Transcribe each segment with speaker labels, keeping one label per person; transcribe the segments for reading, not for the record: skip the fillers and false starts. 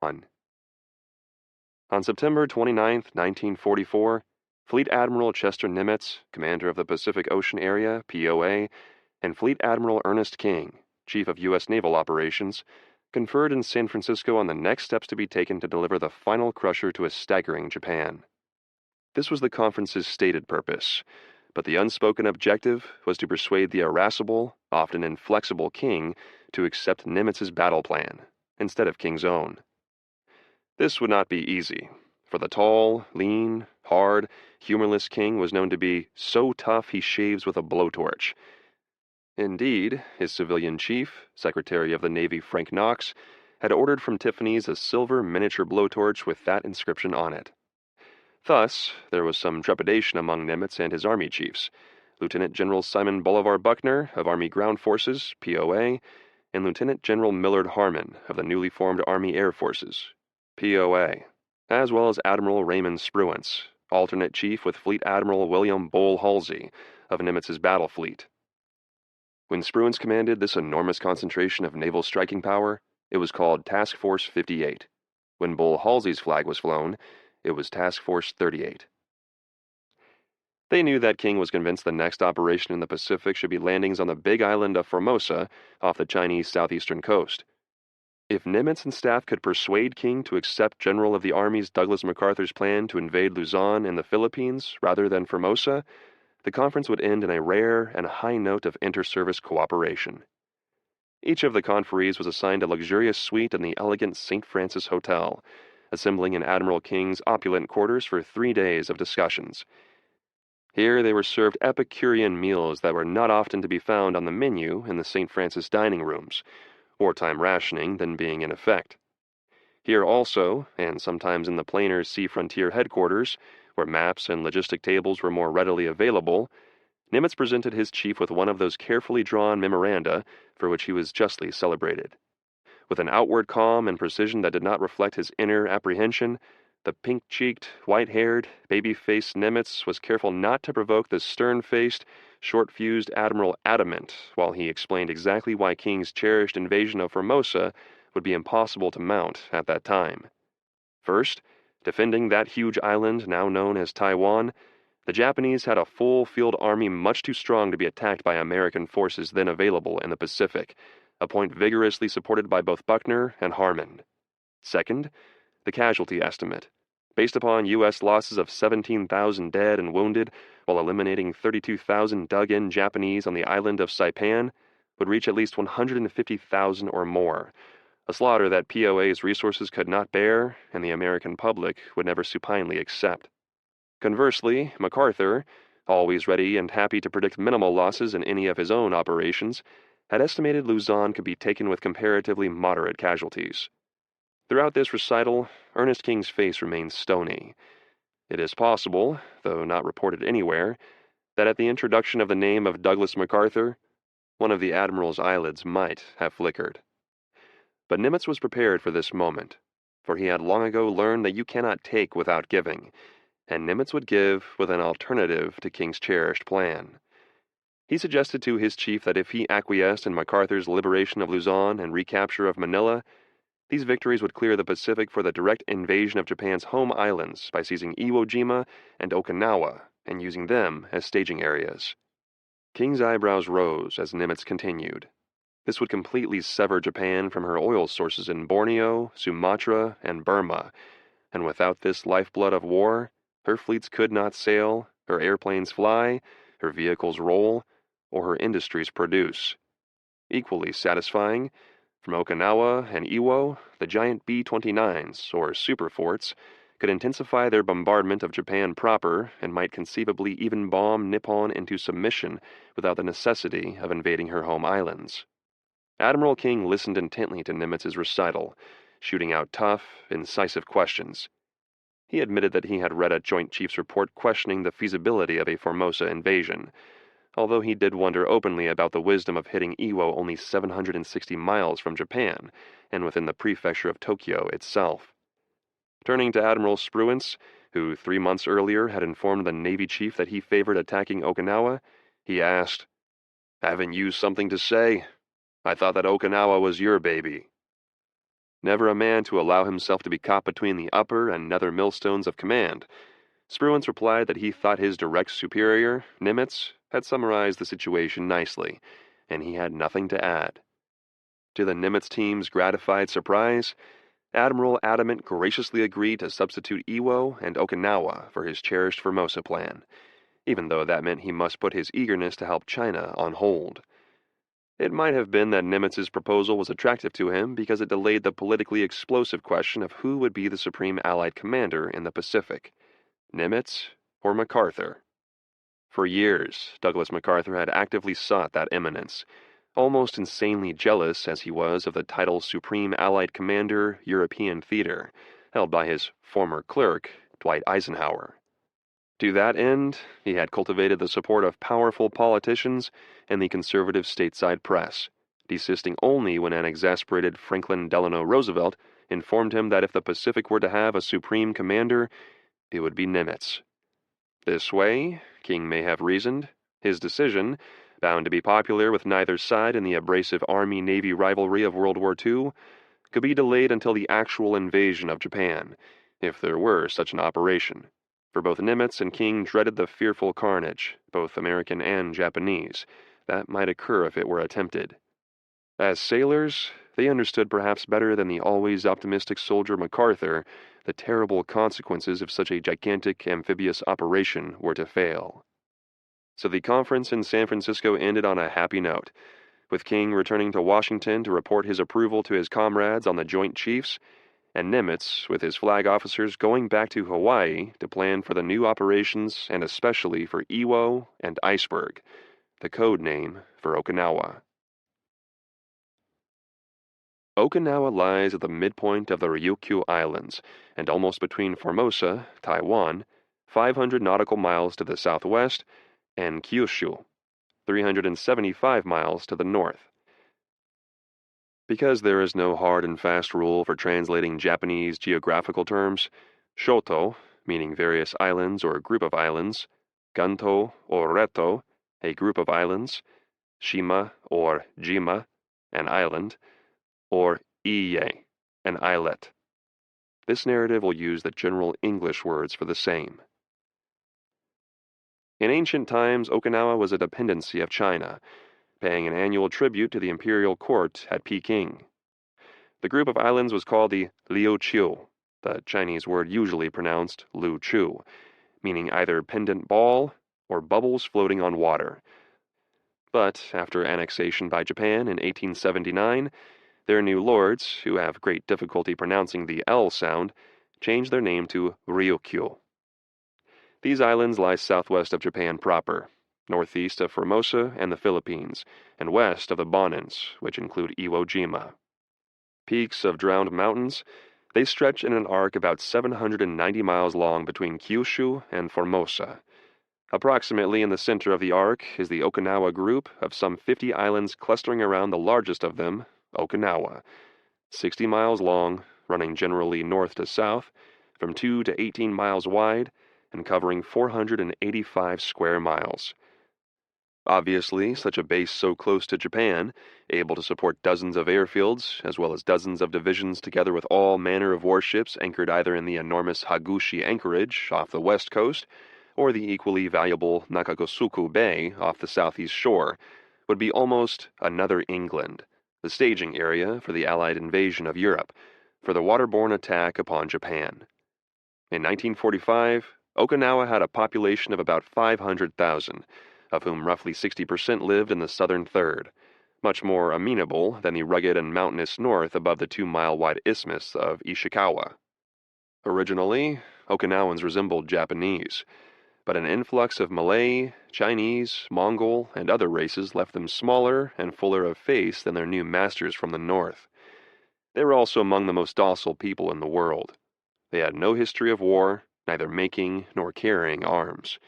Speaker 1: 1. On September 29, 1944, Fleet Admiral Chester Nimitz, commander of the Pacific Ocean Area, POA, and Fleet Admiral Ernest King, chief of U.S. Naval Operations, conferred in San Francisco on the next steps to be taken to deliver the final crusher to a staggering Japan. This was the conference's stated purpose, but the unspoken objective was to persuade the irascible, often inflexible King to accept Nimitz's battle plan, instead of King's own. This would not be easy, for the tall, lean, hard, humorless King was known to be so tough he shaves with a blowtorch. Indeed, his civilian chief, Secretary of the Navy Frank Knox, had ordered from Tiffany's a silver miniature blowtorch with that inscription on it. Thus, there was some trepidation among Nimitz and his army chiefs, Lieutenant General Simon Bolivar Buckner of Army Ground Forces, POA, and Lieutenant General Millard Harmon of the newly formed Army Air Forces, POA, as well as Admiral Raymond Spruance, alternate chief with Fleet Admiral William Bull Halsey of Nimitz's battle fleet. When Spruance commanded this enormous concentration of naval striking power, it was called Task Force 58. When Bull Halsey's flag was flown, it was Task Force 38. They knew that King was convinced the next operation in the Pacific should be landings on the big island of Formosa off the Chinese southeastern coast. If Nimitz and staff could persuade King to accept General of the Army's Douglas MacArthur's plan to invade Luzon in the Philippines rather than Formosa, the conference would end in a rare and high note of inter-service cooperation. Each of the conferees was assigned a luxurious suite in the elegant St. Francis Hotel, assembling in Admiral King's opulent quarters for 3 days of discussions. Here they were served Epicurean meals that were not often to be found on the menu in the St. Francis dining rooms, wartime rationing then being in effect. Here also, and sometimes in the plainer Sea Frontier headquarters, where maps and logistic tables were more readily available, Nimitz presented his chief with one of those carefully drawn memoranda for which he was justly celebrated. With an outward calm and precision that did not reflect his inner apprehension, the pink-cheeked, white-haired, baby-faced Nimitz was careful not to provoke the stern-faced, short-fused Admiral Adamant while he explained exactly why King's cherished invasion of Formosa would be impossible to mount at that time. First, defending that huge island now known as Taiwan, the Japanese had a full field army much too strong to be attacked by American forces then available in the Pacific, a point vigorously supported by both Buckner and Harmon. Second, the casualty estimate, based upon U.S. losses of 17,000 dead and wounded while eliminating 32,000 dug-in Japanese on the island of Saipan, would reach at least 150,000 or more, a slaughter that POA's resources could not bear and the American public would never supinely accept. Conversely, MacArthur, always ready and happy to predict minimal losses in any of his own operations, had estimated Luzon could be taken with comparatively moderate casualties. Throughout this recital, Ernest King's face remained stony. It is possible, though not reported anywhere, that at the introduction of the name of Douglas MacArthur, one of the Admiral's eyelids might have flickered. But Nimitz was prepared for this moment, for he had long ago learned that you cannot take without giving, and Nimitz would give with an alternative to King's cherished plan. He suggested to his chief that if he acquiesced in MacArthur's liberation of Luzon and recapture of Manila, these victories would clear the Pacific for the direct invasion of Japan's home islands by seizing Iwo Jima and Okinawa and using them as staging areas. King's eyebrows rose as Nimitz continued. This would completely sever Japan from her oil sources in Borneo, Sumatra, and Burma, and without this lifeblood of war, her fleets could not sail, her airplanes fly, her vehicles roll, or her industries produce. Equally satisfying, from Okinawa and Iwo, the giant B-29s, or superforts, could intensify their bombardment of Japan proper and might conceivably even bomb Nippon into submission without the necessity of invading her home islands. Admiral King listened intently to Nimitz's recital, shooting out tough, incisive questions. He admitted that he had read a Joint Chiefs report questioning the feasibility of a Formosa invasion, although he did wonder openly about the wisdom of hitting Iwo only 760 miles from Japan and within the prefecture of Tokyo itself. Turning to Admiral Spruance, who 3 months earlier had informed the Navy chief that he favored attacking Okinawa, he asked, "Haven't you something to say? I thought that Okinawa was your baby." Never a man to allow himself to be caught between the upper and nether millstones of command, Spruance replied that he thought his direct superior, Nimitz, had summarized the situation nicely, and he had nothing to add. To the Nimitz team's gratified surprise, Admiral Adamant graciously agreed to substitute Iwo and Okinawa for his cherished Formosa plan, even though that meant he must put his eagerness to help China on hold. It might have been that Nimitz's proposal was attractive to him because it delayed the politically explosive question of who would be the supreme Allied commander in the Pacific, Nimitz or MacArthur. For years, Douglas MacArthur had actively sought that eminence, almost insanely jealous as he was of the title Supreme Allied Commander, European Theater, held by his former clerk, Dwight Eisenhower. To that end, he had cultivated the support of powerful politicians and the conservative stateside press, desisting only when an exasperated Franklin Delano Roosevelt informed him that if the Pacific were to have a supreme commander, it would be Nimitz. This way, King may have reasoned, his decision, bound to be popular with neither side in the abrasive Army-Navy rivalry of World War II, could be delayed until the actual invasion of Japan, if there were such an operation, for both Nimitz and King dreaded the fearful carnage, both American and Japanese, that might occur if it were attempted. As sailors, they understood perhaps better than the always optimistic soldier MacArthur the terrible consequences if such a gigantic amphibious operation were to fail. So the conference in San Francisco ended on a happy note, with King returning to Washington to report his approval to his comrades on the Joint Chiefs, and Nimitz, with his flag officers, going back to Hawaii to plan for the new operations and especially for Iwo and Iceberg, the code name for Okinawa. Okinawa lies at the midpoint of the Ryukyu Islands, and almost between Formosa, Taiwan, 500 nautical miles to the southwest, and Kyushu, 375 miles to the north. Because there is no hard and fast rule for translating Japanese geographical terms, shoto, meaning various islands or group of islands, ganto or reto, a group of islands, shima or jima, an island, or iye, an islet. This narrative will use the general English words for the same. In ancient times, Okinawa was a dependency of China, paying an annual tribute to the imperial court at Peking. The group of islands was called the Liuqiu, the Chinese word usually pronounced Lu Chu, meaning either pendant ball or bubbles floating on water. But after annexation by Japan in 1879, their new lords, who have great difficulty pronouncing the L sound, changed their name to Ryukyu. These islands lie southwest of Japan proper, northeast of Formosa and the Philippines, and west of the Bonins, which include Iwo Jima. Peaks of drowned mountains, they stretch in an arc about 790 miles long between Kyushu and Formosa. Approximately in the center of the arc is the Okinawa group of some 50 islands clustering around the largest of them, Okinawa, 60 miles long, running generally north to south, from 2 to 18 miles wide, and covering 485 square miles. Obviously, such a base so close to Japan, able to support dozens of airfields, as well as dozens of divisions together with all manner of warships anchored either in the enormous Hagushi anchorage off the west coast, or the equally valuable Nakagosuku Bay off the southeast shore, would be almost another England, the staging area for the Allied invasion of Europe, for the waterborne attack upon Japan. In 1945, Okinawa had a population of about 500,000, of whom roughly 60% lived in the southern third, much more amenable than the rugged and mountainous north above the 2-mile-wide isthmus of Ishikawa. Originally, Okinawans resembled Japanese, but an influx of Malay, Chinese, Mongol, and other races left them smaller and fuller of face than their new masters from the north. They were also among the most docile people in the world. They had no history of war, neither making nor carrying arms.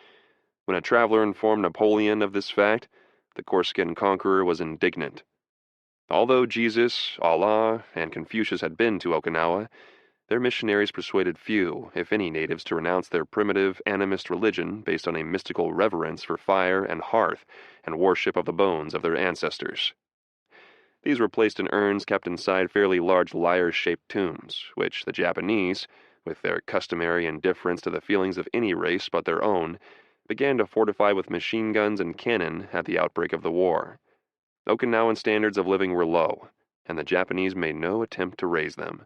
Speaker 1: When a traveler informed Napoleon of this fact, the Corsican conqueror was indignant. Although Jesus, Allah, and Confucius had been to Okinawa, their missionaries persuaded few, if any, natives to renounce their primitive animist religion based on a mystical reverence for fire and hearth and worship of the bones of their ancestors. These were placed in urns kept inside fairly large lyre-shaped tombs, which the Japanese, with their customary indifference to the feelings of any race but their own, began to fortify with machine guns and cannon at the outbreak of the war. Okinawan standards of living were low, and the Japanese made no attempt to raise them.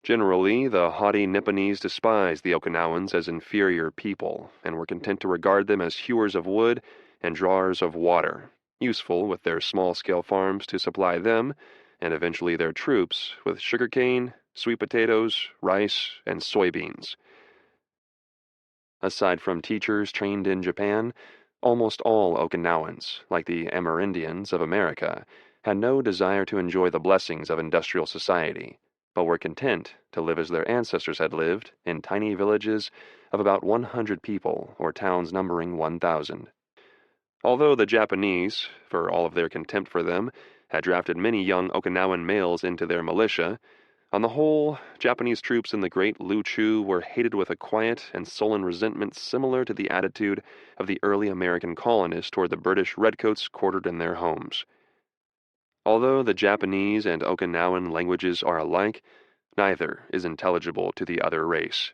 Speaker 1: Generally, the haughty Nipponese despised the Okinawans as inferior people and were content to regard them as hewers of wood and drawers of water, useful with their small-scale farms to supply them, and eventually their troops, with sugarcane, sweet potatoes, rice, and soybeans. Aside from teachers trained in Japan, almost all Okinawans, like the Amerindians of America, had no desire to enjoy the blessings of industrial society, but were content to live as their ancestors had lived, in tiny villages of about 100 people or towns numbering 1,000. Although the Japanese, for all of their contempt for them, had drafted many young Okinawan males into their militia, on the whole, Japanese troops in the Great Lu-Chu were hated with a quiet and sullen resentment similar to the attitude of the early American colonists toward the British redcoats quartered in their homes. Although the Japanese and Okinawan languages are alike, neither is intelligible to the other race.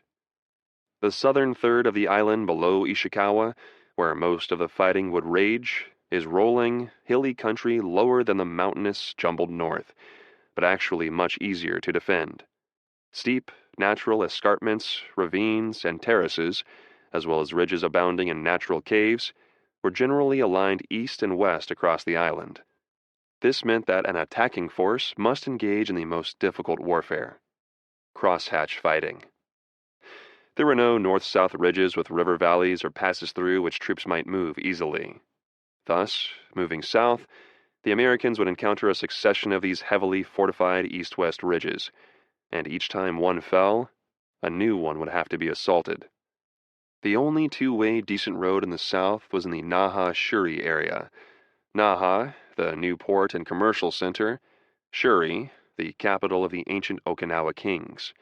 Speaker 1: The southern third of the island below Ishikawa, where most of the fighting would rage, is rolling, hilly country lower than the mountainous, jumbled north, but actually much easier to defend. Steep, natural escarpments, ravines, and terraces, as well as ridges abounding in natural caves, were generally aligned east and west across the island. This meant that an attacking force must engage in the most difficult warfare: crosshatch fighting. There were no north-south ridges with river valleys or passes through which troops might move easily. Thus, moving south, the Americans would encounter a succession of these heavily fortified east-west ridges, and each time one fell, a new one would have to be assaulted. The only two-way decent road in the south was in the Naha-Shuri area. Naha, the new port and commercial center; Shuri, the capital of the ancient Okinawa kings.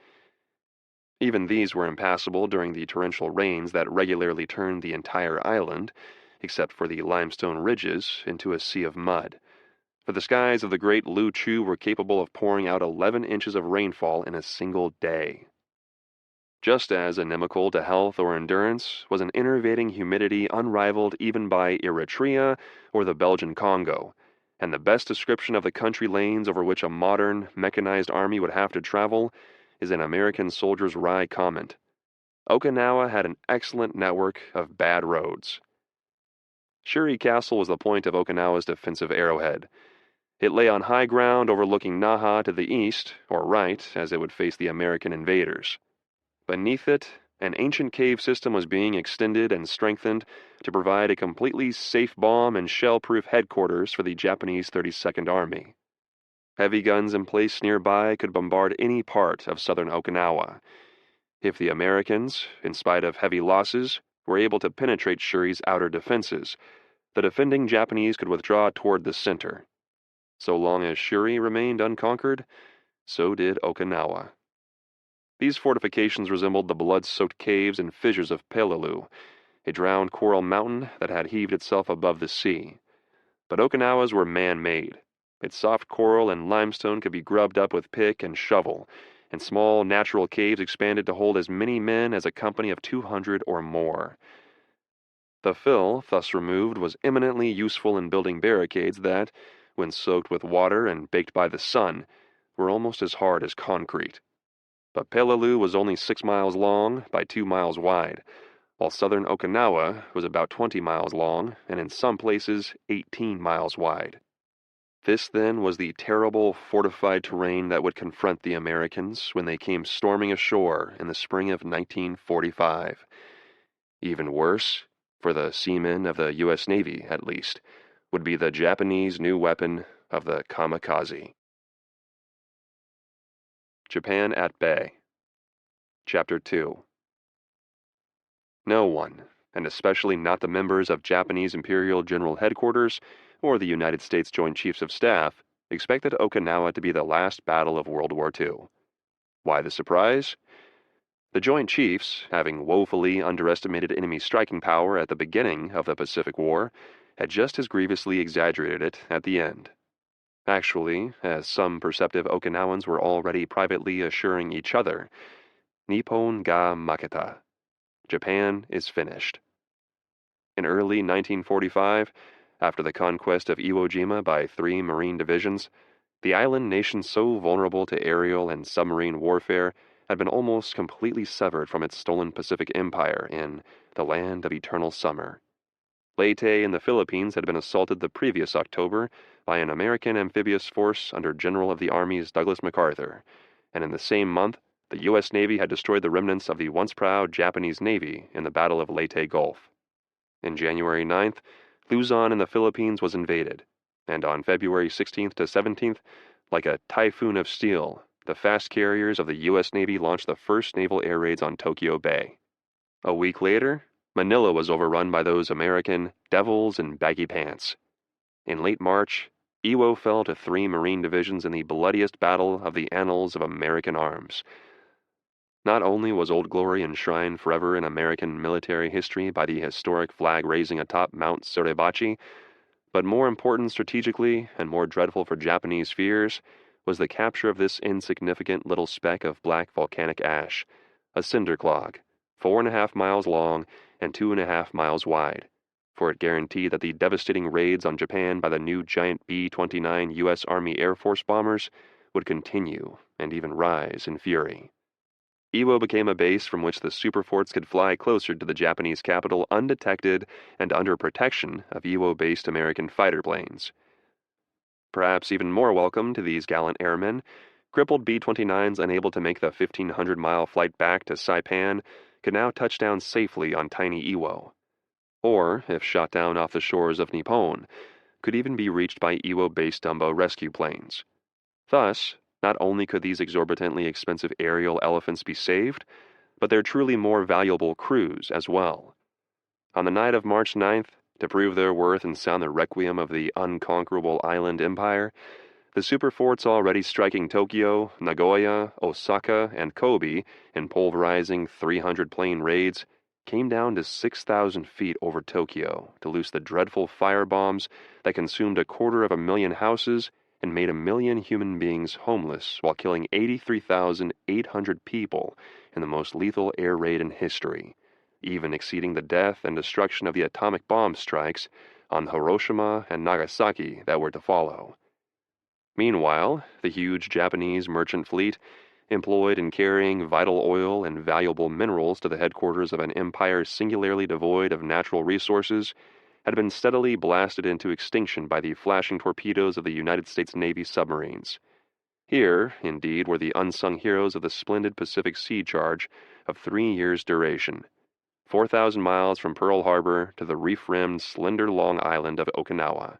Speaker 1: Even these were impassable during the torrential rains that regularly turned the entire island, except for the limestone ridges, into a sea of mud. For the skies of the Great Lu-Chu were capable of pouring out 11 inches of rainfall in a single day. Just as inimical to health or endurance was an enervating humidity unrivaled even by Eritrea or the Belgian Congo, and the best description of the country lanes over which a modern, mechanized army would have to travel is an American soldier's wry comment: Okinawa had an excellent network of bad roads. Shuri Castle was the point of Okinawa's defensive arrowhead. It lay on high ground overlooking Naha to the east, or right, as it would face the American invaders. Beneath it, an ancient cave system was being extended and strengthened to provide a completely safe bomb and shell-proof headquarters for the Japanese 32nd Army. Heavy guns in place nearby could bombard any part of southern Okinawa. If the Americans, in spite of heavy losses, were able to penetrate Shuri's outer defenses, the defending Japanese could withdraw toward the center. So long as Shuri remained unconquered, so did Okinawa. These fortifications resembled the blood-soaked caves and fissures of Peleliu, a drowned coral mountain that had heaved itself above the sea. But Okinawa's were man-made. Its soft coral and limestone could be grubbed up with pick and shovel, and small natural caves expanded to hold as many men as a company of 200 or more. The fill, thus removed, was eminently useful in building barricades that, when soaked with water and baked by the sun, were almost as hard as concrete. But Peleliu was only 6 miles long by 2 miles wide, while southern Okinawa was about 20 miles long and in some places 18 miles wide. This, then, was the terrible, fortified terrain that would confront the Americans when they came storming ashore in the spring of 1945. Even worse, for the seamen of the U.S. Navy at least, would be the Japanese new weapon of the kamikaze. Japan at Bay. Chapter 2. No one, and especially not the members of Japanese Imperial General Headquarters or the United States Joint Chiefs of Staff, expected Okinawa to be the last battle of World War II. Why the surprise? The Joint Chiefs, having woefully underestimated enemy striking power at the beginning of the Pacific War, had just as grievously exaggerated it at the end. Actually, as some perceptive Okinawans were already privately assuring each other, Nippon ga maketa. Japan is finished. In early 1945, after the conquest of Iwo Jima by 3 Marine divisions, the island nation so vulnerable to aerial and submarine warfare had been almost completely severed from its stolen Pacific Empire in the land of eternal summer. Leyte in the Philippines had been assaulted the previous October by an American amphibious force under General of the Army's Douglas MacArthur, and in the same month, the U.S. Navy had destroyed the remnants of the once proud Japanese Navy in the Battle of Leyte Gulf. In January 9th, Luzon in the Philippines was invaded, and on February 16th to 17th, like a typhoon of steel, the fast carriers of the U.S. Navy launched the first naval air raids on Tokyo Bay. A week later, Manila was overrun by those American devils in baggy pants. In late March, Iwo fell to 3 Marine divisions in the bloodiest battle of the annals of American arms. Not only was Old Glory enshrined forever in American military history by the historic flag raising atop Mount Suribachi, but more important strategically and more dreadful for Japanese fears was the capture of this insignificant little speck of black volcanic ash, a cinder clog, 4.5 miles long and 2.5 miles wide, for it guaranteed that the devastating raids on Japan by the new giant B-29 U.S. Army Air Force bombers would continue and even rise in fury. Iwo became a base from which the superforts could fly closer to the Japanese capital undetected and under protection of Iwo-based American fighter planes. Perhaps even more welcome to these gallant airmen, crippled B-29s unable to make the 1,500-mile flight back to Saipan could now touch down safely on tiny Iwo. Or, if shot down off the shores of Nippon, could even be reached by Iwo-based Dumbo rescue planes. Thus, not only could these exorbitantly expensive aerial elephants be saved, but their truly more valuable crews as well. On the night of March 9th, to prove their worth and sound the requiem of the unconquerable island empire, the superforts already striking Tokyo, Nagoya, Osaka, and Kobe in pulverizing 300-plane raids came down to 6,000 feet over Tokyo to loose the dreadful firebombs that consumed 250,000 houses and made 1 million human beings homeless while killing 83,800 people in the most lethal air raid in history, even exceeding the death and destruction of the atomic bomb strikes on Hiroshima and Nagasaki that were to follow. Meanwhile, the huge Japanese merchant fleet, employed in carrying vital oil and valuable minerals to the headquarters of an empire singularly devoid of natural resources, had been steadily blasted into extinction by the flashing torpedoes of the United States Navy submarines. Here, indeed, were the unsung heroes of the splendid Pacific Sea Charge of 3 years' duration, 4,000 miles from Pearl Harbor to the reef-rimmed, slender Long Island of Okinawa.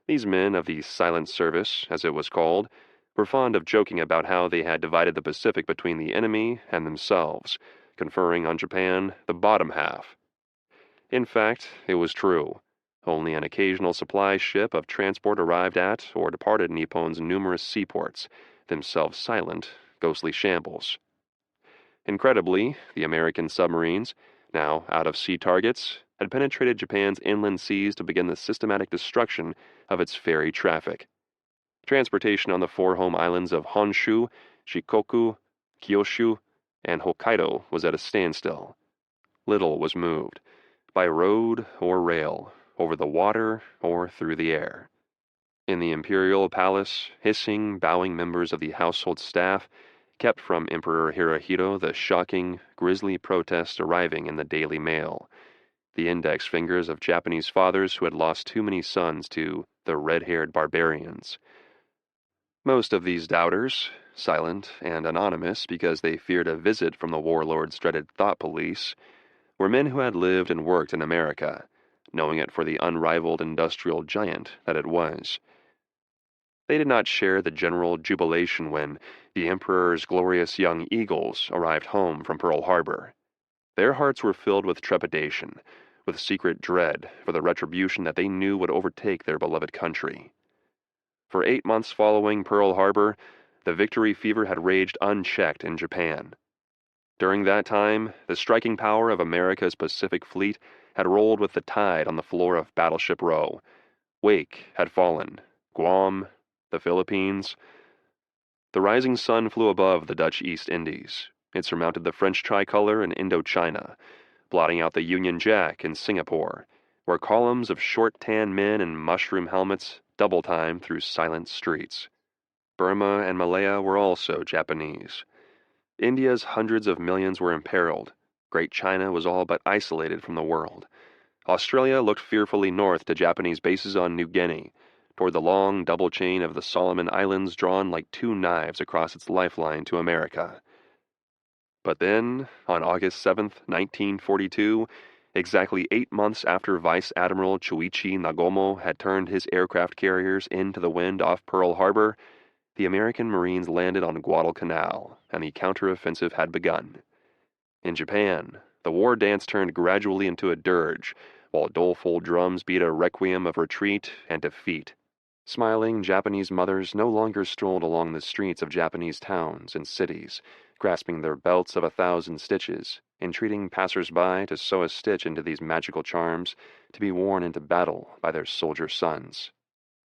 Speaker 1: These men of the Silent Service, as it was called, were fond of joking about how they had divided the Pacific between the enemy and themselves, conferring on Japan the bottom half. In fact, it was true. Only an occasional supply ship of transport arrived at or departed Nippon's numerous seaports, themselves silent, ghostly shambles. Incredibly, the American submarines, now out-of-sea targets, had penetrated Japan's inland seas to begin the systematic destruction of its ferry traffic. Transportation on the 4 home islands of Honshu, Shikoku, Kyushu, and Hokkaido was at a standstill. Little was moved, by road or rail, over the water or through the air. In the imperial palace, hissing, bowing members of the household staff kept from Emperor Hirohito the shocking, grisly protest arriving in the Daily Mail, the index fingers of Japanese fathers who had lost too many sons to the red-haired barbarians. Most of these doubters, silent and anonymous because they feared a visit from the warlord's dreaded thought police, were men who had lived and worked in America, knowing it for the unrivaled industrial giant that it was. They did not share the general jubilation when the Emperor's glorious young eagles arrived home from Pearl Harbor. Their hearts were filled with trepidation, with secret dread for the retribution that they knew would overtake their beloved country. For 8 months following Pearl Harbor, the victory fever had raged unchecked in Japan. During that time, the striking power of America's Pacific Fleet had rolled with the tide on the floor of Battleship Row. Wake had fallen. Guam, The Philippines. The rising sun flew above the Dutch East Indies. It surmounted the French tricolor in Indochina, blotting out the Union Jack in Singapore, where columns of short tan men in mushroom helmets double-time through silent streets. Burma and Malaya were also Japanese. India's hundreds of millions were imperiled. Great China was all but isolated from the world. Australia looked fearfully north to Japanese bases on New Guinea, toward the long double chain of the Solomon Islands drawn like two knives across its lifeline to America. But then, on August 7th, 1942, exactly 8 months after Vice Admiral Chuichi Nagomo had turned his aircraft carriers into the wind off Pearl Harbor, the American Marines landed on Guadalcanal, and the counteroffensive had begun. In Japan, the war dance turned gradually into a dirge, while doleful drums beat a requiem of retreat and defeat. Smiling Japanese mothers no longer strolled along the streets of Japanese towns and cities, grasping their belts of 1,000 stitches, entreating passers-by to sew a stitch into these magical charms to be worn into battle by their soldier sons.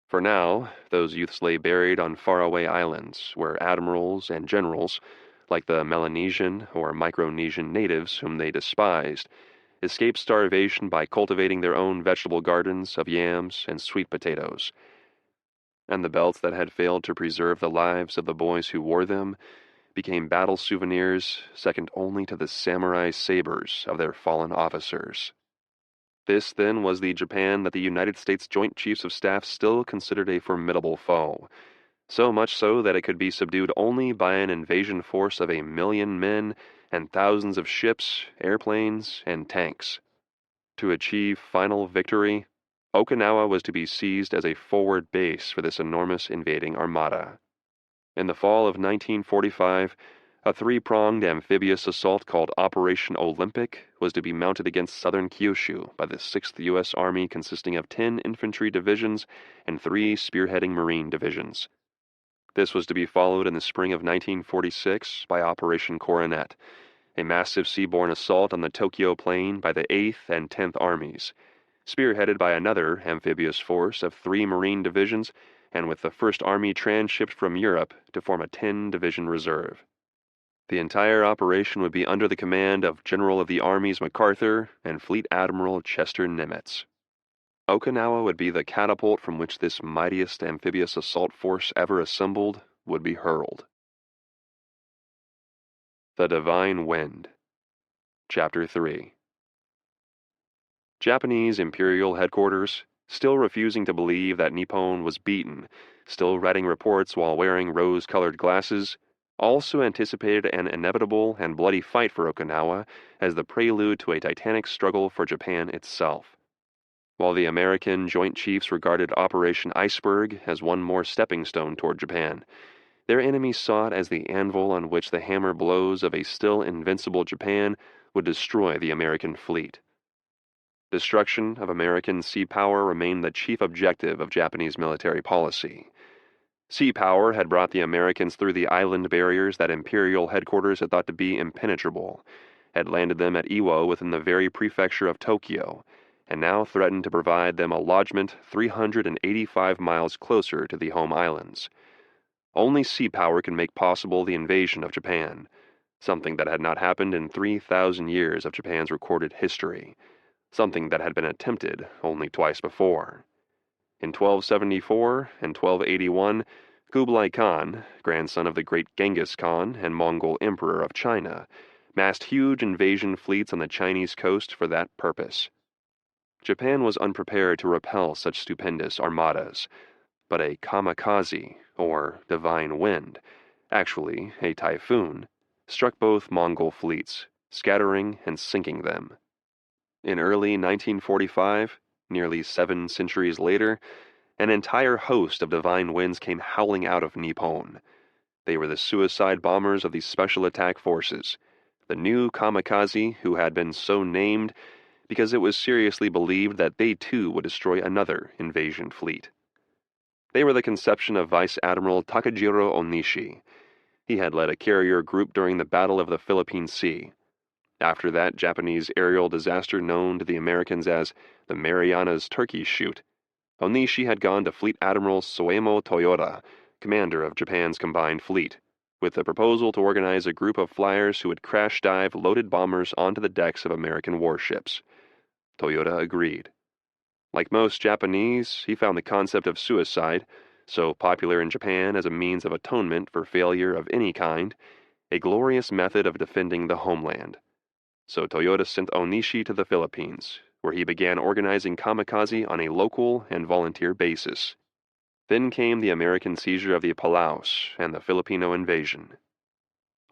Speaker 1: For now, those youths lay buried on faraway islands where admirals and generals, like the Melanesian or Micronesian natives whom they despised, escaped starvation by cultivating their own vegetable gardens of yams and sweet potatoes. And the belts that had failed to preserve the lives of the boys who wore them became battle souvenirs second only to the samurai sabers of their fallen officers. This, then, was the Japan that the United States Joint Chiefs of Staff still considered a formidable foe, so much so that it could be subdued only by an invasion force of 1,000,000 men and thousands of ships, airplanes, and tanks. To achieve final victory, Okinawa was to be seized as a forward base for this enormous invading armada. In the fall of 1945, a three-pronged amphibious assault called Operation Olympic was to be mounted against southern Kyushu by the 6th U.S. Army, consisting of 10 infantry divisions and 3 spearheading Marine divisions. This was to be followed in the spring of 1946 by Operation Coronet, a massive seaborne assault on the Tokyo Plain by the 8th and 10th Armies, spearheaded by another amphibious force of 3 Marine divisions and with the 1st Army transshipped from Europe to form a 10-division reserve. The entire operation would be under the command of General of the Armies MacArthur and Fleet Admiral Chester Nimitz. Okinawa would be the catapult from which this mightiest amphibious assault force ever assembled would be hurled. The Divine Wind. Chapter 3. Japanese Imperial Headquarters, still refusing to believe that Nippon was beaten, still writing reports while wearing rose-colored glasses, also anticipated an inevitable and bloody fight for Okinawa as the prelude to a titanic struggle for Japan itself. While the American Joint Chiefs regarded Operation Iceberg as one more stepping stone toward Japan, their enemies saw it as the anvil on which the hammer blows of a still invincible Japan would destroy the American fleet. Destruction of American sea power remained the chief objective of Japanese military policy. Sea power had brought the Americans through the island barriers that Imperial headquarters had thought to be impenetrable, had landed them at Iwo within the very prefecture of Tokyo, and now threatened to provide them a lodgment 385 miles closer to the home islands. Only sea power can make possible the invasion of Japan, something that had not happened in 3,000 years of Japan's recorded history, something that had been attempted only twice before. In 1274 and 1281, Kublai Khan, grandson of the great Genghis Khan and Mongol Emperor of China, massed huge invasion fleets on the Chinese coast for that purpose. Japan was unprepared to repel such stupendous armadas, but a kamikaze, or divine wind, actually a typhoon, struck both Mongol fleets, scattering and sinking them. In early 1945, nearly 7 centuries later, an entire host of divine winds came howling out of Nippon. They were the suicide bombers of the Special Attack Forces, the new kamikaze who had been so named because it was seriously believed that they too would destroy another invasion fleet. They were the conception of Vice Admiral Takajiro Onishi. He had led a carrier group during the Battle of the Philippine Sea. After that Japanese aerial disaster known to the Americans as the Marianas Turkey Shoot, Onishi had gone to Fleet Admiral Soemo Toyota, commander of Japan's combined fleet, with the proposal to organize a group of flyers who would crash dive loaded bombers onto the decks of American warships. Toyota agreed. Like most Japanese, he found the concept of suicide, so popular in Japan as a means of atonement for failure of any kind, a glorious method of defending the homeland. So Toyota sent Onishi to the Philippines, where he began organizing kamikaze on a local and volunteer basis. Then came the American seizure of the Palaus and the Filipino invasion.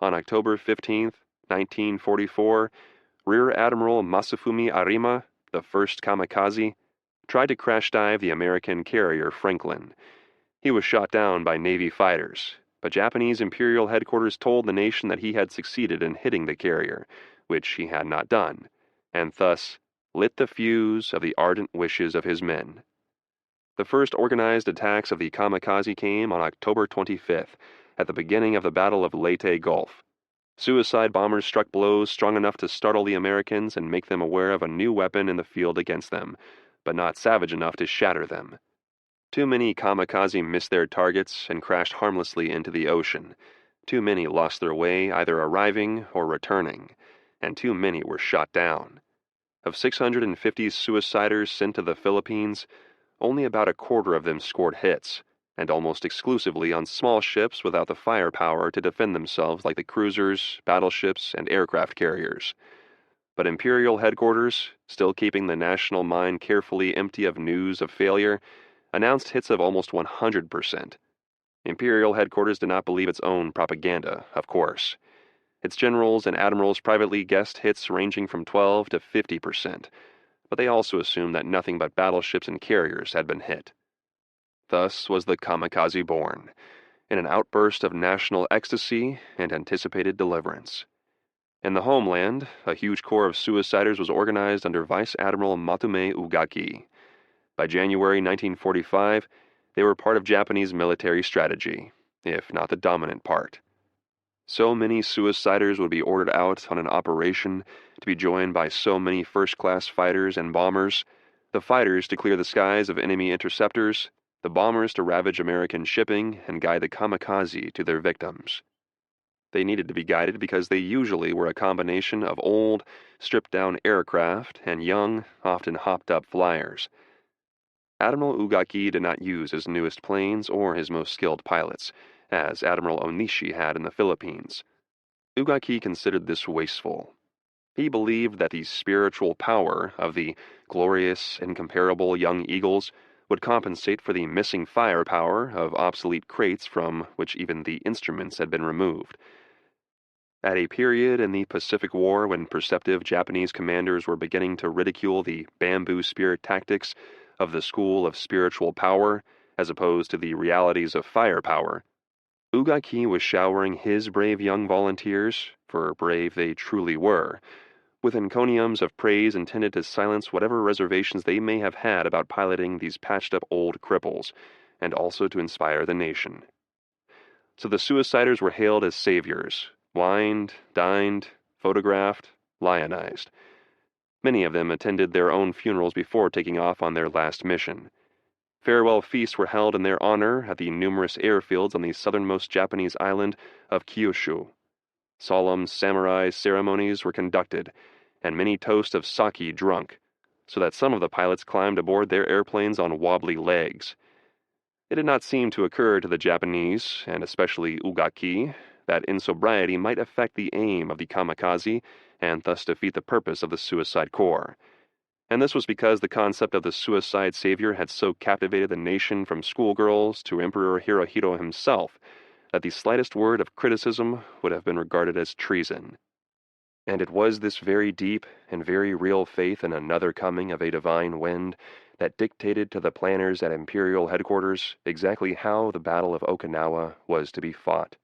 Speaker 1: On October 15, 1944, Rear Admiral Masafumi Arima, the first kamikaze, tried to crash dive the American carrier Franklin. He was shot down by Navy fighters, but Japanese Imperial headquarters told the nation that he had succeeded in hitting the carrier, which he had not done, and thus lit the fuse of the ardent wishes of his men. The first organized attacks of the kamikaze came on October 25th, at the beginning of the Battle of Leyte Gulf. Suicide bombers struck blows strong enough to startle the Americans and make them aware of a new weapon in the field against them, but not savage enough to shatter them. Too many kamikaze missed their targets and crashed harmlessly into the ocean. Too many lost their way, either arriving or returning, and too many were shot down. Of 650 suiciders sent to the Philippines, only about a quarter of them scored hits, and almost exclusively on small ships without the firepower to defend themselves like the cruisers, battleships, and aircraft carriers. But Imperial headquarters, still keeping the national mind carefully empty of news of failure, announced hits of almost 100%. Imperial headquarters did not believe its own propaganda, of course. Its generals and admirals privately guessed hits ranging from 12 to 50%, but they also assumed that nothing but battleships and carriers had been hit. Thus was the kamikaze born, in an outburst of national ecstasy and anticipated deliverance. In the homeland, a huge corps of suiciders was organized under Vice Admiral Matume Ugaki. By January 1945, they were part of Japanese military strategy, if not the dominant part. So many suiciders would be ordered out on an operation to be joined by so many first-class fighters and bombers, the fighters to clear the skies of enemy interceptors, the bombers to ravage American shipping and guide the kamikaze to their victims. They needed to be guided because they usually were a combination of old, stripped-down aircraft and young, often hopped-up flyers. Admiral Ugaki did not use his newest planes or his most skilled pilots, as Admiral Onishi had in the Philippines. Ugaki considered this wasteful. He believed that the spiritual power of the glorious, incomparable young eagles would compensate for the missing firepower of obsolete crates from which even the instruments had been removed. At a period in the Pacific War when perceptive Japanese commanders were beginning to ridicule the bamboo spirit tactics of the school of spiritual power as opposed to the realities of firepower, Ugaki was showering his brave young volunteers, for brave they truly were, with encomiums of praise intended to silence whatever reservations they may have had about piloting these patched-up old cripples, and also to inspire the nation. So the suiciders were hailed as saviors, wined, dined, photographed, lionized. Many of them attended their own funerals before taking off on their last mission. Farewell feasts were held in their honor at the numerous airfields on the southernmost Japanese island of Kyushu. Solemn samurai ceremonies were conducted, and many toasts of sake drunk, so that some of the pilots climbed aboard their airplanes on wobbly legs. It did not seem to occur to the Japanese, and especially Ugaki, that insobriety might affect the aim of the kamikaze and thus defeat the purpose of the Suicide Corps. And this was because the concept of the suicide savior had so captivated the nation from schoolgirls to Emperor Hirohito himself that the slightest word of criticism would have been regarded as treason. And it was this very deep and very real faith in another coming of a divine wind that dictated to the planners at Imperial headquarters exactly how the Battle of Okinawa was to be fought.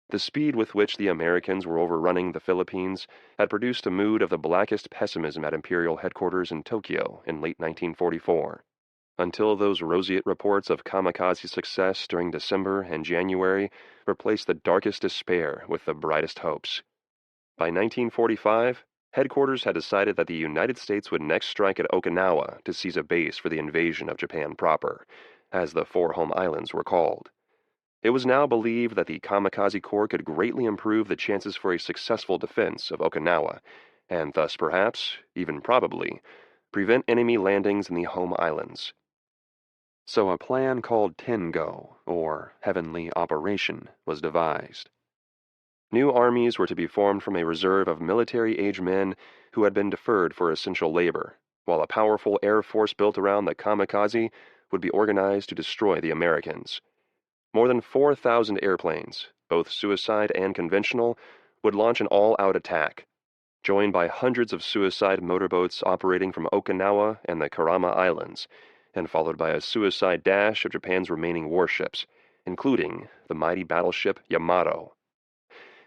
Speaker 1: The speed with which the Americans were overrunning the Philippines had produced a mood of the blackest pessimism at Imperial headquarters in Tokyo in late 1944, until those roseate reports of kamikaze success during December and January replaced the darkest despair with the brightest hopes. By 1945, headquarters had decided that the United States would next strike at Okinawa to seize a base for the invasion of Japan proper, as the four home islands were called. It was now believed that the Kamikaze Corps could greatly improve the chances for a successful defense of Okinawa, and thus perhaps, even probably, prevent enemy landings in the home islands. So a plan called Tengo, or Heavenly Operation, was devised. New armies were to be formed from a reserve of military-age men who had been deferred for essential labor, while a powerful air force built around the kamikaze would be organized to destroy the Americans. More than 4,000 airplanes, both suicide and conventional, would launch an all-out attack, joined by hundreds of suicide motorboats operating from Okinawa and the Kurama Islands, and followed by a suicide dash of Japan's remaining warships, including the mighty battleship Yamato.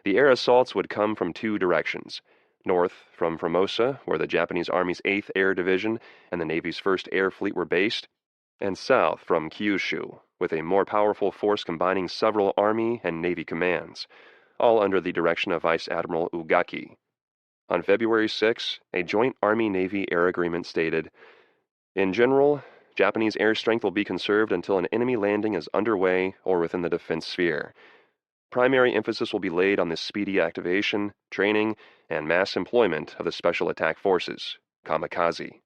Speaker 1: The air assaults would come from two directions: north from Formosa, where the Japanese Army's 8th Air Division and the Navy's 1st Air Fleet were based, and south from Kyushu, with a more powerful force combining several Army and Navy commands, all under the direction of Vice Admiral Ugaki. On February 6, a joint Army-Navy air agreement stated, "In general, Japanese air strength will be conserved until an enemy landing is underway or within the defense sphere. Primary emphasis will be laid on the speedy activation, training, and mass employment of the Special Attack Forces, kamikaze.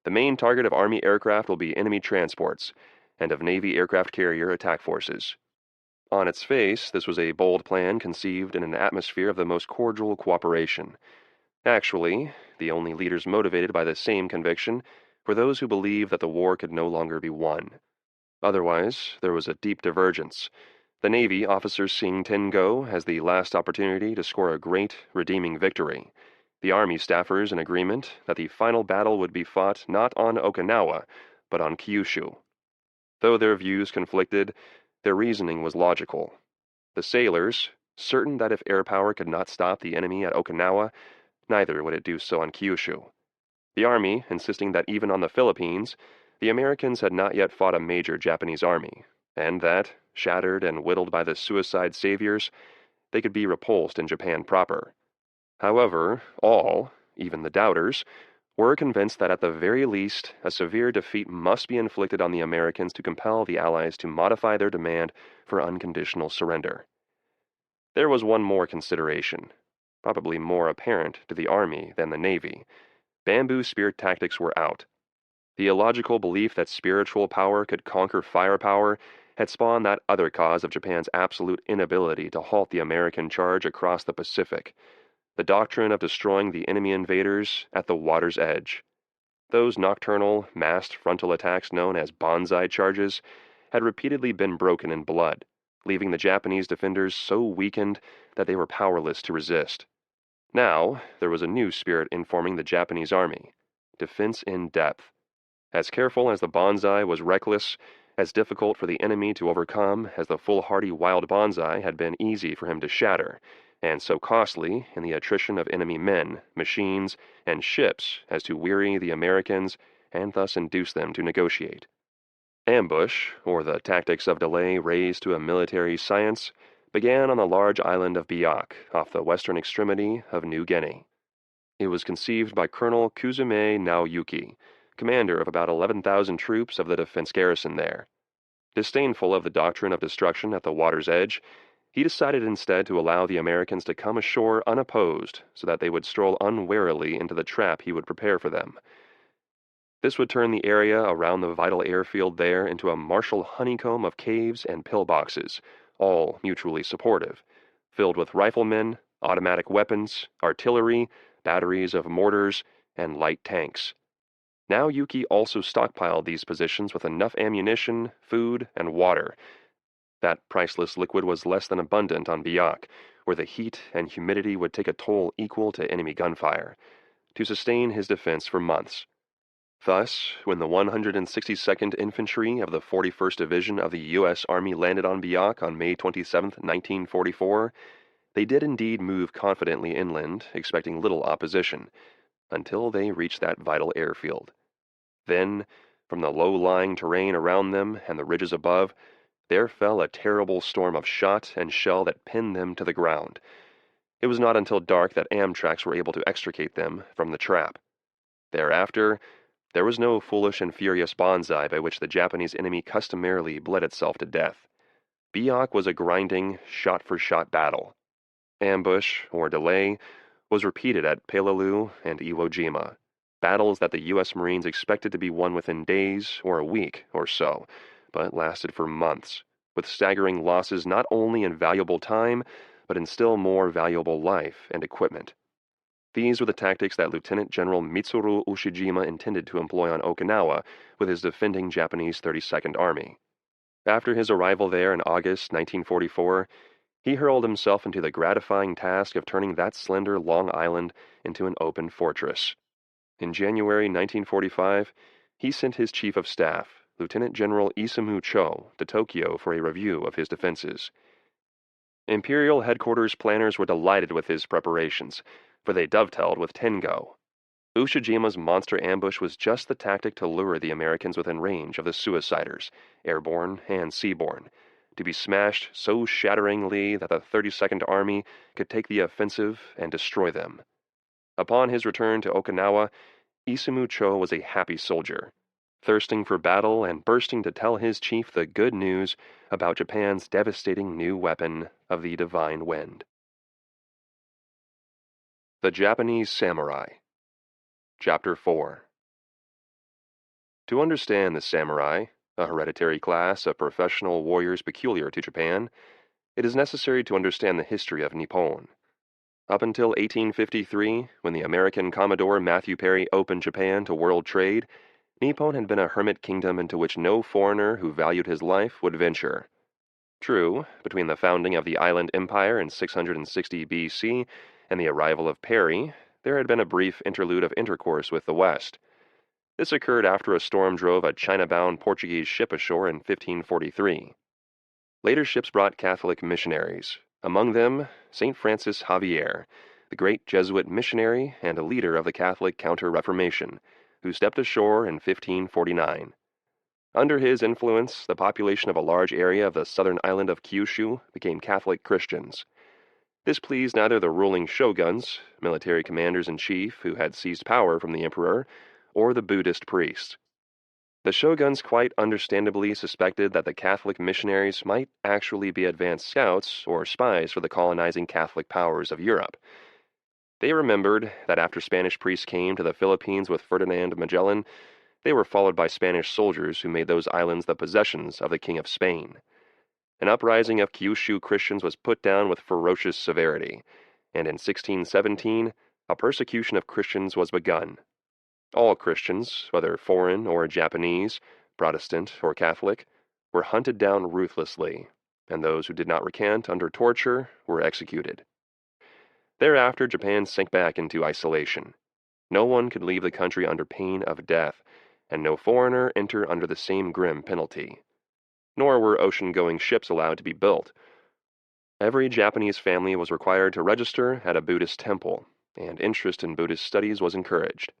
Speaker 1: The main target of Army aircraft will be enemy transports, and of Navy aircraft carrier attack forces." On its face, this was a bold plan conceived in an atmosphere of the most cordial cooperation. Actually, the only leaders motivated by the same conviction were those who believed that the war could no longer be won. Otherwise, there was a deep divergence, the Navy officers seeing Tengo as the last opportunity to score a great, redeeming victory, the Army staffers in agreement that the final battle would be fought not on Okinawa, but on Kyushu. Though their views conflicted, their reasoning was logical. The sailors, certain that if air power could not stop the enemy at Okinawa, neither would it do so on Kyushu. The Army insisting that even on the Philippines, the Americans had not yet fought a major Japanese army, and that, shattered and whittled by the suicide saviors, they could be repulsed in Japan proper. However, all, even the doubters, were convinced that at the very least a severe defeat must be inflicted on the Americans to compel the Allies to modify their demand for unconditional surrender. There was one more consideration, probably more apparent to the Army than the Navy. Bamboo spear tactics were out. The illogical belief that spiritual power could conquer firepower had spawned that other cause of Japan's absolute inability to halt the American charge across the Pacific, the doctrine of destroying the enemy invaders at the water's edge. Those nocturnal, massed frontal attacks known as banzai charges had repeatedly been broken in blood, leaving the Japanese defenders so weakened that they were powerless to resist. Now, there was a new spirit informing the Japanese army: defense in depth. As careful as the banzai was reckless, as difficult for the enemy to overcome as the foolhardy wild banzai had been easy for him to shatter, and so costly in the attrition of enemy men, machines, and ships as to weary the Americans and thus induce them to negotiate. Ambush, or the tactics of delay raised to a military science, began on the large island of Biak off the western extremity of New Guinea. It was conceived by Colonel Kuzume Naoyuki, commander of about 11,000 troops of the defense garrison there. Disdainful of the doctrine of destruction at the water's edge, he decided instead to allow the Americans to come ashore unopposed so that they would stroll unwarily into the trap he would prepare for them. This would turn the area around the vital airfield there into a martial honeycomb of caves and pillboxes, all mutually supportive, filled with riflemen, automatic weapons, artillery, batteries of mortars, and light tanks. Now Yuki also stockpiled these positions with enough ammunition, food, and water. That priceless liquid was less than abundant on Biak, where the heat and humidity would take a toll equal to enemy gunfire, to sustain his defense for months. Thus, when the 162nd Infantry of the 41st Division of the U.S. Army landed on Biak on May 27, 1944, they did indeed move confidently inland, expecting little opposition, until they reached that vital airfield. Then, from the low-lying terrain around them and the ridges above, there fell a terrible storm of shot and shell that pinned them to the ground. It was not until dark that Amtraks were able to extricate them from the trap. Thereafter, there was no foolish and furious bonsai by which the Japanese enemy customarily bled itself to death. Biak was a grinding, shot-for-shot battle. Ambush, or delay, was repeated at Peleliu and Iwo Jima, battles that the U.S. Marines expected to be won within days or a week or so, but lasted for months, with staggering losses not only in valuable time, but in still more valuable life and equipment. These were the tactics that Lieutenant General Mitsuru Ushijima intended to employ on Okinawa with his defending Japanese 32nd Army. After his arrival there in August 1944, he hurled himself into the gratifying task of turning that slender Long Island into an open fortress. In January 1945, he sent his chief of staff, Lieutenant General Isamu Cho, to Tokyo for a review of his defenses. Imperial headquarters planners were delighted with his preparations, for they dovetailed with Tengo. Ushijima's monster ambush was just the tactic to lure the Americans within range of the suiciders, airborne and seaborne, to be smashed so shatteringly that the 32nd Army could take the offensive and destroy them. Upon his return to Okinawa, Isamu Cho was a happy soldier, thirsting for battle and bursting to tell his chief the good news about Japan's devastating new weapon of the Divine Wind. The Japanese Samurai. Chapter 4. To understand the samurai, a hereditary class of professional warriors peculiar to Japan, it is necessary to understand the history of Nippon. Up until 1853, when the American Commodore Matthew Perry opened Japan to world trade, Nippon had been a hermit kingdom into which no foreigner who valued his life would venture. True, between the founding of the island empire in 660 BC and the arrival of Perry, there had been a brief interlude of intercourse with the West. This occurred after a storm drove a China-bound Portuguese ship ashore in 1543. Later ships brought Catholic missionaries, among them St. Francis Xavier, the great Jesuit missionary and a leader of the Catholic Counter-Reformation, who stepped ashore in 1549. Under his influence, the population of a large area of the southern island of Kyushu became Catholic Christians. This pleased neither the ruling shoguns, military commanders-in-chief who had seized power from the emperor, or the Buddhist priests. The shoguns quite understandably suspected that the Catholic missionaries might actually be advance scouts or spies for the colonizing Catholic powers of Europe. They remembered that after Spanish priests came to the Philippines with Ferdinand Magellan, they were followed by Spanish soldiers who made those islands the possessions of the King of Spain. An uprising of Kyushu Christians was put down with ferocious severity, and in 1617, a persecution of Christians was begun. All Christians, whether foreign or Japanese, Protestant or Catholic, were hunted down ruthlessly, and those who did not recant under torture were executed. Thereafter, Japan sank back into isolation. No one could leave the country under pain of death, and no foreigner enter under the same grim penalty. Nor were ocean-going ships allowed to be built. Every Japanese family was required to register at a Buddhist temple, and interest in Buddhist studies was encouraged.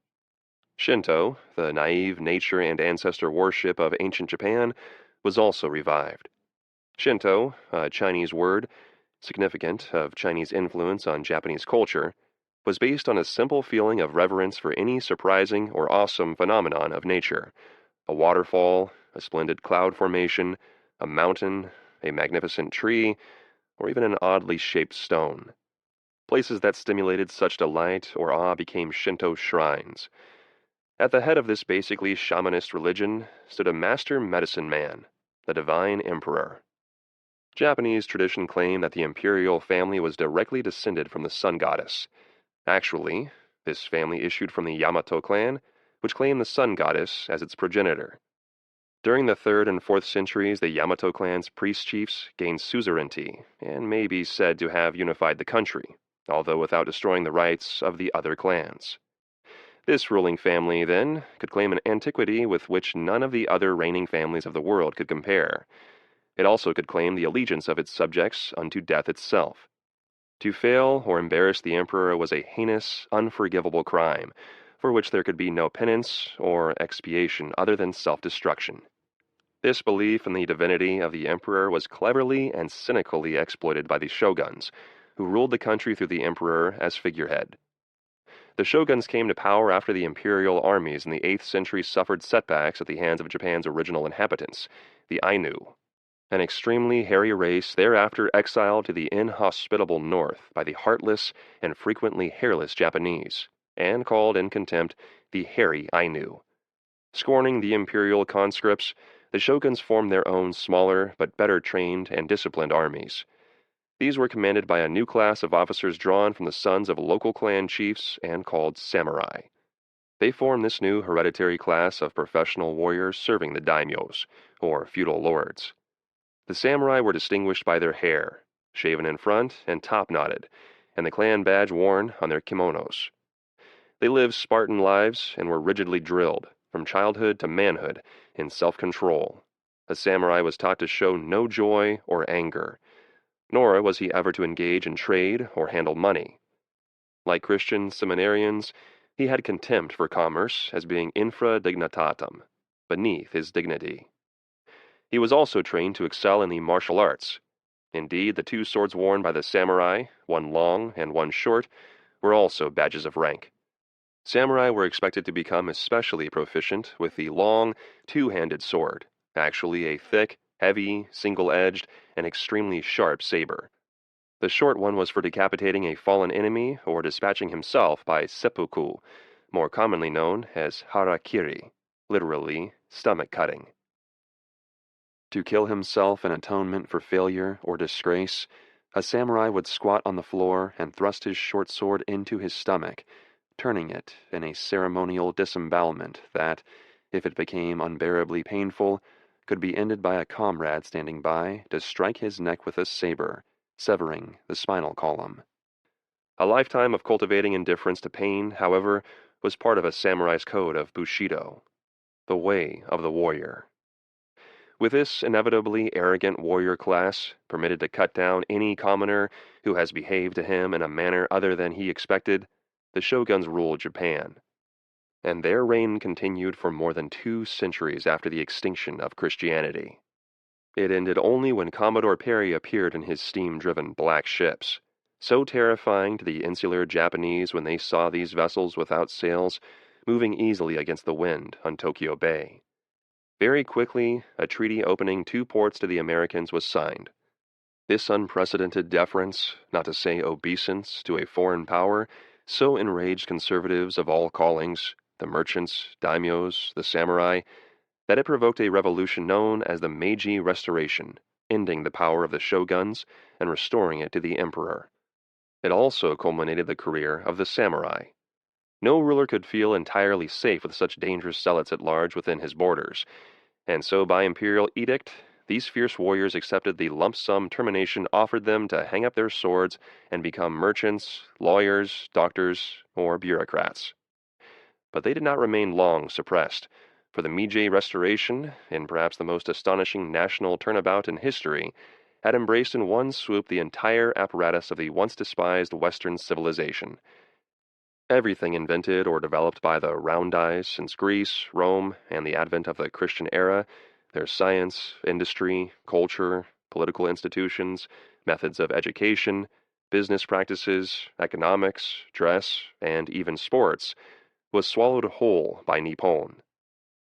Speaker 1: Shinto, the naive nature and ancestor worship of ancient Japan, was also revived. Shinto, a Chinese word, significant of Chinese influence on Japanese culture, was based on a simple feeling of reverence for any surprising or awesome phenomenon of nature: a waterfall, a splendid cloud formation, a mountain, a magnificent tree, or even an oddly shaped stone. Places that stimulated such delight or awe became Shinto shrines. At the head of this basically shamanist religion stood a master medicine man, the divine emperor. Japanese tradition claimed that the imperial family was directly descended from the sun goddess. Actually, this family issued from the Yamato clan, which claimed the sun goddess as its progenitor. During the 3rd and 4th centuries, the Yamato clan's priest chiefs gained suzerainty and may be said to have unified the country, although without destroying the rights of the other clans. This ruling family, then, could claim an antiquity with which none of the other reigning families of the world could compare. It also could claim the allegiance of its subjects unto death itself. To fail or embarrass the emperor was a heinous, unforgivable crime, for which there could be no penance or expiation other than self-destruction. This belief in the divinity of the emperor was cleverly and cynically exploited by the shoguns, who ruled the country through the emperor as figurehead. The shoguns came to power after the imperial armies in the 8th century suffered setbacks at the hands of Japan's original inhabitants, the Ainu, an extremely hairy race thereafter exiled to the inhospitable north by the heartless and frequently hairless Japanese, and called in contempt the hairy Ainu. Scorning the imperial conscripts, the shoguns formed their own smaller but better trained and disciplined armies. These were commanded by a new class of officers drawn from the sons of local clan chiefs and called samurai. They formed this new hereditary class of professional warriors serving the daimyos, or feudal lords. The samurai were distinguished by their hair, shaven in front and top-knotted, and the clan badge worn on their kimonos. They lived Spartan lives and were rigidly drilled, from childhood to manhood, in self-control. A samurai was taught to show no joy or anger, nor was he ever to engage in trade or handle money. Like Christian seminarians, he had contempt for commerce as being infra dignitatem, beneath his dignity. He was also trained to excel in the martial arts. Indeed, the 2 swords worn by the samurai, one long and one short, were also badges of rank. Samurai were expected to become especially proficient with the long, 2-handed sword, actually a thick, heavy, single-edged, and extremely sharp saber. The short one was for decapitating a fallen enemy or dispatching himself by seppuku, more commonly known as harakiri, literally stomach cutting. To kill himself in atonement for failure or disgrace, a samurai would squat on the floor and thrust his short sword into his stomach, turning it in a ceremonial disembowelment that, if it became unbearably painful, could be ended by a comrade standing by to strike his neck with a saber, severing the spinal column. A lifetime of cultivating indifference to pain, however, was part of a samurai's code of Bushido, the way of the warrior. With this inevitably arrogant warrior class, permitted to cut down any commoner who has behaved to him in a manner other than he expected, the shoguns ruled Japan, and their reign continued for more than 2 centuries after the extinction of Christianity. It ended only when Commodore Perry appeared in his steam-driven black ships, so terrifying to the insular Japanese when they saw these vessels without sails, moving easily against the wind on Tokyo Bay. Very quickly, a treaty opening 2 ports to the Americans was signed. This unprecedented deference, not to say obeisance, to a foreign power, so enraged conservatives of all callings, the merchants, daimyos, the samurai, that it provoked a revolution known as the Meiji Restoration, ending the power of the shoguns and restoring it to the emperor. It also culminated the career of the samurai. No ruler could feel entirely safe with such dangerous zealots at large within his borders, and so by imperial edict, these fierce warriors accepted the lump sum termination offered them to hang up their swords and become merchants, lawyers, doctors, or bureaucrats. But they did not remain long suppressed, for the Meiji Restoration, in perhaps the most astonishing national turnabout in history, had embraced in one swoop the entire apparatus of the once despised Western civilization. Everything invented or developed by the Roundeyes since Greece, Rome, and the advent of the Christian era, their science, industry, culture, political institutions, methods of education, business practices, economics, dress, and even sports, was swallowed whole by Nippon.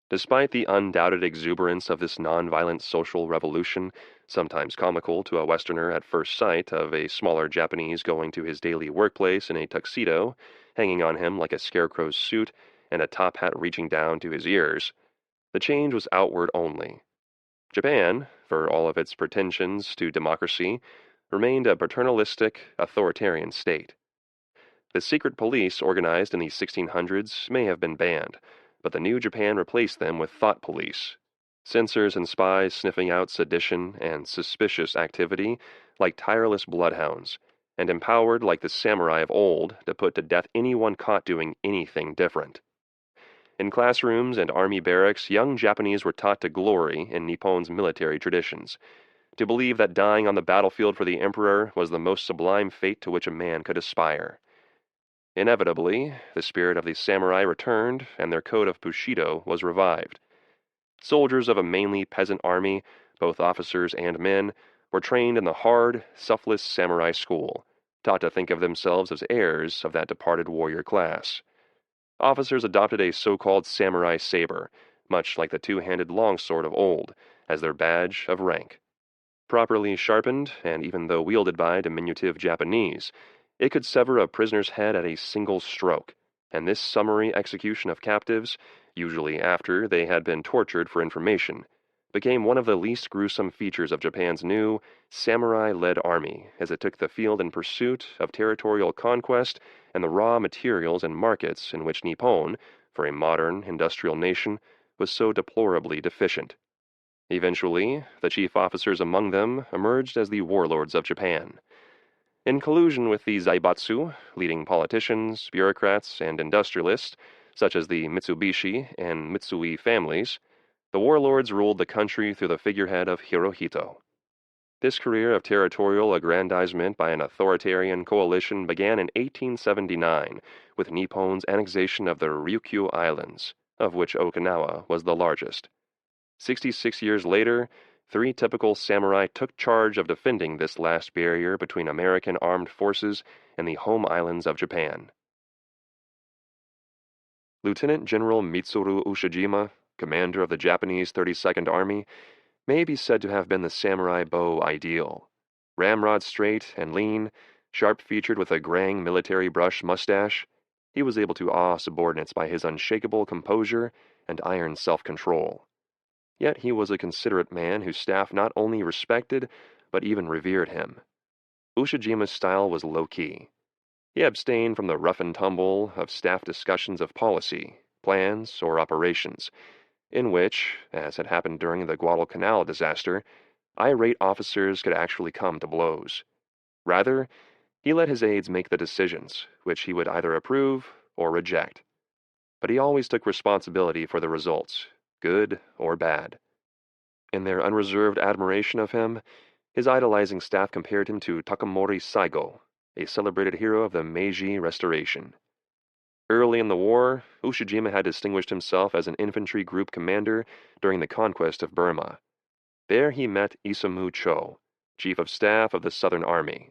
Speaker 1: Despite the undoubted exuberance of this nonviolent social revolution, sometimes comical to a Westerner at first sight of a smaller Japanese going to his daily workplace in a tuxedo, hanging on him like a scarecrow's suit, and a top hat reaching down to his ears, the change was outward only. Japan, for all of its pretensions to democracy, remained a paternalistic, authoritarian state. The secret police organized in the 1600s may have been banned, but the new Japan replaced them with thought police, censors and spies sniffing out sedition and suspicious activity like tireless bloodhounds, and empowered like the samurai of old to put to death anyone caught doing anything different. In classrooms and army barracks, young Japanese were taught to glory in Nippon's military traditions, to believe that dying on the battlefield for the emperor was the most sublime fate to which a man could aspire. Inevitably, the spirit of the samurai returned, and their code of Bushido was revived. Soldiers of a mainly peasant army, both officers and men, were trained in the hard, selfless samurai school, taught to think of themselves as heirs of that departed warrior class. Officers adopted a so-called samurai saber, much like the two-handed longsword of old, as their badge of rank. Properly sharpened, and even though wielded by diminutive Japanese, it could sever a prisoner's head at a single stroke, and this summary execution of captives, usually after they had been tortured for information, became one of the least gruesome features of Japan's new, samurai-led army as it took the field in pursuit of territorial conquest and the raw materials and markets in which Nippon, for a modern industrial nation, was so deplorably deficient. Eventually, the chief officers among them emerged as the warlords of Japan. In collusion with the Zaibatsu, leading politicians, bureaucrats, and industrialists, such as the Mitsubishi and Mitsui families, the warlords ruled the country through the figurehead of Hirohito. This career of territorial aggrandizement by an authoritarian coalition began in 1879 with Nippon's annexation of the Ryukyu Islands, of which Okinawa was the largest. 66 years later, three typical samurai took charge of defending this last barrier between American armed forces and the home islands of Japan. Lieutenant General Mitsuru Ushijima, commander of the Japanese 32nd Army, may be said to have been the samurai beau ideal. Ramrod straight and lean, sharp-featured with a graying military brush mustache, he was able to awe subordinates by his unshakable composure and iron self-control. Yet he was a considerate man whose staff not only respected, but even revered him. Ushijima's style was low-key. He abstained from the rough-and-tumble of staff discussions of policy, plans, or operations, in which, as had happened during the Guadalcanal disaster, irate officers could actually come to blows. Rather, he let his aides make the decisions, which he would either approve or reject. But he always took responsibility for the results, good or bad. In their unreserved admiration of him, his idolizing staff compared him to Takamori Saigo, a celebrated hero of the Meiji Restoration. Early in the war, Ushijima had distinguished himself as an infantry group commander during the conquest of Burma. There he met Isamu Cho, chief of staff of the Southern Army.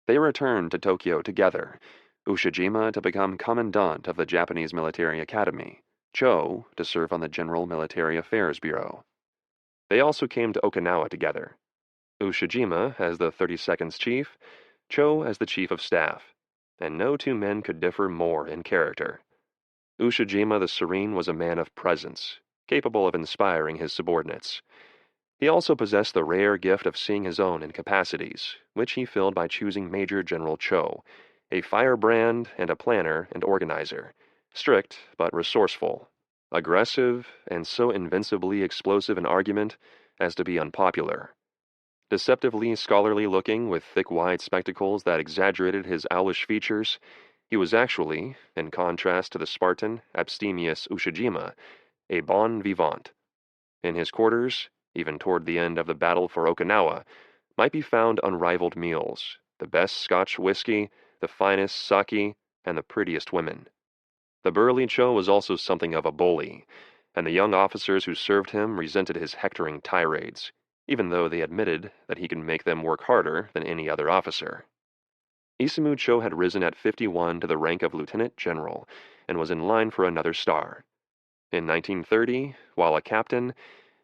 Speaker 1: They returned to Tokyo together, Ushijima to become commandant of the Japanese Military Academy, Cho to serve on the General Military Affairs Bureau. They also came to Okinawa together, Ushijima as the 32nd's chief, Cho as the chief of staff, and no two men could differ more in character. Ushijima the Serene was a man of presence, capable of inspiring his subordinates. He also possessed the rare gift of seeing his own incapacities, which he filled by choosing Major General Cho, a firebrand and a planner and organizer, strict but resourceful, aggressive and so invincibly explosive in argument as to be unpopular. Deceptively scholarly-looking with thick wide spectacles that exaggerated his owlish features, he was actually, in contrast to the Spartan, abstemious Ushijima, a bon vivant. In his quarters, even toward the end of the battle for Okinawa, might be found unrivaled meals, the best Scotch whiskey, the finest sake, and the prettiest women. The burly Cho was also something of a bully, and the young officers who served him resented his hectoring tirades, even though they admitted that he could make them work harder than any other officer. Isamu Cho had risen at 51 to the rank of lieutenant general, and was in line for another star. In 1930, while a captain,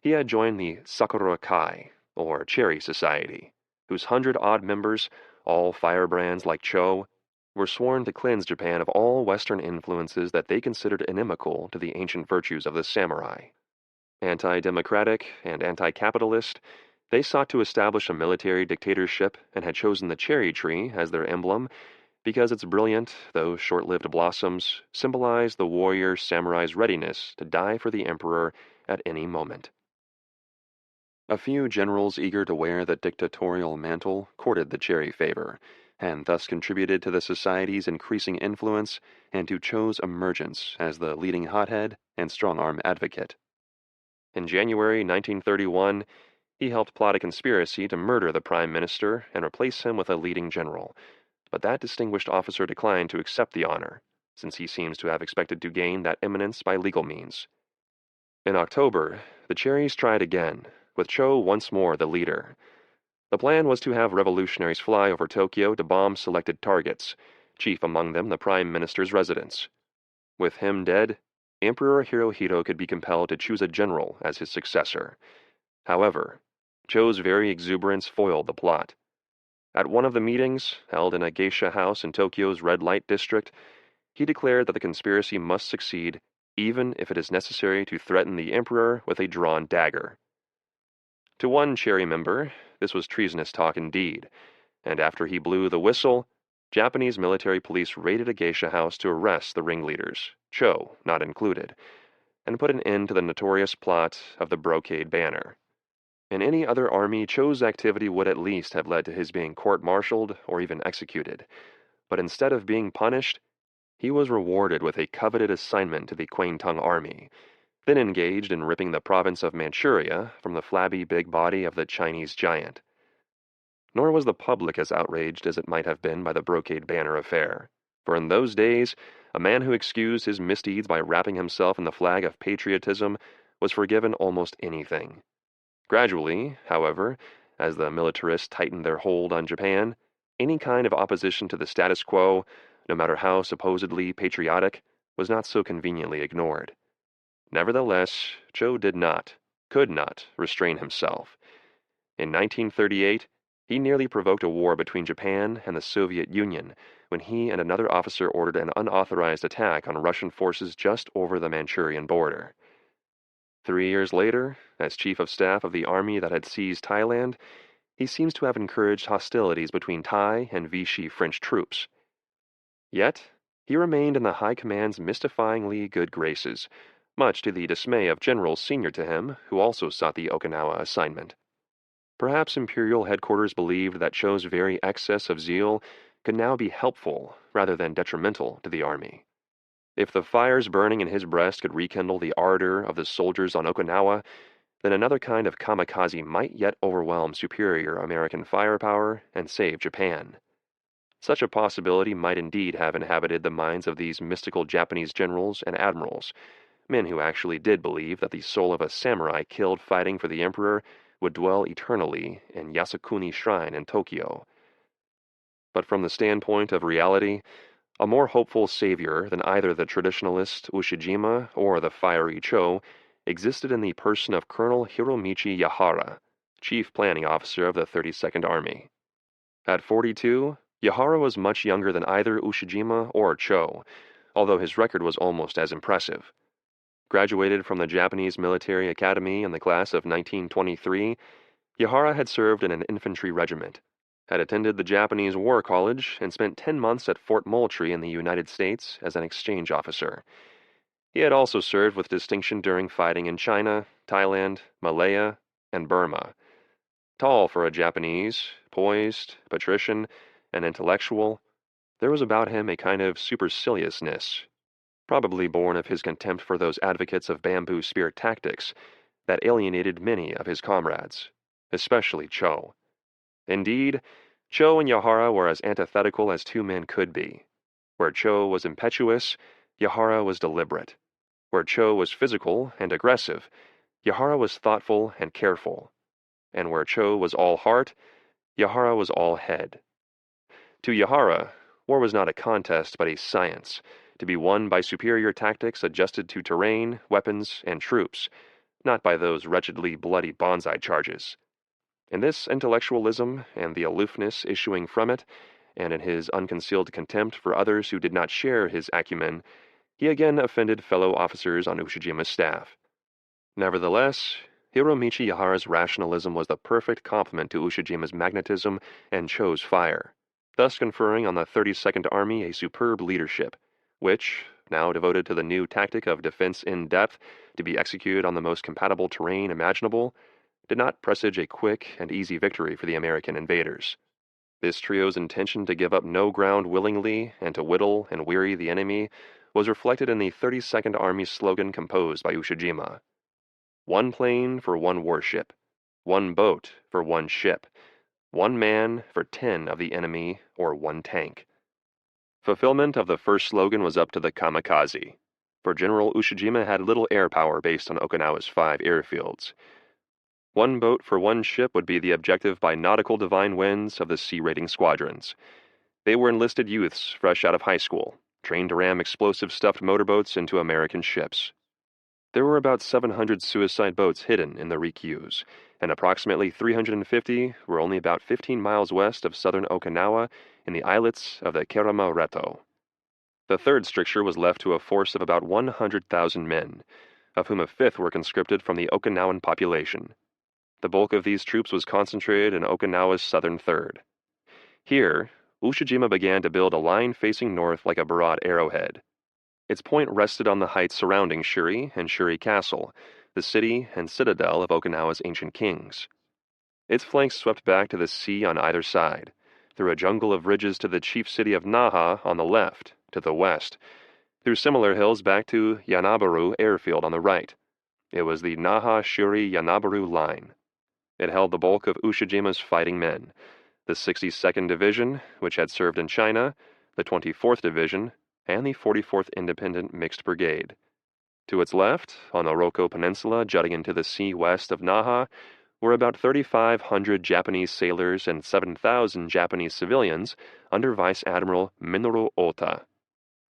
Speaker 1: he had joined the Sakura Kai, or Cherry Society, whose 100-odd members, all firebrands like Cho, were sworn to cleanse Japan of all Western influences that they considered inimical to the ancient virtues of the samurai. Anti-democratic and anti-capitalist, they sought to establish a military dictatorship and had chosen the cherry tree as their emblem because its brilliant, though short-lived blossoms symbolized the warrior samurai's readiness to die for the emperor at any moment. A few generals eager to wear the dictatorial mantle courted the cherry favor, and thus contributed to the society's increasing influence and to Cho's emergence as the leading hothead and strong-arm advocate. In January 1931, he helped plot a conspiracy to murder the prime minister and replace him with a leading general, but that distinguished officer declined to accept the honor, since he seems to have expected to gain that eminence by legal means. In October, the Cherries tried again, with Cho once more the leader. The plan was to have revolutionaries fly over Tokyo to bomb selected targets, chief among them the Prime Minister's residence. With him dead, Emperor Hirohito could be compelled to choose a general as his successor. However, Cho's very exuberance foiled the plot. At one of the meetings, held in a geisha house in Tokyo's red light district, he declared that the conspiracy must succeed even if it is necessary to threaten the emperor with a drawn dagger. To one Cherry member, this was treasonous talk indeed, and after he blew the whistle, Japanese military police raided a geisha house to arrest the ringleaders, Cho not included, and put an end to the notorious plot of the brocade banner. In any other army, Cho's activity would at least have led to his being court-martialed or even executed, but instead of being punished, he was rewarded with a coveted assignment to the Kwantung Army, then engaged in ripping the province of Manchuria from the flabby big body of the Chinese giant. Nor was the public as outraged as it might have been by the brocade banner affair, for in those days, a man who excused his misdeeds by wrapping himself in the flag of patriotism was forgiven almost anything. Gradually, however, as the militarists tightened their hold on Japan, any kind of opposition to the status quo, no matter how supposedly patriotic, was not so conveniently ignored. Nevertheless, Cho could not, restrain himself. In 1938, he nearly provoked a war between Japan and the Soviet Union when he and another officer ordered an unauthorized attack on Russian forces just over the Manchurian border. 3 years later, as chief of staff of the army that had seized Thailand, he seems to have encouraged hostilities between Thai and Vichy French troops. Yet, he remained in the High Command's mystifyingly good graces, much to the dismay of generals senior to him who also sought the Okinawa assignment. Perhaps Imperial headquarters believed that Cho's very excess of zeal could now be helpful rather than detrimental to the army. If the fires burning in his breast could rekindle the ardor of the soldiers on Okinawa, then another kind of kamikaze might yet overwhelm superior American firepower and save Japan. Such a possibility might indeed have inhabited the minds of these mystical Japanese generals and admirals, men who actually did believe that the soul of a samurai killed fighting for the emperor would dwell eternally in Yasukuni Shrine in Tokyo. But from the standpoint of reality, a more hopeful savior than either the traditionalist Ushijima or the fiery Cho existed in the person of Colonel Hiromichi Yahara, chief planning officer of the 32nd Army. At 42, Yahara was much younger than either Ushijima or Cho, although his record was almost as impressive. Graduated from the Japanese Military Academy in the class of 1923, Yahara had served in an infantry regiment, had attended the Japanese War College, and spent 10 months at Fort Moultrie in the United States as an exchange officer. He had also served with distinction during fighting in China, Thailand, Malaya, and Burma. Tall for a Japanese, poised, patrician, and intellectual, there was about him a kind of superciliousness, probably born of his contempt for those advocates of bamboo spear tactics that alienated many of his comrades, especially Cho. Indeed, Cho and Yahara were as antithetical as two men could be. Where Cho was impetuous, Yahara was deliberate. Where Cho was physical and aggressive, Yahara was thoughtful and careful. And where Cho was all heart, Yahara was all head. To Yahara, war was not a contest but a science, to be won by superior tactics adjusted to terrain, weapons, and troops, not by those wretchedly bloody bonsai charges. In this intellectualism and the aloofness issuing from it, and in his unconcealed contempt for others who did not share his acumen, he again offended fellow officers on Ushijima's staff. Nevertheless, Hiromichi Yahara's rationalism was the perfect complement to Ushijima's magnetism and Cho's fire, thus conferring on the 32nd Army a superb leadership, which, now devoted to the new tactic of defense in depth to be executed on the most compatible terrain imaginable, did not presage a quick and easy victory for the American invaders. This trio's intention to give up no ground willingly and to whittle and weary the enemy was reflected in the 32nd Army's slogan composed by Ushijima: "One plane for one warship, one boat for one ship, one man for 10 of the enemy or one tank." Fulfillment of the first slogan was up to the kamikaze, for General Ushijima had little air power based on Okinawa's 5 airfields. One boat for one ship would be the objective by nautical divine winds of the sea-raiding squadrons. They were enlisted youths fresh out of high school, trained to ram explosive stuffed motorboats into American ships. There were about 700 suicide boats hidden in the recounts, and approximately 350 were only about 15 miles west of southern Okinawa in the islets of the Kerama-Reto. The third stricture was left to a force of about 100,000 men, of whom a fifth were conscripted from the Okinawan population. The bulk of these troops was concentrated in Okinawa's southern third. Here, Ushijima began to build a line facing north like a broad arrowhead. Its point rested on the heights surrounding Shuri and Shuri Castle, the city and citadel of Okinawa's ancient kings. Its flanks swept back to the sea on either side, through a jungle of ridges to the chief city of Naha on the left, to the west, through similar hills back to Yanabaru airfield on the right. It was the Naha-Shuri-Yanabaru line. It held the bulk of Ushijima's fighting men, the 62nd Division, which had served in China, the 24th Division, and the 44th Independent Mixed Brigade. To its left, on the Roko Peninsula jutting into the sea west of Naha, were about 3,500 Japanese sailors and 7,000 Japanese civilians under Vice Admiral Minoru Ota.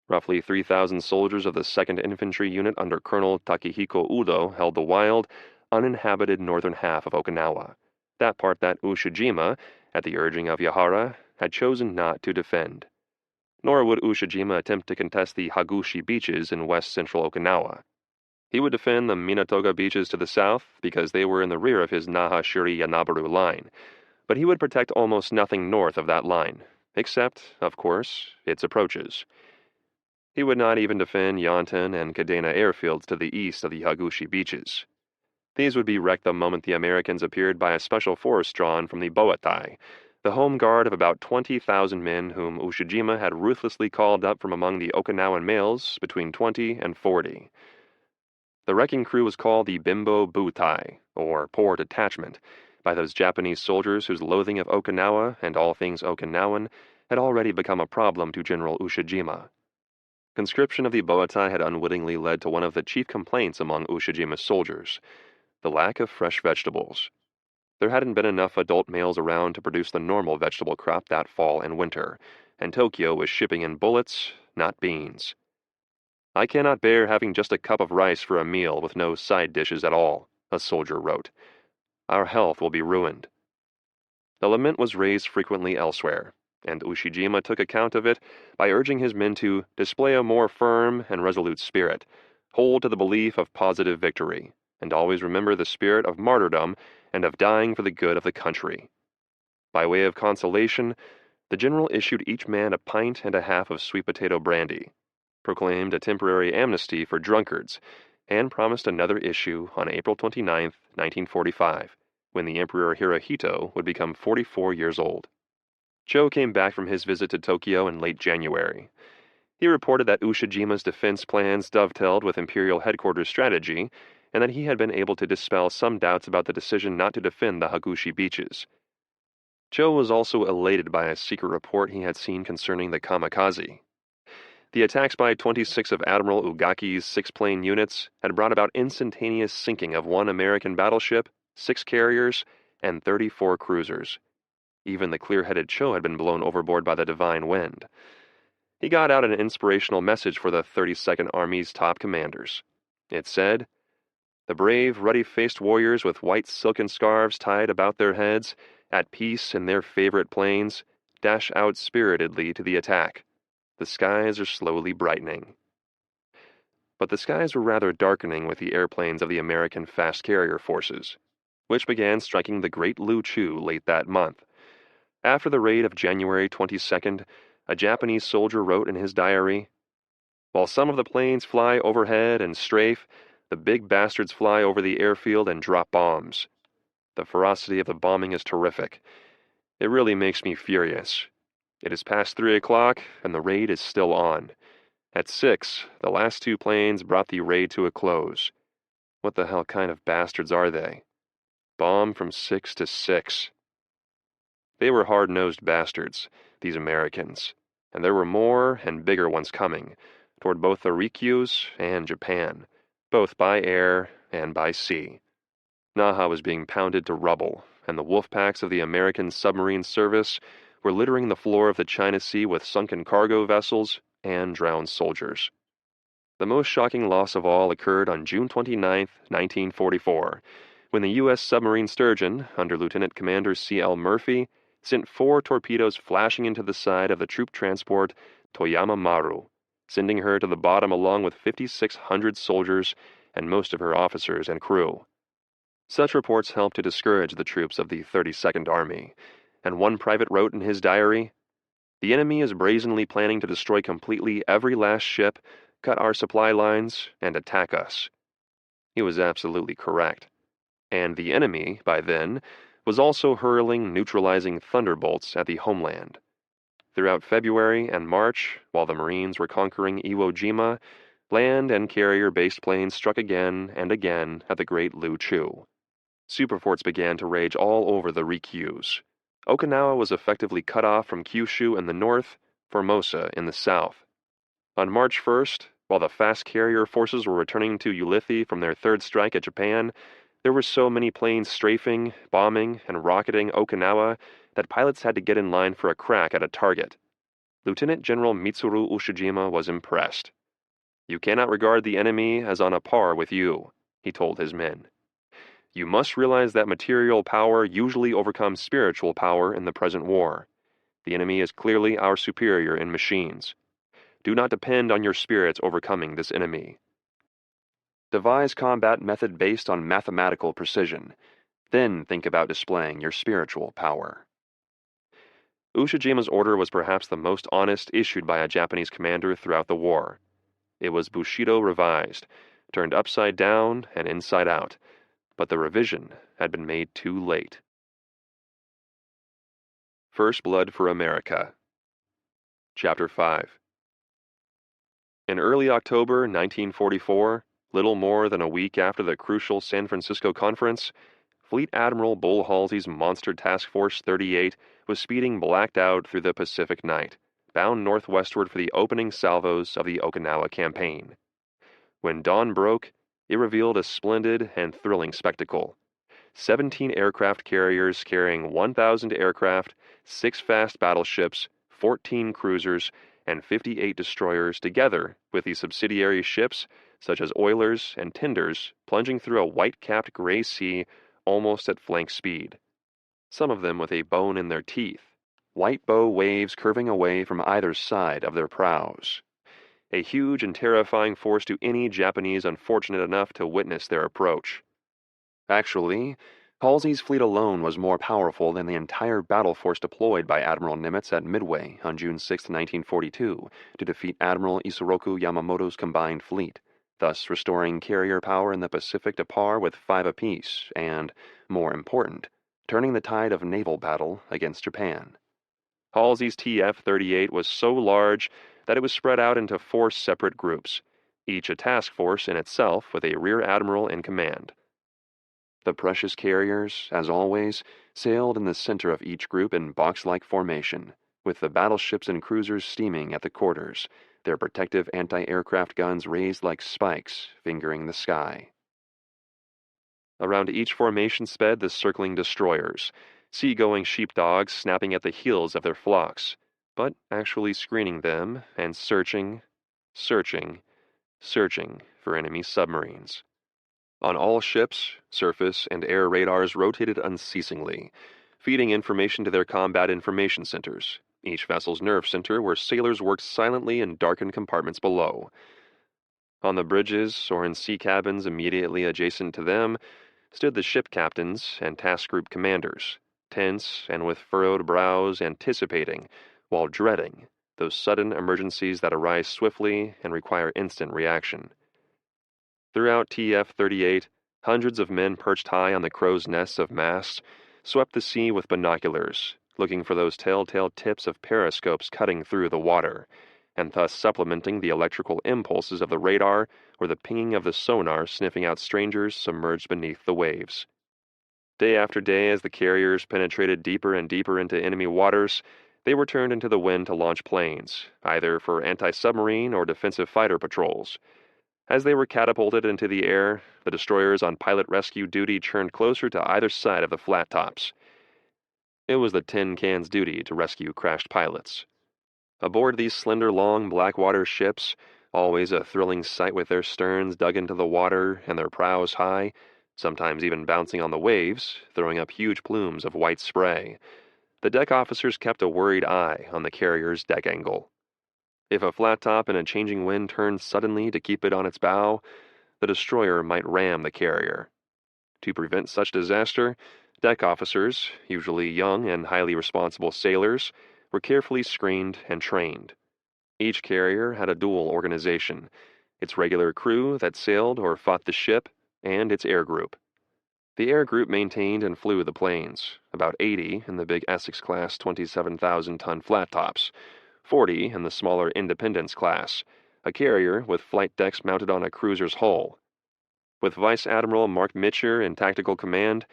Speaker 1: Roughly 3,000 soldiers of the 2nd Infantry Unit under Colonel Takehiko Udo held the wild, uninhabited northern half of Okinawa, that part that Ushijima, at the urging of Yahara, had chosen not to defend. Nor would Ushijima attempt to contest the Hagushi beaches in west-central Okinawa. He would defend the Minatoga beaches to the south because they were in the rear of his Naha-Shuri-Yanabaru line, but he would protect almost nothing north of that line, except, of course, its approaches. He would not even defend Yantan and Kadena airfields to the east of the Hagushi beaches. These would be wrecked the moment the Americans appeared by a special force drawn from the Boatai, the home guard of about 20,000 men whom Ushijima had ruthlessly called up from among the Okinawan males between 20 and 40. The wrecking crew was called the Bimbo Butai, or Poor Detachment, by those Japanese soldiers whose loathing of Okinawa and all things Okinawan had already become a problem to General Ushijima. Conscription of the Boatai had unwittingly led to one of the chief complaints among Ushijima's soldiers, the lack of fresh vegetables. There hadn't been enough adult males around to produce the normal vegetable crop that fall and winter, and Tokyo was shipping in bullets, not beans. "I cannot bear having just a cup of rice for a meal with no side dishes at all," a soldier wrote. "Our health will be ruined." The lament was raised frequently elsewhere, and Ushijima took account of it by urging his men to display a more firm and resolute spirit, hold to the belief of positive victory, and always remember the spirit of martyrdom and of dying for the good of the country. By way of consolation, the general issued each man a pint and a half of sweet potato brandy, proclaimed a temporary amnesty for drunkards, and promised another issue on April 29, 1945, when the Emperor Hirohito would become 44 years old. Cho came back from his visit to Tokyo in late January. He reported that Ushijima's defense plans dovetailed with Imperial Headquarters strategy, and that he had been able to dispel some doubts about the decision not to defend the Hagushi beaches. Cho was also elated by a secret report he had seen concerning the kamikaze. The attacks by 26 of Admiral Ugaki's 6-plane units had brought about instantaneous sinking of 1 American battleship, 6 carriers, and 34 cruisers. Even the clear-headed Cho had been blown overboard by the divine wind. He got out an inspirational message for the 32nd Army's top commanders. It said, "The brave, ruddy-faced warriors with white silken scarves tied about their heads, at peace in their favorite plains, dash out spiritedly to the attack. The skies are slowly brightening." But the skies were rather darkening with the airplanes of the American fast carrier forces, which began striking the Great Lu Chu late that month. After the raid of January 22nd, a Japanese soldier wrote in his diary, "While some of the planes fly overhead and strafe, the big bastards fly over the airfield and drop bombs. The ferocity of the bombing is terrific. It really makes me furious. It is past 3 o'clock, and the raid is still on. At 6, the last 2 planes brought the raid to a close. What the hell kind of bastards are they? Bomb from 6 to 6. They were hard-nosed bastards, these Americans, and there were more and bigger ones coming, toward both the Ryukyus and Japan, both by air and by sea. Naha was being pounded to rubble, and the wolf packs of the American submarine service were littering the floor of the China Sea with sunken cargo vessels and drowned soldiers. The most shocking loss of all occurred on June 29, 1944, when the U.S. submarine Sturgeon, under Lieutenant Commander C.L. Murphy, sent 4 torpedoes flashing into the side of the troop transport Toyama Maru, sending her to the bottom along with 5,600 soldiers and most of her officers and crew. Such reports helped to discourage the troops of the 32nd Army, and one private wrote in his diary, "The enemy is brazenly planning to destroy completely every last ship, cut our supply lines, and attack us." He was absolutely correct. And the enemy, by then, was also hurling neutralizing thunderbolts at the homeland. Throughout February and March, while the Marines were conquering Iwo Jima, land and carrier-based planes struck again and again at the Great Lu Chu. Superforts began to rage all over the Ryukyus. Okinawa was effectively cut off from Kyushu in the north, Formosa in the south. On March 1st, while the fast carrier forces were returning to Ulithi from their third strike at Japan, there were so many planes strafing, bombing, and rocketing Okinawa that pilots had to get in line for a crack at a target. Lieutenant General Mitsuru Ushijima was impressed. "You cannot regard the enemy as on a par with you," he told his men. "You must realize that material power usually overcomes spiritual power in the present war. The enemy is clearly our superior in machines. Do not depend on your spirits overcoming this enemy. Devise combat method based on mathematical precision. Then think about displaying your spiritual power." Ushijima's order was perhaps the most honest issued by a Japanese commander throughout the war. It was Bushido revised, turned upside down and inside out, but the revision had been made too late. First Blood for America. Chapter 5. In early October 1944, little more than a week after the crucial San Francisco conference, Fleet Admiral Bull Halsey's monster Task Force 38 was speeding blacked out through the Pacific night, bound northwestward for the opening salvos of the Okinawa campaign. When dawn broke, it revealed a splendid and thrilling spectacle. 17 aircraft carriers carrying 1,000 aircraft, 6 fast battleships, 14 cruisers, and 58 destroyers together with the subsidiary ships such as oilers and tenders plunging through a white-capped gray sea almost at flank speed. Some of them with a bone in their teeth, white bow waves curving away from either side of their prows. A huge and terrifying force to any Japanese unfortunate enough to witness their approach. Actually, Halsey's fleet alone was more powerful than the entire battle force deployed by Admiral Nimitz at Midway on June 6, 1942, to defeat Admiral Isoroku Yamamoto's combined fleet, thus restoring carrier power in the Pacific to par with 5 apiece and, more important, turning the tide of naval battle against Japan. Halsey's TF-38 was so large that it was spread out into 4 separate groups, each a task force in itself with a rear admiral in command. The precious carriers, as always, sailed in the center of each group in box-like formation, with the battleships and cruisers steaming at the quarters, their protective anti-aircraft guns raised like spikes, fingering the sky. Around each formation sped the circling destroyers, sea-going sheepdogs snapping at the heels of their flocks, but actually screening them and searching for enemy submarines. On all ships, surface and air radars rotated unceasingly, feeding information to their combat information centers, each vessel's nerve center where sailors worked silently in darkened compartments below. On the bridges or in sea cabins immediately adjacent to them stood the ship captains and task group commanders, tense and with furrowed brows, anticipating, while dreading, those sudden emergencies that arise swiftly and require instant reaction. Throughout TF-38, hundreds of men perched high on the crow's nests of masts swept the sea with binoculars, looking for those telltale tips of periscopes cutting through the water, and thus supplementing the electrical impulses of the radar or the pinging of the sonar sniffing out strangers submerged beneath the waves. Day after day, as the carriers penetrated deeper and deeper into enemy waters, they were turned into the wind to launch planes, either for anti-submarine or defensive fighter patrols. As they were catapulted into the air, the destroyers on pilot rescue duty churned closer to either side of the flat tops. It was the tin can's duty to rescue crashed pilots. Aboard these slender, long blackwater ships, always a thrilling sight with their sterns dug into the water and their prows high, sometimes even bouncing on the waves, throwing up huge plumes of white spray, the deck officers kept a worried eye on the carrier's deck angle. If a flat top in a changing wind turned suddenly to keep it on its bow, the destroyer might ram the carrier. To prevent such disaster, deck officers, usually young and highly responsible sailors, were carefully screened and trained. Each carrier had a dual organization, its regular crew that sailed or fought the ship, and its air group. The air group maintained and flew the planes, about 80 in the big Essex-class 27,000-ton flat tops, 40 in the smaller Independence class, a carrier with flight decks mounted on a cruiser's hull. With Vice Admiral Mark Mitcher in tactical command,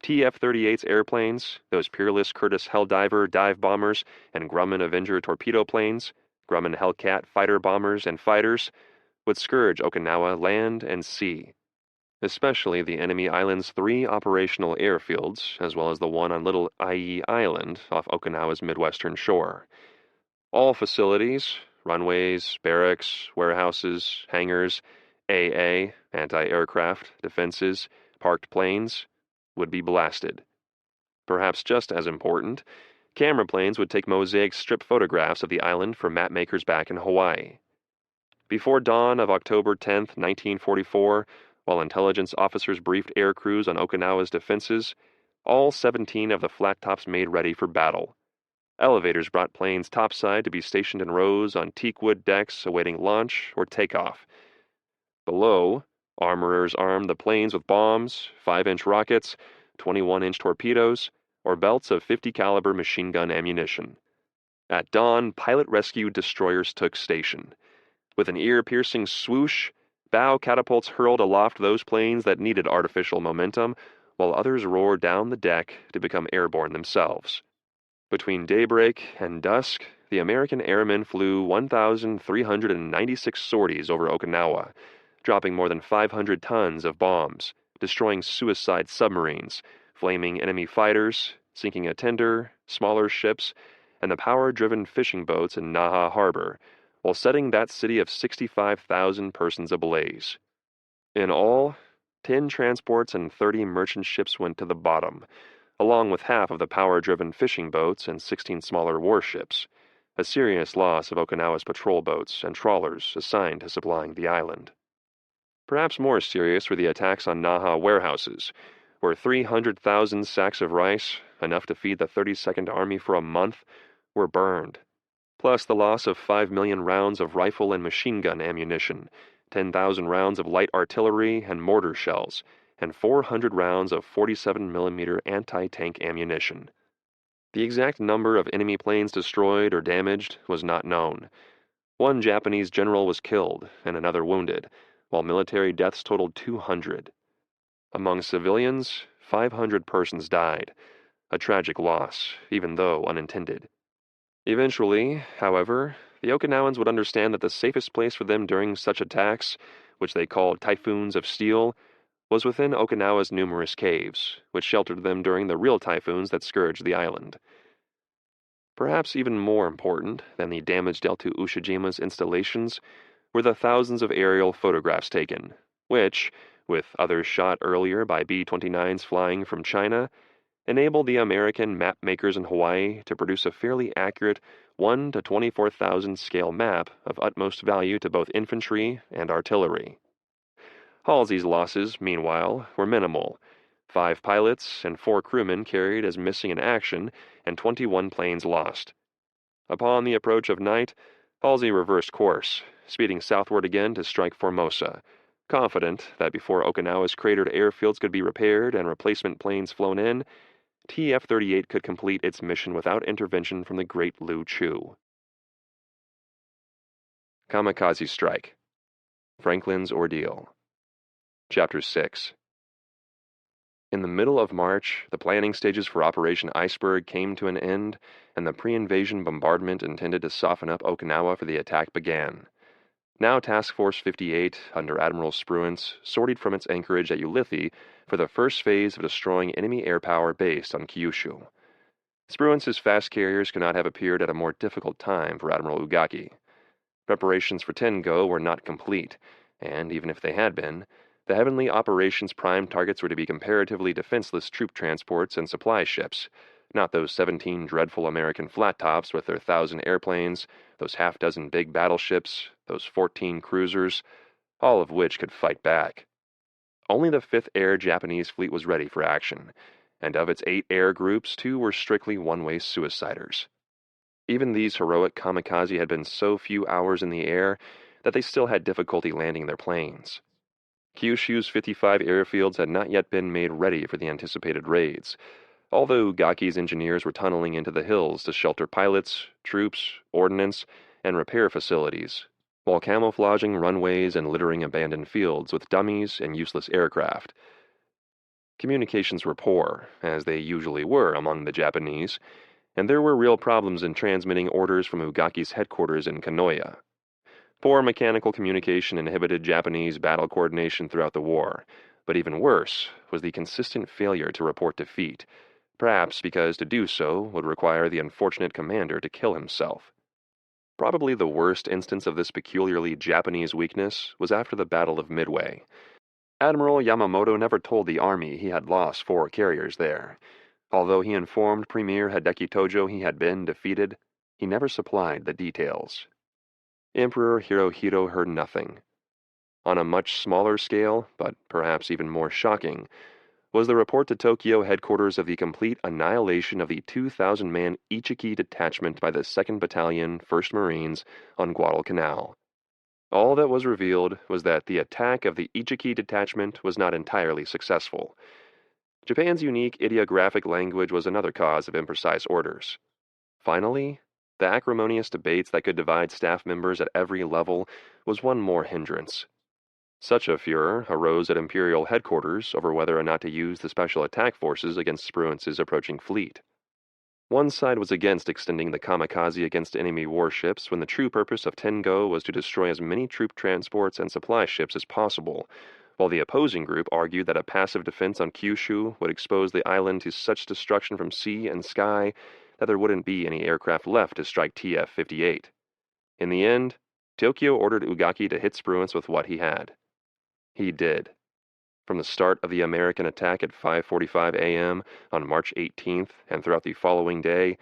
Speaker 1: TF-38's airplanes, those peerless Curtiss Helldiver dive bombers and Grumman Avenger torpedo planes, Grumman Hellcat fighter bombers and fighters, would scourge Okinawa land and sea. Especially the enemy island's 3 operational airfields, as well as the one on Little Ie Island off Okinawa's midwestern shore. All facilities, runways, barracks, warehouses, hangars, AA, anti-aircraft, defenses, parked planes, would be blasted. Perhaps just as important, camera planes would take mosaic strip photographs of the island for mapmakers back in Hawaii. Before dawn of October 10, 1944, while intelligence officers briefed air crews on Okinawa's defenses, all 17 of the flat tops made ready for battle. Elevators brought planes topside to be stationed in rows on teakwood decks awaiting launch or takeoff. Below, armorers armed the planes with bombs, 5-inch rockets, 21-inch torpedoes, or belts of 50-caliber machine gun ammunition. At dawn, pilot rescue destroyers took station. With an ear-piercing swoosh, bow catapults hurled aloft those planes that needed artificial momentum, while others roared down the deck to become airborne themselves. Between daybreak and dusk, the American airmen flew 1,396 sorties over Okinawa, dropping more than 500 tons of bombs, destroying suicide submarines, flaming enemy fighters, sinking a tender, smaller ships, and the power-driven fishing boats in Naha Harbor, while setting that city of 65,000 persons ablaze. In all, 10 transports and 30 merchant ships went to the bottom, along with half of the power-driven fishing boats and 16 smaller warships, a serious loss of Okinawa's patrol boats and trawlers assigned to supplying the island. Perhaps more serious were the attacks on Naha warehouses, where 300,000 sacks of rice, enough to feed the 32nd Army for a month, were burned, plus the loss of 5 million rounds of rifle and machine gun ammunition, 10,000 rounds of light artillery and mortar shells, and 400 rounds of 47mm anti-tank ammunition. The exact number of enemy planes destroyed or damaged was not known. One Japanese general was killed and another wounded, while military deaths totaled 200. Among civilians, 500 persons died, a tragic loss, even though unintended. Eventually, however, the Okinawans would understand that the safest place for them during such attacks, which they called typhoons of steel, was within Okinawa's numerous caves, which sheltered them during the real typhoons that scourged the island. Perhaps even more important than the damage dealt to Ushijima's installations were the thousands of aerial photographs taken, which, with others shot earlier by B-29s flying from China, enabled the American map makers in Hawaii to produce a fairly accurate 1 to 24,000 scale map of utmost value to both infantry and artillery. Halsey's losses, meanwhile, were minimal. 5 pilots and 4 crewmen carried as missing in action, and 21 planes lost. Upon the approach of night, Halsey reversed course, speeding southward again to strike Formosa, confident that before Okinawa's cratered airfields could be repaired and replacement planes flown in, TF-38 could complete its mission without intervention from the Great Lu Chu. Kamikaze Strike. Franklin's Ordeal. Chapter 6. In the middle of March, the planning stages for Operation Iceberg came to an end, and the pre-invasion bombardment intended to soften up Okinawa for the attack began. Now Task Force 58, under Admiral Spruance, sortied from its anchorage at Ulithi for the first phase of destroying enemy air power based on Kyushu. Spruance's fast carriers could not have appeared at a more difficult time for Admiral Ugaki. Preparations for Tengo were not complete, and even if they had been, the Heavenly Operations prime targets were to be comparatively defenseless troop transports and supply ships, not those 17 dreadful American flat tops with their 1,000 airplanes, those half-dozen big battleships, those 14 cruisers, all of which could fight back. Only the 5th Air Japanese Fleet was ready for action, and of its 8 air groups, 2 were strictly one-way suiciders. Even these heroic kamikaze had been so few hours in the air that they still had difficulty landing their planes. Kyushu's 55 airfields had not yet been made ready for the anticipated raids, although Ugaki's engineers were tunneling into the hills to shelter pilots, troops, ordnance, and repair facilities, while camouflaging runways and littering abandoned fields with dummies and useless aircraft. Communications were poor, as they usually were among the Japanese, and there were real problems in transmitting orders from Ugaki's headquarters in Kanoya. Poor mechanical communication inhibited Japanese battle coordination throughout the war, but even worse was the consistent failure to report defeat, perhaps because to do so would require the unfortunate commander to kill himself. Probably the worst instance of this peculiarly Japanese weakness was after the Battle of Midway. Admiral Yamamoto never told the army he had lost 4 carriers there. Although he informed Premier Hideki Tojo he had been defeated, he never supplied the details. Emperor Hirohito heard nothing. On a much smaller scale, but perhaps even more shocking, was the report to Tokyo headquarters of the complete annihilation of the 2,000-man Ichiki detachment by the 2nd Battalion, 1st Marines, on Guadalcanal. All that was revealed was that the attack of the Ichiki detachment was not entirely successful. Japan's unique ideographic language was another cause of imprecise orders. Finally, the acrimonious debates that could divide staff members at every level was one more hindrance. Such a furor arose at Imperial headquarters over whether or not to use the special attack forces against Spruance's approaching fleet. One side was against extending the kamikaze against enemy warships when the true purpose of Tengo was to destroy as many troop transports and supply ships as possible, while the opposing group argued that a passive defense on Kyushu would expose the island to such destruction from sea and sky that there wouldn't be any aircraft left to strike TF-58. In the end, Tokyo ordered Ugaki to hit Spruance with what he had. He did. From the start of the American attack at 5:45 a.m. on March 18th and throughout the following day,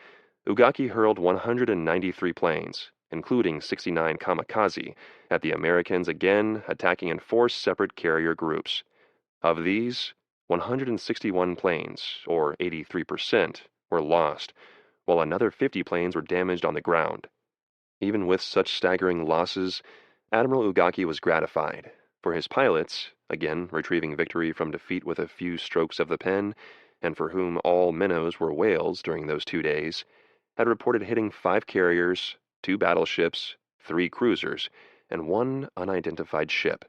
Speaker 1: Ugaki hurled 193 planes, including 69 kamikaze, at the Americans, again attacking in 4 separate carrier groups. Of these, 161 planes, or 83%, were lost, while another 50 planes were damaged on the ground. Even with such staggering losses, Admiral Ugaki was gratified, for his pilots, again retrieving victory from defeat with a few strokes of the pen, and for whom all minnows were whales during those 2 days, had reported hitting 5 carriers, 2 battleships, 3 cruisers, and 1 unidentified ship.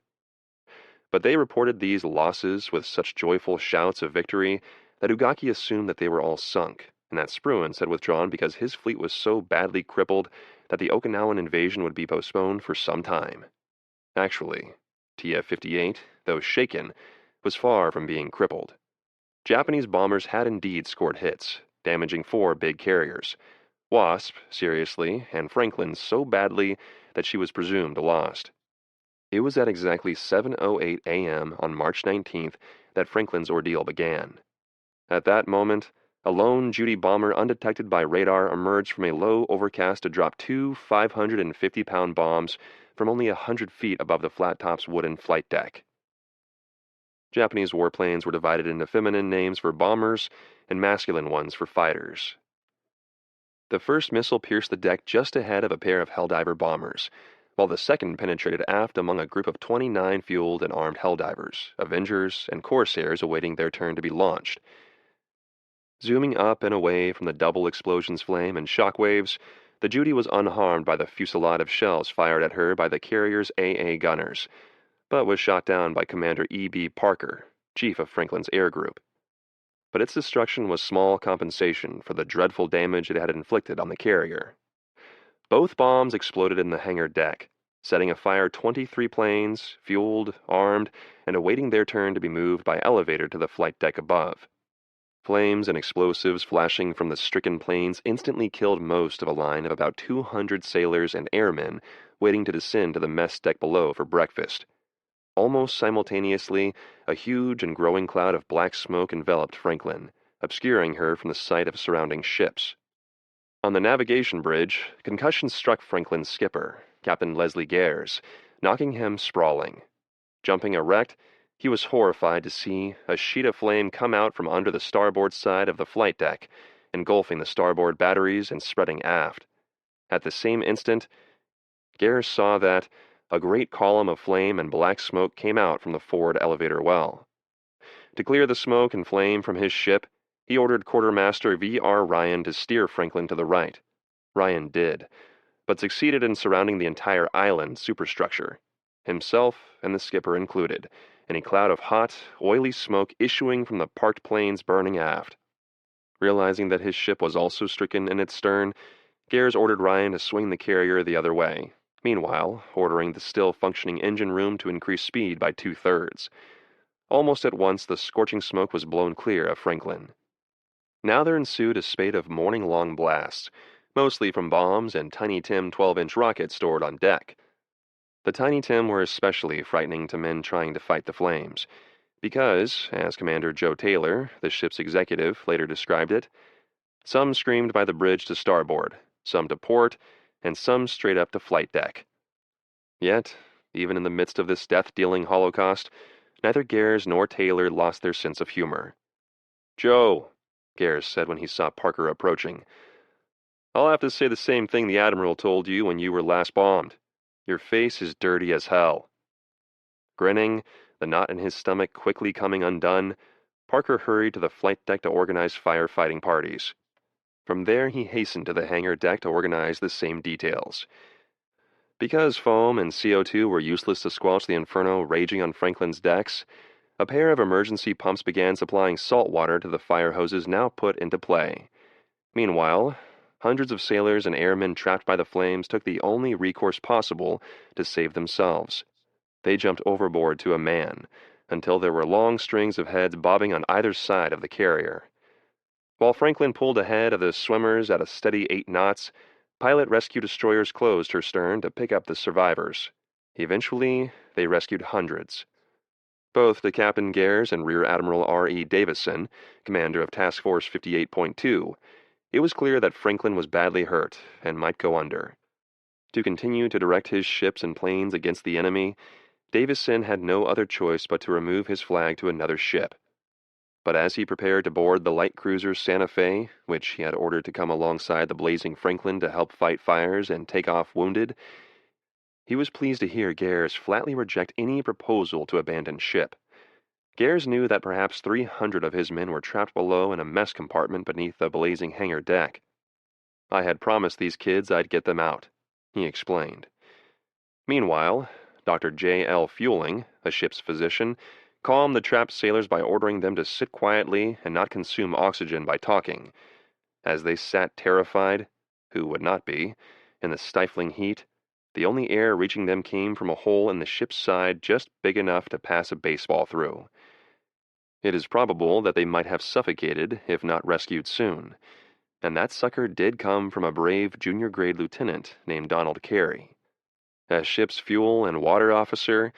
Speaker 1: But they reported these losses with such joyful shouts of victory that Ugaki assumed that they were all sunk, and that Spruance had withdrawn because his fleet was so badly crippled that the Okinawan invasion would be postponed for some time. Actually, TF-58, though shaken, was far from being crippled. Japanese bombers had indeed scored hits, damaging 4 big carriers, Wasp seriously, and Franklin so badly that she was presumed lost. It was at exactly 7:08 a.m. on March 19th that Franklin's ordeal began. At that moment, a lone Judy bomber undetected by radar emerged from a low overcast to drop 2 550-pound bombs from only 100 feet above the flat top's wooden flight deck. Japanese warplanes were divided into feminine names for bombers and masculine ones for fighters. The first missile pierced the deck just ahead of a pair of Helldiver bombers, while the second penetrated aft among a group of 29 fueled and armed Helldivers, Avengers, and Corsairs awaiting their turn to be launched. Zooming up and away from the double explosion's flame and shockwaves, the Judy was unharmed by the fusillade of shells fired at her by the carrier's AA gunners, but was shot down by Commander E.B. Parker, chief of Franklin's air group. But its destruction was small compensation for the dreadful damage it had inflicted on the carrier. Both bombs exploded in the hangar deck, setting afire 23 planes, fueled, armed, and awaiting their turn to be moved by elevator to the flight deck above. Flames and explosives flashing from the stricken planes instantly killed most of a line of about 200 sailors and airmen waiting to descend to the mess deck below for breakfast. Almost simultaneously, a huge and growing cloud of black smoke enveloped Franklin, obscuring her from the sight of surrounding ships. On the navigation bridge, concussion struck Franklin's skipper, Captain Leslie Gares, knocking him sprawling. Jumping erect, he was horrified to see a sheet of flame come out from under the starboard side of the flight deck, engulfing the starboard batteries and spreading aft. At the same instant, Gares saw that a great column of flame and black smoke came out from the forward elevator well. To clear the smoke and flame from his ship, he ordered Quartermaster V.R. Ryan to steer Franklin to the right. Ryan did, but succeeded in surrounding the entire island superstructure, himself and the skipper included, in a cloud of hot, oily smoke issuing from the parked planes burning aft. Realizing that his ship was also stricken in its stern, Gares ordered Ryan to swing the carrier the other way, meanwhile ordering the still-functioning engine room to increase speed by 2/3. Almost at once the scorching smoke was blown clear of Franklin. Now there ensued a spate of morning-long blasts, mostly from bombs and Tiny Tim 12-inch rockets stored on deck. The Tiny Tim were especially frightening to men trying to fight the flames, because, as Commander Joe Taylor, the ship's executive, later described it, some screamed by the bridge to starboard, some to port, and some straight up to flight deck. Yet, even in the midst of this death-dealing holocaust, neither Gares nor Taylor lost their sense of humor. "Joe," Gares said when he saw Parker approaching, "I'll have to say the same thing the Admiral told you when you were last bombed. Your face is dirty as hell." Grinning, the knot in his stomach quickly coming undone, Parker hurried to the flight deck to organize firefighting parties. From there he hastened to the hangar deck to organize the same details. Because foam and CO2 were useless to squelch the inferno raging on Franklin's decks, a pair of emergency pumps began supplying salt water to the fire hoses now put into play. Meanwhile, hundreds of sailors and airmen trapped by the flames took the only recourse possible to save themselves. They jumped overboard to a man, until there were long strings of heads bobbing on either side of the carrier. While Franklin pulled ahead of the swimmers at a steady 8 knots, pilot rescue destroyers closed her stern to pick up the survivors. Eventually, they rescued hundreds. Both to Captain Gares and Rear Admiral R.E. Davison, commander of Task Force 58.2, it was clear that Franklin was badly hurt and might go under. To continue to direct his ships and planes against the enemy, Davison had no other choice but to remove his flag to another ship. But as he prepared to board the light cruiser Santa Fe, which he had ordered to come alongside the blazing Franklin to help fight fires and take off wounded, he was pleased to hear Gares flatly reject any proposal to abandon ship. Gares knew that perhaps 300 of his men were trapped below in a mess compartment beneath the blazing hangar deck. "I had promised these kids I'd get them out," he explained. Meanwhile, Dr. J. L. Fueling, a ship's physician, calmed the trapped sailors by ordering them to sit quietly and not consume oxygen by talking. As they sat terrified, who would not be, in the stifling heat, the only air reaching them came from a hole in the ship's side just big enough to pass a baseball through. It is probable that they might have suffocated if not rescued soon, and that succor did come from a brave junior-grade lieutenant named Donald Carey. As ship's fuel and water officer,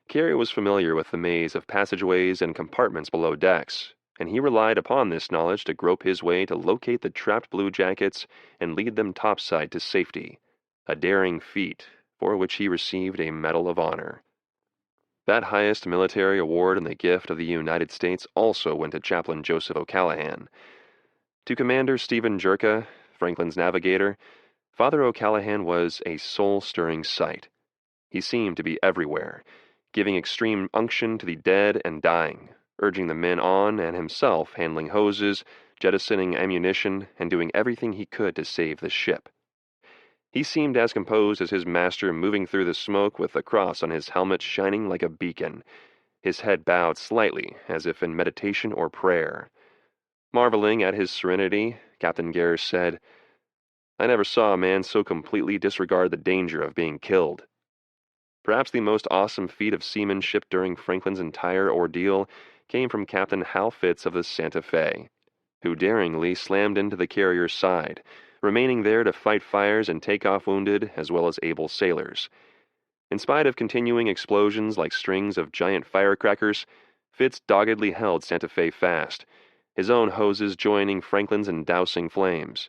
Speaker 1: Carey was familiar with the maze of passageways and compartments below decks, and he relied upon this knowledge to grope his way to locate the trapped bluejackets and lead them topside to safety, a daring feat for which he received a Medal of Honor. That highest military award and the gift of the United States also went to Chaplain Joseph O'Callahan. To Commander Stephen Jerka, Franklin's navigator, Father O'Callahan was a soul-stirring sight. He seemed to be everywhere, giving extreme unction to the dead and dying, urging the men on and himself handling hoses, jettisoning ammunition, and doing everything he could to save the ship. He seemed as composed as his master moving through the smoke with the cross on his helmet shining like a beacon, his head bowed slightly as if in meditation or prayer. Marveling at his serenity, Captain Gares said, "I never saw a man so completely disregard the danger of being killed." Perhaps the most awesome feat of seamanship during Franklin's entire ordeal came from Captain Hal Fitz of the Santa Fe, who daringly slammed into the carrier's side, remaining there to fight fires and take off wounded as well as able sailors. In spite of continuing explosions like strings of giant firecrackers, Fitz doggedly held Santa Fe fast, his own hoses joining Franklin's in dousing flames,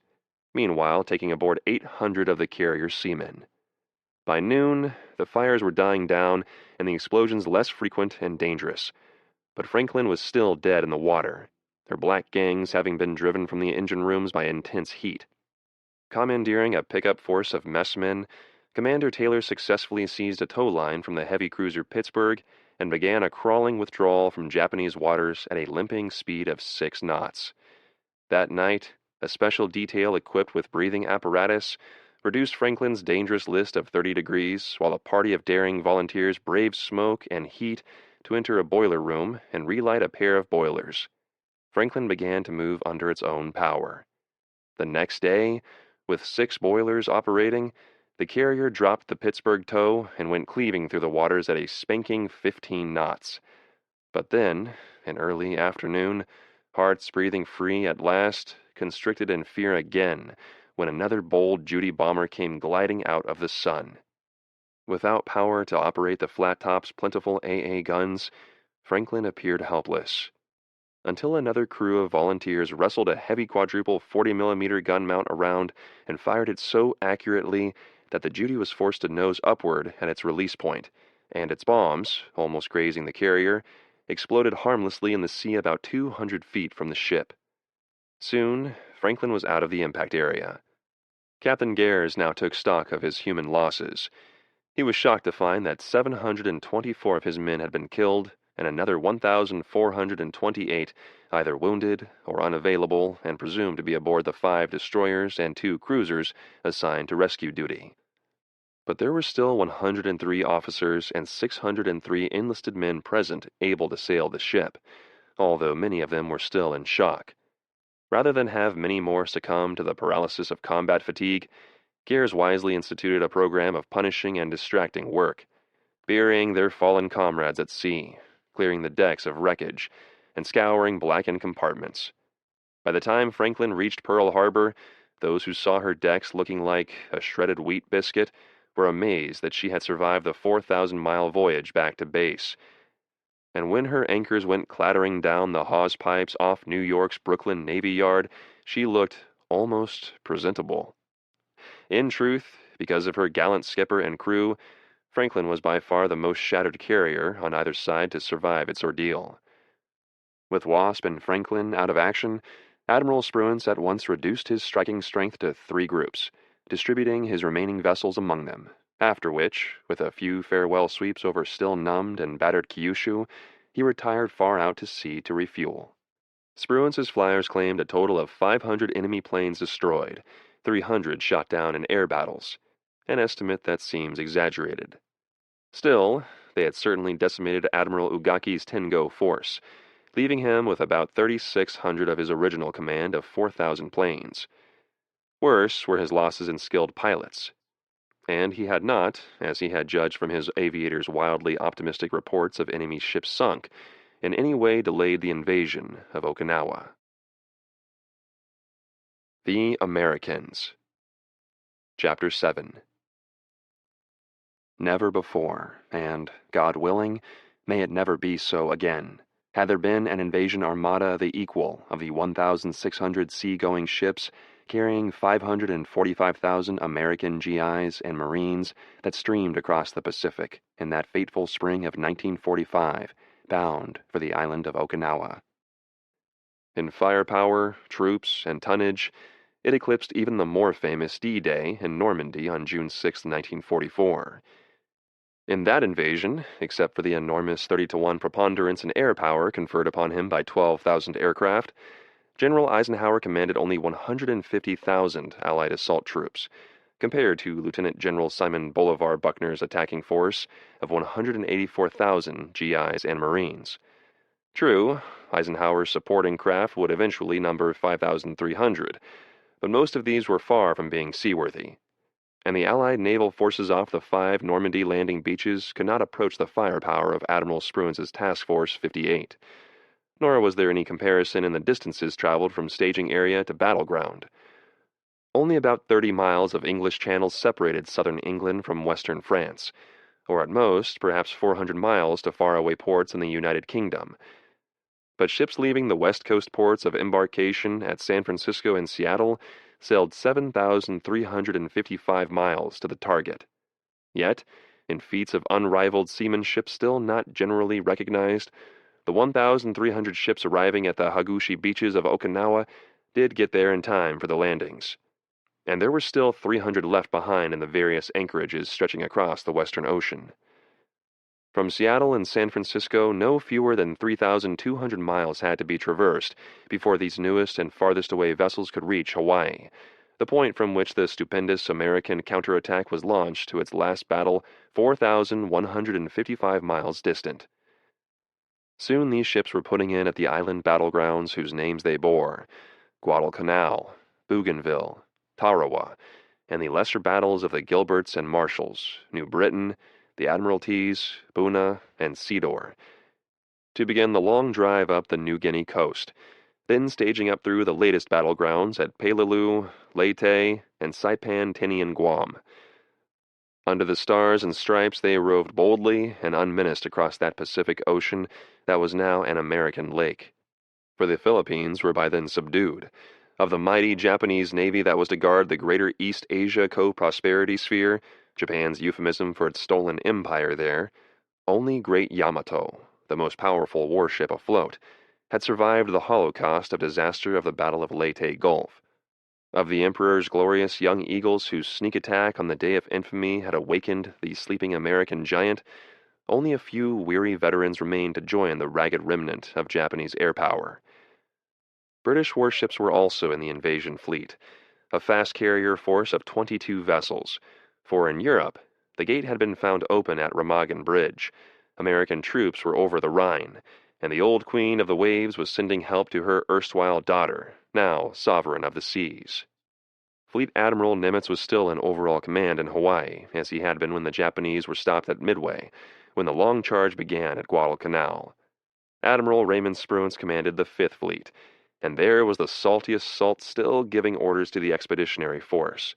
Speaker 1: meanwhile taking aboard 800 of the carrier's seamen. By noon, the fires were dying down and the explosions less frequent and dangerous, but Franklin was still dead in the water, their black gangs having been driven from the engine rooms by intense heat. Commandeering a pickup force of messmen, Commander Taylor successfully seized a tow line from the heavy cruiser Pittsburgh and began a crawling withdrawal from Japanese waters at a limping speed of 6 knots. That night, a special detail equipped with breathing apparatus reduced Franklin's dangerous list of 30 degrees, while a party of daring volunteers braved smoke and heat to enter a boiler room and relight a pair of boilers. Franklin began to move under its own power. The next day, with 6 boilers operating, the carrier dropped the Pittsburgh tow and went cleaving through the waters at a spanking 15 knots. But then, in early afternoon, hearts breathing free at last, constricted in fear again, when another bold Judy bomber came gliding out of the sun. Without power to operate the Flat Top's plentiful AA guns, Franklin appeared helpless. Until another crew of volunteers wrestled a heavy quadruple 40mm gun mount around and fired it so accurately that the Judy was forced to nose upward at its release point, and its bombs, almost grazing the carrier, exploded harmlessly in the sea about 200 feet from the ship. Soon, Franklin was out of the impact area. Captain Gares now took stock of his human losses. He was shocked to find that 724 of his men had been killed, and another 1,428 either wounded or unavailable and presumed to be aboard the 5 destroyers and 2 cruisers assigned to rescue duty. But there were still 103 officers and 603 enlisted men present able to sail the ship, although many of them were still in shock. Rather than have many more succumb to the paralysis of combat fatigue, Gares wisely instituted a program of punishing and distracting work, burying their fallen comrades at sea, clearing the decks of wreckage, and scouring blackened compartments. By the time Franklin reached Pearl Harbor, those who saw her decks looking like a shredded wheat biscuit were amazed that she had survived the 4,000-mile voyage back to base. And when her anchors went clattering down the hawse pipes off New York's Brooklyn Navy Yard, she looked almost presentable. In truth, because of her gallant skipper and crew, Franklin was by far the most shattered carrier on either side to survive its ordeal. With Wasp and Franklin out of action, Admiral Spruance at once reduced his striking strength to 3 groups, distributing his remaining vessels among them, after which, with a few farewell sweeps over still numbed and battered Kyushu, he retired far out to sea to refuel. Spruance's flyers claimed a total of 500 enemy planes destroyed, 300 shot down in air battles, an estimate that seems exaggerated. Still, they had certainly decimated Admiral Ugaki's Tengo force, leaving him with about 3,600 of his original command of 4,000 planes. Worse were his losses in skilled pilots. And he had not, as he had judged from his aviator's wildly optimistic reports of enemy ships sunk, in any way delayed the invasion of Okinawa. The Americans. Chapter 7. Never before, and, God willing, may it never be so again, had there been an invasion armada the equal of the 1,600 sea-going ships carrying 545,000 American GIs and Marines that streamed across the Pacific in that fateful spring of 1945, bound for the island of Okinawa. In firepower, troops, and tonnage, it eclipsed even the more famous D-Day in Normandy on June 6, 1944. In that invasion, except for the enormous 30-to-1 preponderance in air power conferred upon him by 12,000 aircraft, General Eisenhower commanded only 150,000 Allied assault troops, compared to Lieutenant General Simon Bolivar Buckner's attacking force of 184,000 GIs and Marines. True, Eisenhower's supporting craft would eventually number 5,300, but most of these were far from being seaworthy. and the Allied naval forces off the 5 Normandy landing beaches could not approach the firepower of Admiral Spruan's Task Force 58. Nor was there any comparison in the distances traveled from staging area to battleground. Only about 30 miles of English Channel separated southern England from western France, or at most, perhaps 400 miles to faraway ports in the United Kingdom. But ships leaving the west coast ports of embarkation at San Francisco and Seattle sailed 7,355 miles to the target. Yet, in feats of unrivaled seamanship still not generally recognized, the 1,300 ships arriving at the Hagushi beaches of Okinawa did get there in time for the landings. And there were still 300 left behind in the various anchorages stretching across the Western Ocean. From Seattle and San Francisco, no fewer than 3,200 miles had to be traversed before these newest and farthest away vessels could reach Hawaii, the point from which the stupendous American counterattack was launched to its last battle 4,155 miles distant. Soon these ships were putting in at the island battlegrounds whose names they bore: Guadalcanal, Bougainville, Tarawa, and the lesser battles of the Gilberts and Marshalls, New Britain, the Admiralties, Buna, and Sidor, to begin the long drive up the New Guinea coast, then staging up through the latest battlegrounds at Peleliu, Leyte, and Saipan, Tinian, Guam. Under the stars and stripes they roved boldly and unmenaced across that Pacific Ocean that was now an American lake. For the Philippines were by then subdued. Of the mighty Japanese navy that was to guard the greater East Asia co-prosperity sphere, Japan's euphemism for its stolen empire there, only Great Yamato, the most powerful warship afloat, had survived the holocaust of disaster of the Battle of Leyte Gulf. Of the Emperor's glorious young eagles whose sneak attack on the day of infamy had awakened the sleeping American giant, only a few weary veterans remained to join the ragged remnant of Japanese air power. British warships were also in the invasion fleet, a fast carrier force of 22 vessels, for in Europe, the gate had been found open at Remagen Bridge. American troops were over the Rhine, and the old queen of the waves was sending help to her erstwhile daughter, now sovereign of the seas. Fleet Admiral Nimitz was still in overall command in Hawaii, as he had been when the Japanese were stopped at Midway, when the long charge began at Guadalcanal. Admiral Raymond Spruance commanded the Fifth Fleet, and there was the saltiest salt still giving orders to the expeditionary force.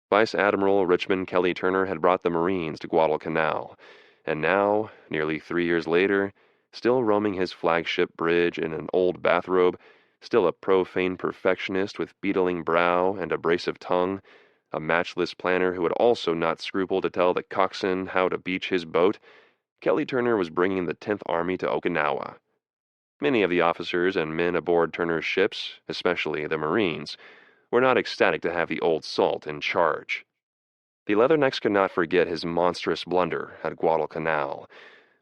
Speaker 1: Vice Admiral Richmond Kelly Turner had brought the Marines to Guadalcanal, and now, nearly 3 years later, still roaming his flagship bridge in an old bathrobe, still a profane perfectionist with beetling brow and abrasive tongue, a matchless planner who had also not scrupled to tell the coxswain how to beach his boat, Kelly Turner was bringing the 10th Army to Okinawa. Many of the officers and men aboard Turner's ships, especially the Marines, were not ecstatic to have the old salt in charge. The Leathernecks could not forget his monstrous blunder at Guadalcanal,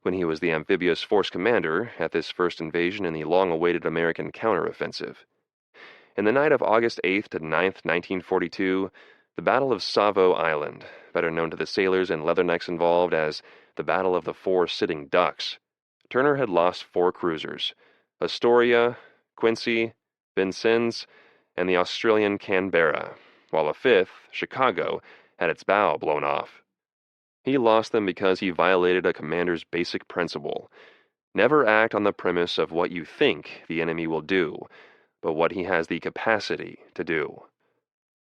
Speaker 1: when he was the amphibious force commander at this first invasion in the long-awaited American counteroffensive. In the night of August 8th to 9th, 1942, the Battle of Savo Island, better known to the sailors and Leathernecks involved as the Battle of the Four Sitting Ducks, Turner had lost 4 cruisers: Astoria, Quincy, Vincennes, and the Australian Canberra, while a 5th, Chicago, had its bow blown off. He lost them because he violated a commander's basic principle: never act on the premise of what you think the enemy will do, but what he has the capacity to do.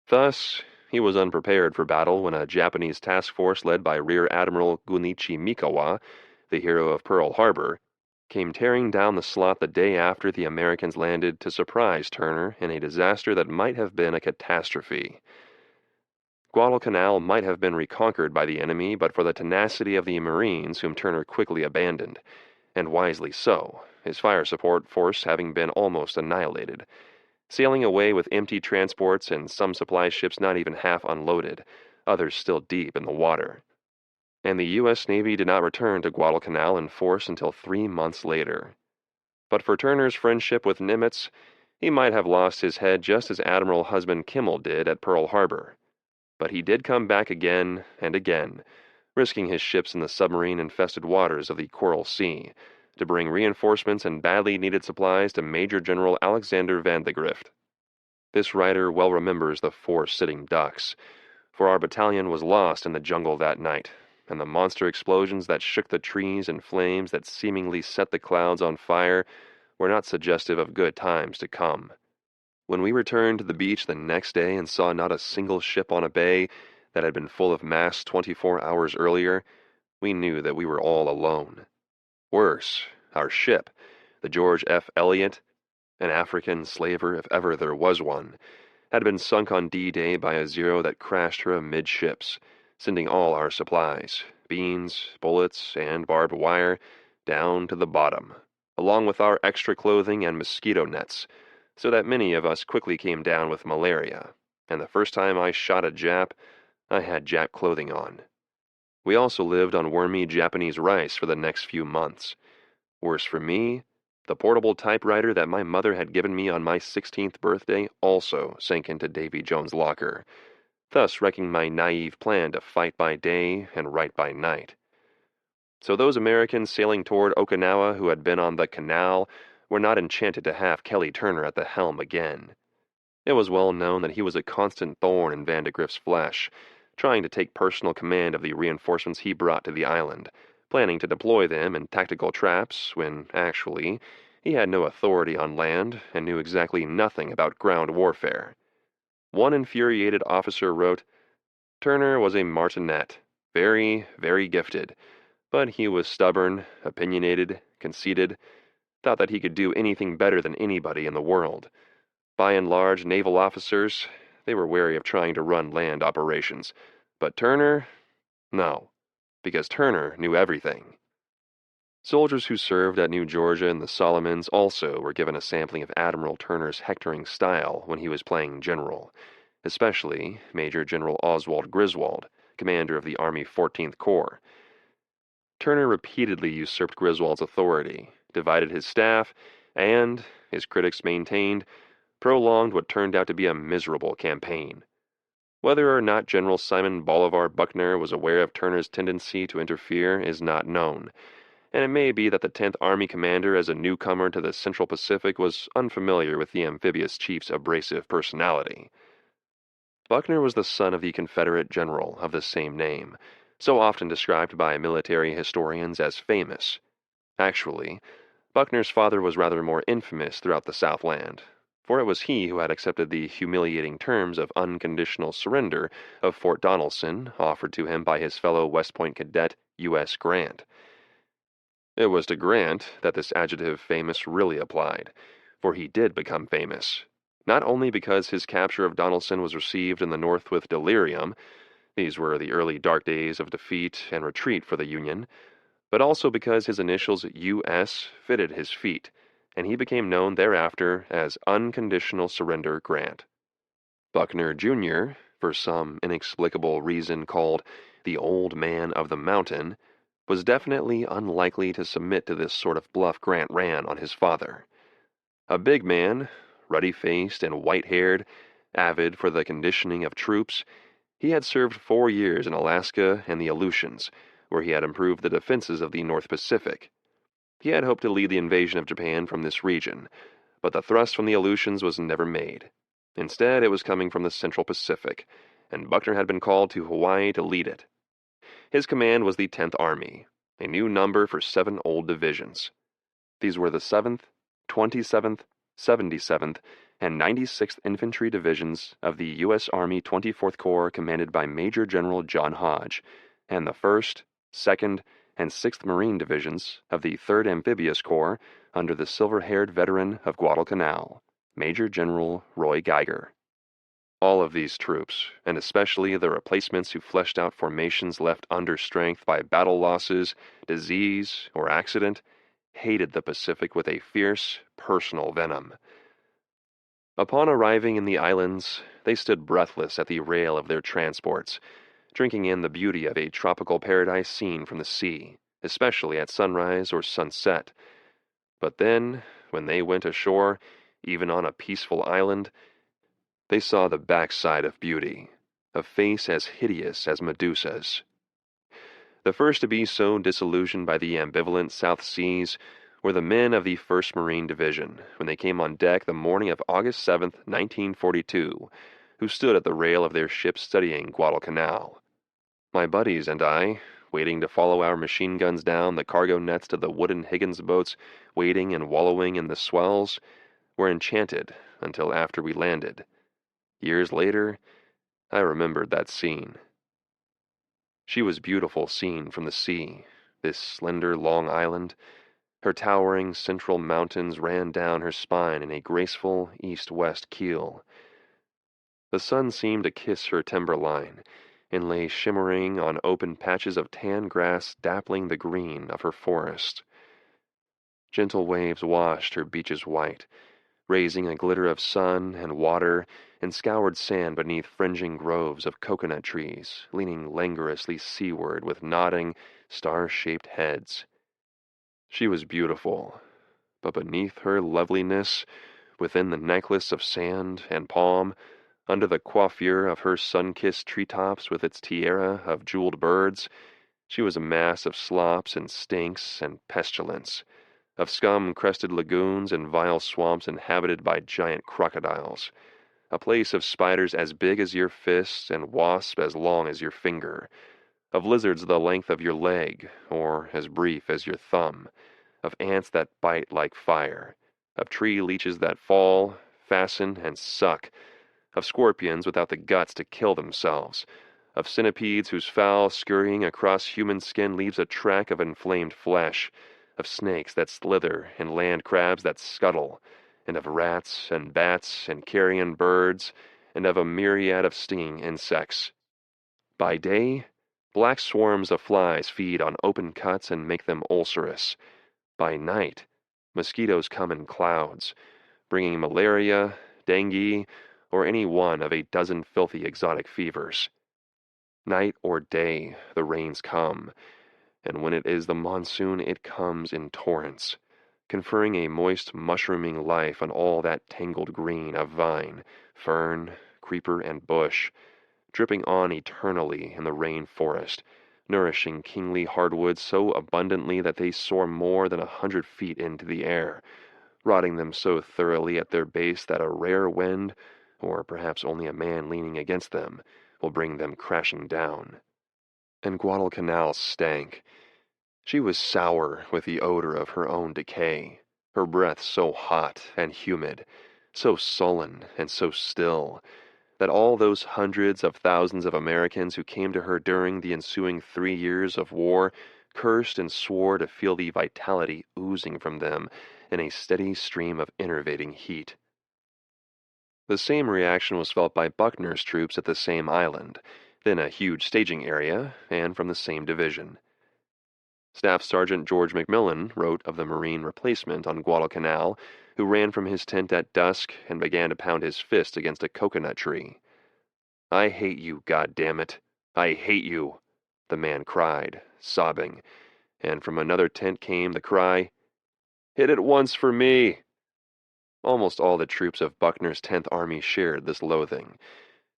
Speaker 1: Thus, he was unprepared for battle when a Japanese task force led by Rear Admiral Gunichi Mikawa, the hero of Pearl Harbor, came tearing down the slot the day after the Americans landed to surprise Turner in a disaster that might have been a catastrophe. Guadalcanal might have been reconquered by the enemy but for the tenacity of the Marines, whom Turner quickly abandoned, and wisely so, his fire support force having been almost annihilated, sailing away with empty transports and some supply ships not even half unloaded, others still deep in the water. And the U.S. Navy did not return to Guadalcanal in force until 3 months later. But for Turner's friendship with Nimitz, he might have lost his head just as Admiral Husband Kimmel did at Pearl Harbor. But he did come back again and again, risking his ships in the submarine-infested waters of the Coral Sea, to bring reinforcements and badly needed supplies to Major General Alexander Van de Grift. This writer well remembers the 4 sitting ducks, for our battalion was lost in the jungle that night, and the monster explosions that shook the trees and flames that seemingly set the clouds on fire were not suggestive of good times to come. When we returned to the beach the next day and saw not a single ship on a bay that had been full of masts 24 hours earlier, we knew that we were all alone. Worse, our ship, the George F. Elliot, an African slaver if ever there was one, had been sunk on D-Day by a Zero that crashed her amidships, sending all our supplies, beans, bullets, and barbed wire, down to the bottom, along with our extra clothing and mosquito nets, so that many of us quickly came down with malaria, and the first time I shot a Jap, I had Jap clothing on. We also lived on wormy Japanese rice for the next few months. Worse for me, the portable typewriter that my mother had given me on my 16th birthday also sank into Davy Jones' locker, thus wrecking my naive plan to fight by day and write by night. So those Americans sailing toward Okinawa who had been on the canal were not enchanted to have Kelly Turner at the helm again. It was well known that he was a constant thorn in Vandegrift's flesh, trying to take personal command of the reinforcements he brought to the island, planning to deploy them in tactical traps when, actually, he had no authority on land and knew exactly nothing about ground warfare. One infuriated officer wrote, "Turner was a martinet, very, very gifted, but he was stubborn, opinionated, conceited, thought that he could do anything better than anybody in the world. By and large, naval officers, they were wary of trying to run land operations. But Turner? No, because Turner knew everything." Soldiers who served at New Georgia and the Solomons also were given a sampling of Admiral Turner's hectoring style when he was playing general, especially Major General Oswald Griswold, commander of the Army 14th Corps. Turner repeatedly usurped Griswold's authority, divided his staff, and, his critics maintained, prolonged what turned out to be a miserable campaign. Whether or not General Simon Bolivar Buckner was aware of Turner's tendency to interfere is not known, and it may be that the 10th Army commander, as a newcomer to the Central Pacific, was unfamiliar with the amphibious chief's abrasive personality. Buckner was the son of the Confederate general of the same name, so often described by military historians as famous. Actually, Buckner's father was rather more infamous throughout the Southland, for it was he who had accepted the humiliating terms of unconditional surrender of Fort Donelson offered to him by his fellow West Point cadet U.S. Grant. It was to Grant that this adjective famous really applied, for he did become famous, not only because his capture of Donelson was received in the North with delirium — these were the early dark days of defeat and retreat for the Union — but also because his initials U.S. fitted his feet, and he became known thereafter as Unconditional Surrender Grant. Buckner, Jr., for some inexplicable reason called the Old Man of the Mountain, was definitely unlikely to submit to this sort of bluff Grant ran on his father. A big man, ruddy-faced and white-haired, avid for the conditioning of troops, he had served 4 years in Alaska and the Aleutians, where he had improved the defenses of the North Pacific. He had hoped to lead the invasion of Japan from this region, but the thrust from the Aleutians was never made. Instead, it was coming from the Central Pacific, and Buckner had been called to Hawaii to lead it. His command was the 10th Army, a new number for 7 old divisions. These were the 7th, 27th, 77th, and 96th Infantry Divisions of the U.S. Army 24th Corps commanded by Major General John Hodge, and the 1st, 2nd, and 6th Marine Divisions of the 3rd Amphibious Corps under the silver-haired veteran of Guadalcanal, Major General Roy Geiger. All of these troops, and especially the replacements who fleshed out formations left under strength by battle losses, disease, or accident, hated the Pacific with a fierce, personal venom. Upon arriving in the islands, they stood breathless at the rail of their transports, drinking in the beauty of a tropical paradise seen from the sea, especially at sunrise or sunset. But then, when they went ashore, even on a peaceful island, they saw the backside of beauty, a face as hideous as Medusa's. The first to be so disillusioned by the ambivalent South Seas were the men of the 1st Marine Division when they came on deck the morning of August 7th, 1942, who stood at the rail of their ship studying Guadalcanal. My buddies and I, waiting to follow our machine guns down the cargo nets to the wooden Higgins boats wading and wallowing in the swells, were enchanted until after we landed. Years later, I remembered that scene. She was beautiful seen from the sea, this slender long island. Her towering central mountains ran down her spine in a graceful east-west keel. The sun seemed to kiss her timberline, and lay shimmering on open patches of tan grass dappling the green of her forest. Gentle waves washed her beaches white, raising a glitter of sun and water and scoured sand beneath fringing groves of coconut trees, leaning languorously seaward with nodding, star-shaped heads. She was beautiful, but beneath her loveliness, within the necklace of sand and palm, under the coiffure of her sun-kissed treetops with its tiara of jeweled birds, she was a mass of slops and stinks and pestilence, of scum-crested lagoons and vile swamps inhabited by giant crocodiles, a place of spiders as big as your fist and wasps as long as your finger, of lizards the length of your leg or as brief as your thumb, of ants that bite like fire, of tree leeches that fall, fasten, and suck, of scorpions without the guts to kill themselves, of centipedes whose foul scurrying across human skin leaves a track of inflamed flesh, of snakes that slither and land crabs that scuttle, and of rats and bats and carrion birds, and of a myriad of stinging insects. By day, black swarms of flies feed on open cuts and make them ulcerous. By night, mosquitoes come in clouds, bringing malaria, dengue, or any one of a dozen filthy exotic fevers. Night or day, the rains come, and when it is the monsoon, it comes in torrents, conferring a moist, mushrooming life on all that tangled green of vine, fern, creeper, and bush, dripping on eternally in the rain forest, nourishing kingly hardwoods so abundantly that they soar more than 100 feet into the air, rotting them so thoroughly at their base that a rare wind, or perhaps only a man leaning against them, will bring them crashing down. And Guadalcanal stank. She was sour with the odor of her own decay, her breath so hot and humid, so sullen and so still, that all those hundreds of thousands of Americans who came to her during the ensuing 3 years of war cursed and swore to feel the vitality oozing from them in a steady stream of enervating heat. The same reaction was felt by Buckner's troops at the same island, then a huge staging area, and from the same division. Staff Sergeant George McMillan wrote of the Marine replacement on Guadalcanal who ran from his tent at dusk and began to pound his fist against a coconut tree. "I hate you, goddammit! I hate you!" the man cried, sobbing, and from another tent came the cry, "Hit it once for me!" Almost all the troops of Buckner's 10th Army shared this loathing,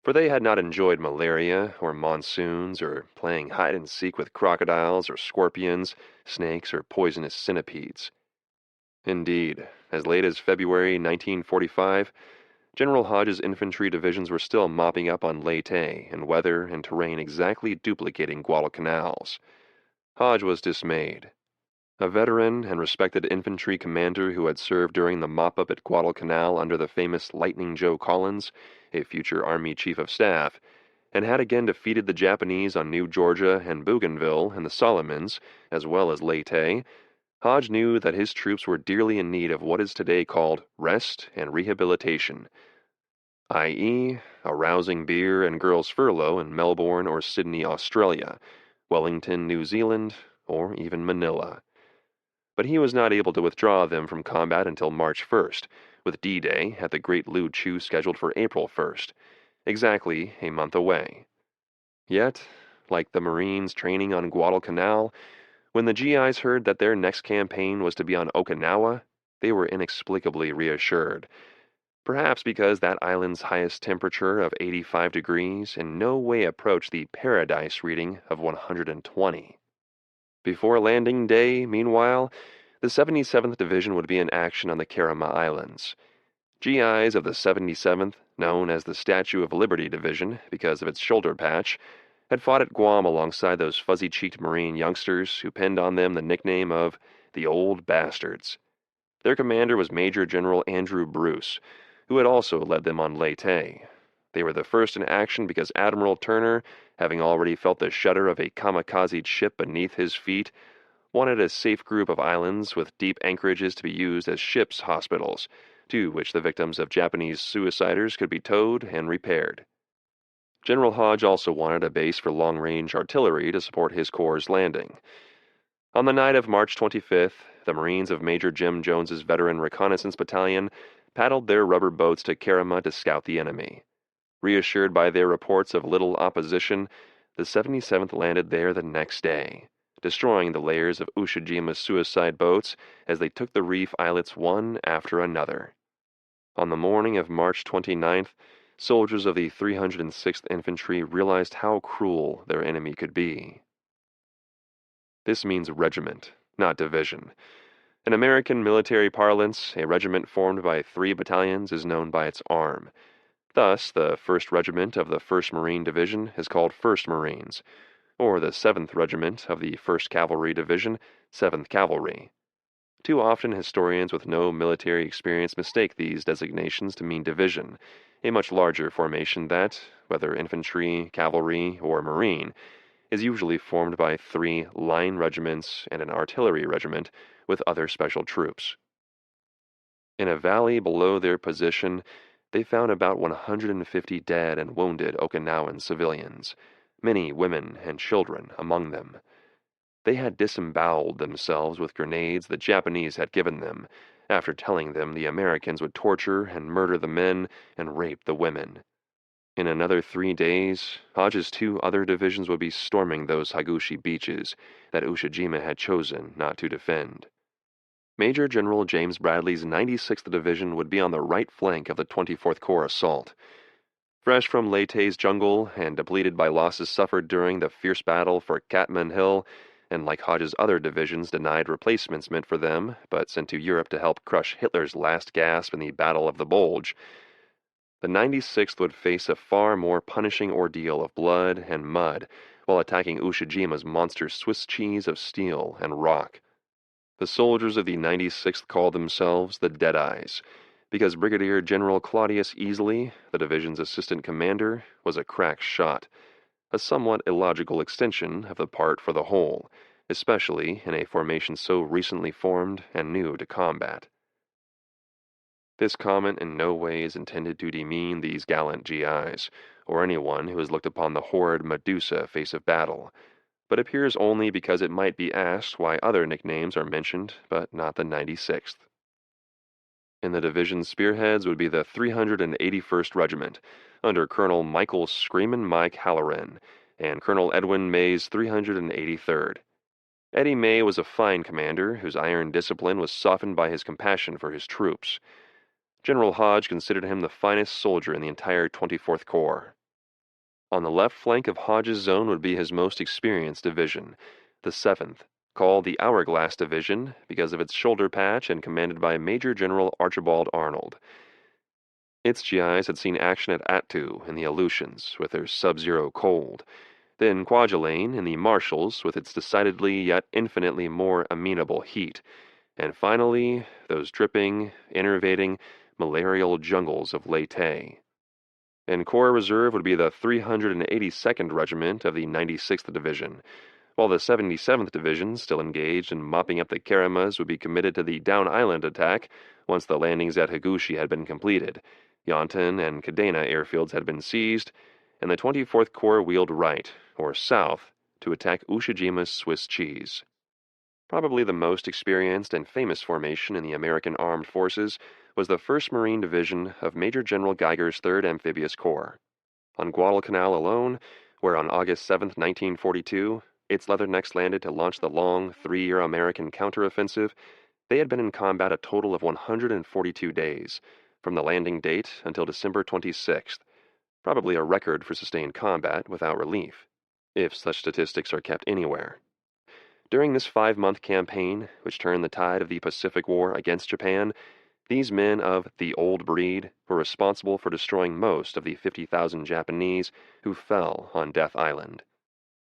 Speaker 1: for they had not enjoyed malaria or monsoons or playing hide-and-seek with crocodiles or scorpions, snakes, or poisonous centipedes. Indeed, as late as February 1945, General Hodge's infantry divisions were still mopping up on Leyte in weather and terrain exactly duplicating Guadalcanal's. Hodge was dismayed. A veteran and respected infantry commander who had served during the mop-up at Guadalcanal under the famous Lightning Joe Collins, a future Army Chief of Staff, and had again defeated the Japanese on New Georgia and Bougainville and the Solomons, as well as Leyte, Hodge knew that his troops were dearly in need of what is today called rest and rehabilitation, i.e., a rousing beer and girls' furlough in Melbourne or Sydney, Australia, Wellington, New Zealand, or even Manila. But he was not able to withdraw them from combat until March 1st, with D-Day at the Great Lu Chu scheduled for April 1st, exactly a month away. Yet, like the Marines training on Guadalcanal, when the GIs heard that their next campaign was to be on Okinawa, they were inexplicably reassured. Perhaps because that island's highest temperature of 85 degrees in no way approached the paradise reading of 120. Before landing day, meanwhile, the 77th Division would be in action on the Kerama Islands. GIs of the 77th, known as the Statue of Liberty Division because of its shoulder patch, had fought at Guam alongside those fuzzy-cheeked Marine youngsters who pinned on them the nickname of the Old Bastards. Their commander was Major General Andrew Bruce, who had also led them on Leyte. They were the first in action because Admiral Turner, having already felt the shudder of a kamikaze ship beneath his feet, wanted a safe group of islands with deep anchorages to be used as ships' hospitals, to which the victims of Japanese suiciders could be towed and repaired. General Hodge also wanted a base for long-range artillery to support his corps' landing. On the night of March 25th, the Marines of Major Jim Jones's veteran reconnaissance battalion paddled their rubber boats to Kerama to scout the enemy. Reassured by their reports of little opposition, the 77th landed there the next day, destroying the layers of Ushijima's suicide boats as they took the reef islets one after another. On the morning of March 29th, soldiers of the 306th Infantry realized how cruel their enemy could be. This means regiment, not division. In American military parlance, a regiment formed by 3 battalions is known by its arm. Thus, the 1st Regiment of the 1st Marine Division is called 1st Marines, or the 7th Regiment of the 1st Cavalry Division, 7th Cavalry. Too often, historians with no military experience mistake these designations to mean division, a much larger formation that, whether infantry, cavalry, or marine, is usually formed by 3 line regiments and an artillery regiment with other special troops. In a valley below their position, they found about 150 dead and wounded Okinawan civilians, many women and children among them. They had disemboweled themselves with grenades the Japanese had given them, after telling them the Americans would torture and murder the men and rape the women. In another 3 days, Hodge's 2 other divisions would be storming those Hagushi beaches that Ushijima had chosen not to defend. Major General James Bradley's 96th Division would be on the right flank of the 24th Corps assault. Fresh from Leyte's jungle and depleted by losses suffered during the fierce battle for Catman Hill, and like Hodge's other divisions denied replacements meant for them, but sent to Europe to help crush Hitler's last gasp in the Battle of the Bulge, the 96th would face a far more punishing ordeal of blood and mud while attacking Ushijima's monster Swiss cheese of steel and rock. The soldiers of the 96th called themselves the Deadeyes, because Brigadier General Claudius Easley, the division's assistant commander, was a crack shot, a somewhat illogical extension of the part for the whole, especially in a formation so recently formed and new to combat. This comment in no way is intended to demean these gallant GIs, or anyone who has looked upon the horrid Medusa face of battle, but appears only because it might be asked why other nicknames are mentioned, but not the 96th. In the division's spearheads would be the 381st Regiment, under Colonel Michael Screamin' Mike Halloran, and Colonel Edwin May's 383rd. Eddie May was a fine commander whose iron discipline was softened by his compassion for his troops. General Hodge considered him the finest soldier in the entire 24th Corps. On the left flank of Hodge's zone would be his most experienced division, the 7th, called the Hourglass Division because of its shoulder patch and commanded by Major General Archibald Arnold. Its GIs had seen action at Attu in the Aleutians with their sub-zero cold, then Kwajalein in the Marshalls with its decidedly yet infinitely more amenable heat, and finally those dripping, enervating, malarial jungles of Leyte. In Corps Reserve would be the 382nd Regiment of the 96th Division, while the 77th Division, still engaged in mopping up the Karamas, would be committed to the Down Island attack once the landings at Hagushi had been completed, Yontan and Kadena airfields had been seized, and the 24th Corps wheeled right, or south, to attack Ushijima's Swiss cheese. Probably the most experienced and famous formation in the American Armed Forces was the 1st Marine Division of Major General Geiger's 3rd Amphibious Corps. On Guadalcanal alone, where on August 7, 1942, its Leathernecks landed to launch the long 3-year American counteroffensive, they had been in combat a total of 142 days, from the landing date until December 26th, probably a record for sustained combat without relief, if such statistics are kept anywhere. During this 5-month campaign, which turned the tide of the Pacific War against Japan, These men of the old breed were responsible for destroying most of the 50,000 Japanese who fell on Death Island.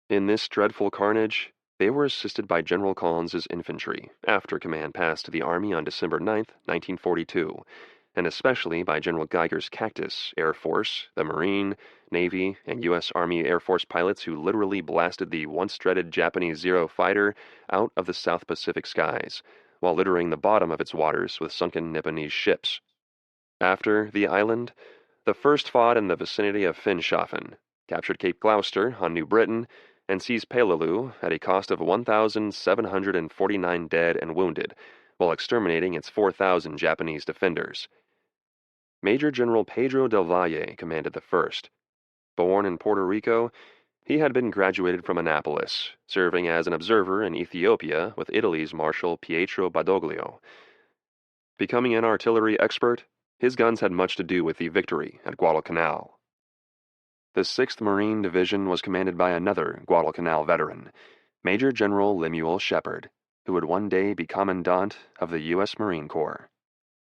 Speaker 1: In this dreadful carnage, they were assisted by General Collins' infantry after command passed to the Army on December 9, 1942, and especially by General Geiger's Cactus Air Force, the Marine, Navy, and U.S. Army Air Force pilots who literally blasted the once-dreaded Japanese Zero fighter out of the South Pacific skies, while littering the bottom of its waters with sunken Nipponese ships. After the island, the first fought in the vicinity of Finschhafen, captured Cape Gloucester on New Britain, and seized Peleliu at a cost of 1,749 dead and wounded, while exterminating its 4,000 Japanese defenders. Major General Pedro del Valle commanded the first. Born in Puerto Rico, he had been graduated from Annapolis, serving as an observer in Ethiopia with Italy's Marshal Pietro Badoglio. Becoming an artillery expert, his guns had much to do with the victory at Guadalcanal. The 6th Marine Division was commanded by another Guadalcanal veteran, Major General Lemuel Shepard, who would one day be Commandant of the U.S. Marine Corps.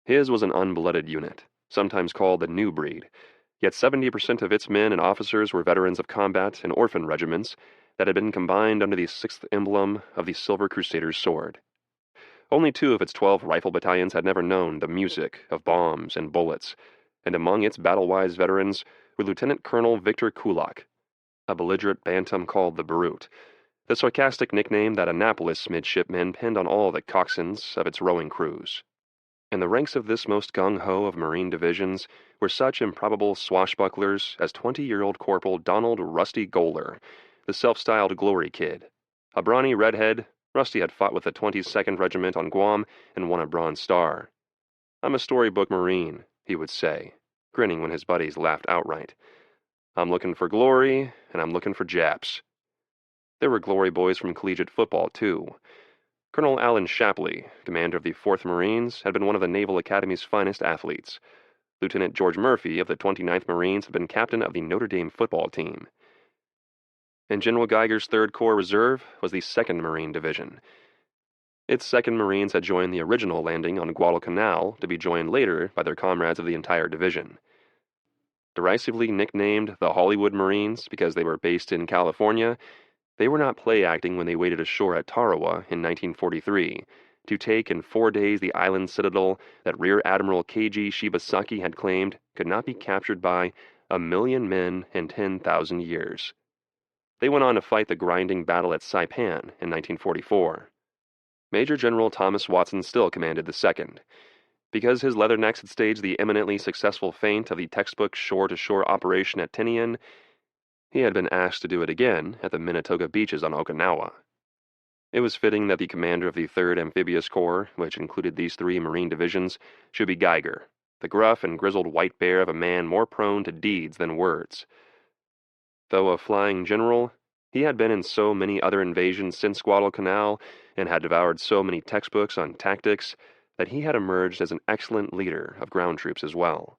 Speaker 1: His was an unblooded unit, sometimes called the New Breed, yet 70% of its men and officers were veterans of combat and orphan regiments that had been combined under the 6th emblem of the Silver Crusader's sword. Only 2 of its 12 rifle battalions had never known the music of bombs and bullets, and among its battle-wise veterans were Lieutenant Colonel Victor Kulak, a belligerent bantam called the Brute, the sarcastic nickname that Annapolis midshipmen pinned on all the coxswains of its rowing crews. In the ranks of this most gung-ho of Marine divisions were such improbable swashbucklers as 20-year-old Corporal Donald Rusty Goler, the self-styled Glory Kid. A brawny redhead, Rusty had fought with the 22nd Regiment on Guam and won a Bronze Star. "I'm a storybook Marine," he would say, grinning when his buddies laughed outright. "I'm looking for glory, and I'm looking for Japs." There were glory boys from collegiate football, too. Colonel Alan Shapley, commander of the 4th Marines, had been one of the Naval Academy's finest athletes. Lieutenant George Murphy of the 29th Marines had been captain of the Notre Dame football team. And General Geiger's 3rd Corps Reserve was the 2nd Marine Division. Its 2nd Marines had joined the original landing on Guadalcanal to be joined later by their comrades of the entire division. Derisively nicknamed the Hollywood Marines because they were based in California, they were not play acting when they waited ashore at Tarawa in 1943 to take in 4 days the island citadel that Rear Admiral Keiji Shibasaki had claimed could not be captured by 1,000,000 men in 10,000 years. They went on to fight the grinding battle at Saipan in 1944. Major General Thomas Watson still commanded the 2nd. Because his leathernecks had staged the eminently successful feint of the textbook shore-to-shore operation at Tinian, he had been asked to do it again at the Minnetonka beaches on Okinawa. It was fitting that the commander of the 3rd Amphibious Corps, which included these 3 Marine divisions, should be Geiger, the gruff and grizzled white bear of a man more prone to deeds than words. Though a flying general, he had been in so many other invasions since Guadalcanal and had devoured so many textbooks on tactics that he had emerged as an excellent leader of ground troops as well.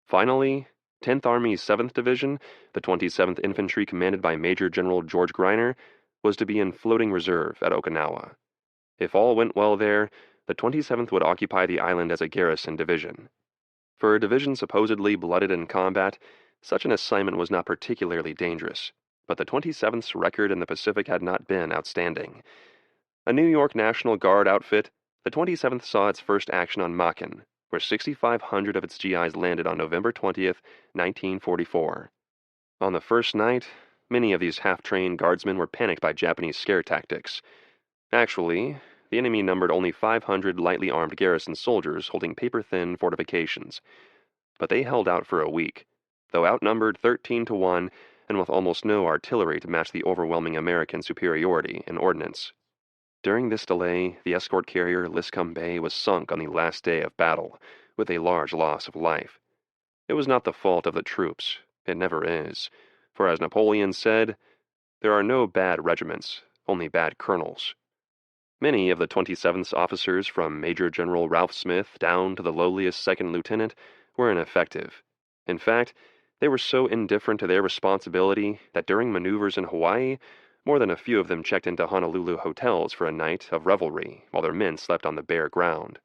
Speaker 1: Finally, 10th Army's 7th Division, the 27th Infantry commanded by Major General George Greiner, was to be in floating reserve at Okinawa. If all went well there, the 27th would occupy the island as a garrison division. For a division supposedly blooded in combat, such an assignment was not particularly dangerous, but the 27th's record in the Pacific had not been outstanding. A New York National Guard outfit, the 27th saw its first action on Makin, where 6,500 of its GIs landed on November 20th, 1944. On the first night, many of these half-trained guardsmen were panicked by Japanese scare tactics. Actually, the enemy numbered only 500 lightly armed garrison soldiers holding paper-thin fortifications. But they held out for a week, though outnumbered 13-1 and with almost no artillery to match the overwhelming American superiority in ordnance. During this delay, the escort carrier Liscum Bay was sunk on the last day of battle, with a large loss of life. It was not the fault of the troops. It never is. For as Napoleon said, there are no bad regiments, only bad colonels. Many of the 27th's officers, from Major General Ralph Smith down to the lowliest 2nd lieutenant, were ineffective. In fact, they were so indifferent to their responsibility that during maneuvers in Hawaii, more than a few of them checked into Honolulu hotels for a night of revelry while their men slept on the bare ground.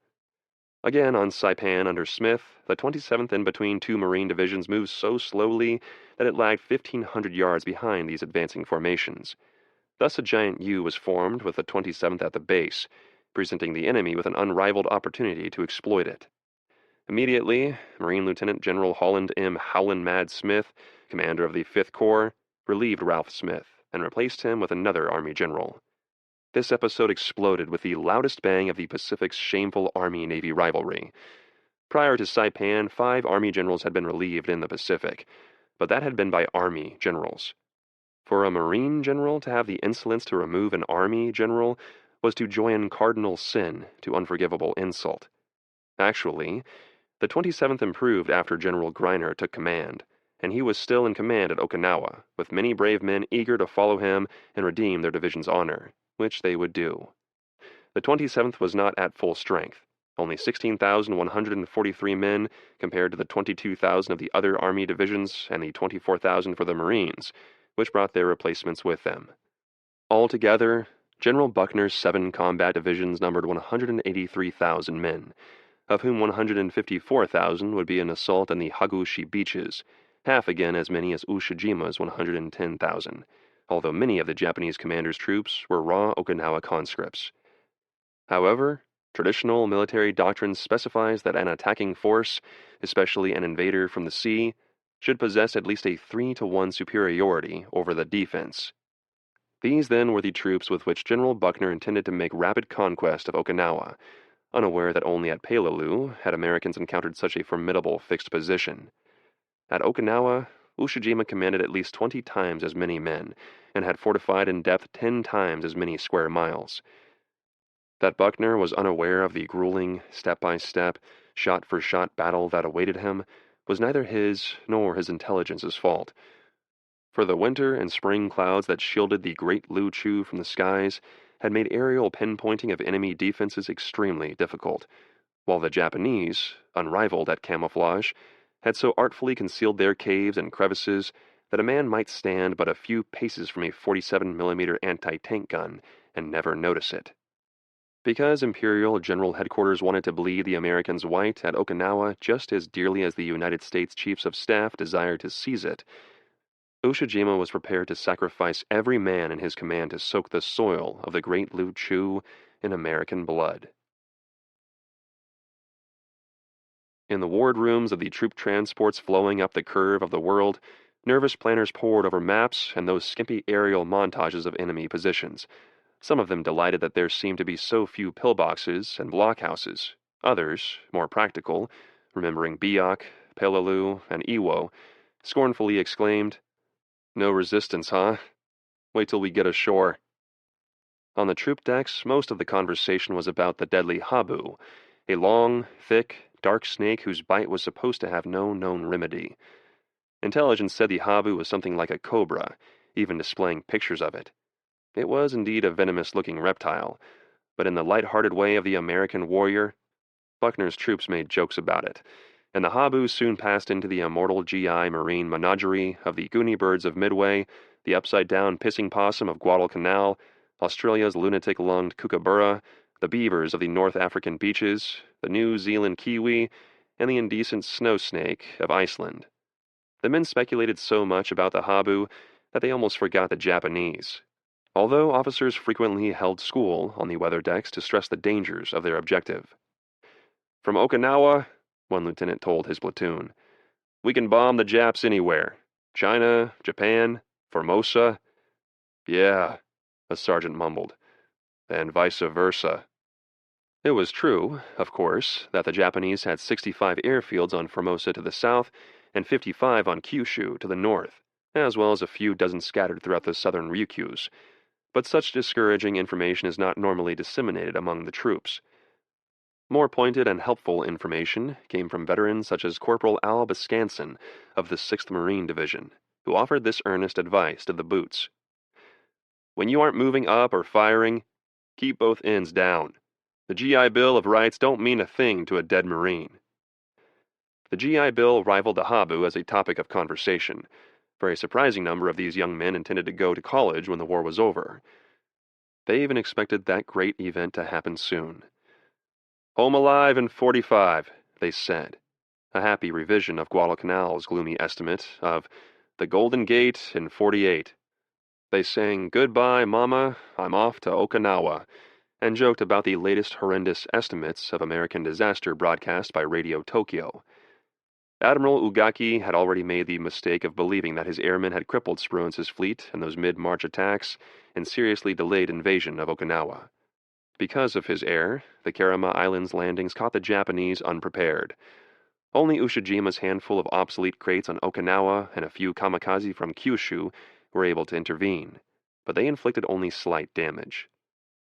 Speaker 1: Again, on Saipan under Smith, the 27th in between two Marine divisions moved so slowly that it lagged 1,500 yards behind these advancing formations. Thus a giant U was formed with the 27th at the base, presenting the enemy with an unrivaled opportunity to exploit it. Immediately, Marine Lieutenant General Holland M. Howland Mad Smith, commander of the 5th Corps, relieved Ralph Smith and replaced him with another Army general. This episode exploded with the loudest bang of the Pacific's shameful Army-Navy rivalry. Prior to Saipan, 5 Army generals had been relieved in the Pacific, but that had been by Army generals. For a Marine general to have the insolence to remove an Army general was to join cardinal sin to unforgivable insult. Actually, the 27th improved after General Greiner took command, and he was still in command at Okinawa, with many brave men eager to follow him and redeem their division's honor, which they would do. The 27th was not at full strength, only 16,143 men compared to the 22,000 of the other Army divisions and the 24,000 for the Marines, which brought their replacements with them. Altogether, General Buckner's 7 combat divisions numbered 183,000 men, of whom 154,000 would be an assault on the Hagushi beaches, half again as many as Ushijima's 110,000, although many of the Japanese commander's troops were raw Okinawa conscripts. However, traditional military doctrine specifies that an attacking force, especially an invader from the sea, should possess at least a 3-to-1 superiority over the defense. These then were the troops with which General Buckner intended to make rapid conquest of Okinawa, unaware that only at Peleliu had Americans encountered such a formidable fixed position. At Okinawa, Ushijima commanded at least 20 times as many men, and had fortified in depth 10 times as many square miles. That Buckner was unaware of the grueling, step-by-step, shot-for-shot battle that awaited him was neither his nor his intelligence's fault. For the winter and spring clouds that shielded the great Lu Chu from the skies had made aerial pinpointing of enemy defenses extremely difficult, while the Japanese, unrivaled at camouflage, had so artfully concealed their caves and crevices that a man might stand but a few paces from a 47mm anti-tank gun and never notice it. Because Imperial General Headquarters wanted to bleed the Americans white at Okinawa just as dearly as the United States Chiefs of Staff desired to seize it, Ushijima was prepared to sacrifice every man in his command to soak the soil of the great Lu Chu in American blood. In the wardrooms of the troop transports flowing up the curve of the world, nervous planners pored over maps and those skimpy aerial montages of enemy positions, some of them delighted that there seemed to be so few pillboxes and blockhouses. Others, more practical, remembering Biak, Peleliu, and Iwo, scornfully exclaimed, "No resistance, huh? Wait till we get ashore." On the troop decks, most of the conversation was about the deadly habu, a long, thick, dark snake whose bite was supposed to have no known remedy. Intelligence said the habu was something like a cobra, even displaying pictures of it. It was indeed a venomous-looking reptile, but in the light-hearted way of the American warrior, Buckner's troops made jokes about it, and the habu soon passed into the immortal GI marine menagerie of the Goonie birds of Midway, the upside-down pissing possum of Guadalcanal, Australia's lunatic-lunged kookaburra, the beavers of the North African beaches, the New Zealand kiwi, and the indecent snow snake of Iceland. The men speculated so much about the habu that they almost forgot the Japanese, although officers frequently held school on the weather decks to stress the dangers of their objective. "From Okinawa," one lieutenant told his platoon, "we can bomb the Japs anywhere. China, Japan, Formosa." "Yeah," a sergeant mumbled, "and vice versa." It was true, of course, that the Japanese had 65 airfields on Formosa to the south and 55 on Kyushu to the north, as well as a few dozen scattered throughout the southern Ryukyus, but such discouraging information is not normally disseminated among the troops. More pointed and helpful information came from veterans such as Corporal Al Biscanson of the 6th Marine Division, who offered this earnest advice to the boots. "When you aren't moving up or firing, keep both ends down. The GI Bill of Rights don't mean a thing to a dead Marine." The GI Bill rivaled the habu as a topic of conversation, for a surprising number of these young men intended to go to college when the war was over. They even expected that great event to happen soon. Home alive in 45, they said, a happy revision of Guadalcanal's gloomy estimate of the Golden Gate in 48. They sang, "Goodbye, Mama, I'm off to Okinawa," and joked about the latest horrendous estimates of American disaster broadcast by Radio Tokyo. Admiral Ugaki had already made the mistake of believing that his airmen had crippled Spruance's fleet in those mid-March attacks and seriously delayed invasion of Okinawa. Because of his error, the Kerama Islands landings caught the Japanese unprepared. Only Ushijima's handful of obsolete crates on Okinawa and a few kamikaze from Kyushu were able to intervene, but they inflicted only slight damage.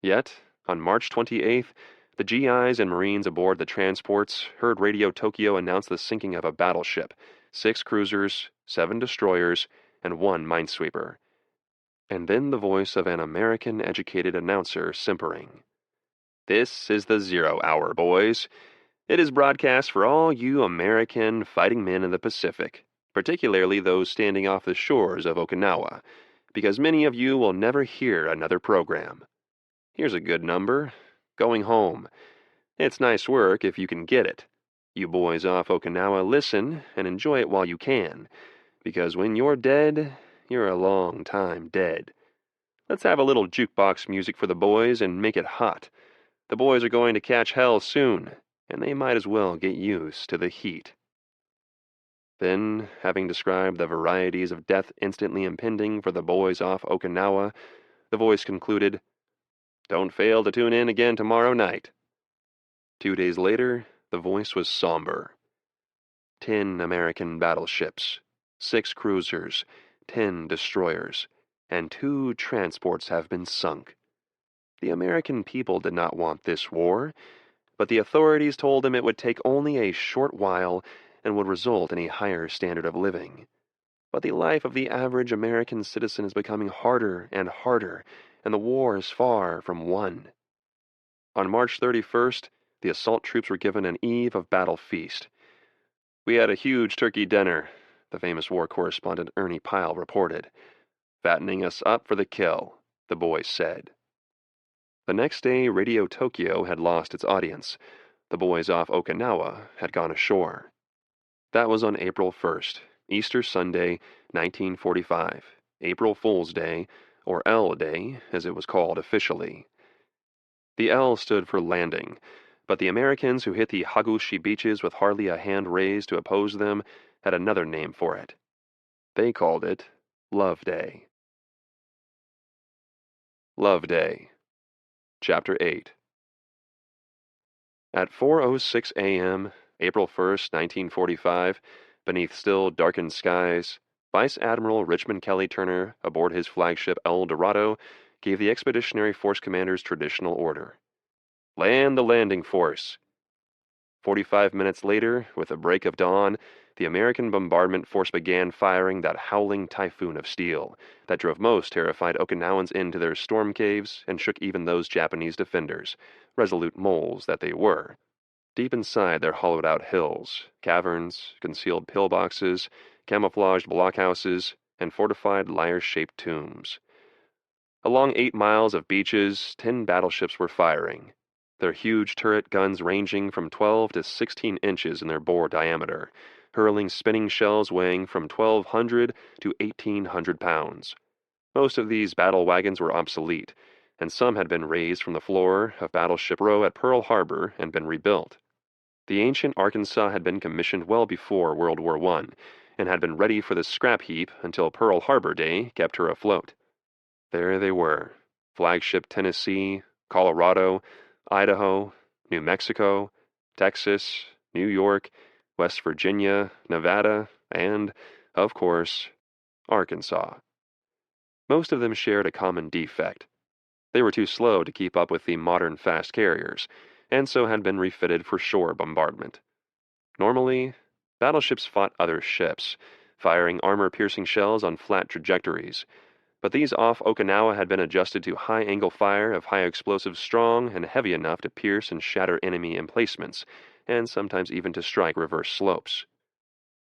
Speaker 1: Yet, on March 28th, the GIs and Marines aboard the transports heard Radio Tokyo announce the sinking of a battleship, 6 cruisers, 7 destroyers, and 1 minesweeper. And then the voice of an American-educated announcer simpering. "This is the 0 hour, boys. It is broadcast for all you American fighting men in the Pacific, particularly those standing off the shores of Okinawa, because many of you will never hear another program. Here's a good number. Going home. It's nice work if you can get it. You boys off Okinawa, listen and enjoy it while you can, because when you're dead, you're a long time dead. Let's have a little jukebox music for the boys and make it hot. The boys are going to catch hell soon, and they might as well get used to the heat." Then, having described the varieties of death instantly impending for the boys off Okinawa, the voice concluded, "Don't fail to tune in again tomorrow night." 2 days later, the voice was somber. 10 American battleships, 6 cruisers, 10 destroyers, and 2 transports have been sunk. The American people did not want this war, but the authorities told them it would take only a short while and would result in a higher standard of living. But the life of the average American citizen is becoming harder and harder, and the war is far from won. On March 31st, the assault troops were given an eve of battle feast. "We had a huge turkey dinner," the famous war correspondent Ernie Pyle reported. "Fattening us up for the kill," the boys said. The next day, Radio Tokyo had lost its audience. The boys off Okinawa had gone ashore. That was on April 1st, Easter Sunday, 1945, April Fool's Day, or L Day, as it was called officially. The L stood for landing, but the Americans who hit the Hagushi beaches with hardly a hand raised to oppose them had another name for it. They called it Love Day. Love Day. Chapter 8. At 4:06 a.m., April 1st, 1945, beneath still darkened skies, Vice Admiral Richmond Kelly Turner, aboard his flagship El Dorado, gave the Expeditionary Force commanders traditional order. "Land the landing force." 45 minutes later, with the break of dawn, the American bombardment force began firing that howling typhoon of steel that drove most terrified Okinawans into their storm caves and shook even those Japanese defenders, resolute moles that they were, deep inside their hollowed-out hills, caverns, concealed pillboxes, camouflaged blockhouses, and fortified lyre-shaped tombs. Along 8 miles of beaches, 10 battleships were firing, their huge turret guns ranging from 12 to 16 inches in their bore diameter, hurling spinning shells weighing from 1,200 to 1,800 pounds. Most of these battle wagons were obsolete, and some had been raised from the floor of Battleship Row at Pearl Harbor and been rebuilt. The ancient Arkansas had been commissioned well before World War I, and had been ready for the scrap heap until Pearl Harbor Day kept her afloat. There they were, flagship Tennessee, Colorado, Idaho, New Mexico, Texas, New York, West Virginia, Nevada, and, of course, Arkansas. Most of them shared a common defect. They were too slow to keep up with the modern fast carriers, and so had been refitted for shore bombardment. Normally, battleships fought other ships, firing armor-piercing shells on flat trajectories, but these off Okinawa had been adjusted to high-angle fire of high explosives strong and heavy enough to pierce and shatter enemy emplacements, and sometimes even to strike reverse slopes.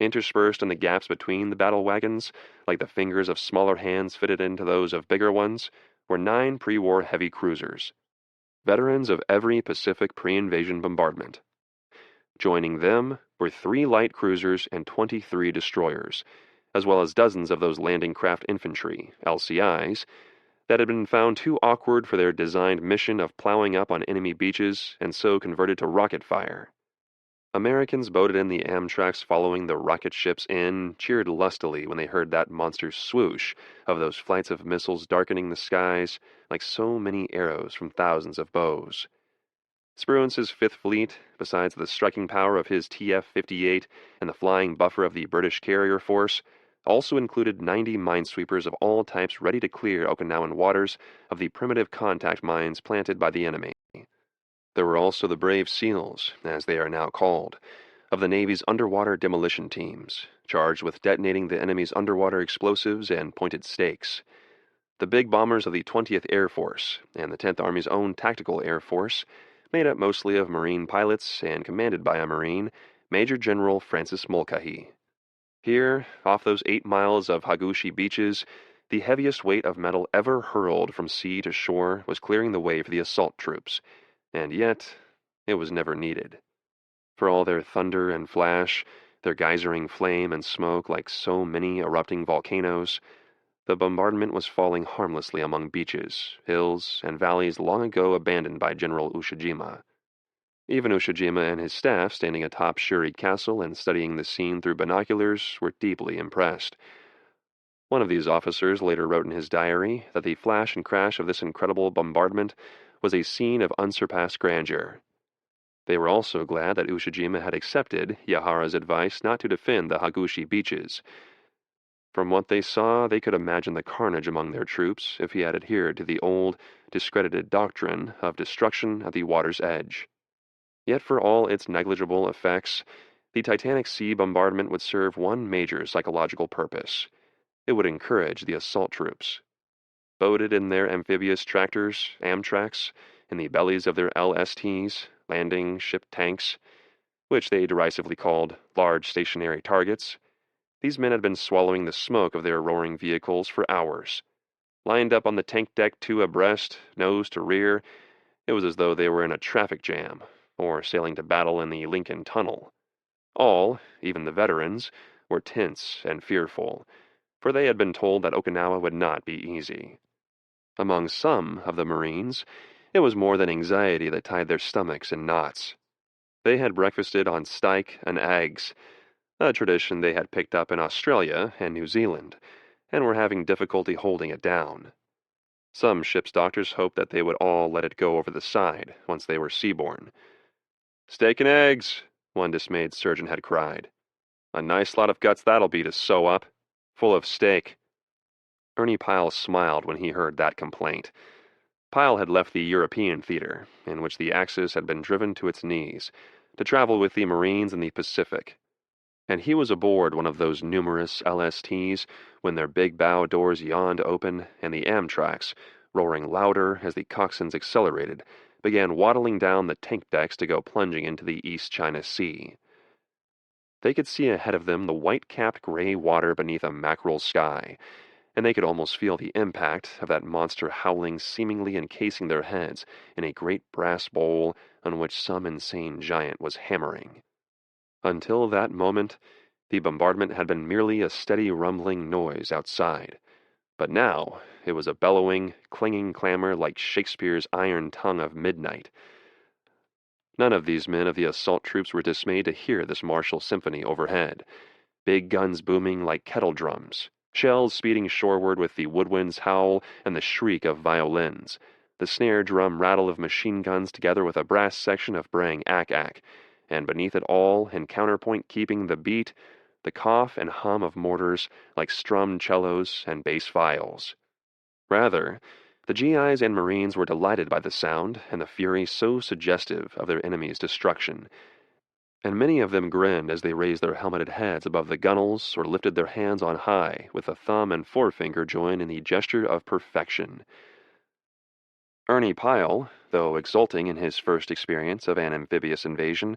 Speaker 1: Interspersed in the gaps between the battle wagons, like the fingers of smaller hands fitted into those of bigger ones, were 9 pre-war heavy cruisers. veterans of every Pacific pre-invasion bombardment. Joining them were 3 light cruisers and 23 destroyers, as well as dozens of those landing craft infantry, LCIs, that had been found too awkward for their designed mission of plowing up on enemy beaches and so converted to rocket fire. Americans boated in the Amtraks following the rocket ships in, cheered lustily when they heard that monster swoosh of those flights of missiles darkening the skies like so many arrows from thousands of bows. Spruance's Fifth Fleet, besides the striking power of his TF-58 and the flying buffer of the British carrier force, also included 90 minesweepers of all types ready to clear Okinawan waters of the primitive contact mines planted by the enemy. There were also the brave SEALs, as they are now called, of the Navy's underwater demolition teams, charged with detonating the enemy's underwater explosives and pointed stakes. The big bombers of the 20th Air Force and the 10th Army's own Tactical Air Force, made up mostly of Marine pilots and commanded by a Marine, Major General Francis Mulcahy. Here, off those 8 miles of Hagushi beaches, the heaviest weight of metal ever hurled from sea to shore was clearing the way for the assault troops, and yet it was never needed. For all their thunder and flash, their geysering flame and smoke like so many erupting volcanoes, the bombardment was falling harmlessly among beaches, hills, and valleys long ago abandoned by General Ushijima. Even Ushijima and his staff, standing atop Shuri Castle and studying the scene through binoculars, were deeply impressed. One of these officers later wrote in his diary that the flash and crash of this incredible bombardment was a scene of unsurpassed grandeur. They were also glad that Ushijima had accepted Yahara's advice not to defend the Hagushi beaches. From what they saw, they could imagine the carnage among their troops if he had adhered to the old, discredited doctrine of destruction at the water's edge. Yet for all its negligible effects, the Titanic sea bombardment would serve one major psychological purpose. It would encourage the assault troops. Boated in their amphibious tractors, Amtraks, in the bellies of their LSTs, landing ship tanks, which they derisively called large stationary targets, these men had been swallowing the smoke of their roaring vehicles for hours. Lined up on the tank deck 2 abreast, nose to rear, it was as though they were in a traffic jam, or sailing to battle in the Lincoln Tunnel. All, even the veterans, were tense and fearful, for they had been told that Okinawa would not be easy. Among some of the Marines, it was more than anxiety that tied their stomachs in knots. They had breakfasted on steak and eggs, a tradition they had picked up in Australia and New Zealand, and were having difficulty holding it down. Some ship's doctors hoped that they would all let it go over the side once they were seaborne. "Steak and eggs," one dismayed surgeon had cried. "A nice lot of guts that'll be to sew up. Full of steak." Ernie Pyle smiled when he heard that complaint. Pyle had left the European theater, in which the Axis had been driven to its knees, to travel with the Marines in the Pacific. And he was aboard one of those numerous LSTs when their big bow doors yawned open and the Amtraks, roaring louder as the coxswains accelerated, began waddling down the tank decks to go plunging into the East China Sea. They could see ahead of them the white-capped gray water beneath a mackerel sky, and they could almost feel the impact of that monster howling, seemingly encasing their heads in a great brass bowl on which some insane giant was hammering. Until that moment, the bombardment had been merely a steady rumbling noise outside, but now it was a bellowing, clanging clamor like Shakespeare's iron tongue of midnight. None of these men of the assault troops were dismayed to hear this martial symphony overhead, big guns booming like kettle drums, shells speeding shoreward with the woodwind's howl and the shriek of violins, the snare drum rattle of machine guns together with a brass section of braying ack-ack, and beneath it all, in counterpoint keeping the beat, the cough and hum of mortars like strummed cellos and bass viols. Rather, the GIs and Marines were delighted by the sound and the fury so suggestive of their enemy's destruction, and many of them grinned as they raised their helmeted heads above the gunwales or lifted their hands on high with the thumb and forefinger joined in the gesture of perfection. Ernie Pyle, though exulting in his first experience of an amphibious invasion,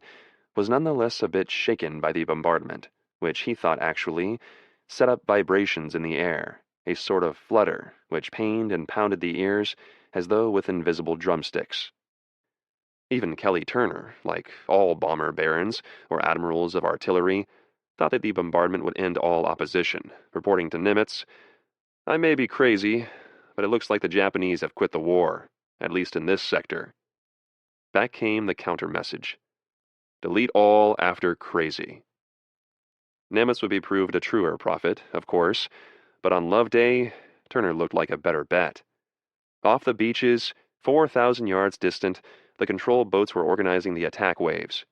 Speaker 1: was nonetheless a bit shaken by the bombardment, which he thought actually set up vibrations in the air, a sort of flutter which pained and pounded the ears as though with invisible drumsticks. Even Kelly Turner, like all bomber barons or admirals of artillery, thought that the bombardment would end all opposition, reporting to Nimitz, "I may be crazy, but it looks like the Japanese have quit the war, at least in this sector." Back came the counter-message. Delete all after crazy. Nimitz would be proved a truer prophet, of course, but on Love Day, Turner looked like a better bet. Off the beaches, 4,000 yards distant, the control boats were organizing the attack waves.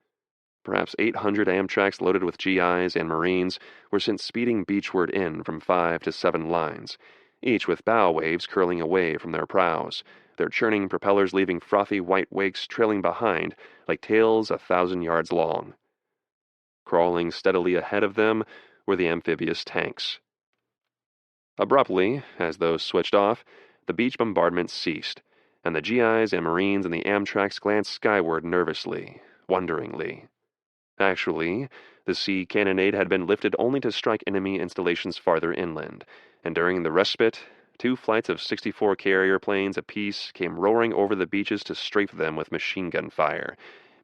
Speaker 1: Perhaps 800 Amtraks loaded with GIs and Marines were sent speeding beachward in from 5 to 7 lines, each with bow waves curling away from their prows, their churning propellers leaving frothy white wakes trailing behind like tails 1,000 yards long. Crawling steadily ahead of them were the amphibious tanks. Abruptly, as those switched off, the beach bombardment ceased, and the GIs and Marines in the Amtraks glanced skyward nervously, wonderingly. Actually, the sea cannonade had been lifted only to strike enemy installations farther inland, and during the respite, 2 flights of 64 carrier planes apiece came roaring over the beaches to strafe them with machine gun fire,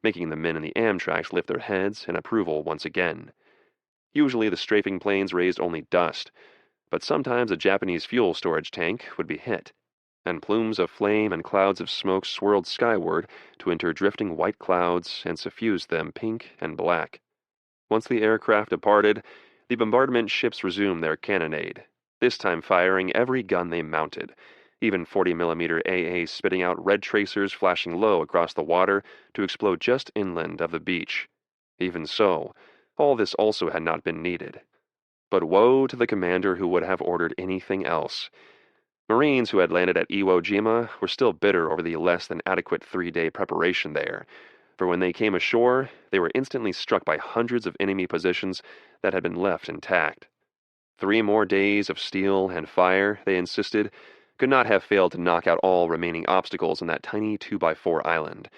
Speaker 1: making the men in the Amtraks lift their heads in approval once again. Usually the strafing planes raised only dust, but sometimes a Japanese fuel storage tank would be hit, and plumes of flame and clouds of smoke swirled skyward to enter drifting white clouds and suffuse them pink and black. Once the aircraft departed, the bombardment ships resumed their cannonade, this time firing every gun they mounted, even 40mm AA spitting out red tracers flashing low across the water to explode just inland of the beach. Even so, all this also had not been needed. But woe to the commander who would have ordered anything else. Marines who had landed at Iwo Jima were still bitter over the less than adequate 3-day preparation there, for when they came ashore, they were instantly struck by hundreds of enemy positions that had been left intact. 3 more days of steel and fire, they insisted, could not have failed to knock out all remaining obstacles on that tiny 2x4 island,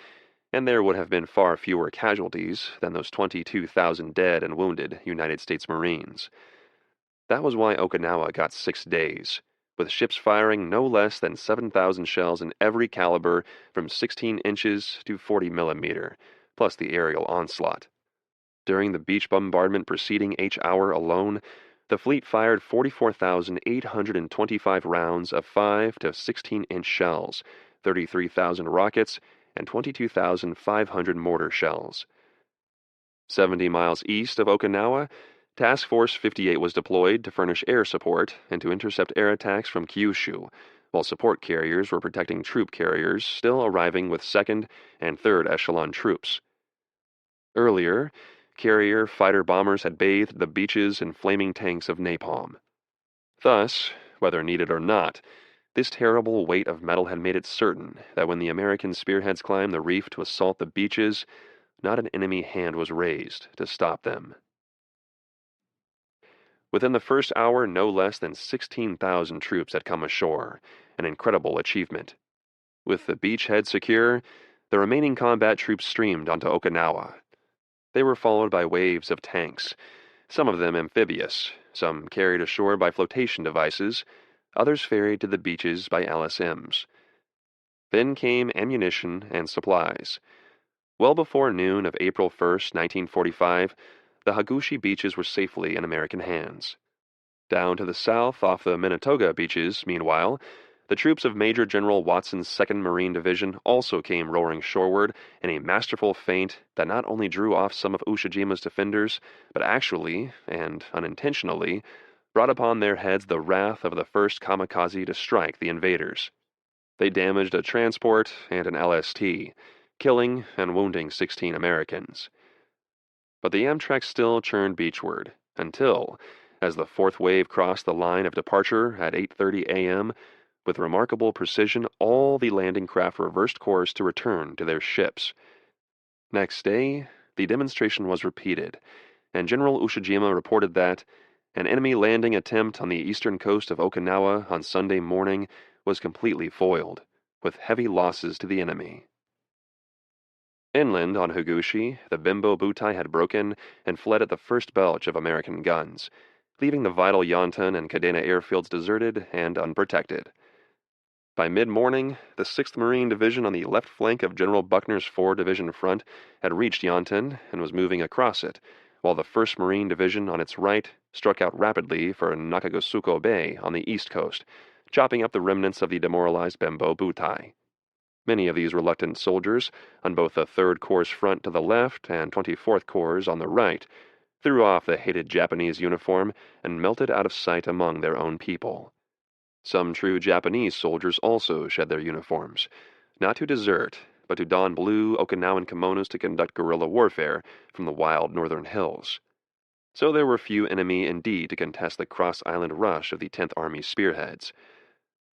Speaker 1: and there would have been far fewer casualties than those 22,000 dead and wounded United States Marines. That was why Okinawa got 6 days, with ships firing no less than 7,000 shells in every caliber from 16 inches to 40mm, plus the aerial onslaught. During the beach bombardment preceding H hour alone, the fleet fired 44,825 rounds of 5 to 16-inch shells, 33,000 rockets, and 22,500 mortar shells. 70 miles east of Okinawa, Task Force 58 was deployed to furnish air support and to intercept air attacks from Kyushu, while support carriers were protecting troop carriers still arriving with second and third echelon troops. Earlier, carrier fighter bombers had bathed the beaches in flaming tanks of napalm. Thus, whether needed or not, this terrible weight of metal had made it certain that when the American spearheads climbed the reef to assault the beaches, not an enemy hand was raised to stop them. Within the first hour, no less than 16,000 troops had come ashore, an incredible achievement. With the beachhead secure, the remaining combat troops streamed onto Okinawa. They were followed by waves of tanks, some of them amphibious, some carried ashore by flotation devices, others ferried to the beaches by LSMs. Then came ammunition and supplies. Well before noon of April 1st, 1945, the Hagushi beaches were safely in American hands. Down to the south off the Minatoga beaches, meanwhile, the troops of Major General Watson's 2nd Marine Division also came roaring shoreward in a masterful feint that not only drew off some of Ushijima's defenders, but actually, and unintentionally, brought upon their heads the wrath of the first kamikaze to strike the invaders. They damaged a transport and an LST, killing and wounding 16 Americans. But the Amtrak still churned beachward, until, as the 4th wave crossed the line of departure at 8:30 a.m., with remarkable precision all the landing craft reversed course to return to their ships. Next day, the demonstration was repeated, and General Ushijima reported that an enemy landing attempt on the eastern coast of Okinawa on Sunday morning was completely foiled, with heavy losses to the enemy. Inland on Hagushi, the Bimbo Butai had broken and fled at the first belch of American guns, leaving the vital Yontan and Kadena airfields deserted and unprotected. By mid-morning, the 6th Marine Division on the left flank of General Buckner's 4-division front had reached Yantan and was moving across it, while the 1st Marine Division on its right struck out rapidly for Nakagusuko Bay on the east coast, chopping up the remnants of the demoralized Bembo Butai. Many of these reluctant soldiers, on both the 3rd Corps front to the left and 24th Corps on the right, threw off the hated Japanese uniform and melted out of sight among their own people. Some true Japanese soldiers also shed their uniforms, not to desert, but to don blue Okinawan kimonos to conduct guerrilla warfare from the wild northern hills. So there were few enemy indeed to contest the cross-island rush of the 10th Army's spearheads.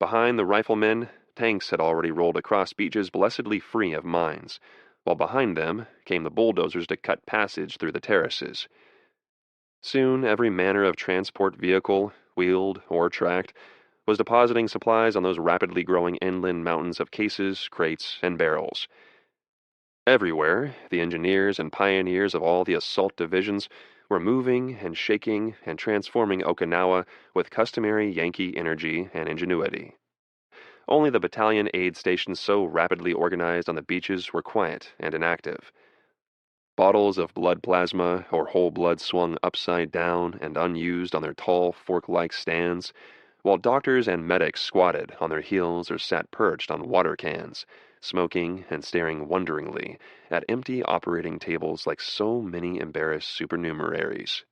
Speaker 1: Behind the riflemen, tanks had already rolled across beaches blessedly free of mines, while behind them came the bulldozers to cut passage through the terraces. Soon every manner of transport vehicle, wheeled or tracked, was depositing supplies on those rapidly growing inland mountains of cases, crates, and barrels. Everywhere, the engineers and pioneers of all the assault divisions were moving and shaking and transforming Okinawa with customary Yankee energy and ingenuity. Only the battalion aid stations so rapidly organized on the beaches were quiet and inactive. Bottles of blood plasma or whole blood swung upside down and unused on their tall fork-like stands, while doctors and medics squatted on their heels or sat perched on water cans, smoking and staring wonderingly at empty operating tables like so many embarrassed supernumeraries.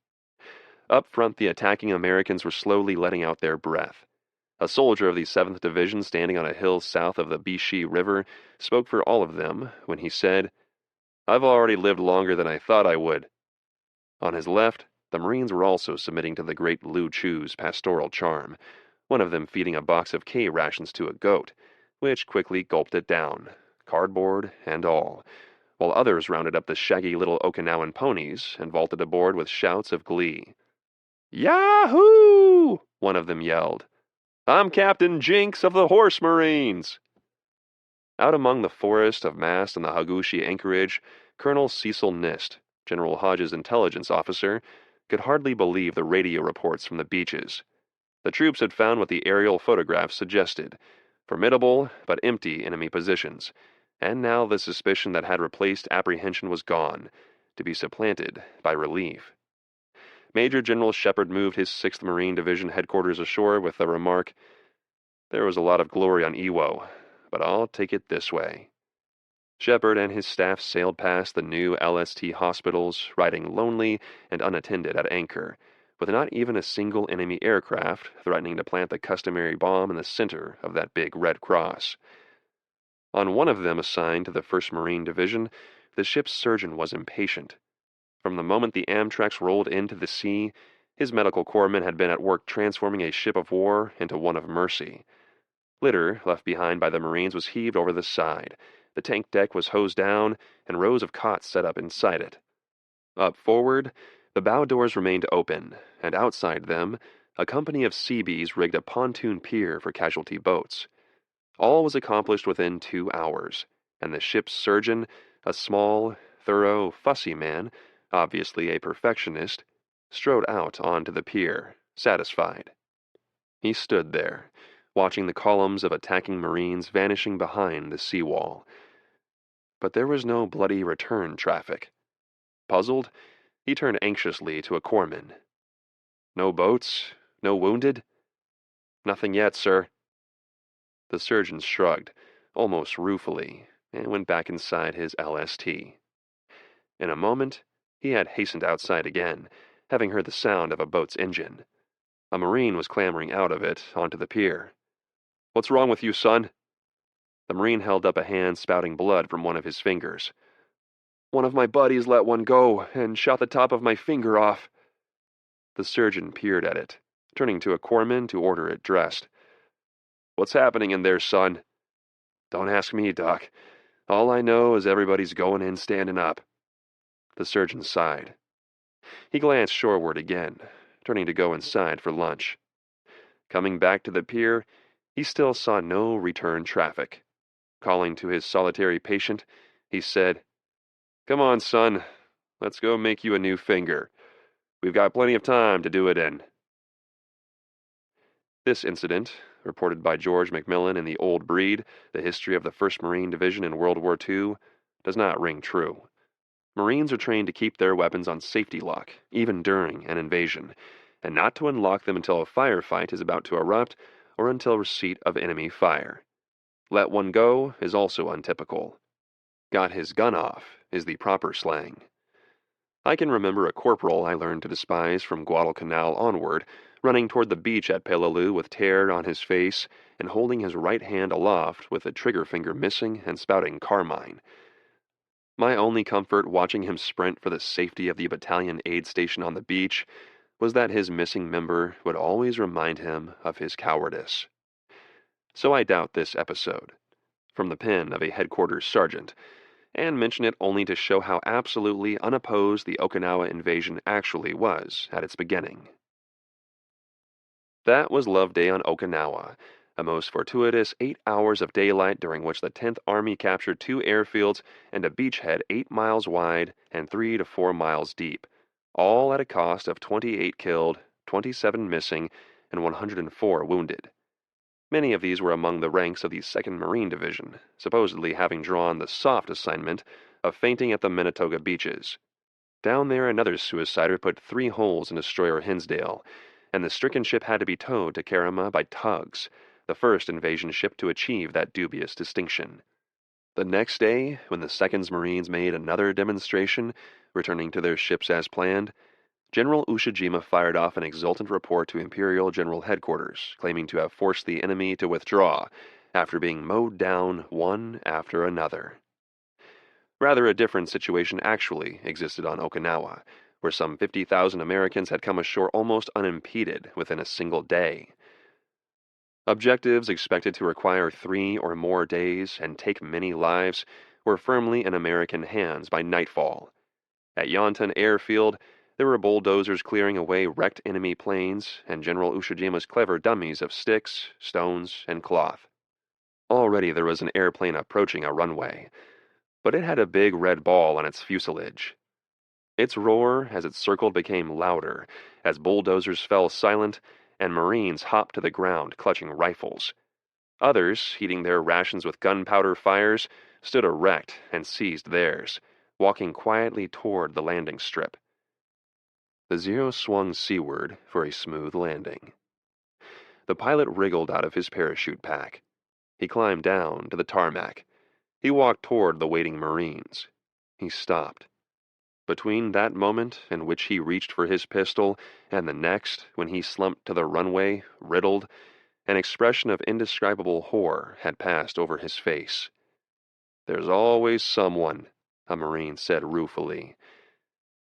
Speaker 1: Up front, the attacking Americans were slowly letting out their breath. A soldier of the 7th Division standing on a hill south of the Bishi River spoke for all of them when he said, "I've already lived longer than I thought I would." On his left, the Marines were also submitting to the great Lu Chu's pastoral charm, one of them feeding a box of K rations to a goat, which quickly gulped it down, cardboard and all, while others rounded up the shaggy little Okinawan ponies and vaulted aboard with shouts of glee. "Yahoo!" one of them yelled. "I'm Captain Jinks of the Horse Marines!" Out among the forest of mast in the Hagushi anchorage, Colonel Cecil Nist, General Hodge's intelligence officer, could hardly believe the radio reports from the beaches. The troops had found what the aerial photographs suggested, formidable but empty enemy positions, and now the suspicion that had replaced apprehension was gone, to be supplanted by relief. Major General Shepard moved his 6th Marine Division headquarters ashore with the remark, "There was a lot of glory on Iwo, but I'll take it this way." Shepard and his staff sailed past the new LST hospitals, riding lonely and unattended at anchor, with not even a single enemy aircraft threatening to plant the customary bomb in the center of that big red cross. On one of them assigned to the 1st Marine Division, the ship's surgeon was impatient. From the moment the Amtraks rolled into the sea, his medical corpsmen had been at work transforming a ship of war into one of mercy. Litter left behind by the Marines was heaved over the side, the tank deck was hosed down, and rows of cots set up inside it. Up forward, the bow doors remained open, and outside them, a company of Seabees rigged a pontoon pier for casualty boats. All was accomplished within 2 hours, and the ship's surgeon, a small, thorough, fussy man, obviously a perfectionist, strode out onto the pier, satisfied. He stood there, watching the columns of attacking Marines vanishing behind the seawall. But there was no bloody return traffic. Puzzled, he turned anxiously to a corpsman. "No boats? No wounded?" "Nothing yet, sir." The surgeon shrugged, almost ruefully, and went back inside his LST. In a moment, he had hastened outside again, having heard the sound of a boat's engine. A Marine was clambering out of it onto the pier. "What's wrong with you, son?" The Marine held up a hand spouting blood from one of his fingers. "One of my buddies let one go and shot the top of my finger off." The surgeon peered at it, turning to a corpsman to order it dressed. "What's happening in there, son?" "Don't ask me, Doc. All I know is everybody's going in standing up." The surgeon sighed. He glanced shoreward again, turning to go inside for lunch. Coming back to the pier, he still saw no return traffic. Calling to his solitary patient, he said, "Come on, son. Let's go make you a new finger. We've got plenty of time to do it in." This incident, reported by George McMillan in The Old Breed, The History of the 1st Marine Division in World War II, does not ring true. Marines are trained to keep their weapons on safety lock, even during an invasion, and not to unlock them until a firefight is about to erupt or until receipt of enemy fire. Let one go is also untypical. Got his gun off is the proper slang. I can remember a corporal I learned to despise from Guadalcanal onward, running toward the beach at Peleliu with terror on his face and holding his right hand aloft with the trigger finger missing and spouting carmine. My only comfort watching him sprint for the safety of the battalion aid station on the beach was that his missing member would always remind him of his cowardice. So I doubt this episode, from the pen of a headquarters sergeant, and mention it only to show how absolutely unopposed the Okinawa invasion actually was at its beginning. That was Love Day on Okinawa, a most fortuitous 8 hours of daylight during which the 10th Army captured 2 airfields and a beachhead 8 miles wide and 3 to 4 miles deep, all at a cost of 28 killed, 27 missing, and 104 wounded. Many of these were among the ranks of the 2nd Marine Division, supposedly having drawn the soft assignment of fainting at the Manitoga beaches. Down there another suicider put 3 holes in destroyer Hinsdale, and the stricken ship had to be towed to Kerama by tugs, the first invasion ship to achieve that dubious distinction. The next day, when the 2nd's Marines made another demonstration, returning to their ships as planned, General Ushijima fired off an exultant report to Imperial General Headquarters, claiming to have forced the enemy to withdraw after being mowed down one after another. Rather a different situation actually existed on Okinawa, where some 50,000 Americans had come ashore almost unimpeded within a single day. Objectives expected to require 3 or more days and take many lives were firmly in American hands by nightfall. At Yonton Airfield, there were bulldozers clearing away wrecked enemy planes and General Ushijima's clever dummies of sticks, stones, and cloth. Already there was an airplane approaching a runway, but it had a big red ball on its fuselage. Its roar as it circled became louder as bulldozers fell silent and Marines hopped to the ground clutching rifles. Others, heating their rations with gunpowder fires, stood erect and seized theirs, walking quietly toward the landing strip. The Zero swung seaward for a smooth landing. The pilot wriggled out of his parachute pack. He climbed down to the tarmac. He walked toward the waiting Marines. He stopped. Between that moment in which he reached for his pistol and the next when he slumped to the runway, riddled, an expression of indescribable horror had passed over his face. "There's always someone," a Marine said ruefully.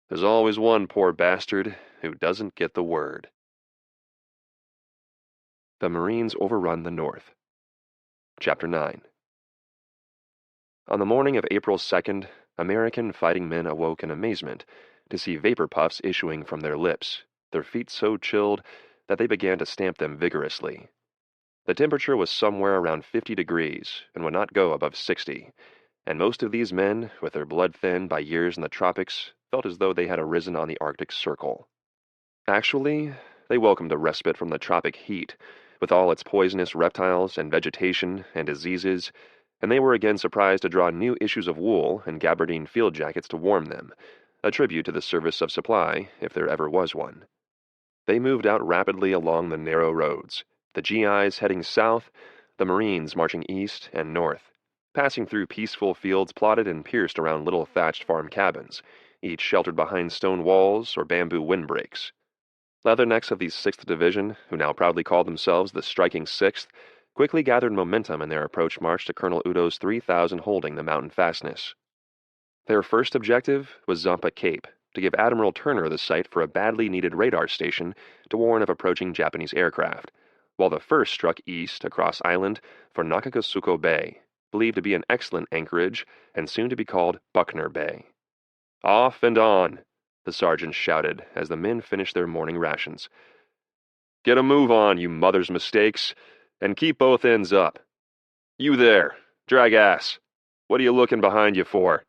Speaker 1: "There's always one poor bastard who doesn't get the word." The Marines overrun the North. Chapter 9. On the morning of April 2nd, American fighting men awoke in amazement to see vapor puffs issuing from their lips, their feet so chilled that they began to stamp them vigorously. The temperature was somewhere around 50 degrees and would not go above 60, and most of these men, with their blood thinned by years in the tropics, felt as though they had arisen on the Arctic Circle. Actually, they welcomed a respite from the tropic heat, with all its poisonous reptiles and vegetation and diseases, and they were again surprised to draw new issues of wool and gabardine field jackets to warm them, a tribute to the service of supply, if there ever was one. They moved out rapidly along the narrow roads, the GIs heading south, the Marines marching east and north, passing through peaceful fields plotted and pierced around little thatched farm cabins, each sheltered behind stone walls or bamboo windbreaks. Leathernecks of the 6th Division, who now proudly called themselves the Striking 6th, quickly gathered momentum in their approach march to Colonel Udo's 3,000 holding the mountain fastness. Their first objective was Zampa Cape, to give Admiral Turner the site for a badly needed radar station to warn of approaching Japanese aircraft, while the first struck east across island for Nakagasuko Bay, believed to be an excellent anchorage and soon to be called Buckner Bay. "Off and on," the sergeant shouted as the men finished their morning rations. "Get a move on, you mother's mistakes, and keep both ends up. You there, drag ass. What are you looking behind you for?"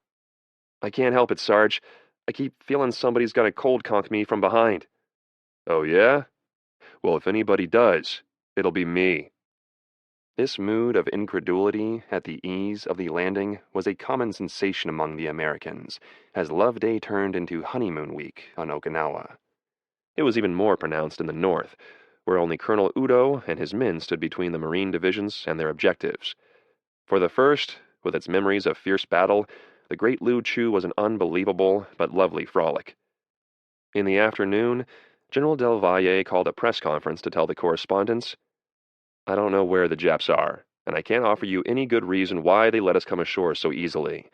Speaker 1: "I can't help it, Sarge. I keep feeling somebody's gonna cold conk me from behind." "Oh yeah? Well, if anybody does, it'll be me." This mood of incredulity at the ease of the landing was a common sensation among the Americans, as Love Day turned into honeymoon week on Okinawa. It was even more pronounced in the north, where only Colonel Udo and his men stood between the Marine divisions and their objectives. For the first, with its memories of fierce battle, the Great Lu Chu was an unbelievable but lovely frolic. In the afternoon, General Del Valle called a press conference to tell the correspondents, "I don't know where the Japs are, and I can't offer you any good reason why they let us come ashore so easily.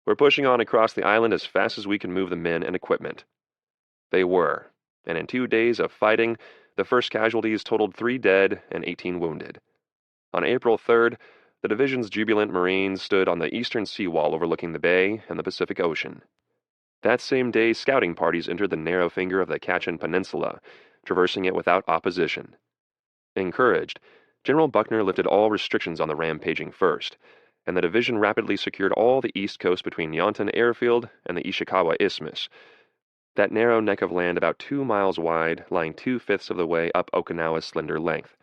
Speaker 1: We're pushing on across the island as fast as we can move the men and equipment." They were, and in 2 days of fighting, the first casualties totaled 3 dead and 18 wounded. On April 3rd, the division's jubilant Marines stood on the eastern seawall overlooking the bay and the Pacific Ocean. That same day, scouting parties entered the narrow finger of the Kachin Peninsula, traversing it without opposition. Encouraged, General Buckner lifted all restrictions on the rampaging first, and the division rapidly secured all the east coast between Yontan Airfield and the Ishikawa Isthmus, that narrow neck of land about 2 miles wide, lying 2/5 of the way up Okinawa's slender length.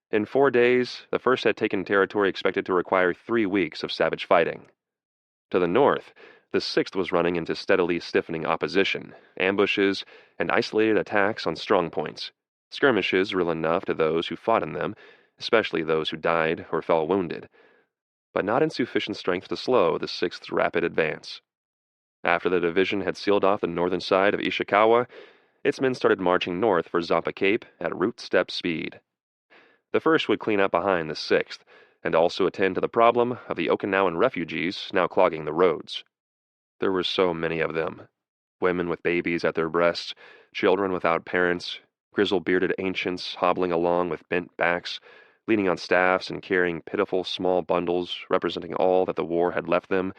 Speaker 1: In 4 days, the first had taken territory expected to require 3 weeks of savage fighting. To the north, the sixth was running into steadily stiffening opposition, ambushes, and isolated attacks on strong points. Skirmishes real enough to those who fought in them, especially those who died or fell wounded, but not in sufficient strength to slow the sixth's rapid advance. After the division had sealed off the northern side of Ishikawa, its men started marching north for Zampa Cape at route step speed. The first would clean up behind the sixth, and also attend to the problem of the Okinawan refugees now clogging the roads. There were so many of them. Women with babies at their breasts, children without parents, grizzle-bearded ancients hobbling along with bent backs, leaning on staffs and carrying pitiful small bundles representing all that the war had left them,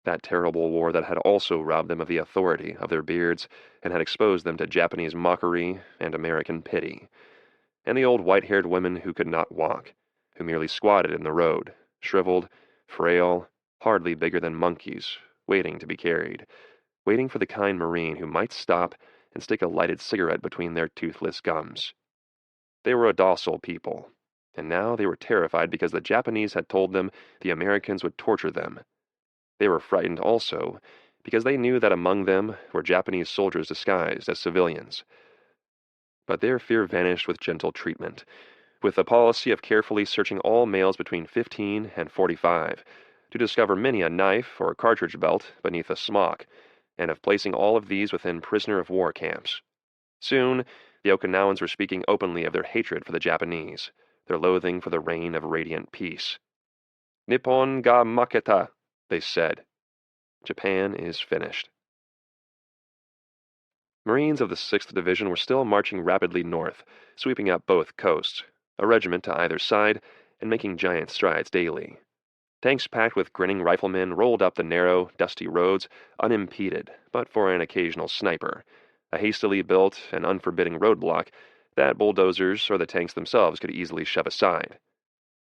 Speaker 1: that terrible war that had also robbed them of the authority of their beards and had exposed them to Japanese mockery and American pity, and the old white-haired women who could not walk, who merely squatted in the road, shriveled, frail, hardly bigger than monkeys, waiting to be carried, waiting for the kind Marine who might stop and stick a lighted cigarette between their toothless gums. They were a docile people, and now they were terrified because the Japanese had told them the Americans would torture them. They were frightened also because they knew that among them were Japanese soldiers disguised as civilians. But their fear vanished with gentle treatment, with the policy of carefully searching all males between 15 and 45, to discover many a knife or cartridge belt beneath a smock, and of placing all of these within prisoner-of-war camps. Soon, the Okinawans were speaking openly of their hatred for the Japanese, their loathing for the reign of radiant peace. "Nippon ga maketa," they said. Japan is finished. Marines of the 6th Division were still marching rapidly north, sweeping up both coasts, a regiment to either side, and making giant strides daily. Tanks packed with grinning riflemen rolled up the narrow, dusty roads, unimpeded, but for an occasional sniper, a hastily built and unforbidding roadblock that bulldozers or the tanks themselves could easily shove aside.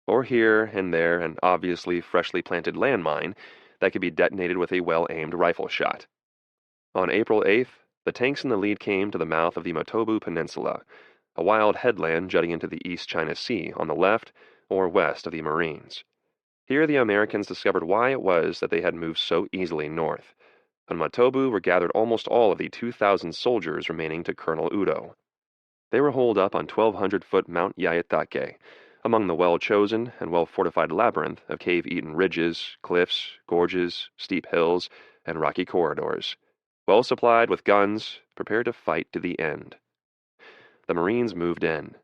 Speaker 1: Or here and there an obviously freshly planted landmine that could be detonated with a well-aimed rifle shot. On April 8th, the tanks in the lead came to the mouth of the Motobu Peninsula, a wild headland jutting into the East China Sea on the left or west of the Marines. Here the Americans discovered why it was that they had moved so easily north. On Motobu were gathered almost all of the 2,000 soldiers remaining to Colonel Udo. They were holed up on 1,200-foot Mount Yaitake, among the well-chosen and well-fortified labyrinth of cave-eaten ridges, cliffs, gorges, steep hills, and rocky corridors, well supplied with guns, prepared to fight to the end. The Marines moved in.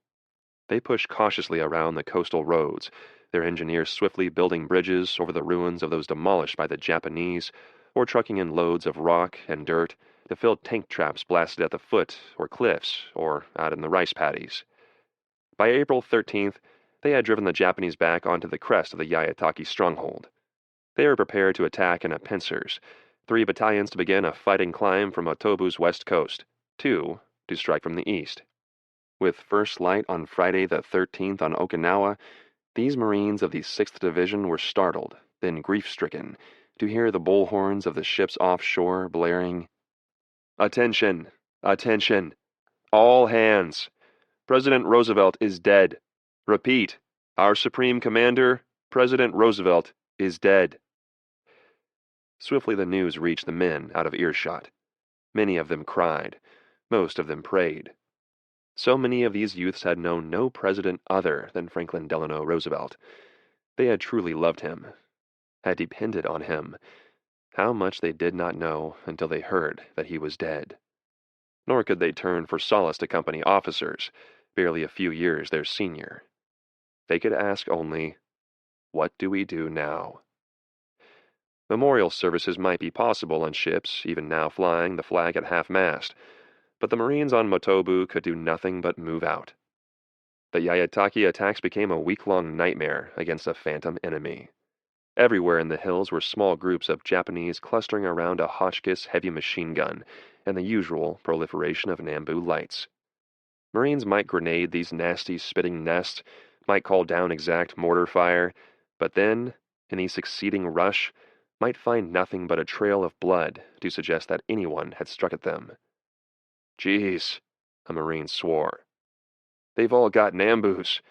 Speaker 1: They pushed cautiously around the coastal roads, their engineers swiftly building bridges over the ruins of those demolished by the Japanese, or trucking in loads of rock and dirt to fill tank traps blasted at the foot or cliffs or out in the rice paddies. By April 13th, they had driven the Japanese back onto the crest of the Yaitake stronghold. They were prepared to attack in pincers, 3 battalions to begin a fighting climb from Otobu's west coast, 2 to strike from the east. With first light on Friday the 13th on Okinawa, these Marines of the 6th Division were startled, then grief-stricken, to hear the bullhorns of the ships offshore blaring, "Attention! Attention! All hands! President Roosevelt is dead! Repeat, Our Supreme Commander, President Roosevelt, is dead. Swiftly the news reached the men out of earshot. Many of them cried. Most of them prayed. So many of these youths had known no president other than Franklin Delano Roosevelt. They had truly loved him, had depended on him. How much they did not know until they heard that he was dead. Nor could they turn for solace to company officers, barely a few years their senior. They could ask only, "What do we do now?" Memorial services might be possible on ships, even now flying the flag at half-mast, but the Marines on Motobu could do nothing but move out. The Yayataki attacks became a week-long nightmare against a phantom enemy. Everywhere in the hills were small groups of Japanese clustering around a Hotchkiss heavy machine gun and the usual proliferation of Nambu lights. Marines might grenade these nasty spitting nests, might call down exact mortar fire, but then, in the succeeding rush, might find nothing but a trail of blood to suggest that anyone had struck at them. "Geez," a Marine swore. "They've all got Nambus,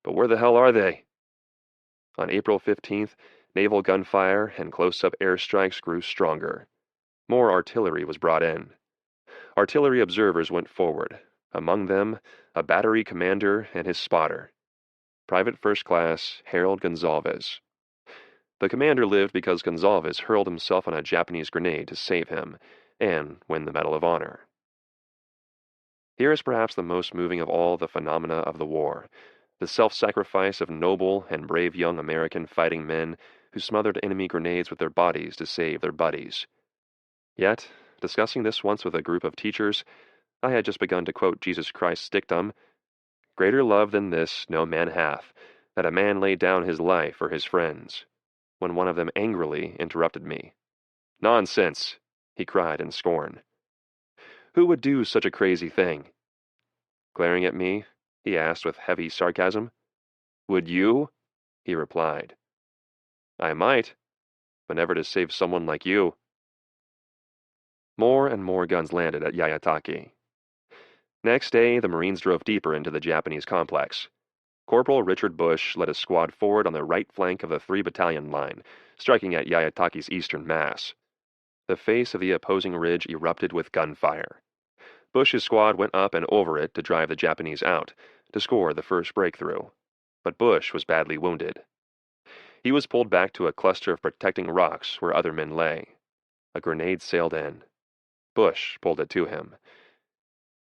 Speaker 1: but where the hell are they?" On April 15th, naval gunfire and close-up airstrikes grew stronger. More artillery was brought in. Artillery observers went forward, among them a battery commander and his spotter, Private First Class Harold Gonzalez. The commander lived because Gonzalez hurled himself on a Japanese grenade to save him and win the Medal of Honor. Here is perhaps the most moving of all the phenomena of the war, the self-sacrifice of noble and brave young American fighting men who smothered enemy grenades with their bodies to save their buddies. Yet, discussing this once with a group of teachers, I had just begun to quote Jesus Christ's dictum, "Greater love than this no man hath, that a man lay down his life for his friends," when one of them angrily interrupted me. "Nonsense!" he cried in scorn. "Who would do such a crazy thing?" Glaring at me, he asked with heavy sarcasm. "Would you?" he replied. "I might, but never to save someone like you." More and more guns landed at Yayataki. Next day, the Marines drove deeper into the Japanese complex. Corporal Richard Bush led a squad forward on the right flank of the 3-battalion line, striking at Yayataki's eastern mass. The face of the opposing ridge erupted with gunfire. Bush's squad went up and over it to drive the Japanese out, to score the first breakthrough. But Bush was badly wounded. He was pulled back to a cluster of protecting rocks where other men lay. A grenade sailed in. Bush pulled it to him.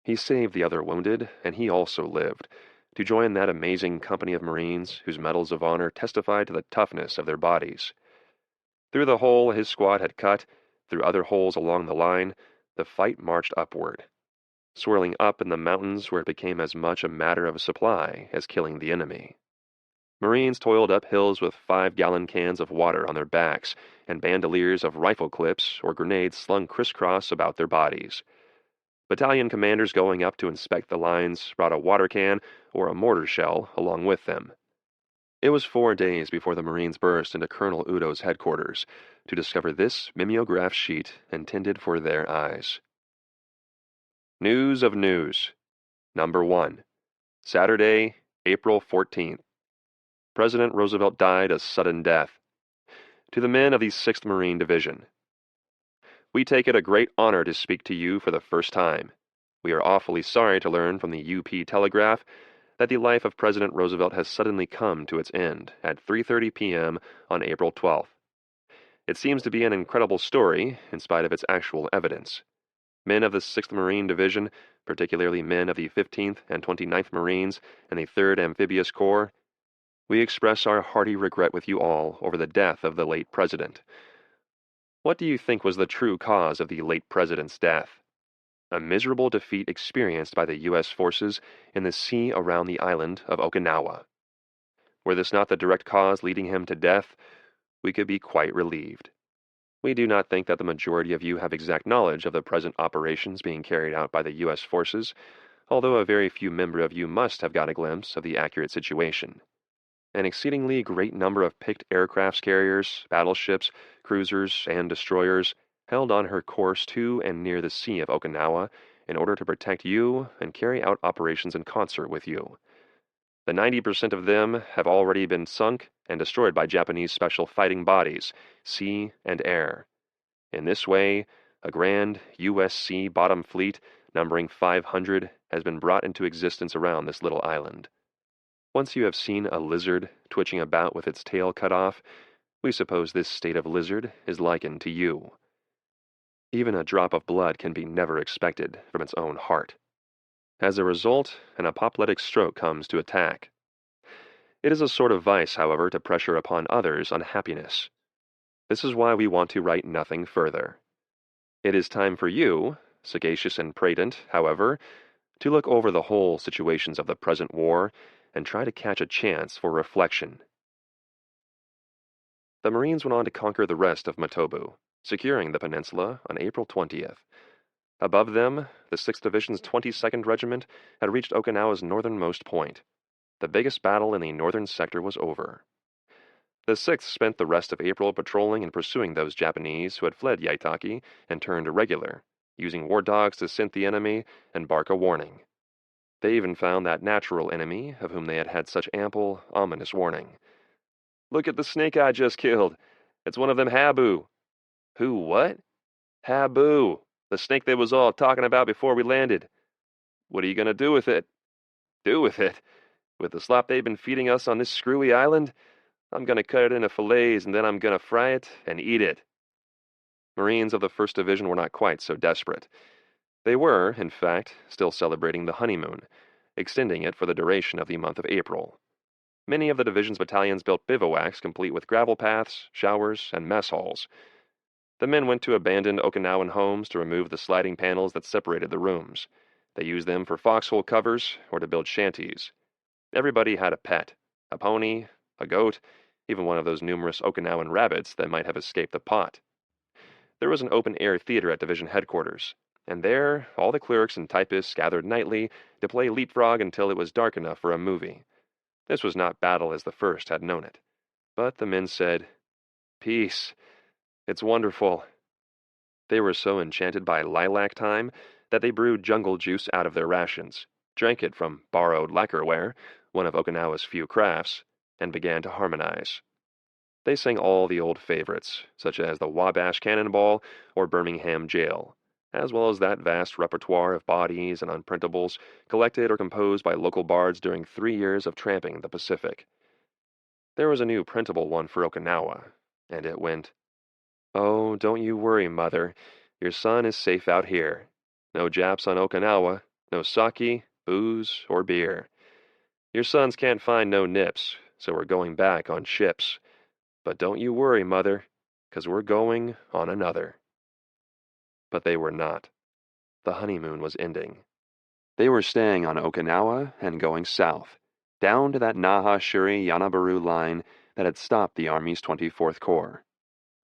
Speaker 1: He saved the other wounded, and he also lived, to join that amazing company of Marines whose medals of honor testified to the toughness of their bodies. Through the hole his squad had cut, through other holes along the line, the fight marched upward, swirling up in the mountains where it became as much a matter of supply as killing the enemy. Marines toiled up hills with 5-gallon cans of water on their backs and bandoliers of rifle clips or grenades slung crisscross about their bodies. Battalion commanders going up to inspect the lines brought a water can or a mortar shell along with them. It was 4 days before the Marines burst into Colonel Udo's headquarters to discover this mimeograph sheet intended for their eyes. News of news. Number 1. Saturday, April 14th. President Roosevelt died a sudden death. To the men of the 6th Marine Division. We take it a great honor to speak to you for the first time. We are awfully sorry to learn from the UP Telegraph that the life of President Roosevelt has suddenly come to its end at 3:30 p.m. on April 12th. It seems to be an incredible story, in spite of its actual evidence. Men of the 6th Marine Division, particularly men of the 15th and 29th Marines and the 3rd Amphibious Corps, we express our hearty regret with you all over the death of the late President. What do you think was the true cause of the late President's death? A miserable defeat experienced by the U.S. forces in the sea around the island of Okinawa. Were this not the direct cause leading him to death, we could be quite relieved. We do not think that the majority of you have exact knowledge of the present operations being carried out by the U.S. forces, although a very few member of you must have got a glimpse of the accurate situation. An exceedingly great number of picked aircraft carriers, battleships, cruisers, and destroyers held on her course to and near the Sea of Okinawa in order to protect you and carry out operations in concert with you. The 90% of them have already been sunk and destroyed by Japanese special fighting bodies, sea and air. In this way, a grand U.S. sea bottom fleet numbering 500 has been brought into existence around this little island. Once you have seen a lizard twitching about with its tail cut off, we suppose this state of lizard is likened to you. Even a drop of blood can be never expected from its own heart. As a result, an apoplectic stroke comes to attack. It is a sort of vice, however, to pressure upon others unhappiness. This is why we want to write nothing further. It is time for you, sagacious and praedent, however, to look over the whole situations of the present war and try to catch a chance for reflection. The Marines went on to conquer the rest of Motobu, securing the peninsula on April 20th. Above them, the 6th Division's 22nd Regiment had reached Okinawa's northernmost point. The biggest battle in the northern sector was over. The 6th spent the rest of April patrolling and pursuing those Japanese who had fled Yaitaki and turned irregular, using war dogs to scent the enemy and bark a warning. They even found that natural enemy of whom they had had such ample, ominous warning. "Look at the snake I just killed. It's one of them habu." "Who what?" "Habu. The snake they was all talking about before we landed." "What are you going to do with it?" "Do with it? With the slop they've been feeding us on this screwy island? I'm going to cut it into fillets and then I'm going to fry it and eat it." Marines of the 1st Division were not quite so desperate. They were, in fact, still celebrating the honeymoon, extending it for the duration of the month of April. Many of the division's battalions built bivouacs complete with gravel paths, showers, and mess halls. The men went to abandoned Okinawan homes to remove the sliding panels that separated the rooms. They used them for foxhole covers or to build shanties. Everybody had a pet, a pony, a goat, even one of those numerous Okinawan rabbits that might have escaped the pot. There was an open-air theater at division headquarters, and there all the clerks and typists gathered nightly to play leapfrog until it was dark enough for a movie. This was not battle as the first had known it, but the men said, "Peace. It's wonderful." They were so enchanted by lilac time that they brewed jungle juice out of their rations, drank it from borrowed lacquerware, one of Okinawa's few crafts, and began to harmonize. They sang all the old favorites, such as the Wabash Cannonball or Birmingham Jail, as well as that vast repertoire of bodies and unprintables collected or composed by local bards during 3 years of tramping the Pacific. There was a new printable one for Okinawa, and it went, "Oh, don't you worry, Mother. Your son is safe out here. No Japs on Okinawa, no sake, booze, or beer. Your sons can't find no nips, so we're going back on ships. But don't you worry, Mother, 'cause we're going on another." But they were not. The honeymoon was ending. They were staying on Okinawa and going south, down to that Naha-Shuri-Yanabaru line that had stopped the Army's 24th Corps.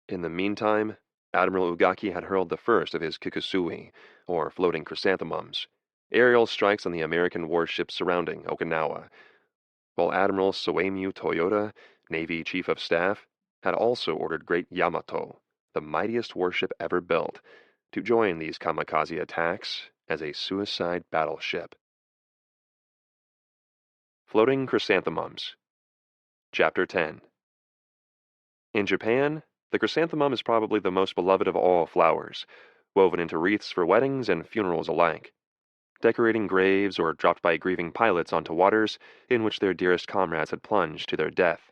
Speaker 1: In the meantime, Admiral Ugaki had hurled the first of his kikusui, or floating chrysanthemums, aerial strikes on the American warships surrounding Okinawa, while Admiral Soemyu Toyota, Navy Chief of Staff, had also ordered Great Yamato, the mightiest warship ever built, to join these kamikaze attacks as a suicide battleship. Floating Chrysanthemums. Chapter 10. In Japan, the chrysanthemum is probably the most beloved of all flowers, woven into wreaths for weddings and funerals alike, decorating graves or dropped by grieving pilots onto waters in which their dearest comrades had plunged to their death.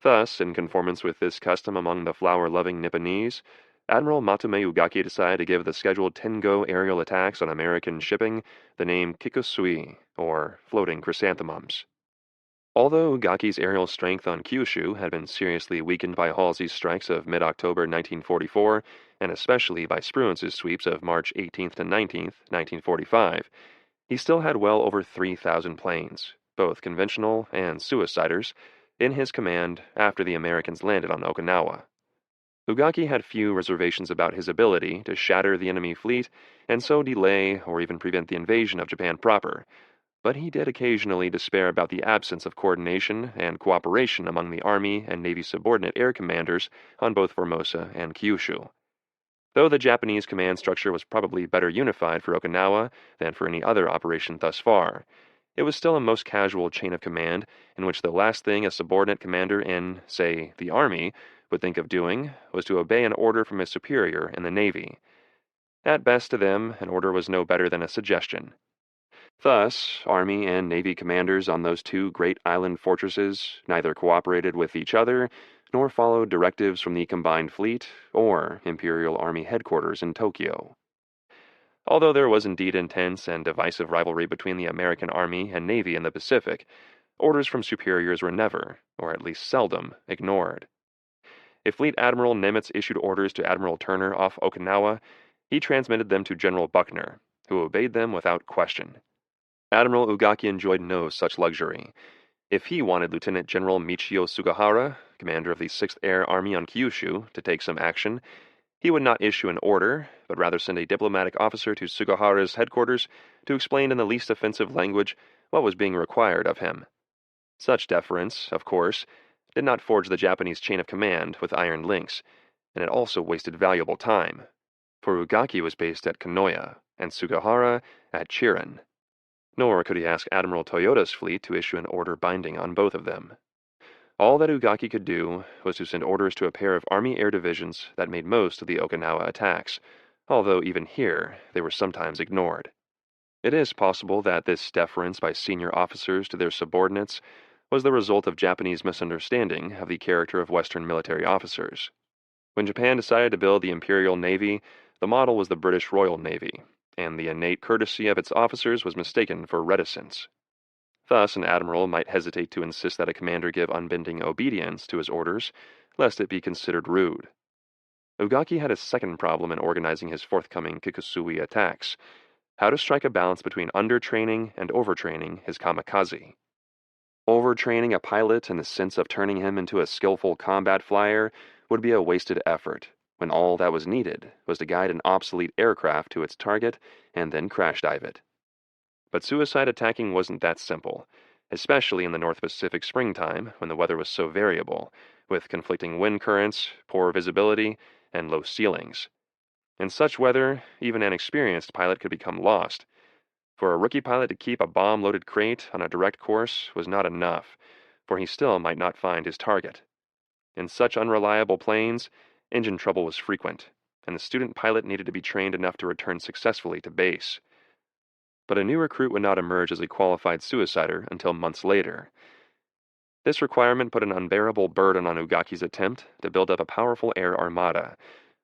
Speaker 1: Thus, in conformance with this custom among the flower-loving Nipponese, Admiral Matsume Ugaki decided to give the scheduled Tengo aerial attacks on American shipping the name Kikusui, or floating chrysanthemums. Although Ugaki's aerial strength on Kyushu had been seriously weakened by Halsey's strikes of mid-October 1944, and especially by Spruance's sweeps of March 18th to 19th, 1945, he still had well over 3,000 planes, both conventional and suiciders, in his command after the Americans landed on Okinawa. Ugaki had few reservations about his ability to shatter the enemy fleet and so delay or even prevent the invasion of Japan proper, but he did occasionally despair about the absence of coordination and cooperation among the Army and Navy subordinate air commanders on both Formosa and Kyushu. Though the Japanese command structure was probably better unified for Okinawa than for any other operation thus far, It was still a most casual chain of command, in which the last thing a subordinate commander in, say, the Army, would think of doing was to obey an order from his superior in the Navy. At best to them, an order was no better than a suggestion. Thus, Army and Navy commanders on those two great island fortresses neither cooperated with each other nor followed directives from the combined fleet or Imperial Army headquarters in Tokyo. Although there was indeed intense and divisive rivalry between the American Army and Navy in the Pacific, orders from superiors were never, or at least seldom, ignored. If Fleet Admiral Nimitz issued orders to Admiral Turner off Okinawa, he transmitted them to General Buckner, who obeyed them without question. Admiral Ugaki enjoyed no such luxury. If he wanted Lieutenant General Michio Sugahara, commander of the 6th Air Army on Kyushu, to take some action, he would not issue an order, but rather send a diplomatic officer to Sugahara's headquarters to explain in the least offensive language what was being required of him. Such deference, of course, did not forge the Japanese chain of command with iron links, and it also wasted valuable time, for Ugaki was based at Kanoya, and Sugahara at Chiren. Nor could he ask Admiral Toyoda's fleet to issue an order binding on both of them. All that Ugaki could do was to send orders to a pair of Army air divisions that made most of the Okinawa attacks, although even here they were sometimes ignored. It is possible that this deference by senior officers to their subordinates was the result of Japanese misunderstanding of the character of Western military officers. When Japan decided to build the Imperial Navy, the model was the British Royal Navy, and the innate courtesy of its officers was mistaken for reticence. Thus, an admiral might hesitate to insist that a commander give unbending obedience to his orders, lest it be considered rude. Ugaki had a second problem in organizing his forthcoming Kikusui attacks: how to strike a balance between undertraining and overtraining his kamikaze. Overtraining a pilot in the sense of turning him into a skillful combat flyer would be a wasted effort, when all that was needed was to guide an obsolete aircraft to its target and then crash dive it. But suicide attacking wasn't that simple, especially in the North Pacific springtime when the weather was so variable, with conflicting wind currents, poor visibility, and low ceilings. In such weather, even an experienced pilot could become lost. For a rookie pilot to keep a bomb-loaded crate on a direct course was not enough, for he still might not find his target. In such unreliable planes, engine trouble was frequent, and the student pilot needed to be trained enough to return successfully to base. But a new recruit would not emerge as a qualified suicider until months later. This requirement put an unbearable burden on Ugaki's attempt to build up a powerful air armada.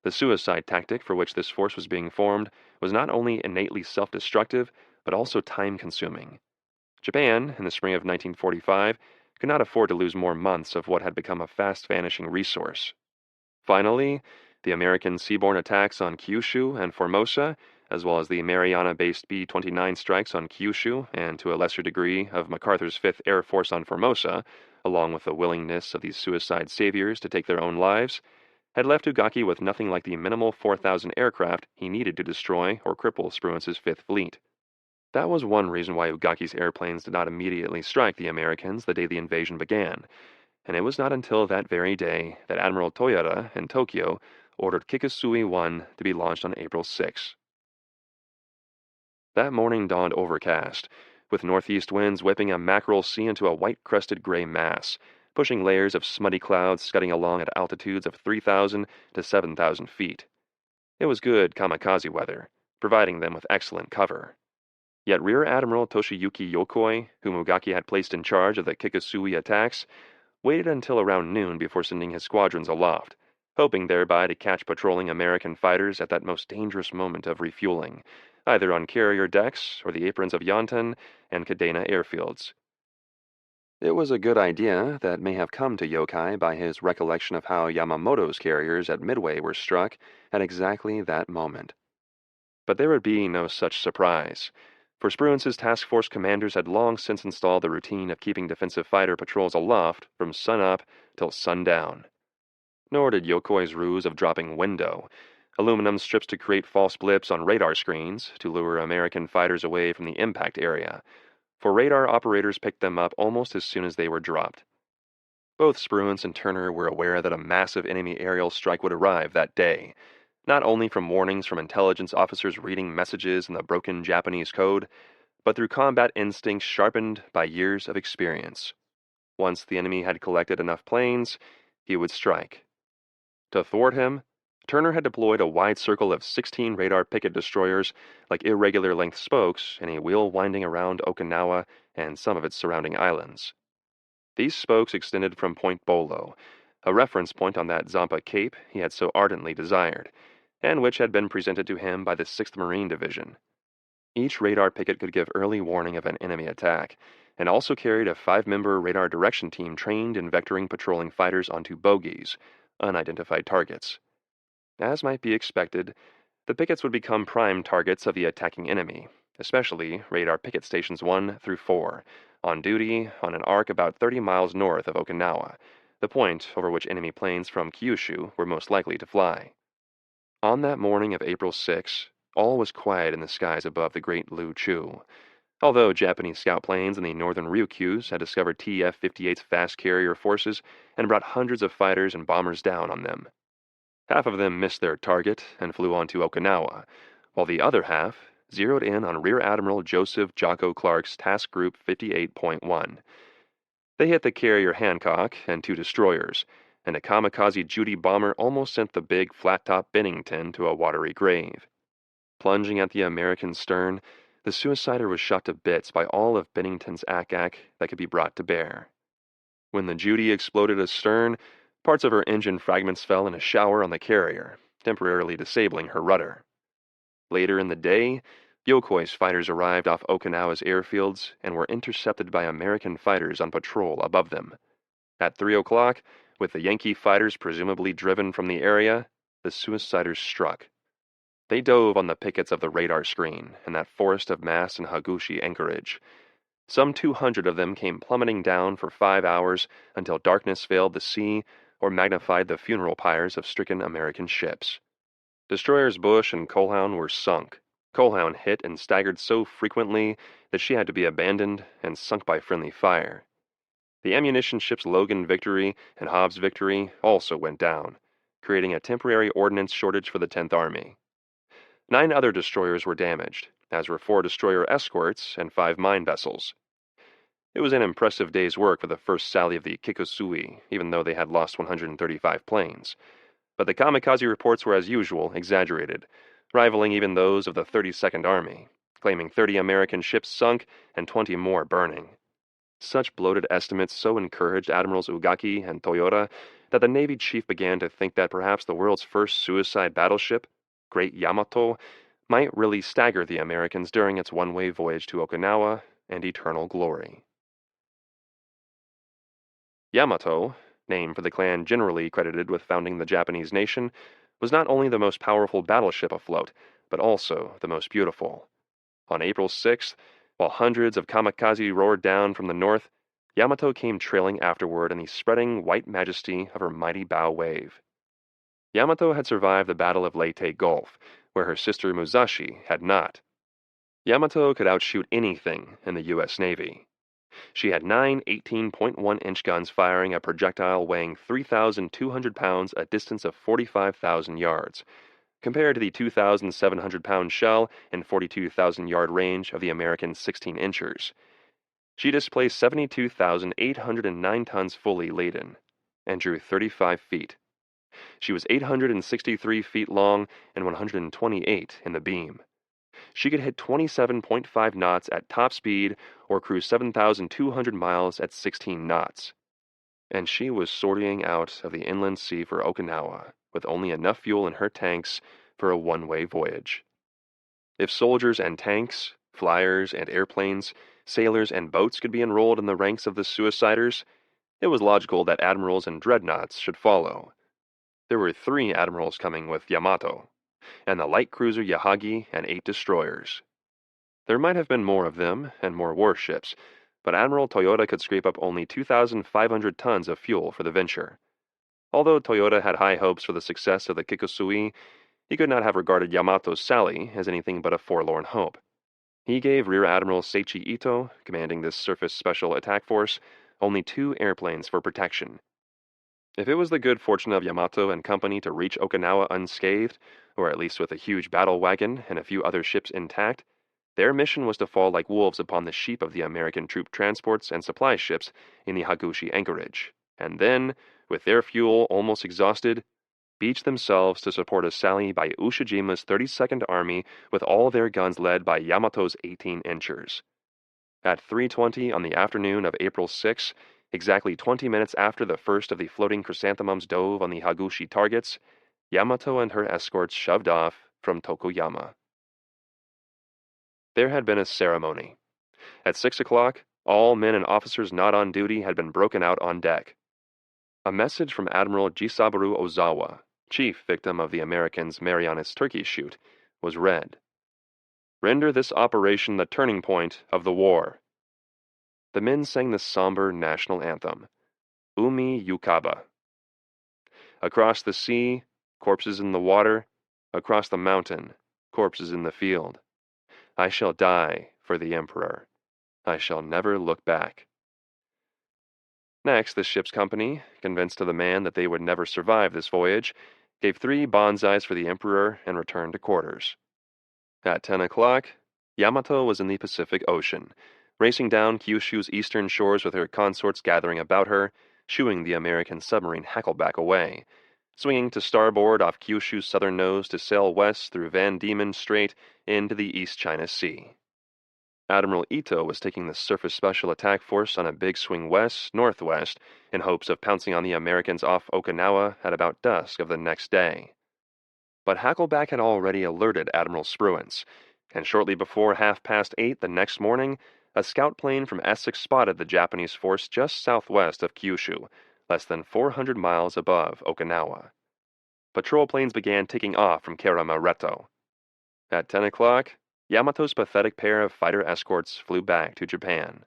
Speaker 1: The suicide tactic for which this force was being formed was not only innately self-destructive, but also time-consuming. Japan, in the spring of 1945, could not afford to lose more months of what had become a fast-vanishing resource. Finally, the American seaborne attacks on Kyushu and Formosa, as well as the Mariana-based B-29 strikes on Kyushu and to a lesser degree of MacArthur's 5th Air Force on Formosa, along with the willingness of these suicide saviors to take their own lives, had left Ugaki with nothing like the minimal 4,000 aircraft he needed to destroy or cripple Spruance's 5th Fleet. That was one reason why Ugaki's airplanes did not immediately strike the Americans the day the invasion began, and it was not until that very day that Admiral Toyoda in Tokyo ordered Kikusui-1 to be launched on April 6. That morning dawned overcast, with northeast winds whipping a mackerel sea into a white-crested gray mass, pushing layers of smutty clouds scudding along at altitudes of 3,000 to 7,000 feet. It was good kamikaze weather, providing them with excellent cover. Yet Rear Admiral Toshiyuki Yokoi, whom Ugaki had placed in charge of the Kikusui attacks, waited until around noon before sending his squadrons aloft, hoping thereby to catch patrolling American fighters at that most dangerous moment of refueling, either on carrier decks or the aprons of Yantan and Kadena airfields. It was a good idea that may have come to Yokai by his recollection of how Yamamoto's carriers at Midway were struck at exactly that moment. But there would be no such surprise, for Spruance's task force commanders had long since installed the routine of keeping defensive fighter patrols aloft from sunup till sundown. Nor did Yokoi's ruse of dropping window, aluminum strips to create false blips on radar screens to lure American fighters away from the impact area, for radar operators picked them up almost as soon as they were dropped. Both Spruance and Turner were aware that a massive enemy aerial strike would arrive that day, not only from warnings from intelligence officers reading messages in the broken Japanese code, but through combat instincts sharpened by years of experience. Once the enemy had collected enough planes, he would strike. To thwart him, Turner had deployed a wide circle of 16 radar picket destroyers like irregular length spokes in a wheel winding around Okinawa and some of its surrounding islands. These spokes extended from Point Bolo, a reference point on that Zampa Cape he had so ardently desired, and which had been presented to him by the 6th Marine Division. Each radar picket could give early warning of an enemy attack, and also carried a 5-member radar direction team trained in vectoring patrolling fighters onto bogies, unidentified targets. As might be expected, the pickets would become prime targets of the attacking enemy, especially radar picket stations 1 through 4, on duty on an arc about 30 miles north of Okinawa, the point over which enemy planes from Kyushu were most likely to fly. On that morning of April 6, all was quiet in the skies above the great Lu Chu, although Japanese scout planes in the northern Ryukyus had discovered TF-58's fast carrier forces and brought hundreds of fighters and bombers down on them. Half of them missed their target and flew on to Okinawa, while the other half zeroed in on Rear Admiral Joseph Jocko Clark's Task Group 58.1. They hit the carrier Hancock and 2 destroyers, and a kamikaze Judy bomber almost sent the big flat-top Bennington to a watery grave. Plunging at the American stern, the suicider was shot to bits by all of Bennington's ack-ack that could be brought to bear. When the Judy exploded astern, parts of her engine fragments fell in a shower on the carrier, temporarily disabling her rudder. Later in the day, Yokoi's fighters arrived off Okinawa's airfields and were intercepted by American fighters on patrol above them. At 3 o'clock, with the Yankee fighters presumably driven from the area, the suiciders struck. They dove on the pickets of the radar screen in that forest of masts in Hagushi anchorage. Some 200 of them came plummeting down for 5 hours until darkness veiled the sea or magnified the funeral pyres of stricken American ships. Destroyers Bush and Coalhound were sunk. Coalhound hit and staggered so frequently that she had to be abandoned and sunk by friendly fire. The ammunition ships Logan Victory and Hobbs Victory also went down, creating a temporary ordnance shortage for the 10th Army. 9 other destroyers were damaged, as were 4 destroyer escorts and 5 mine vessels. It was an impressive day's work for the first sally of the Kikusui, even though they had lost 135 planes. But the kamikaze reports were as usual exaggerated, rivaling even those of the 32nd Army, claiming 30 American ships sunk and 20 more burning. Such bloated estimates so encouraged Admirals Ugaki and Toyota that the Navy chief began to think that perhaps the world's first suicide battleship, Great Yamato, might really stagger the Americans during its one-way voyage to Okinawa and eternal glory. Yamato, name for the clan generally credited with founding the Japanese nation, was not only the most powerful battleship afloat, but also the most beautiful. On April 6th, while hundreds of kamikaze roared down from the north, Yamato came trailing afterward in the spreading white majesty of her mighty bow wave. Yamato had survived the Battle of Leyte Gulf, where her sister Musashi had not. Yamato could outshoot anything in the U.S. Navy. She had 9 18.1-inch guns firing a projectile weighing 3,200 pounds a distance of 45,000 yards, compared to the 2,700-pound shell and 42,000-yard range of the American 16-inchers. She displaced 72,809 tons fully laden, and drew 35 feet. She was 863 feet long and 128 in the beam. She could hit 27.5 knots at top speed or cruise 7,200 miles at 16 knots. And she was sortying out of the inland sea for Okinawa with only enough fuel in her tanks for a one-way voyage. If soldiers and tanks, flyers and airplanes, sailors and boats could be enrolled in the ranks of the suiciders, it was logical that admirals and dreadnoughts should follow. There were 3 admirals coming with Yamato, and the light cruiser Yahagi and 8 destroyers. There might have been more of them and more warships, but Admiral Toyota could scrape up only 2,500 tons of fuel for the venture. Although Toyota had high hopes for the success of the Kikusui, he could not have regarded Yamato's sally as anything but a forlorn hope. He gave Rear Admiral Seichi Ito, commanding this surface special attack force, only 2 airplanes for protection. If it was the good fortune of Yamato and company to reach Okinawa unscathed, or at least with a huge battle wagon and a few other ships intact, Their mission was to fall like wolves upon the sheep of the American troop transports and supply ships in the Hagushi anchorage, and then, with their fuel almost exhausted, beach themselves to support a sally by Ushijima's 32nd Army with all their guns led by Yamato's 18-inchers. At 3:20 on the afternoon of April 6, exactly 20 minutes after the first of the floating chrysanthemums dove on the Hagushi targets, Yamato and her escorts shoved off from Tokuyama. There had been a ceremony. At 6 o'clock, all men and officers not on duty had been broken out on deck. A message from Admiral Jisabaru Ozawa, chief victim of the Americans' Marianas Turkey shoot, was read. Render this operation the turning point of the war. The men sang the somber national anthem, Umi Yukaba. Across the sea, corpses in the water. Across the mountain, corpses in the field. I shall die for the Emperor. I shall never look back. Next, the ship's company, convinced to the man that they would never survive this voyage, gave 3 bonsais for the Emperor and returned to quarters. At 10 o'clock, Yamato was in the Pacific Ocean, racing down Kyushu's eastern shores with her consorts gathering about her, shooing the American submarine Hackleback away, swinging to starboard off Kyushu's southern nose to sail west through Van Diemen Strait into the East China Sea. Admiral Ito was taking the Surface Special Attack Force on a big swing west-northwest in hopes of pouncing on the Americans off Okinawa at about dusk of the next day. But Hackleback had already alerted Admiral Spruance, and shortly before 8:30 the next morning, a scout plane from Essex spotted the Japanese force just southwest of Kyushu, less than 400 miles above Okinawa. Patrol planes began taking off from Kerama-Reto. At 10 o'clock, Yamato's pathetic pair of fighter escorts flew back to Japan.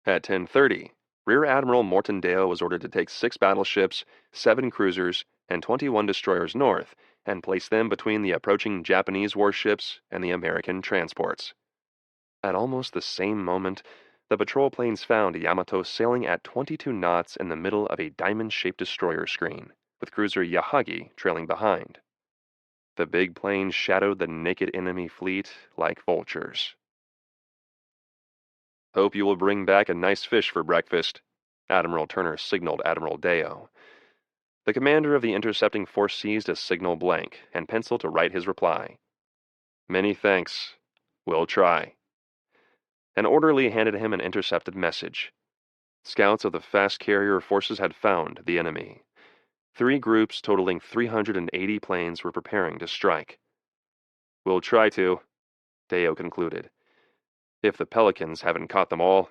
Speaker 1: At 10:30, Rear Admiral Mortondale was ordered to take 6 battleships, 7 cruisers, and 21 destroyers north and place them between the approaching Japanese warships and the American transports. At almost the same moment, the patrol planes found Yamato sailing at 22 knots in the middle of a diamond-shaped destroyer screen, with cruiser Yahagi trailing behind. The big planes shadowed the naked enemy fleet like vultures. Hope you will bring back a nice fish for breakfast, Admiral Turner signaled Admiral Deo. The commander of the intercepting force seized a signal blank and penciled to write his reply. Many thanks. We'll try. An orderly handed him an intercepted message. Scouts of the fast carrier forces had found the enemy. 3 groups totaling 380 planes were preparing to strike. We'll try to, Deo concluded. If the Pelicans haven't caught them all.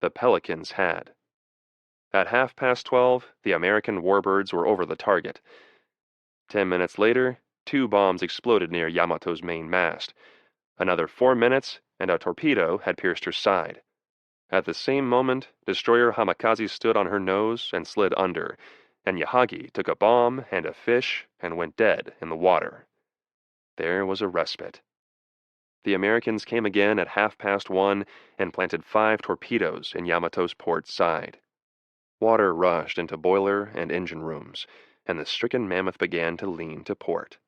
Speaker 1: The Pelicans had. At 12:30, the American warbirds were over the target. 10 minutes later, 2 bombs exploded near Yamato's main mast. Another 4 minutes, and a torpedo had pierced her side. At the same moment, destroyer Hamakaze stood on her nose and slid under, and Yahagi took a bomb and a fish and went dead in the water. There was a respite. The Americans came again at 1:30 and planted 5 torpedoes in Yamato's port side. Water rushed into boiler and engine rooms, and the stricken mammoth began to lean to port.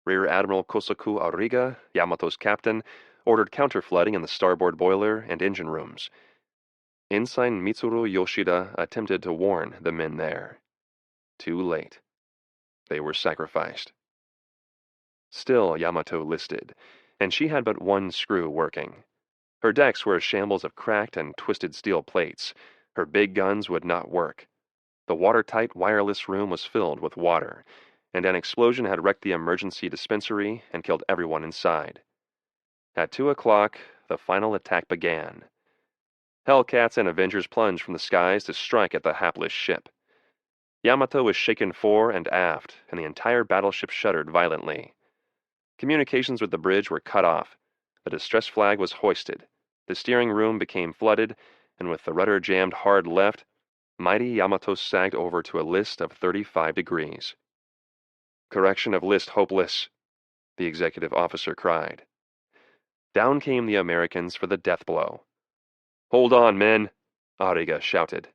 Speaker 1: Rear Admiral Kosaku Auriga, Yamato's captain, ordered counterflooding in the starboard boiler and engine rooms. Ensign Mitsuru Yoshida attempted to warn the men there. Too late. They were sacrificed. Still Yamato listed, and she had but 1 screw working. Her decks were a shambles of cracked and twisted steel plates. Her big guns would not work. The watertight wireless room was filled with water, and an explosion had wrecked the emergency dispensary and killed everyone inside. At 2 o'clock, the final attack began. Hellcats and Avengers plunged from the skies to strike at the hapless ship. Yamato was shaken fore and aft, and the entire battleship shuddered violently. Communications with the bridge were cut off. The distress flag was hoisted. The steering room became flooded, and with the rudder jammed hard left, mighty Yamato sagged over to a list of 35 degrees. Correction of list hopeless, the executive officer cried. Down came the Americans for the death blow. Hold on, men, Ariga shouted.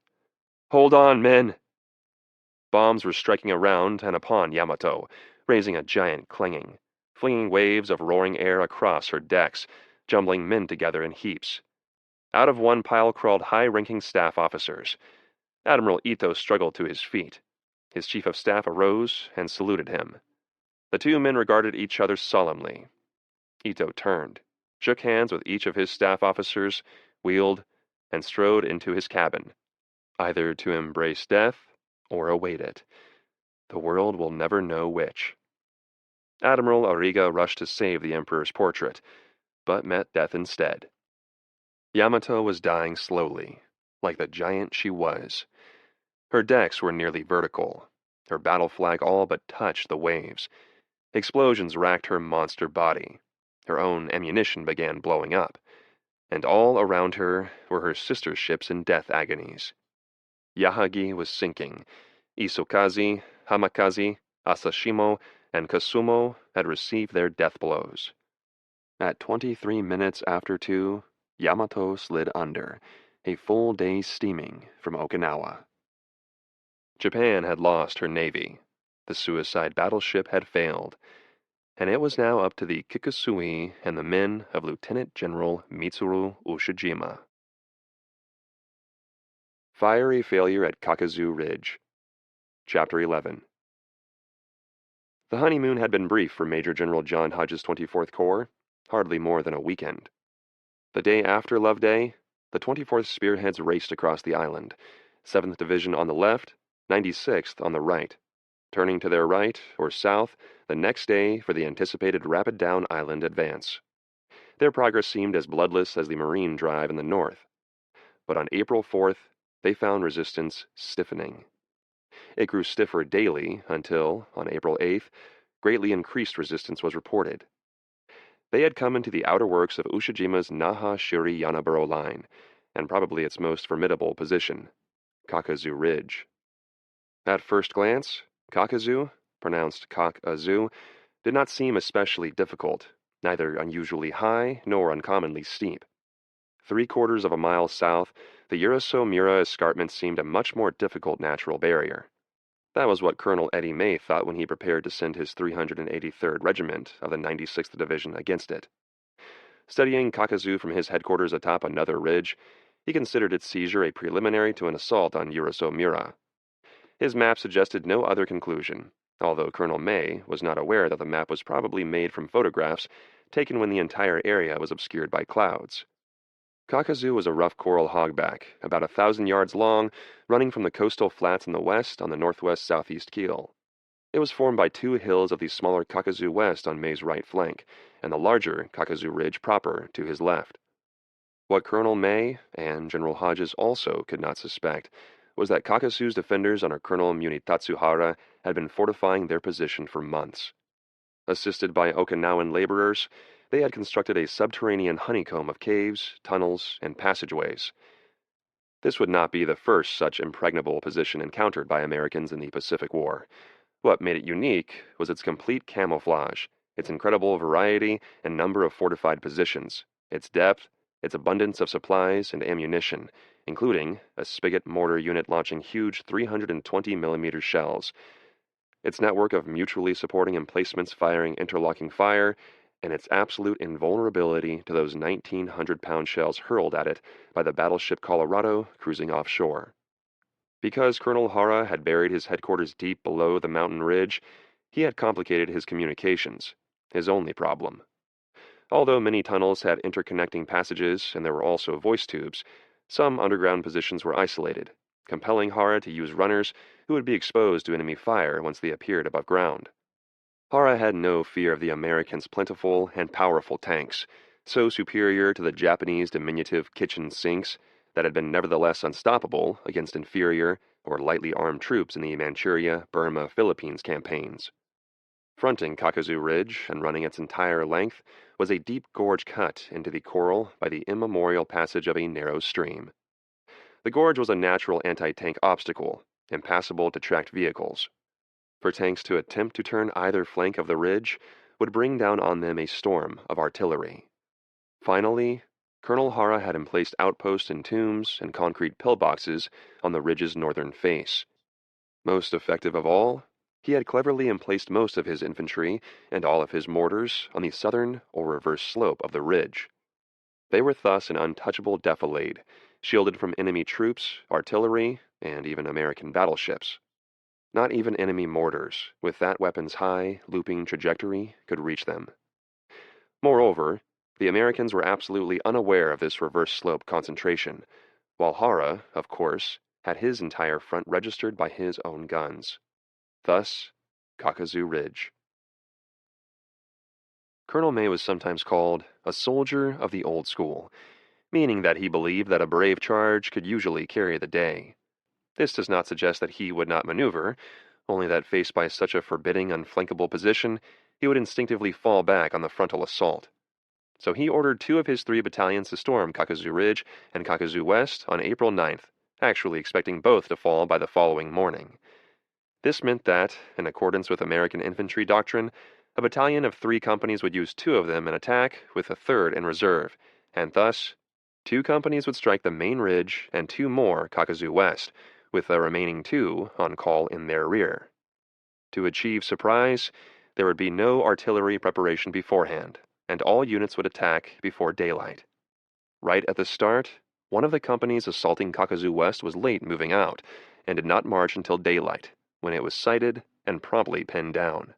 Speaker 1: Hold on, men! Bombs were striking around and upon Yamato, raising a giant clanging. flinging waves of roaring air across her decks, jumbling men together in heaps. Out of one pile crawled high-ranking staff officers. Admiral Ito struggled to his feet. His chief of staff arose and saluted him. The two men regarded each other solemnly. Ito turned, shook hands with each of his staff officers, wheeled, and strode into his cabin, either to embrace death or await it. The world will never know which. Admiral Ariga rushed to save the Emperor's portrait, but met death instead. Yamato was dying slowly, like the giant she was. Her decks were nearly vertical. Her battle flag all but touched the waves. Explosions racked her monster body. Her own ammunition began blowing up, and all around her were her sister ships in death agonies. Yahagi was sinking. Isokazi, Hamakazi, Asashimo, and Kasumo had received their death blows. At 23 minutes after 2, Yamato slid under, a full day steaming from Okinawa. Japan had lost her navy. The suicide battleship had failed, and it was now up to the Kikusui and the men of Lieutenant General Mitsuru Ushijima. Fiery Failure at Kakuzu Ridge. Chapter 11. The honeymoon had been brief for Major General John Hodge's 24th Corps, hardly more than a weekend. The day after Love Day, the 24th Spearheads raced across the island, 7th Division on the left, 96th on the right, turning to their right or south the next day for the anticipated Rapid Down Island advance. Their progress seemed as bloodless as the Marine drive in the north, but on April 4th, they found resistance stiffening. It grew stiffer daily until, on April 8th, greatly increased resistance was reported. They had come into the outer works of Ushijima's Naha-Shiri-Yanaburo line, and probably its most formidable position, Kakuzu Ridge. At first glance, Kakuzu, pronounced Kak-azu, did not seem especially difficult, neither unusually high nor uncommonly steep. 3/4 of a mile south, the Uraso-Mura escarpment seemed a much more difficult natural barrier. That was what Colonel Eddie May thought when he prepared to send his 383rd Regiment of the 96th Division against it. Studying Kakuzu from his headquarters atop another ridge, he considered its seizure a preliminary to an assault on Uraso-Mura. His map suggested no other conclusion, although Colonel May was not aware that the map was probably made from photographs taken when the entire area was obscured by clouds. Kakuzu was a rough coral hogback, about 1,000 yards long, running from the coastal flats in the west on the northwest-southeast keel. It was formed by 2 hills of the smaller Kakuzu West on May's right flank, and the larger Kakuzu Ridge proper to his left. What Colonel May, and General Hodges also could not suspect, was that Kakuzu's defenders under Colonel Munitatsuhara had been fortifying their position for months. Assisted by Okinawan laborers, they had constructed a subterranean honeycomb of caves, tunnels, and passageways. This would not be the first such impregnable position encountered by Americans in the Pacific War. What made it unique was its complete camouflage, its incredible variety and number of fortified positions, its depth, its abundance of supplies and ammunition, including a spigot mortar unit launching huge 320mm shells, its network of mutually supporting emplacements firing interlocking fire, and its absolute invulnerability to those 1,900-pound shells hurled at it by the battleship Colorado cruising offshore. Because Colonel Hara had buried his headquarters deep below the mountain ridge, he had complicated his communications, his only problem. Although many tunnels had interconnecting passages and there were also voice tubes, some underground positions were isolated, compelling Hara to use runners who would be exposed to enemy fire once they appeared above ground. Hara had no fear of the Americans' plentiful and powerful tanks, so superior to the Japanese diminutive kitchen sinks that had been nevertheless unstoppable against inferior or lightly armed troops in the Manchuria, Burma, Philippines campaigns. Fronting Kakuzu Ridge and running its entire length was a deep gorge cut into the coral by the immemorial passage of a narrow stream. The gorge was a natural anti-tank obstacle, impassable to tracked vehicles. For tanks to attempt to turn either flank of the ridge would bring down on them a storm of artillery. Finally, Colonel Hara had emplaced outposts and tombs and concrete pillboxes on the ridge's northern face. Most effective of all, he had cleverly emplaced most of his infantry and all of his mortars on the southern or reverse slope of the ridge. They were thus an untouchable defilade, shielded from enemy troops, artillery, and even American battleships. Not even enemy mortars, with that weapon's high, looping trajectory, could reach them. Moreover, the Americans were absolutely unaware of this reverse slope concentration, while Hara, of course, had his entire front registered by his own guns. Thus, Kakuzu Ridge. Colonel May was sometimes called a soldier of the old school, meaning that he believed that a brave charge could usually carry the day. This does not suggest that he would not maneuver, only that faced by such a forbidding, unflankable position, he would instinctively fall back on the frontal assault. So he ordered 2 of his 3 battalions to storm Kakuzu Ridge and Kakuzu West on April 9th, actually expecting both to fall by the following morning. This meant that, in accordance with American infantry doctrine, a battalion of 3 companies would use 2 of them in attack with a 3rd in reserve, and thus, 2 companies would strike the main ridge and 2 more Kakuzu West, with the remaining 2 on call in their rear. To achieve surprise, there would be no artillery preparation beforehand, and all units would attack before daylight. Right at the start, one of the companies assaulting Kakuzu West was late moving out, and did not march until daylight, when it was sighted and promptly pinned down.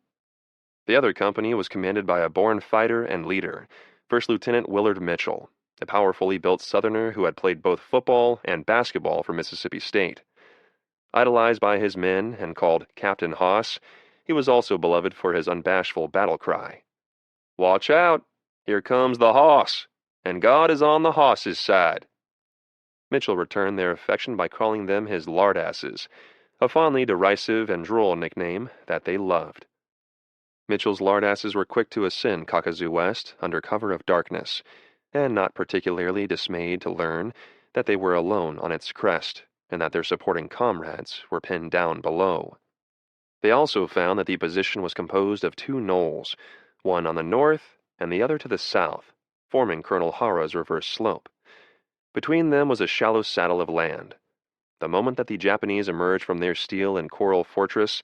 Speaker 1: The other company was commanded by a born fighter and leader, First Lieutenant Willard Mitchell, a powerfully built Southerner who had played both football and basketball for Mississippi State. Idolized by his men and called Captain Hoss, he was also beloved for his unbashful battle cry. "Watch out! Here comes the hoss, and God is on the hoss's side." Mitchell returned their affection by calling them his lardasses, a fondly derisive and droll nickname that they loved. Mitchell's lardasses were quick to ascend Kakuzu West under cover of darkness, and not particularly dismayed to learn that they were alone on its crest, and that their supporting comrades were pinned down below. They also found that the position was composed of 2 knolls, one on the north and the other to the south, forming Colonel Hara's reverse slope. Between them was a shallow saddle of land. The moment that the Japanese emerged from their steel and coral fortress,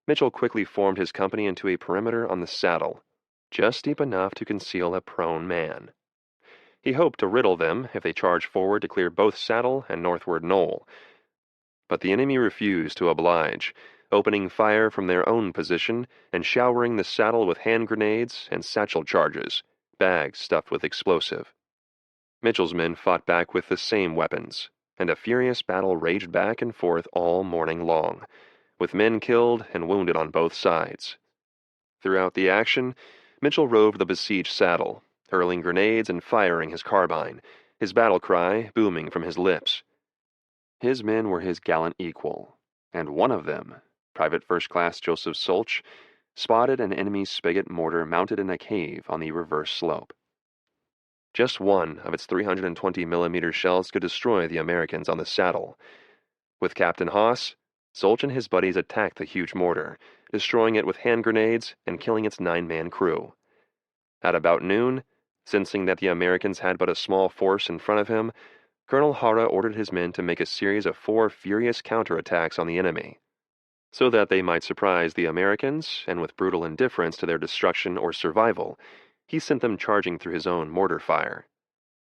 Speaker 1: Mitchell quickly formed his company into a perimeter on the saddle, just deep enough to conceal a prone man. He hoped to riddle them if they charged forward to clear both saddle and northward knoll. But the enemy refused to oblige, opening fire from their own position and showering the saddle with hand grenades and satchel charges, bags stuffed with explosive. Mitchell's men fought back with the same weapons, and a furious battle raged back and forth all morning long, with men killed and wounded on both sides. Throughout the action, Mitchell rode the besieged saddle, hurling grenades and firing his carbine, his battle cry booming from his lips. His men were his gallant equal, and one of them, Private First Class Joseph Solch, spotted an enemy spigot mortar mounted in a cave on the reverse slope. Just one of its 320 mm shells could destroy the Americans on the saddle. With Captain Hoss, Solch and his buddies attacked the huge mortar, destroying it with hand grenades and killing its 9-man crew. At about noon, sensing that the Americans had but a small force in front of him, Colonel Hara ordered his men to make a series of 4 furious counterattacks on the enemy, so that they might surprise the Americans, and with brutal indifference to their destruction or survival, he sent them charging through his own mortar fire.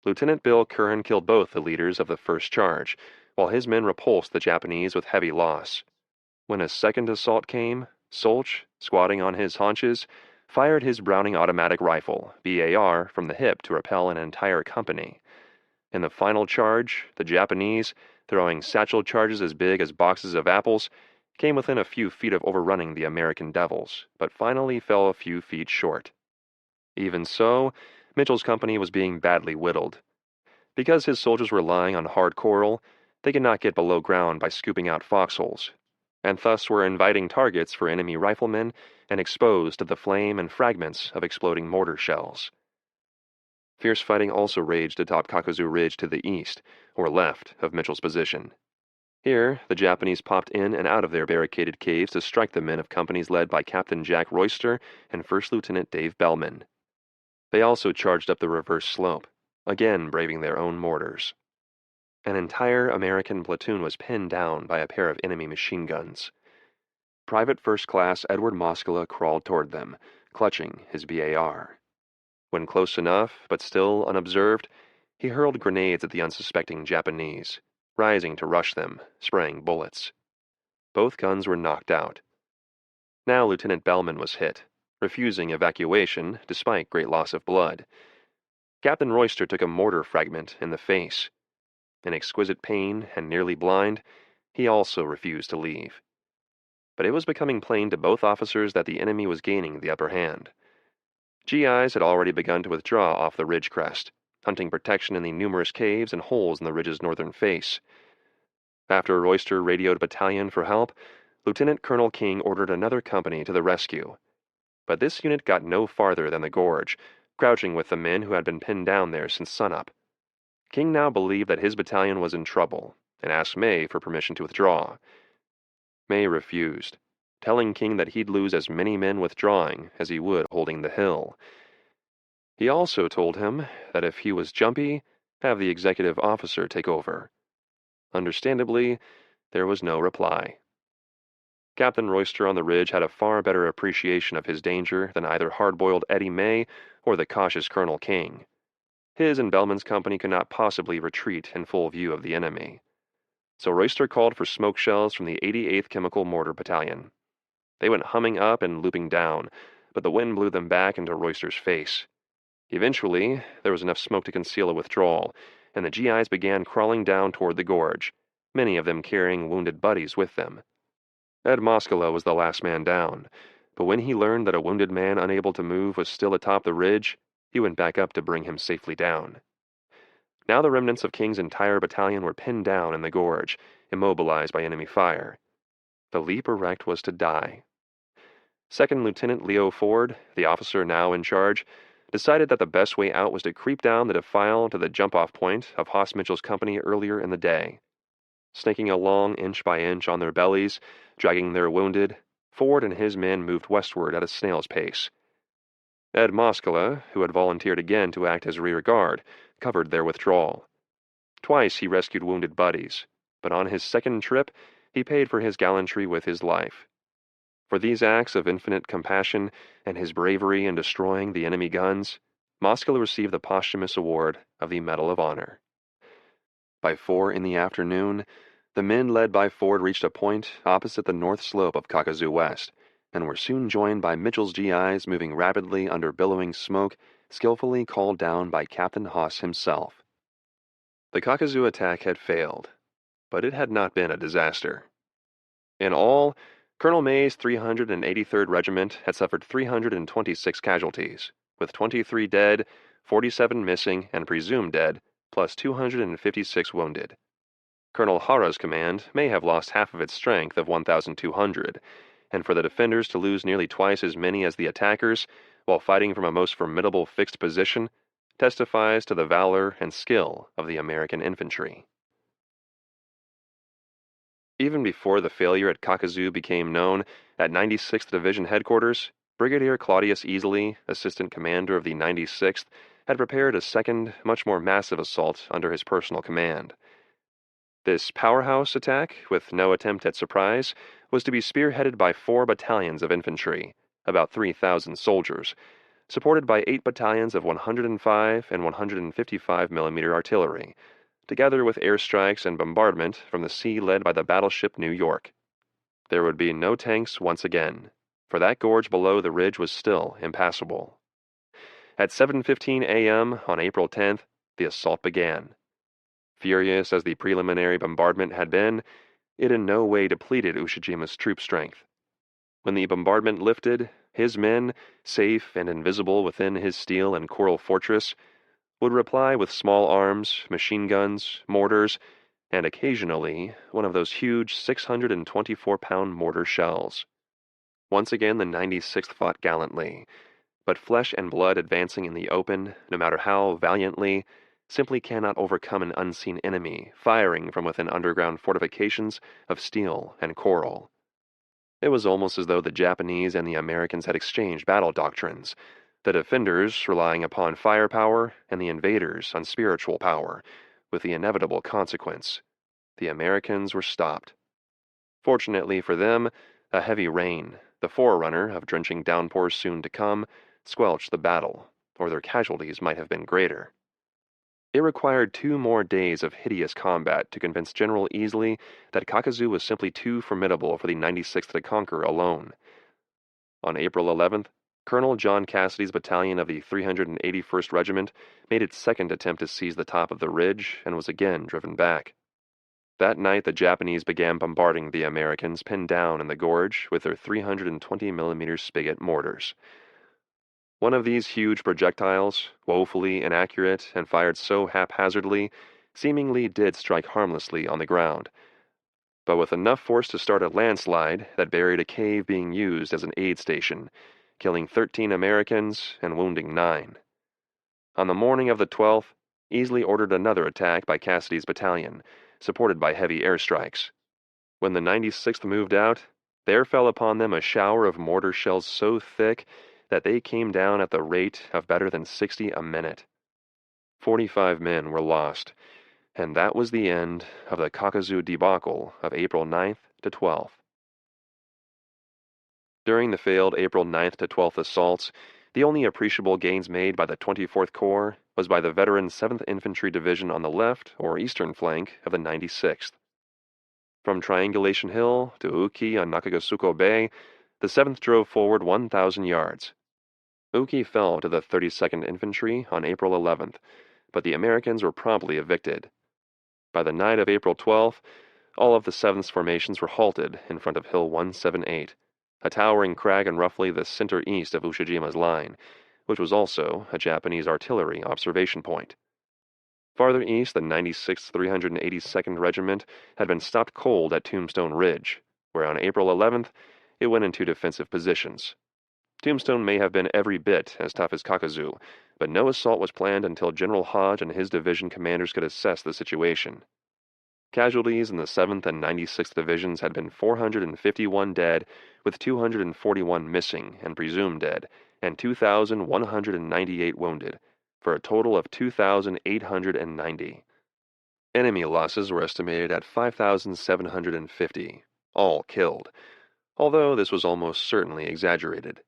Speaker 1: Lieutenant Bill Curran killed both the leaders of the first charge, while his men repulsed the Japanese with heavy loss. When a second assault came, Solch, squatting on his haunches, fired his Browning automatic rifle, BAR, from the hip to repel an entire company. In the final charge, the Japanese, throwing satchel charges as big as boxes of apples, came within a few feet of overrunning the American Devils, but finally fell a few feet short. Even so, Mitchell's company was being badly whittled. Because his soldiers were lying on hard coral, they could not get below ground by scooping out foxholes, and thus were inviting targets for enemy riflemen and exposed to the flame and fragments of exploding mortar shells. Fierce fighting also raged atop Kakuzu Ridge to the east, or left, of Mitchell's position. Here, the Japanese popped in and out of their barricaded caves to strike the men of companies led by Captain Jack Royster and First Lieutenant Dave Bellman. They also charged up the reverse slope, again braving their own mortars. An entire American platoon was pinned down by a pair of enemy machine guns. Private First Class Edward Moskala crawled toward them, clutching his BAR. When close enough, but still unobserved, he hurled grenades at the unsuspecting Japanese, rising to rush them, spraying bullets. Both guns were knocked out. Now Lieutenant Bellman was hit, refusing evacuation despite great loss of blood. Captain Royster took a mortar fragment in the face. In exquisite pain and nearly blind, he also refused to leave. But it was becoming plain to both officers that the enemy was gaining the upper hand. GIs had already begun to withdraw off the ridge crest, hunting protection in the numerous caves and holes in the ridge's northern face. After Royster radioed battalion for help, Lieutenant Colonel King ordered another company to the rescue. But this unit got no farther than the gorge, crouching with the men who had been pinned down there since sunup. King now believed that his battalion was in trouble, and asked May for permission to withdraw. May refused, telling King that he'd lose as many men withdrawing as he would holding the hill. He also told him that if he was jumpy, have the executive officer take over. Understandably, there was no reply. Captain Royster on the ridge had a far better appreciation of his danger than either hard-boiled Eddie May or the cautious Colonel King. His and Bellman's company could not possibly retreat in full view of the enemy. So Royster called for smoke shells from the 88th Chemical Mortar Battalion. They went humming up and looping down, but the wind blew them back into Royster's face. Eventually, there was enough smoke to conceal a withdrawal, and the GIs began crawling down toward the gorge, many of them carrying wounded buddies with them. Ed Moskala was the last man down, but when he learned that a wounded man unable to move was still atop the ridge, he went back up to bring him safely down. Now the remnants of King's entire battalion were pinned down in the gorge, immobilized by enemy fire. The leap erect was to die. Second Lieutenant Leo Ford, the officer now in charge, decided that the best way out was to creep down the defile to the jump-off point of Hoss Mitchell's company earlier in the day. Snaking along inch by inch on their bellies, dragging their wounded, Ford and his men moved westward at a snail's pace. Ed Moskala, who had volunteered again to act as rear guard, covered their withdrawal. Twice he rescued wounded buddies, but on his second trip he paid for his gallantry with his life. For these acts of infinite compassion and his bravery in destroying the enemy guns, Moskala received the posthumous award of the Medal of Honor. By 4 in the afternoon, the men led by Ford reached a point opposite the north slope of Kakuzu West, and were soon joined by Mitchell's GIs moving rapidly under billowing smoke, skillfully called down by Captain Hoss himself. The Kakuzu attack had failed, but it had not been a disaster. In all, Colonel May's 383rd Regiment had suffered 326 casualties, with 23 dead, 47 missing and presumed dead, plus 256 wounded. Colonel Hara's command may have lost half of its strength of 1,200, and for the defenders to lose nearly twice as many as the attackers, while fighting from a most formidable fixed position, testifies to the valor and skill of the American infantry. Even before the failure at Kakuzu became known, at 96th Division headquarters, Brigadier Claudius Easley, assistant commander of the 96th, had prepared a second, much more massive assault under his personal command. This powerhouse attack, with no attempt at surprise, was to be spearheaded by 4 battalions of infantry, about 3,000 soldiers, supported by 8 battalions of 105 and 155 mm artillery, together with airstrikes and bombardment from the sea led by the battleship New York. There would be no tanks once again, for that gorge below the ridge was still impassable. At 7:15 a.m. on April 10th, the assault began. Furious as the preliminary bombardment had been, it in no way depleted Ushijima's troop strength. When the bombardment lifted, his men, safe and invisible within his steel and coral fortress, would reply with small arms, machine guns, mortars, and occasionally one of those huge 624-pound mortar shells. Once again the 96th fought gallantly, but flesh and blood advancing in the open, no matter how valiantly, simply cannot overcome an unseen enemy firing from within underground fortifications of steel and coral. It was almost as though the Japanese and the Americans had exchanged battle doctrines, the defenders relying upon firepower and the invaders on spiritual power, with the inevitable consequence: the Americans were stopped. Fortunately for them, A heavy rain, the forerunner of drenching downpours soon to come, squelched the battle, or their casualties might have been greater. It required 2 more days of hideous combat to convince General Easley that Kakuzu was simply too formidable for the 96th to conquer alone. On April 11th, Colonel John Cassidy's battalion of the 381st Regiment made its second attempt to seize the top of the ridge and was again driven back. That night, the Japanese began bombarding the Americans pinned down in the gorge with their 320mm Spigot mortars. One of these huge projectiles, woefully inaccurate and fired so haphazardly, seemingly did strike harmlessly on the ground, but with enough force to start a landslide that buried a cave being used as an aid station, killing 13 Americans and wounding 9. On the morning of the 12th, Easley ordered another attack by Cassidy's battalion, supported by heavy airstrikes. When the 96th moved out, there fell upon them a shower of mortar shells so thick that they came down at the rate of better than 60 a minute. 45 men were lost, and that was the end of the Kakuzu debacle of April 9th to 12th. During the failed April 9th to 12th assaults, the only appreciable gains made by the 24th Corps was by the veteran 7th Infantry Division on the left or eastern flank of the 96th. From Triangulation Hill to Uki on Nakagasuko Bay, the 7th drove forward 1,000 yards. Uki fell to the 32nd Infantry on April 11th, but the Americans were promptly evicted. By the night of April 12th, all of the 7th's formations were halted in front of Hill 178, a towering crag in roughly the center-east of Ushijima's line, which was also a Japanese artillery observation point. Farther east, the 96th 382nd Regiment had been stopped cold at Tombstone Ridge, where on April 11th it went into defensive positions. Tombstone may have been every bit as tough as Kakuzu, but no assault was planned until General Hodge and his division commanders could assess the situation. Casualties in the 7th and 96th Divisions had been 451 dead, with 241 missing and presumed dead, and 2,198 wounded, for a total of 2,890. Enemy losses were estimated at 5,750, all killed, although this was almost certainly exaggerated.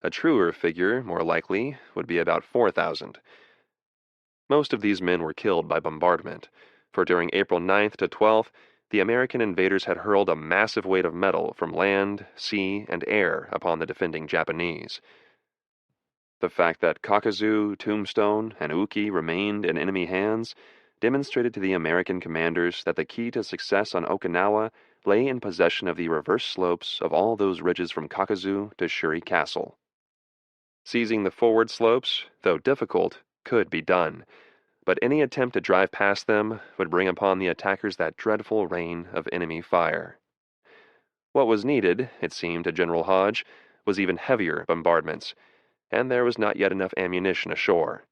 Speaker 1: A truer figure, more likely, would be about 4,000. Most of these men were killed by bombardment, for during April 9th to 12th, the American invaders had hurled a massive weight of metal from land, sea, and air upon the defending Japanese. The fact that Kakuzu, Tombstone, and Uki remained in enemy hands demonstrated to the American commanders that the key to success on Okinawa lay in possession of the reverse slopes of all those ridges from Kakuzu to Shuri Castle. Seizing the forward slopes, though difficult, could be done, but any attempt to drive past them would bring upon the attackers that dreadful rain of enemy fire. What was needed, it seemed to General Hodge, was even heavier bombardments, and there was not yet enough ammunition ashore.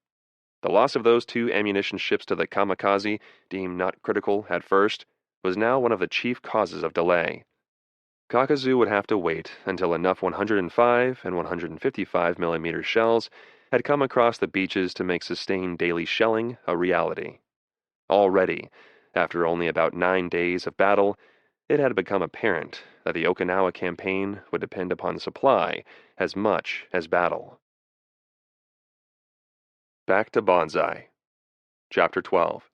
Speaker 1: The loss of those 2 ammunition ships to the kamikaze, deemed not critical at first, was now one of the chief causes of delay. Kakuzu would have to wait until enough 105 and 155mm shells had come across the beaches to make sustained daily shelling a reality. Already, after only about 9 days of battle, it had become apparent that the Okinawa campaign would depend upon supply as much as battle. Back to Banzai. Chapter 12.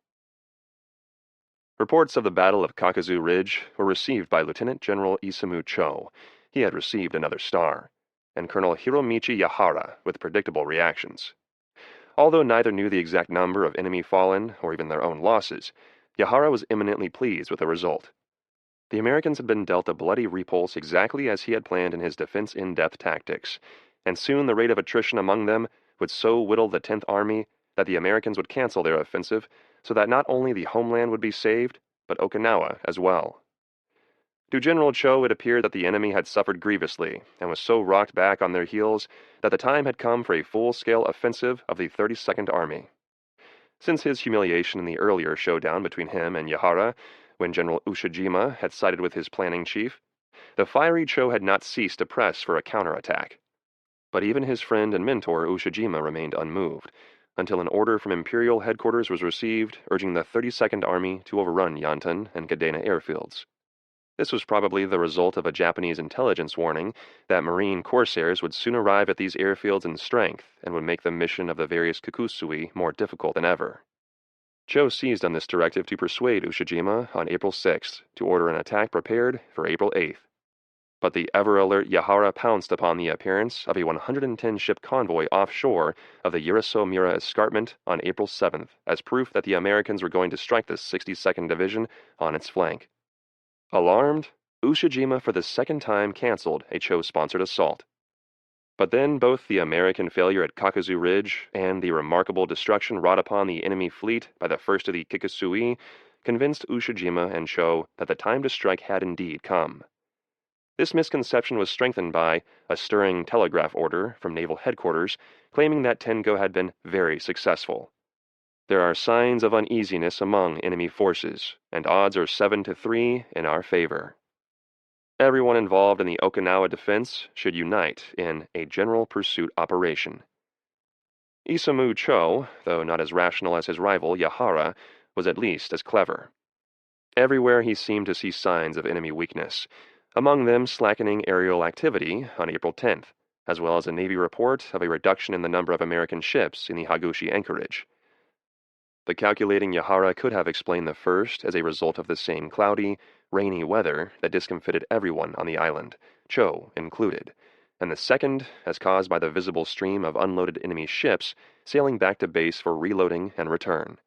Speaker 1: Reports of the Battle of Kakuzu Ridge were received by Lieutenant General Isamu Cho. He had received another star, and Colonel Hiromichi Yahara with predictable reactions. Although neither knew the exact number of enemy fallen or even their own losses, Yahara was eminently pleased with the result. The Americans had been dealt a bloody repulse exactly as he had planned in his defense-in-depth tactics, and soon the rate of attrition among them would so whittle the 10th Army that the Americans would cancel their offensive so that not only the homeland would be saved, but Okinawa as well. To General Cho it appeared that the enemy had suffered grievously and was so rocked back on their heels that the time had come for a full-scale offensive of the 32nd Army. Since his humiliation in the earlier showdown between him and Yahara, when General Ushijima had sided with his planning chief, the fiery Cho had not ceased to press for a counterattack. But even his friend and mentor Ushijima remained unmoved, until an order from Imperial headquarters was received urging the 32nd Army to overrun Yantan and Kadena airfields. This was probably the result of a Japanese intelligence warning that Marine corsairs would soon arrive at these airfields in strength and would make the mission of the various Kikusui more difficult than ever. Cho seized on this directive to persuade Ushijima on April 6th to order an attack prepared for April 8th. But the ever-alert Yahara pounced upon the appearance of a 110-ship convoy offshore of the Uriso-Mura Escarpment on April 7th as proof that the Americans were going to strike the 62nd Division on its flank. Alarmed, Ushijima for the second time canceled a Cho-sponsored assault. But then both the American failure at Kakuzu Ridge and the remarkable destruction wrought upon the enemy fleet by the first of the Kikusui convinced Ushijima and Cho that the time to strike had indeed come. This misconception was strengthened by a stirring telegraph order from naval headquarters claiming that Tengo had been very successful. There are signs of uneasiness among enemy forces, and odds are 7-3 in our favor. Everyone involved in the Okinawa defense should unite in a general pursuit operation. Isamu Cho, though not as rational as his rival Yahara, was at least as clever. Everywhere he seemed to see signs of enemy weakness, among them slackening aerial activity on April 10th, as well as a Navy report of a reduction in the number of American ships in the Hagushi anchorage. The calculating Yahara could have explained the first as a result of the same cloudy, rainy weather that discomfited everyone on the island, Cho included, and the second as caused by the visible stream of unloaded enemy ships sailing back to base for reloading and return.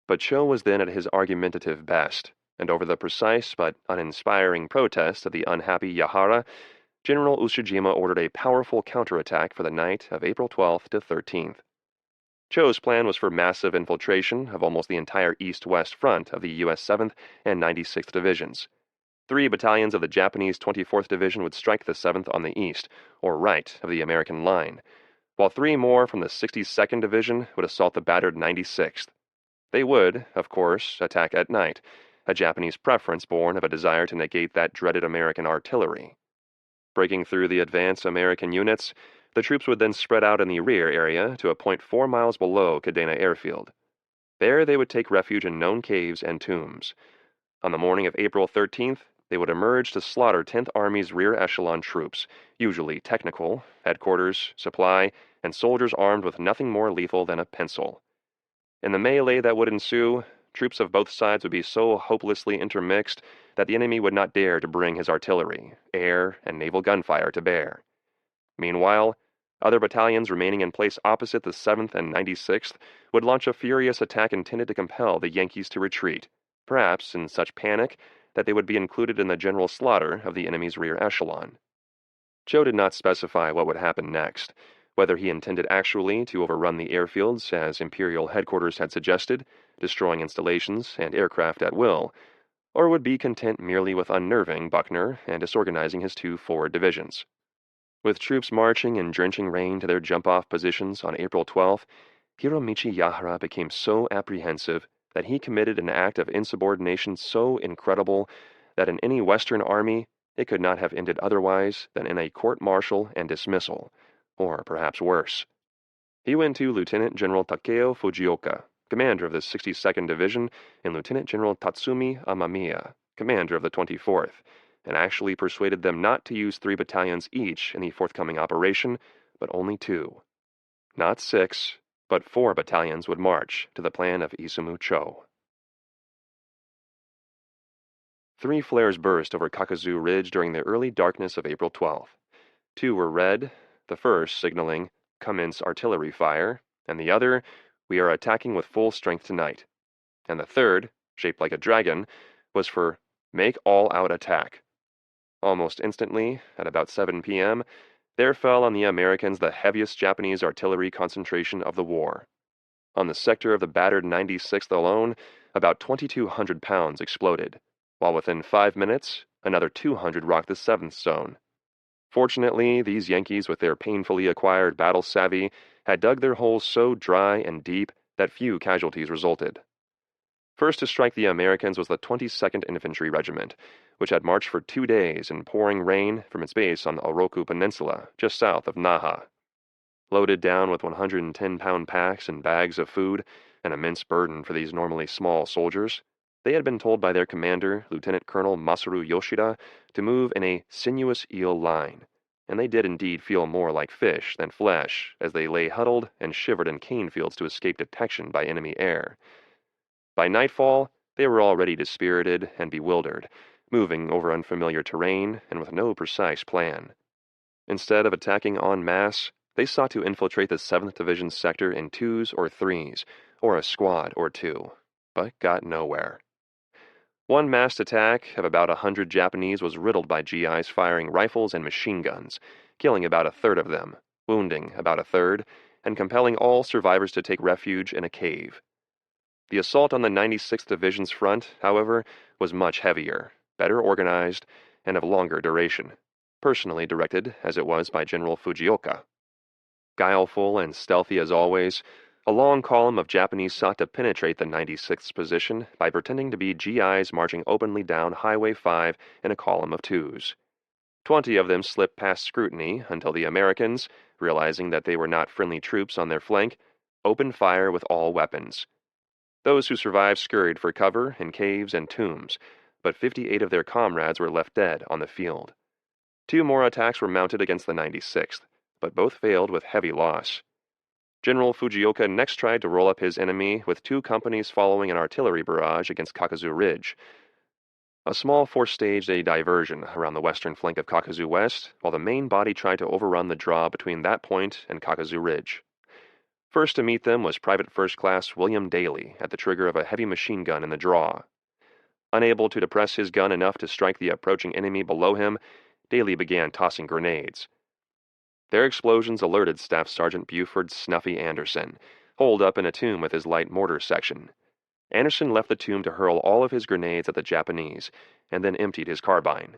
Speaker 1: But Cho was then at his argumentative best, and over the precise but uninspiring protest of the unhappy Yahara, General Ushijima ordered a powerful counterattack for the night of April 12th to 13th. Cho's plan was for massive infiltration of almost the entire east-west front of the U.S. 7th and 96th Divisions. 3 battalions of the Japanese 24th Division would strike the 7th on the east, or right, of the American line, while 3 more from the 62nd Division would assault the battered 96th. They would, of course, attack at night, a Japanese preference born of a desire to negate that dreaded American artillery. Breaking through the advance American units, the troops would then spread out in the rear area to a point 4 miles below Kadena Airfield. There they would take refuge in known caves and tombs. On the morning of April 13th, they would emerge to slaughter 10th Army's rear echelon troops, usually technical, headquarters, supply, and soldiers armed with nothing more lethal than a pencil. In the melee that would ensue, troops of both sides would be so hopelessly intermixed that the enemy would not dare to bring his artillery, air, and naval gunfire to bear. Meanwhile, other battalions remaining in place opposite the 7th and 96th would launch a furious attack intended to compel the Yankees to retreat, perhaps in such panic that they would be included in the general slaughter of the enemy's rear echelon. Cho did not specify what would happen next, whether he intended actually to overrun the airfields as Imperial headquarters had suggested, destroying installations and aircraft at will, or would be content merely with unnerving Buckner and disorganizing his 2 forward divisions. With troops marching in drenching rain to their jump-off positions on April 12th, Hiromichi Yahara became so apprehensive that he committed an act of insubordination so incredible that in any Western army it could not have ended otherwise than in a court-martial and dismissal, or perhaps worse. He went to Lieutenant General Takeo Fujioka, commander of the 62nd Division, and Lieutenant General Tatsumi Amamiya, commander of the 24th, and actually persuaded them not to use 3 battalions each in the forthcoming operation, but only 2. Not 6, but 4 battalions would march to the plan of Isamu Cho. 3 flares burst over Kakuzu Ridge during the early darkness of April 12th. 2 were red, the first signaling, "Commence artillery fire," and the other, "We are attacking with full strength tonight." And the third, shaped like a dragon, was for "Make all-out attack." Almost instantly, at about 7 p.m., there fell on the Americans the heaviest Japanese artillery concentration of the war. On the sector of the battered 96th alone, about 2,200 pounds exploded, while within 5 minutes, another 200 rocked the 7th zone. Fortunately, these Yankees with their painfully acquired battle savvy had dug their holes so dry and deep that few casualties resulted. First to strike the Americans was the 22nd Infantry Regiment, which had marched for 2 days in pouring rain from its base on the Oroku Peninsula, just south of Naha. Loaded down with 110-pound packs and bags of food, an immense burden for these normally small soldiers, They had been told by their commander, Lieutenant Colonel Masaru Yoshida, to move in a sinuous eel line, and they did indeed feel more like fish than flesh as they lay huddled and shivered in cane fields to escape detection by enemy air. By nightfall, they were already dispirited and bewildered, moving over unfamiliar terrain and with no precise plan. Instead of attacking en masse, they sought to infiltrate the 7th Division sector in twos or threes, or a squad or two, but got nowhere. One massed attack of about 100 Japanese was riddled by GIs firing rifles and machine guns, killing about a third of them, wounding about a third, and compelling all survivors to take refuge in a cave. The assault on the 96th Division's front, however, was much heavier, better organized, and of longer duration, personally directed as it was by General Fujioka. Guileful and stealthy as always, a long column of Japanese sought to penetrate the 96th's position by pretending to be GIs marching openly down Highway 5 in a column of twos. 20 of them slipped past scrutiny until the Americans, realizing that they were not friendly troops on their flank, opened fire with all weapons. Those who survived scurried for cover in caves and tombs, but 58 of their comrades were left dead on the field. 2 more attacks were mounted against the 96th, but both failed with heavy loss. General Fujioka next tried to roll up his enemy with 2 companies following an artillery barrage against Kakuzu Ridge. A small force staged a diversion around the western flank of Kakuzu West, while the main body tried to overrun the draw between that point and Kakuzu Ridge. First to meet them was Private First Class William Daly at the trigger of a heavy machine gun in the draw. Unable to depress his gun enough to strike the approaching enemy below him, Daly began tossing grenades. Their explosions alerted Staff Sergeant Buford Snuffy Anderson, holed up in a tomb with his light mortar section. Anderson left the tomb to hurl all of his grenades at the Japanese, and then emptied his carbine.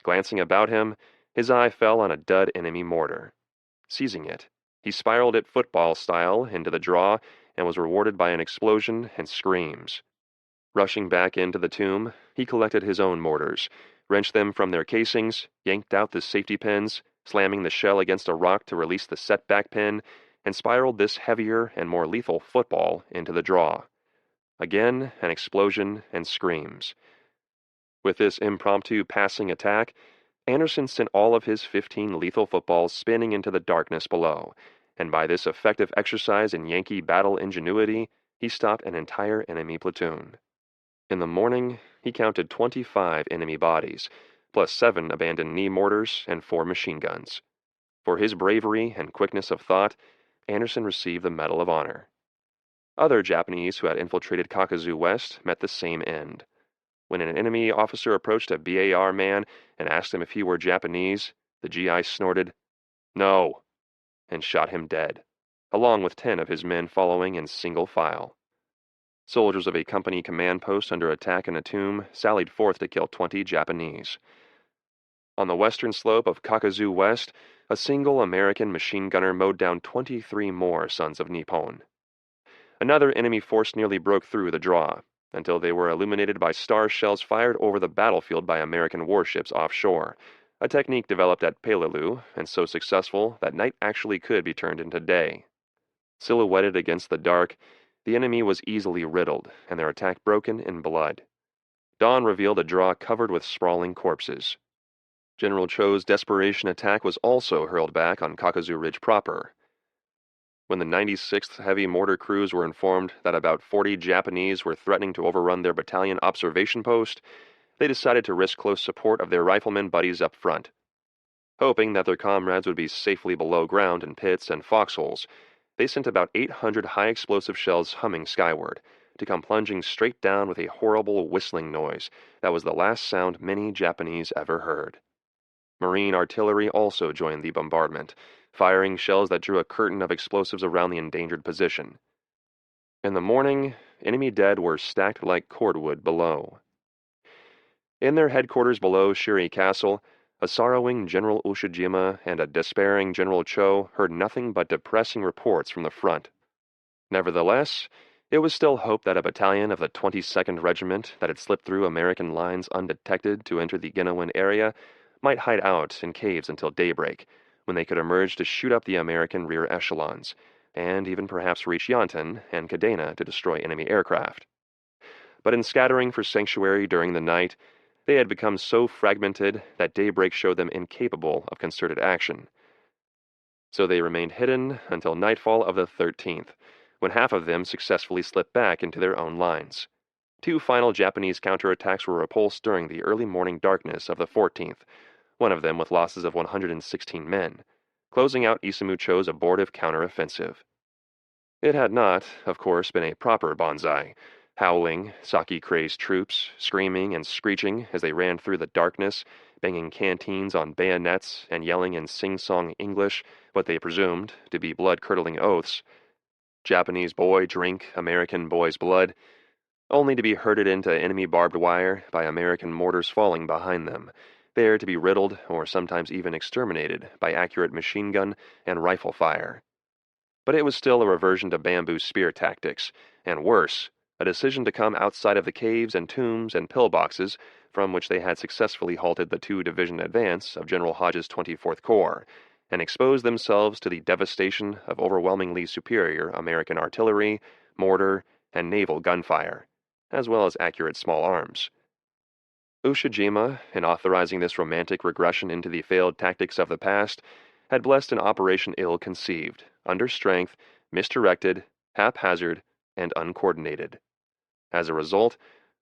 Speaker 1: Glancing about him, his eye fell on a dud enemy mortar. Seizing it, he spiraled it football style into the draw and was rewarded by an explosion and screams. Rushing back into the tomb, he collected his own mortars, wrenched them from their casings, yanked out the safety pins, slamming the shell against a rock to release the setback pin, and spiraled this heavier and more lethal football into the draw. Again, an explosion and screams. With this impromptu passing attack, Anderson sent all of his 15 lethal footballs spinning into the darkness below, and by this effective exercise in Yankee battle ingenuity, he stopped an entire enemy platoon. In the morning, he counted 25 enemy bodies, plus 7 abandoned knee mortars and 4 machine guns. For his bravery and quickness of thought, Anderson received the Medal of Honor. Other Japanese who had infiltrated Kakuzu West met the same end. When an enemy officer approached a BAR man and asked him if he were Japanese, the GI snorted, "No," and shot him dead, along with 10 of his men following in single file. Soldiers of a company command post under attack in a tomb sallied forth to kill 20 Japanese. On the western slope of Kakuzu West, a single American machine gunner mowed down 23 more sons of Nippon. Another enemy force nearly broke through the draw, until they were illuminated by star shells fired over the battlefield by American warships offshore, a technique developed at Peleliu and so successful that night actually could be turned into day. Silhouetted against the dark, the enemy was easily riddled, and their attack broken in blood. Dawn revealed a draw covered with sprawling corpses. General Cho's desperation attack was also hurled back on Kakuzu Ridge proper. When the 96th Heavy Mortar crews were informed that about 40 Japanese were threatening to overrun their battalion observation post, they decided to risk close support of their riflemen buddies up front. Hoping that their comrades would be safely below ground in pits and foxholes, they sent about 800 high-explosive shells humming skyward, to come plunging straight down with a horrible whistling noise that was the last sound many Japanese ever heard. Marine artillery also joined the bombardment, firing shells that drew a curtain of explosives around the endangered position. In the morning, enemy dead were stacked like cordwood below. In their headquarters below Shiri Castle, a sorrowing General Ushijima and a despairing General Cho heard nothing but depressing reports from the front. Nevertheless, it was still hoped that a battalion of the 22nd Regiment that had slipped through American lines undetected to enter the Ginowan area might hide out in caves until daybreak, when they could emerge to shoot up the American rear echelons, and even perhaps reach Yanton and Kadena to destroy enemy aircraft. but in scattering for sanctuary during the night, they had become so fragmented that daybreak showed them incapable of concerted action. So they remained hidden until nightfall of the 13th, when half of them successfully slipped back into their own lines. Two final Japanese counterattacks were repulsed during the early morning darkness of the 14th, one of them with losses of 116 men, closing out Isamu Cho's abortive counteroffensive. It had not, of course, been a proper banzai. Howling, sake-crazed troops, screaming and screeching as they ran through the darkness, banging canteens on bayonets and yelling in sing-song English what they presumed to be blood-curdling oaths. Japanese boy drink American boy's blood, only to be herded into enemy barbed wire by American mortars falling behind them, there to be riddled or sometimes even exterminated by accurate machine gun and rifle fire. But it was still a reversion to bamboo spear tactics, and worse, a decision to come outside of the caves and tombs and pillboxes from which they had successfully halted the two-division advance of General Hodge's 24th Corps, and expose themselves to the devastation of overwhelmingly superior American artillery, mortar, and naval gunfire, as well as accurate small arms. Ushijima, in authorizing this romantic regression into the failed tactics of the past, had blessed an operation ill-conceived, under-strength, misdirected, haphazard, and uncoordinated. As a result,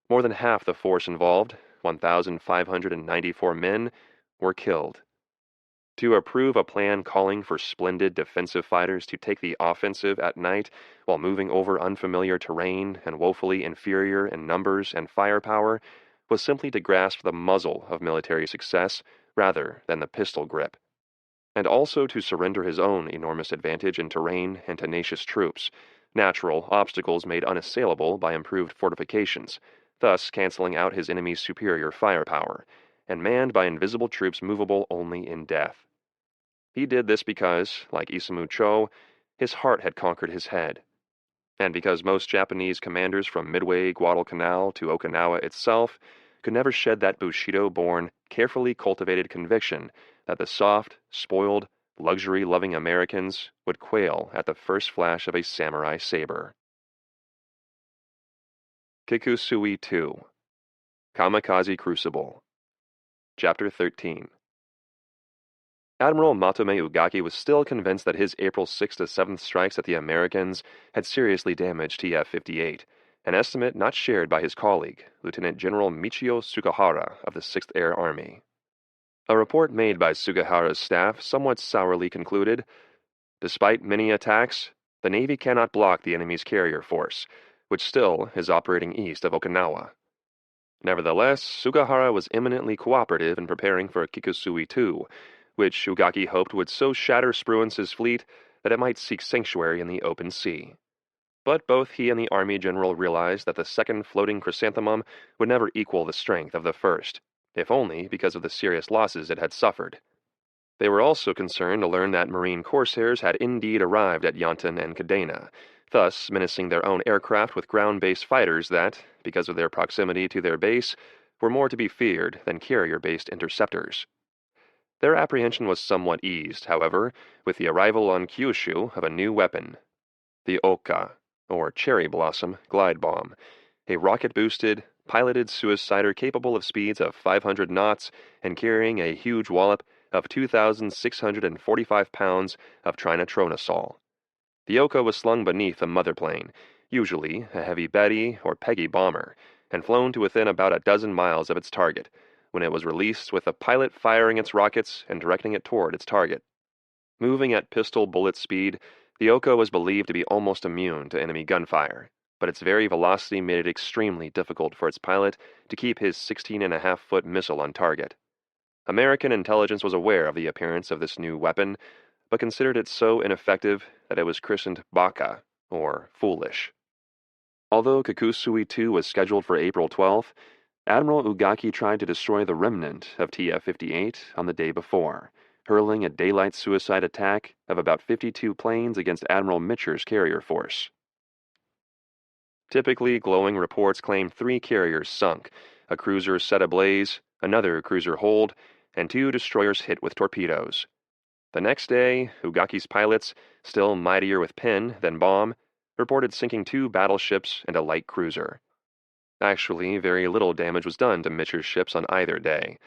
Speaker 1: more than half the force involved, 1,594 men, were killed. To approve a plan calling for splendid defensive fighters to take the offensive at night while moving over unfamiliar terrain and woefully inferior in numbers and firepower was simply to grasp the muzzle of military success rather than the pistol grip, and also to surrender his own enormous advantage in terrain and tenacious troops, natural obstacles made unassailable by improved fortifications, thus canceling out his enemy's superior firepower, and manned by invisible troops movable only in death. He did this because, like Isamu Cho, his heart had conquered his head, and because most Japanese commanders from Midway Guadalcanal to Okinawa itself could never shed that Bushido-born, carefully cultivated conviction that the soft, spoiled, luxury-loving Americans would quail at the first flash of a samurai saber. Kikusui II Kamikaze Crucible Chapter 13 Admiral Matome Ugaki was still convinced that his April 6th to 7th strikes at the Americans had seriously damaged TF-58, an estimate not shared by his colleague, Lieutenant General Michio Sugahara of the 6th Air Army. A report made by Sugahara's staff somewhat sourly concluded, "Despite many attacks, the Navy cannot block the enemy's carrier force, which still is operating east of Okinawa." Nevertheless, Sugahara was eminently cooperative in preparing for Kikusui II, which Ugaki hoped would so shatter Spruance's fleet that it might seek sanctuary in the open sea. But both he and the Army general realized that the second floating chrysanthemum would never equal the strength of the first, if only because of the serious losses it had suffered. They were also concerned to learn that Marine corsairs had indeed arrived at Yanton and Kadena, thus menacing their own aircraft with ground-based fighters that, because of their proximity to their base, were more to be feared than carrier-based interceptors. Their apprehension was somewhat eased, however, with the arrival on Kyushu of a new weapon, the Oka, or cherry blossom, glide bomb, a rocket-boosted, piloted suicider capable of speeds of 500 knots and carrying a huge wallop of 2,645 pounds of trinitrotoluol. The Oka was slung beneath a mother plane, usually a heavy Betty or Peggy bomber, and flown to within about a dozen miles of its target, when it was released with the pilot firing its rockets and directing it toward its target. Moving at pistol bullet speed, the Oka was believed to be almost immune to enemy gunfire, but its very velocity made it extremely difficult for its pilot to keep his 16.5-foot missile on target. American intelligence was aware of the appearance of this new weapon, but considered it so ineffective that it was christened Baka, or foolish. Although Kikusui II was scheduled for April 12th, Admiral Ugaki tried to destroy the remnant of TF-58 on the day before, hurling a daylight suicide attack of about 52 planes against Admiral Mitcher's carrier force. Typically, glowing reports claimed 3 carriers sunk, a cruiser set ablaze, another cruiser holed, and 2 destroyers hit with torpedoes. The next day, Ugaki's pilots, still mightier with pen than bomb, reported sinking 2 battleships and a light cruiser. Actually, very little damage was done to Mitcher's ships on either day.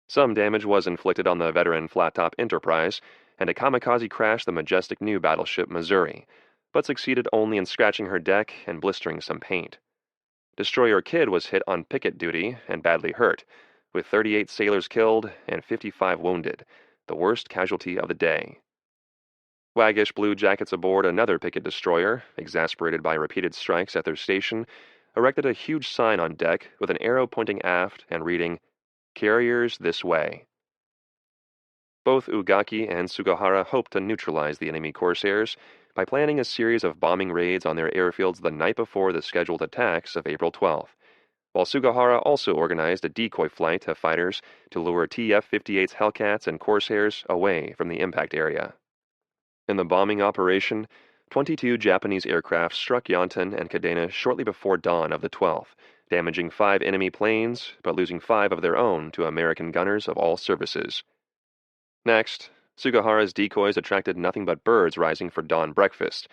Speaker 1: Some damage was inflicted on the veteran flat-top Enterprise, and a kamikaze crashed the majestic new battleship Missouri, but succeeded only in scratching her deck and blistering some paint. Destroyer Kidd was hit on picket duty and badly hurt, with 38 sailors killed and 55 wounded, the worst casualty of the day. Waggish blue jackets aboard another picket destroyer, exasperated by repeated strikes at their station, erected a huge sign on deck with an arrow pointing aft and reading, "Carriers this way." Both Ugaki and Sugahara hoped to neutralize the enemy corsairs by planning a series of bombing raids on their airfields the night before the scheduled attacks of April 12th, while Sugahara also organized a decoy flight of fighters to lure TF-58's Hellcats and Corsairs away from the impact area. In the bombing operation, 22 Japanese aircraft struck Yanton and Kadena shortly before dawn of the 12th, damaging 5 enemy planes, but losing 5 of their own to American gunners of all services. Next, Sugahara's decoys attracted nothing but birds rising for dawn breakfast,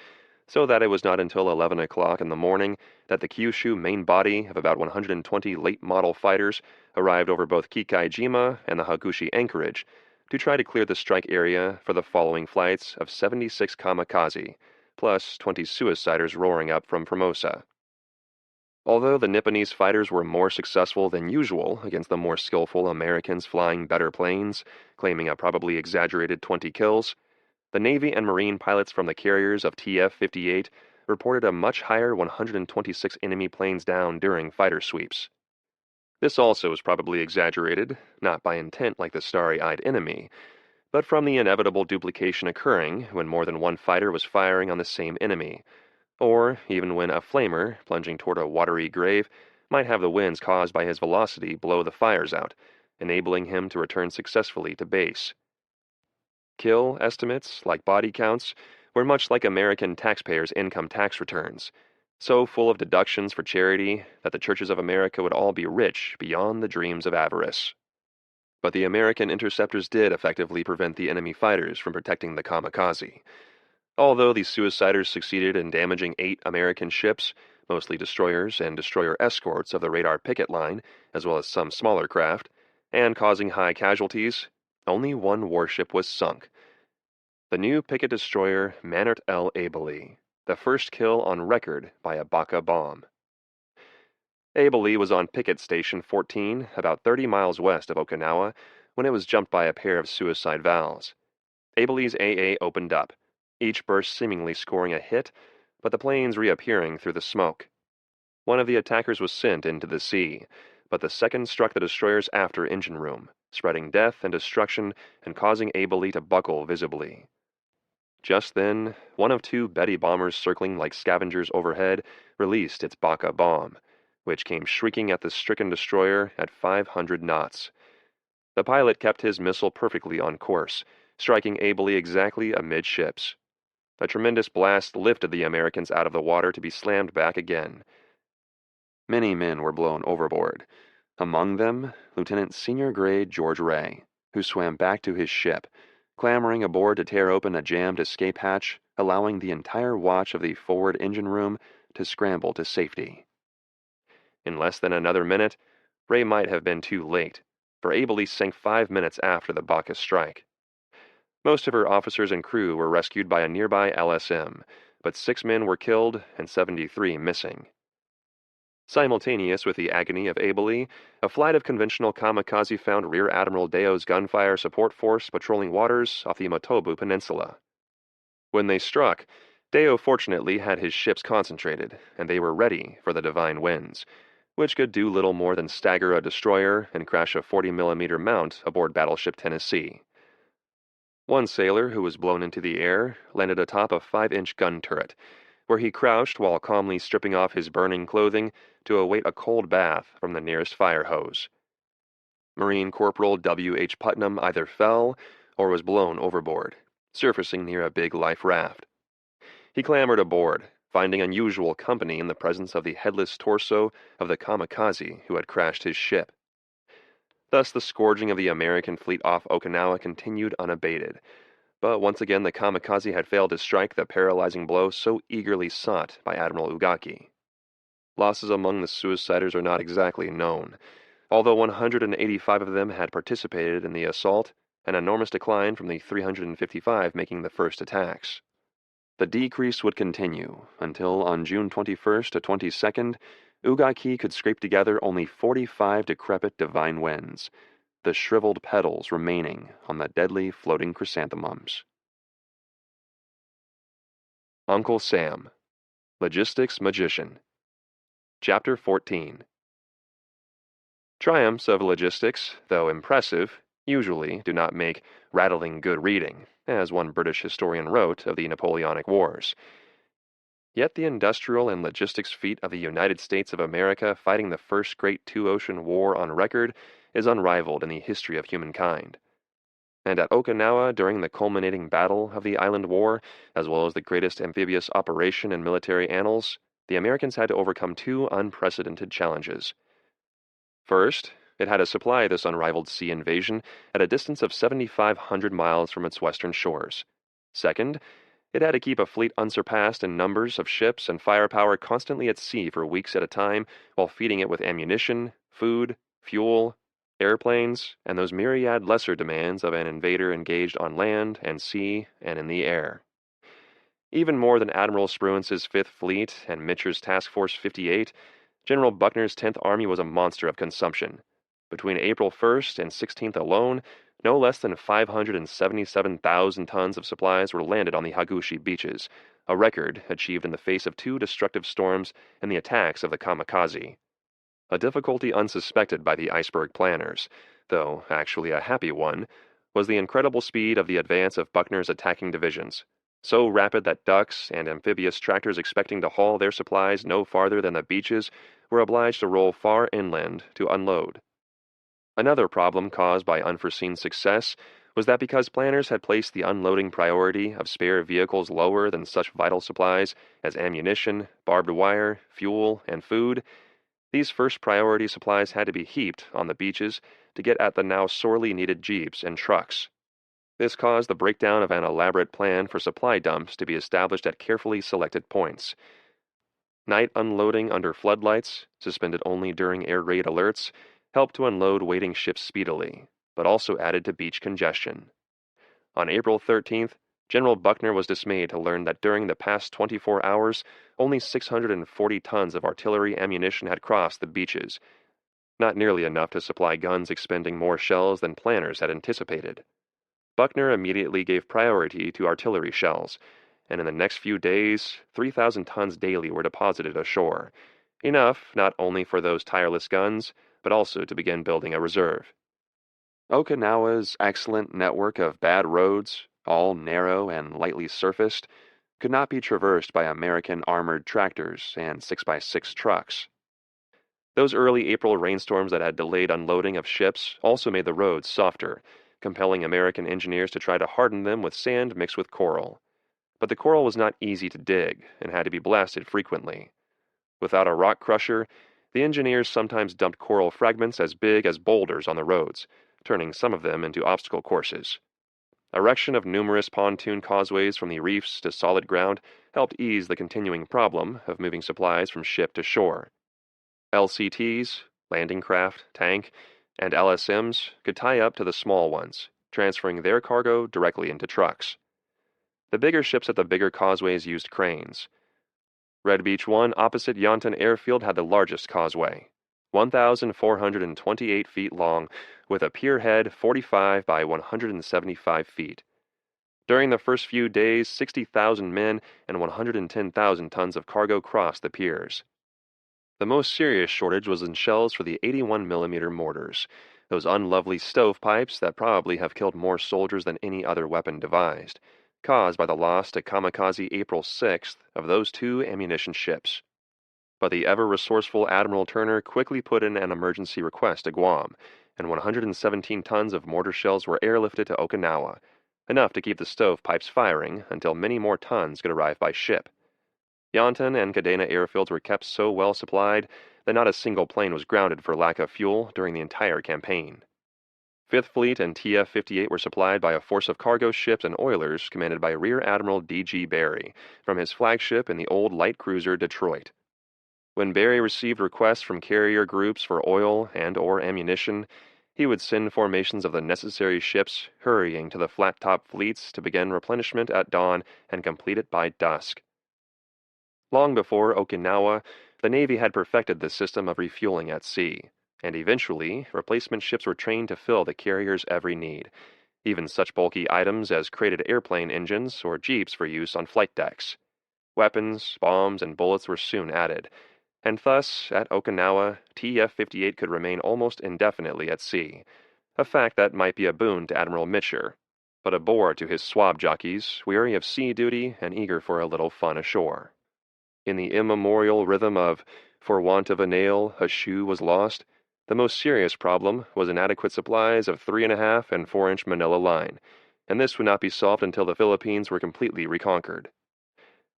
Speaker 1: so that it was not until 11 o'clock in the morning that the Kyushu main body of about 120 late-model fighters arrived over both Kikaijima and the Hagushi anchorage to try to clear the strike area for the following flights of 76 kamikaze, plus 20 suiciders roaring up from Formosa. Although the Nipponese fighters were more successful than usual against the more skillful Americans flying better planes, claiming a probably exaggerated 20 kills, the Navy and Marine pilots from the carriers of TF-58 reported a much higher 126 enemy planes down during fighter sweeps. This also is probably exaggerated, not by intent like the starry-eyed enemy, but from the inevitable duplication occurring when more than one fighter was firing on the same enemy, or even when a flamer, plunging toward a watery grave, might have the winds caused by his velocity blow the fires out, enabling him to return successfully to base. Kill estimates, like body counts, were much like American taxpayers' income tax returns, so full of deductions for charity that the churches of America would all be rich beyond the dreams of avarice. But the American interceptors did effectively prevent the enemy fighters from protecting the kamikaze. Although the suiciders succeeded in damaging 8 American ships, mostly destroyers and destroyer escorts of the radar picket line, as well as some smaller craft, and causing high casualties, only one warship was sunk. The new picket destroyer Manert L. Abele, the first kill on record by a Baka bomb. Abele was on picket station 14, about 30 miles west of Okinawa, when it was jumped by a pair of suicide valves. Abele's AA opened up, each burst seemingly scoring a hit, but the planes reappearing through the smoke. One of the attackers was sent into the sea, but the second struck the destroyer's after engine room, spreading death and destruction and causing Abele to buckle visibly. Just then, one of 2 Betty bombers circling like scavengers overhead released its Baka bomb, which came shrieking at the stricken destroyer at 500 knots. The pilot kept his missile perfectly on course, striking Abele exactly amidships. A tremendous blast lifted the Americans out of the water to be slammed back again. Many men were blown overboard. Among them, Lieutenant Senior Grade George Ray, who swam back to his ship, clambering aboard to tear open a jammed escape hatch, allowing the entire watch of the forward engine room to scramble to safety. In less than another minute, Ray might have been too late, for Abele sank 5 minutes after the Baka strike. Most of her officers and crew were rescued by a nearby LSM, but 6 men were killed and 73 missing. Simultaneous with the agony of Abele, a flight of conventional kamikaze found Rear Admiral Deo's gunfire support force patrolling waters off the Motobu Peninsula. When they struck, Deo fortunately had his ships concentrated, and they were ready for the divine winds, which could do little more than stagger a destroyer and crash a 40mm mount aboard Battleship Tennessee. One sailor who was blown into the air landed atop a 5-inch gun turret, where he crouched while calmly stripping off his burning clothing to await a cold bath from the nearest fire hose. Marine Corporal W.H. Putnam either fell or was blown overboard, surfacing near a big life raft. He clambered aboard, finding unusual company in the presence of the headless torso of the kamikaze who had crashed his ship. Thus the scourging of the American fleet off Okinawa continued unabated, but once again the kamikaze had failed to strike the paralyzing blow so eagerly sought by Admiral Ugaki. Losses among the suiciders are not exactly known, although 185 of them had participated in the assault, an enormous decline from the 355 making the first attacks. The decrease would continue until on June 21st to 22nd, Ugaki could scrape together only 45 decrepit divine wens, the shriveled petals remaining on the deadly floating chrysanthemums. Uncle Sam, Logistics Magician. Chapter 14. Triumphs of logistics, though impressive, usually do not make rattling good reading, as one British historian wrote of the Napoleonic Wars. Yet the industrial and logistics feat of the United States of America fighting the first great two-ocean war on record is unrivaled in the history of humankind. And at Okinawa during the culminating battle of the Island War, as well as the greatest amphibious operation in military annals, the Americans had to overcome two unprecedented challenges. First, it had to supply this unrivaled sea invasion at a distance of 7,500 miles from its western shores. Second, it had to keep a fleet unsurpassed in numbers of ships and firepower constantly at sea for weeks at a time while feeding it with ammunition, food, fuel, airplanes, and those myriad lesser demands of an invader engaged on land and sea and in the air. Even more than Admiral Spruance's Fifth Fleet and Mitcher's Task Force 58, General Buckner's 10th Army was a monster of consumption. Between April 1st and 16th alone, no less than 577,000 tons of supplies were landed on the Hagushi beaches, a record achieved in the face of two destructive storms and the attacks of the kamikaze. A difficulty unsuspected by the iceberg planners, though actually a happy one, was the incredible speed of the advance of Buckner's attacking divisions, so rapid that ducks and amphibious tractors expecting to haul their supplies no farther than the beaches were obliged to roll far inland to unload. Another problem caused by unforeseen success was that because planners had placed the unloading priority of spare vehicles lower than such vital supplies as ammunition, barbed wire, fuel, and food, these first priority supplies had to be heaped on the beaches to get at the now sorely needed jeeps and trucks. This caused the breakdown of an elaborate plan for supply dumps to be established at carefully selected points. Night unloading under floodlights, suspended only during air raid alerts, helped to unload waiting ships speedily, but also added to beach congestion. On April 13th, General Buckner was dismayed to learn that during the past 24 hours, only 640 tons of artillery ammunition had crossed the beaches, not nearly enough to supply guns expending more shells than planners had anticipated. Buckner immediately gave priority to artillery shells, and in the next few days, 3,000 tons daily were deposited ashore, enough not only for those tireless guns, but also to begin building a reserve. Okinawa's excellent network of bad roads, all narrow and lightly surfaced, could not be traversed by American armored tractors and 6x6 trucks. Those early April rainstorms that had delayed unloading of ships also made the roads softer, compelling American engineers to try to harden them with sand mixed with coral. But the coral was not easy to dig and had to be blasted frequently. Without a rock crusher, the engineers sometimes dumped coral fragments as big as boulders on the roads, turning some of them into obstacle courses. Erection of numerous pontoon causeways from the reefs to solid ground helped ease the continuing problem of moving supplies from ship to shore. LCTs, landing craft, tank, and LSMs could tie up to the small ones, transferring their cargo directly into trucks. The bigger ships at the bigger causeways used cranes. Red Beach 1 opposite Yonton Airfield had the largest causeway, 1,428 feet long, with a pier head 45 by 175 feet. During the first few days, 60,000 men and 110,000 tons of cargo crossed the piers. The most serious shortage was in shells for the 81mm mortars, those unlovely stovepipes that probably have killed more soldiers than any other weapon devised, caused by the loss to kamikaze April 6th of those two ammunition ships. But the ever-resourceful Admiral Turner quickly put in an emergency request to Guam, and 117 tons of mortar shells were airlifted to Okinawa, enough to keep the stovepipes firing until many more tons could arrive by ship. Yonton and Kadena airfields were kept so well supplied that not a single plane was grounded for lack of fuel during the entire campaign. Fifth Fleet and TF-58 were supplied by a force of cargo ships and oilers commanded by Rear Admiral D.G. Barry from his flagship in the old light cruiser Detroit. When Barry received requests from carrier groups for oil and/or ammunition, he would send formations of the necessary ships hurrying to the flat-top fleets to begin replenishment at dawn and complete it by dusk. Long before Okinawa, the Navy had perfected the system of refueling at sea, and eventually replacement ships were trained to fill the carrier's every need, even such bulky items as crated airplane engines or jeeps for use on flight decks. Weapons, bombs, and bullets were soon added, and thus, at Okinawa, TF-58 could remain almost indefinitely at sea, a fact that might be a boon to Admiral Mitscher, but a bore to his swab jockeys, weary of sea duty and eager for a little fun ashore. In the immemorial rhythm of "for want of a nail, a shoe was lost," the most serious problem was inadequate supplies of 3.5 and 4-inch manila line, and this would not be solved until the Philippines were completely reconquered.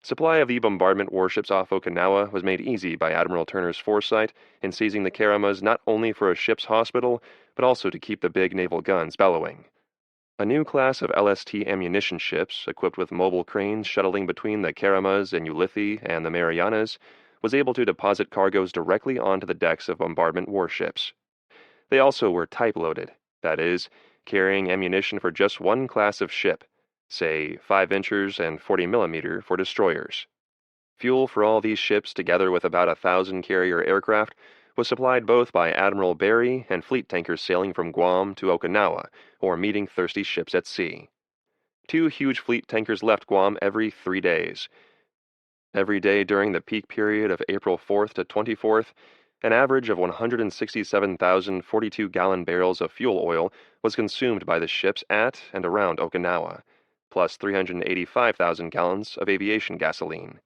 Speaker 1: Supply of the bombardment warships off Okinawa was made easy by Admiral Turner's foresight in seizing the Karamas not only for a ship's hospital, but also to keep the big naval guns bellowing. A new class of LST ammunition ships, equipped with mobile cranes shuttling between the Karamas and Ulithi and the Marianas, was able to deposit cargoes directly onto the decks of bombardment warships. They also were type-loaded, that is, carrying ammunition for just one class of ship, say 5-inchers and 40mm for destroyers. Fuel for all these ships, together with about 1,000 carrier aircraft, was supplied both by Admiral Barry and fleet tankers sailing from Guam to Okinawa, or meeting thirsty ships at sea. 2 huge fleet tankers left Guam every 3 days. Every day during the peak period of April 4th to 24th, an average of 167,000 42-gallon barrels of fuel oil was consumed by the ships at and around Okinawa, plus 385,000 gallons of aviation gasoline.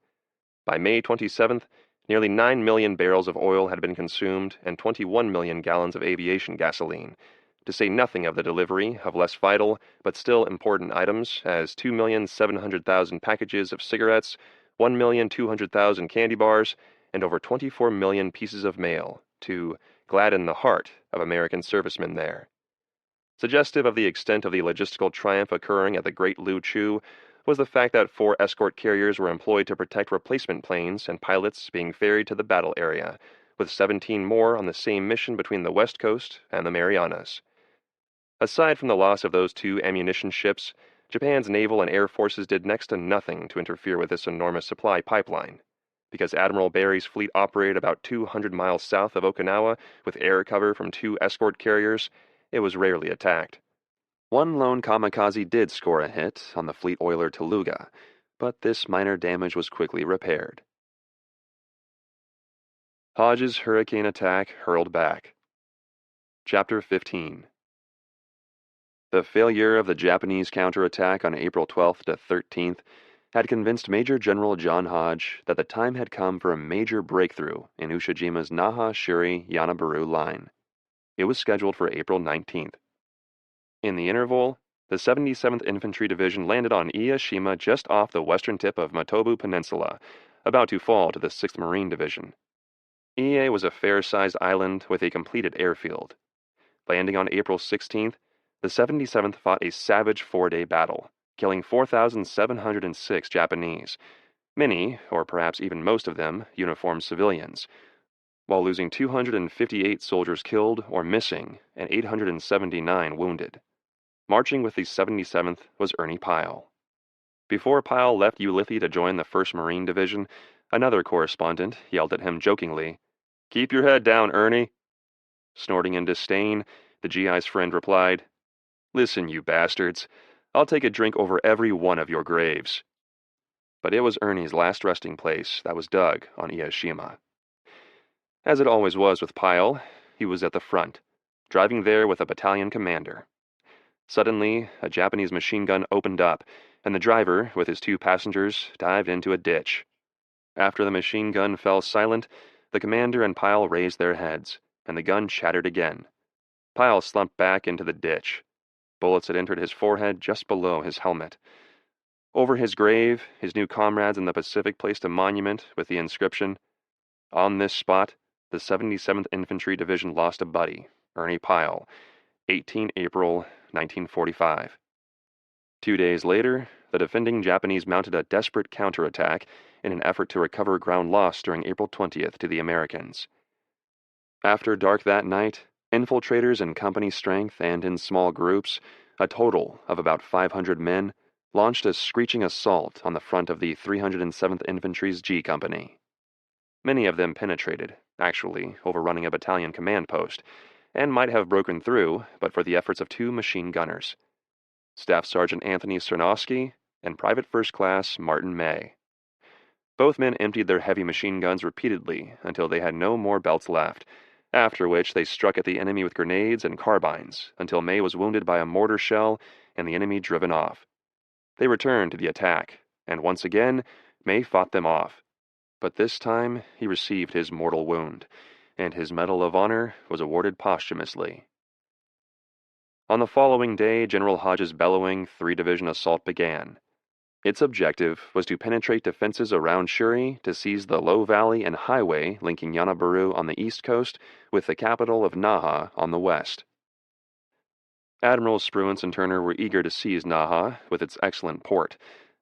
Speaker 1: By May 27th, nearly 9 million barrels of oil had been consumed and 21 million gallons of aviation gasoline, to say nothing of the delivery of less vital but still important items as 2,700,000 packages of cigarettes, 1,200,000 candy bars, and over 24 million pieces of mail to gladden the heart of American servicemen there. Suggestive of the extent of the logistical triumph occurring at the Great Lu Chu was the fact that 4 escort carriers were employed to protect replacement planes and pilots being ferried to the battle area, with 17 more on the same mission between the West Coast and the Marianas. Aside from the loss of those 2 ammunition ships, Japan's naval and air forces did next to nothing to interfere with this enormous supply pipeline. Because Admiral Barry's fleet operated about 200 miles south of Okinawa with air cover from 2 escort carriers, it was rarely attacked. One lone kamikaze did score a hit on the fleet oiler Teluga, but this minor damage was quickly repaired. Hodge's hurricane attack hurled back. Chapter 15. The failure of the Japanese counterattack on April 12th to 13th had convinced Major General John Hodge that the time had come for a major breakthrough in Ushijima's Naha-Shuri-Yanabaru line. It was scheduled for April 19th. In the interval, the 77th Infantry Division landed on Ieshima just off the western tip of Matobu Peninsula, about to fall to the 6th Marine Division. Ie was a fair-sized island with a completed airfield. Landing on April 16th, the 77th fought a savage 4-day battle, killing 4,706 Japanese, many, or perhaps even most of them, uniformed civilians, while losing 258 soldiers killed or missing and 879 wounded. Marching with the 77th was Ernie Pyle. Before Pyle left Ulithi to join the 1st Marine Division, another correspondent yelled at him jokingly, "Keep your head down, Ernie." Snorting in disdain, the GI's friend replied, "Listen, you bastards, I'll take a drink over every one of your graves." But it was Ernie's last resting place that was dug on Ieshima. As it always was with Pyle, he was at the front, driving there with a battalion commander. Suddenly, a Japanese machine gun opened up, and the driver, with his 2 passengers, dived into a ditch. After the machine gun fell silent, the commander and Pyle raised their heads, and the gun chattered again. Pyle slumped back into the ditch. Bullets had entered his forehead just below his helmet. Over his grave, his new comrades in the Pacific placed a monument with the inscription, "On this spot, the 77th Infantry Division lost a buddy, Ernie Pyle, 18 April 1945. 2 days later, the defending Japanese mounted a desperate counterattack in an effort to recover ground lost during April 20th to the Americans. After dark that night, infiltrators in company strength and in small groups, a total of about 500 men, launched a screeching assault on the front of the 307th Infantry's G Company. Many of them penetrated, actually overrunning a battalion command post, and might have broken through but for the efforts of two machine gunners, Staff Sergeant Anthony Cernowski and Private First Class Martin May. Both men emptied their heavy machine guns repeatedly until they had no more belts left, after which they struck at the enemy with grenades and carbines until May was wounded by a mortar shell and the enemy driven off. They returned to the attack, and once again, May fought them off. But this time he received his mortal wound, and his Medal of Honor was awarded posthumously. On the following day, General Hodge's bellowing 3-division assault began. Its objective was to penetrate defenses around Shuri to seize the low valley and highway linking Yanabaru on the east coast with the capital of Naha on the west. Admirals Spruance and Turner were eager to seize Naha with its excellent port,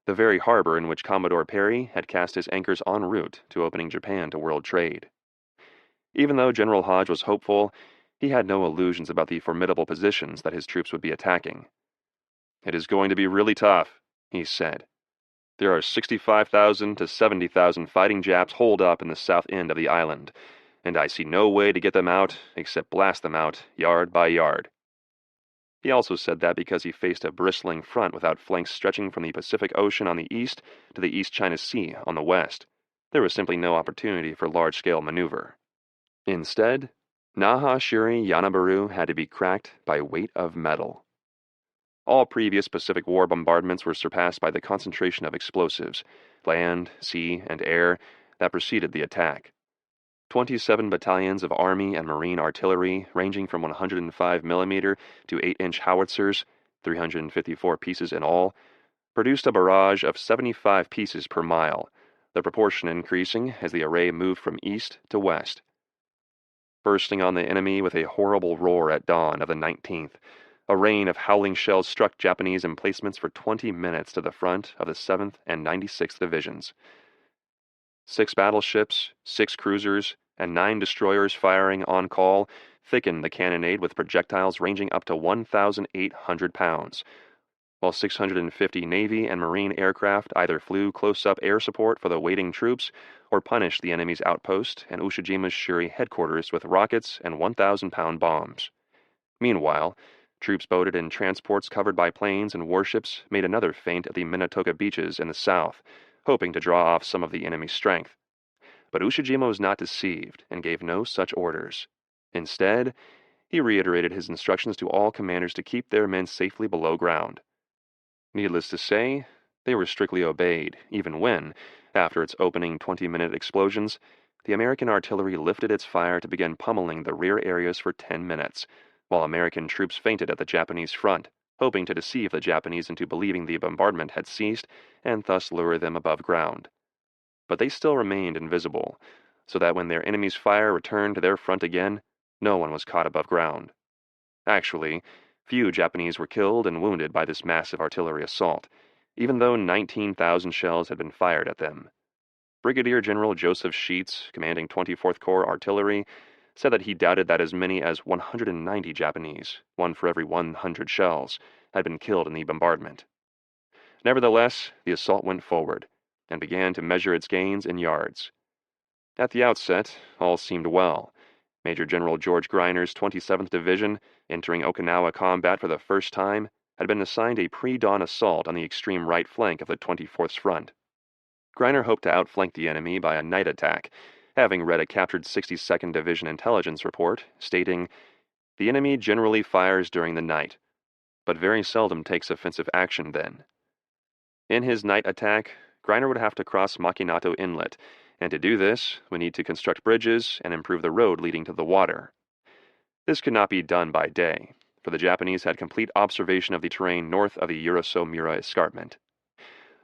Speaker 1: the very harbor in which Commodore Perry had cast his anchors en route to opening Japan to world trade. Even though General Hodge was hopeful, he had no illusions about the formidable positions that his troops would be attacking. "It is going to be really tough," he said. "There are 65,000 to 70,000 fighting Japs holed up in the south end of the island, and I see no way to get them out except blast them out yard by yard." He also said that because he faced a bristling front without flanks stretching from the Pacific Ocean on the east to the East China Sea on the west, there was simply no opportunity for large-scale maneuver. Instead, Naha, Shuri, Yanabaru had to be cracked by weight of metal. All previous Pacific War bombardments were surpassed by the concentration of explosives, land, sea, and air, that preceded the attack. 27 battalions of Army and Marine artillery, ranging from 105 mm to 8-inch howitzers, 354 pieces in all, produced a barrage of 75 pieces per mile, the proportion increasing as the array moved from east to west. Bursting on the enemy with a horrible roar at dawn of the 19th, a rain of howling shells struck Japanese emplacements for 20 minutes to the front of the 7th and 96th Divisions. 6 battleships, 6 cruisers, and 9 destroyers firing on call thickened the cannonade with projectiles ranging up to 1,800 pounds, while 650 Navy and Marine aircraft either flew close-up air support for the waiting troops or punished the enemy's outpost and Ushijima's Shuri headquarters with rockets and 1,000-pound bombs. Meanwhile, troops boated in transports covered by planes and warships made another feint at the Minatoka beaches in the south, hoping to draw off some of the enemy's strength. But Ushijima was not deceived and gave no such orders. Instead, he reiterated his instructions to all commanders to keep their men safely below ground. Needless to say, they were strictly obeyed, even when, after its opening 20-minute explosions, the American artillery lifted its fire to begin pummeling the rear areas for 10 minutes, while American troops feinted at the Japanese front, hoping to deceive the Japanese into believing the bombardment had ceased and thus lure them above ground. But they still remained invisible, so that when their enemy's fire returned to their front again, no one was caught above ground. Actually, few Japanese were killed and wounded by this massive artillery assault, even though 19,000 shells had been fired at them. Brigadier General Joseph Sheets, commanding 24th Corps Artillery, said that he doubted that as many as 190 Japanese, one for every 100 shells, had been killed in the bombardment. Nevertheless, the assault went forward, and began to measure its gains in yards. At the outset, all seemed well. Major General George Greiner's 27th Division, entering Okinawa combat for the first time, had been assigned a pre-dawn assault on the extreme right flank of the 24th's front. Greiner hoped to outflank the enemy by a night attack, having read a captured 62nd Division intelligence report stating, "The enemy generally fires during the night, but very seldom takes offensive action then." In his night attack, Greiner would have to cross Makinato Inlet, and to do this, we need to construct bridges and improve the road leading to the water. This could not be done by day, for the Japanese had complete observation of the terrain north of the Uraso-Mura escarpment.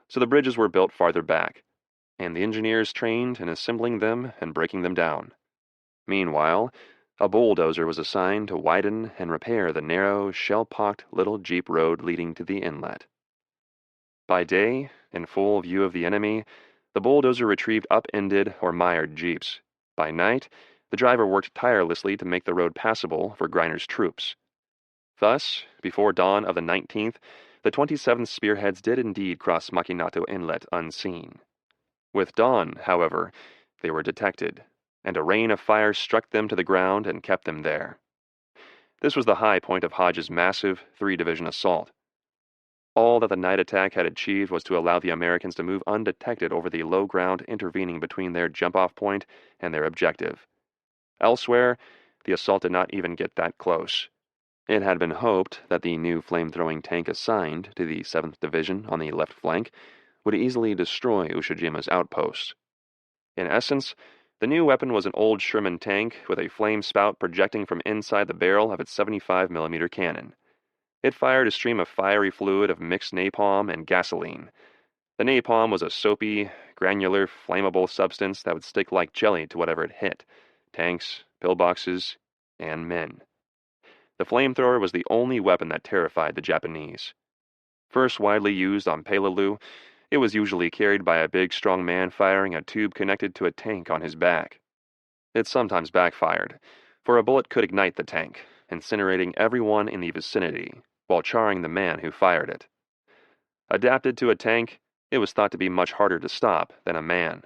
Speaker 1: So the bridges were built farther back, and the engineers trained in assembling them and breaking them down. Meanwhile, a bulldozer was assigned to widen and repair the narrow, shell-pocked little jeep road leading to the inlet. By day, in full view of the enemy, the bulldozer retrieved upended or mired jeeps. By night, the driver worked tirelessly to make the road passable for Griner's troops. Thus, before dawn of the 19th, the 27th Spearheads did indeed cross Makinato Inlet unseen. With dawn, however, they were detected, and a rain of fire struck them to the ground and kept them there. This was the high point of Hodge's massive three-division assault. All that the night attack had achieved was to allow the Americans to move undetected over the low ground intervening between their jump-off point and their objective. Elsewhere, the assault did not even get that close. It had been hoped that the new flame-throwing tank assigned to the 7th Division on the left flank would easily destroy Ushijima's outpost. In essence, the new weapon was an old Sherman tank with a flame spout projecting from inside the barrel of its 75mm cannon. It fired a stream of fiery fluid of mixed napalm and gasoline. The napalm was a soapy, granular, flammable substance that would stick like jelly to whatever it hit: tanks, pillboxes, and men. The flamethrower was the only weapon that terrified the Japanese. First widely used on Peleliu, it was usually carried by a big, strong man firing a tube connected to a tank on his back. It sometimes backfired, for a bullet could ignite the tank, incinerating everyone in the vicinity, while charring the man who fired it. Adapted to a tank, it was thought to be much harder to stop than a man.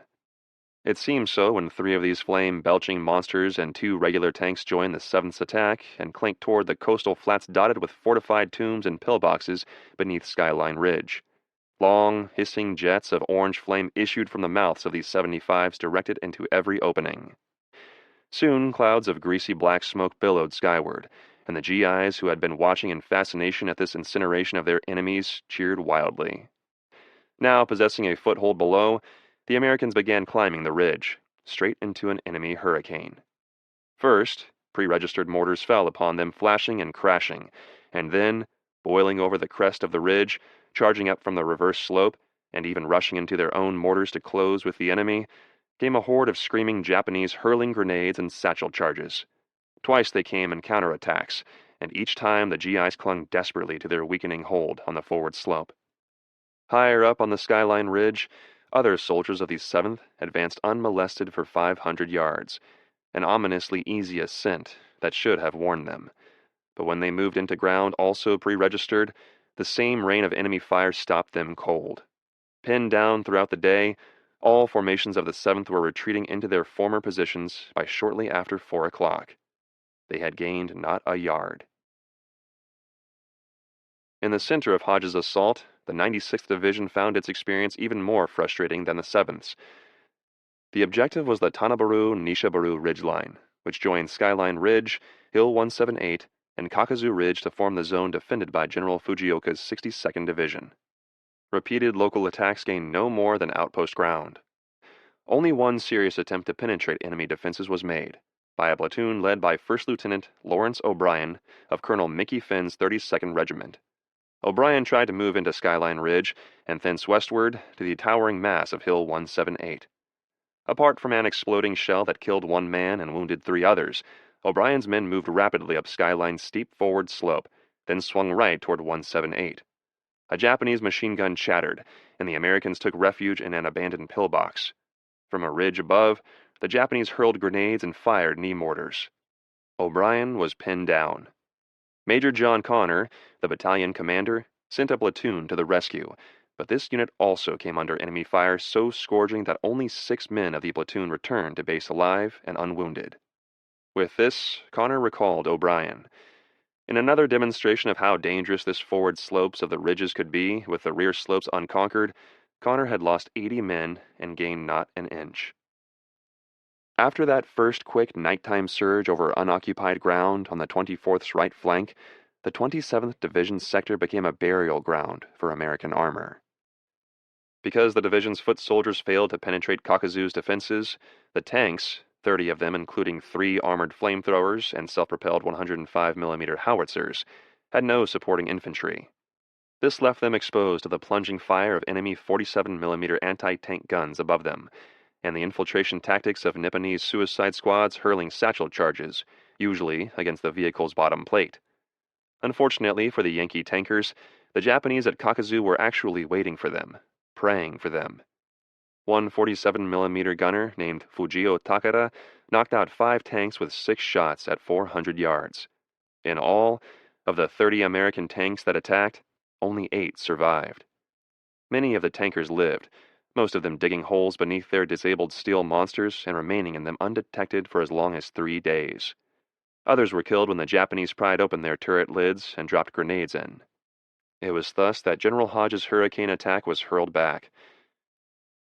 Speaker 1: It seemed so when 3 of these flame-belching monsters and 2 regular tanks joined the 7th's attack and clanked toward the coastal flats dotted with fortified tombs and pillboxes beneath Skyline Ridge. Long, hissing jets of orange flame issued from the mouths of these 75s directed into every opening. Soon, clouds of greasy black smoke billowed skyward, and the GIs who had been watching in fascination at this incineration of their enemies cheered wildly. Now, possessing a foothold below, the Americans began climbing the ridge, straight into an enemy hurricane. First, pre-registered mortars fell upon them, flashing and crashing, and then, boiling over the crest of the ridge, charging up from the reverse slope, and even rushing into their own mortars to close with the enemy, came a horde of screaming Japanese hurling grenades and satchel charges. Twice they came in counterattacks, and each time the GIs clung desperately to their weakening hold on the forward slope. Higher up on the Skyline Ridge, other soldiers of the 7th advanced unmolested for 500 yards, an ominously easy ascent that should have warned them. But when they moved into ground also pre-registered, the same rain of enemy fire stopped them cold. Pinned down throughout the day, all formations of the 7th were retreating into their former positions by shortly after 4 o'clock. They had gained not a yard. In the center of Hodge's assault, the 96th Division found its experience even more frustrating than the 7th's. The objective was the Tanabaru-Nishabaru ridgeline, which joined Skyline Ridge, Hill 178, and Kakuzu Ridge to form the zone defended by General Fujioka's 62nd Division. Repeated local attacks gained no more than outpost ground. Only one serious attempt to penetrate enemy defenses was made, by a platoon led by First Lieutenant Lawrence O'Brien of Colonel Mickey Finn's 32nd Regiment. O'Brien tried to move into Skyline Ridge and thence westward to the towering mass of Hill 178. Apart from an exploding shell that killed 1 man and wounded 3 others, O'Brien's men moved rapidly up Skyline's steep forward slope, then swung right toward 178. A Japanese machine gun chattered, and the Americans took refuge in an abandoned pillbox. From a ridge above, the Japanese hurled grenades and fired knee mortars. O'Brien was pinned down. Major John Connor, the battalion commander, sent a platoon to the rescue, but this unit also came under enemy fire so scourging that only 6 men of the platoon returned to base alive and unwounded. With this, Connor recalled O'Brien. In another demonstration of how dangerous this forward slopes of the ridges could be, with the rear slopes unconquered, Connor had lost 80 men and gained not an inch. After that first quick nighttime surge over unoccupied ground on the 24th's right flank, the 27th Division sector became a burial ground for American armor. Because the division's foot soldiers failed to penetrate Kakuzu's defenses, the tanks, 30 of them including 3 armored flamethrowers and self-propelled 105mm howitzers, had no supporting infantry. This left them exposed to the plunging fire of enemy 47mm anti-tank guns above them, and the infiltration tactics of Nipponese suicide squads hurling satchel charges, usually against the vehicle's bottom plate. Unfortunately for the Yankee tankers, The Japanese at Kakuzu were actually waiting for them, praying for them. One 47mm gunner named Fujio Takada knocked out 5 tanks with 6 shots at 400 yards. In all, of the 30 American tanks that attacked, only 8 survived. Many of the tankers lived, most of them digging holes beneath their disabled steel monsters and remaining in them undetected for as long as 3 days. Others were killed when the Japanese pried open their turret lids and dropped grenades in. It was thus that General Hodge's hurricane attack was hurled back.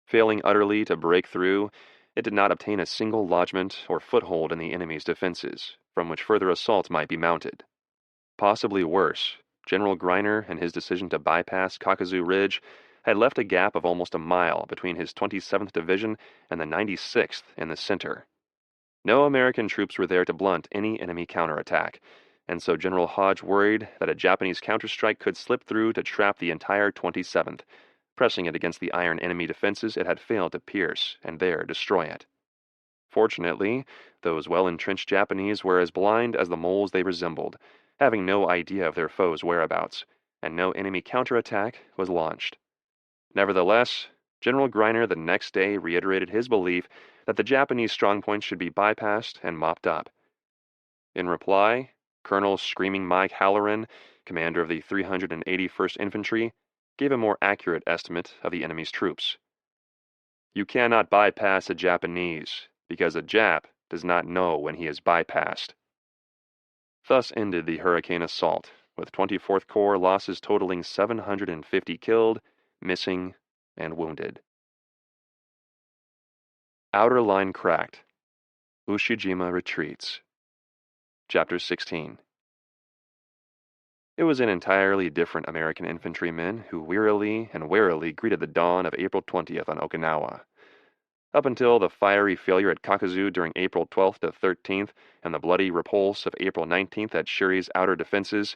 Speaker 1: Failing utterly to break through, it did not obtain a single lodgment or foothold in the enemy's defenses, from which further assault might be mounted. Possibly worse, General Greiner and his decision to bypass Kakuzu Ridge had left a gap of almost a mile between his 27th Division and the 96th in the center. No American troops were there to blunt any enemy counterattack, and so General Hodge worried that a Japanese counterstrike could slip through to trap the entire 27th, pressing it against the iron enemy defenses it had failed to pierce, and there destroy it. Fortunately, those well-entrenched Japanese were as blind as the moles they resembled, having no idea of their foes' whereabouts, and no enemy counterattack was launched. Nevertheless, General Greiner the next day reiterated his belief that the Japanese strongpoints should be bypassed and mopped up. In reply, Colonel Screaming Mike Halloran, commander of the 381st Infantry, gave a more accurate estimate of the enemy's troops. "You cannot bypass a Japanese, because a Jap does not know when he is bypassed." Thus ended the hurricane assault, with 24th Corps losses totaling 750 killed, missing, and wounded. Outer line cracked. Ushijima retreats. Chapter 16. It was an entirely different American infantrymen who wearily and warily greeted the dawn of April 20th on Okinawa. Up until the fiery failure at Kakuzu during April 12th to 13th and the bloody repulse of April 19th at Shiri's outer defenses,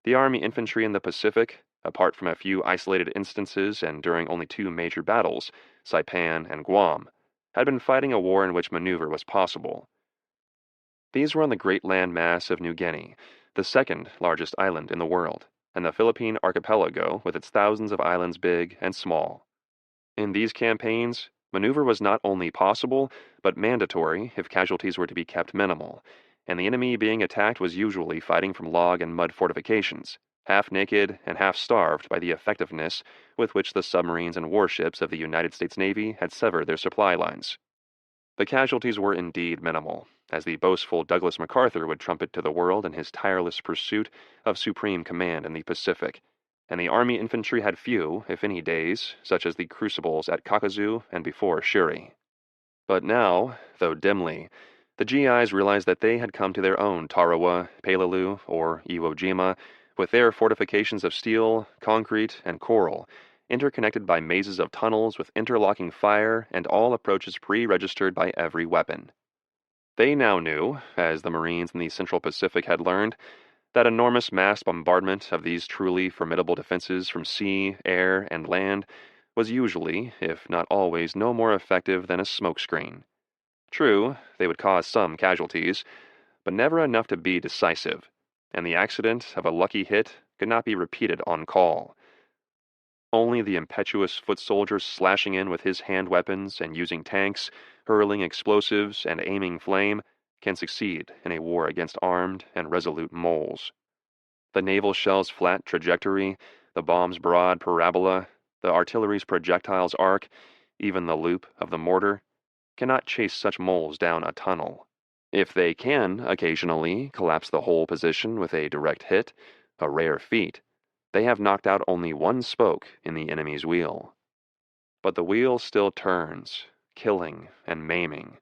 Speaker 1: the Army infantry in the Pacific, apart from a few isolated instances and during only 2 major battles, Saipan and Guam, had been fighting a war in which maneuver was possible. These were on the great land mass of New Guinea, the second largest island in the world, and the Philippine archipelago with its thousands of islands big and small. In these campaigns, maneuver was not only possible, but mandatory if casualties were to be kept minimal, and the enemy being attacked was usually fighting from log and mud fortifications, half naked and half starved by the effectiveness with which the submarines and warships of the United States Navy had severed their supply lines. The casualties were indeed minimal, as the boastful Douglas MacArthur would trumpet to the world in his tireless pursuit of supreme command in the Pacific, and the Army infantry had few, if any, days, such as the crucibles at Kakuzu and before Shiri. But now, though dimly, the GIs realized that they had come to their own Tarawa, Peleliu, or Iwo Jima, with their fortifications of steel, concrete, and coral, interconnected by mazes of tunnels with interlocking fire and all approaches pre-registered by every weapon. They now knew, as the Marines in the Central Pacific had learned, that enormous mass bombardment of these truly formidable defenses from sea, air, and land was usually, if not always, no more effective than a smokescreen. True, they would cause some casualties, but never enough to be decisive, and the accident of a lucky hit could not be repeated on call. Only the impetuous foot soldier slashing in with his hand weapons and using tanks, hurling explosives and aiming flame, can succeed in a war against armed and resolute moles. The naval shell's flat trajectory, the bomb's broad parabola, the artillery's projectile's arc, even the loop of the mortar, cannot chase such moles down a tunnel. If they can occasionally collapse the whole position with a direct hit, a rare feat, they have knocked out only one spoke in the enemy's wheel. But the wheel still turns, killing and maiming,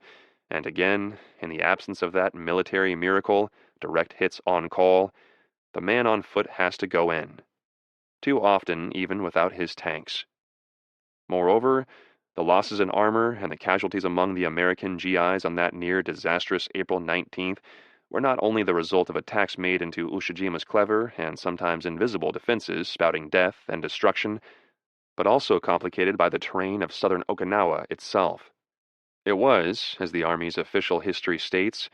Speaker 1: and again, in the absence of that military miracle, direct hits on call, the man on foot has to go in. Too often, even without his tanks. Moreover, the losses in armor and the casualties among the American GIs on that near-disastrous April 19th were not only the result of attacks made into Ushijima's clever and sometimes invisible defenses spouting death and destruction, but also complicated by the terrain of southern Okinawa itself. It was, as the Army's official history states,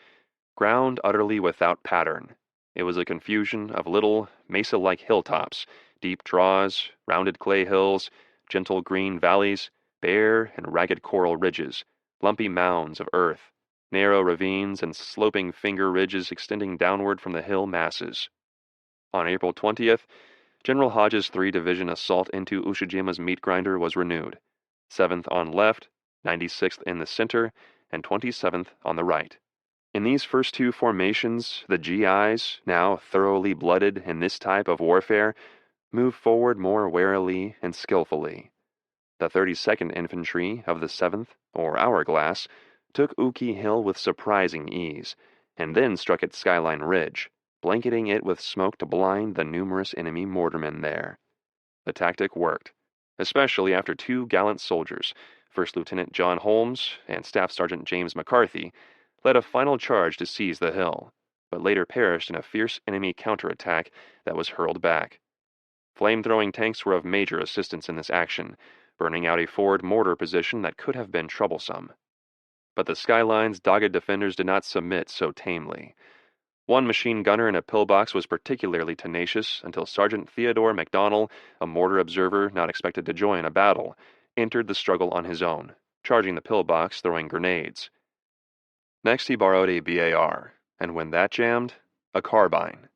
Speaker 1: ground utterly without pattern, It was a confusion of little, mesa-like hilltops, deep draws, rounded clay hills, gentle green valleys, bare and ragged coral ridges, lumpy mounds of earth, narrow ravines and sloping finger ridges extending downward from the hill masses. On April 20th, General Hodge's 3-division assault into Ushijima's meat grinder was renewed, 7th on left, 96th in the center, and 27th on the right. In these first two formations, the GIs, now thoroughly blooded in this type of warfare, moved forward more warily and skillfully. The 32nd Infantry of the 7th, or Hourglass, took Uki Hill with surprising ease, and then struck at Skyline Ridge, blanketing it with smoke to blind the numerous enemy mortarmen there. The tactic worked, especially after 2 gallant soldiers, First Lieutenant John Holmes and Staff Sergeant James McCarthy, led a final charge to seize the hill, but later perished in a fierce enemy counterattack that was hurled back. Flame-throwing tanks were of major assistance in this action, burning out a forward mortar position that could have been troublesome. But the Skyline's dogged defenders did not submit so tamely. One machine gunner in a pillbox was particularly tenacious until Sergeant Theodore MacDonald, a mortar observer not expected to join a battle, entered the struggle on his own, charging the pillbox, throwing grenades. Next he borrowed a BAR, and when that jammed, a carbine,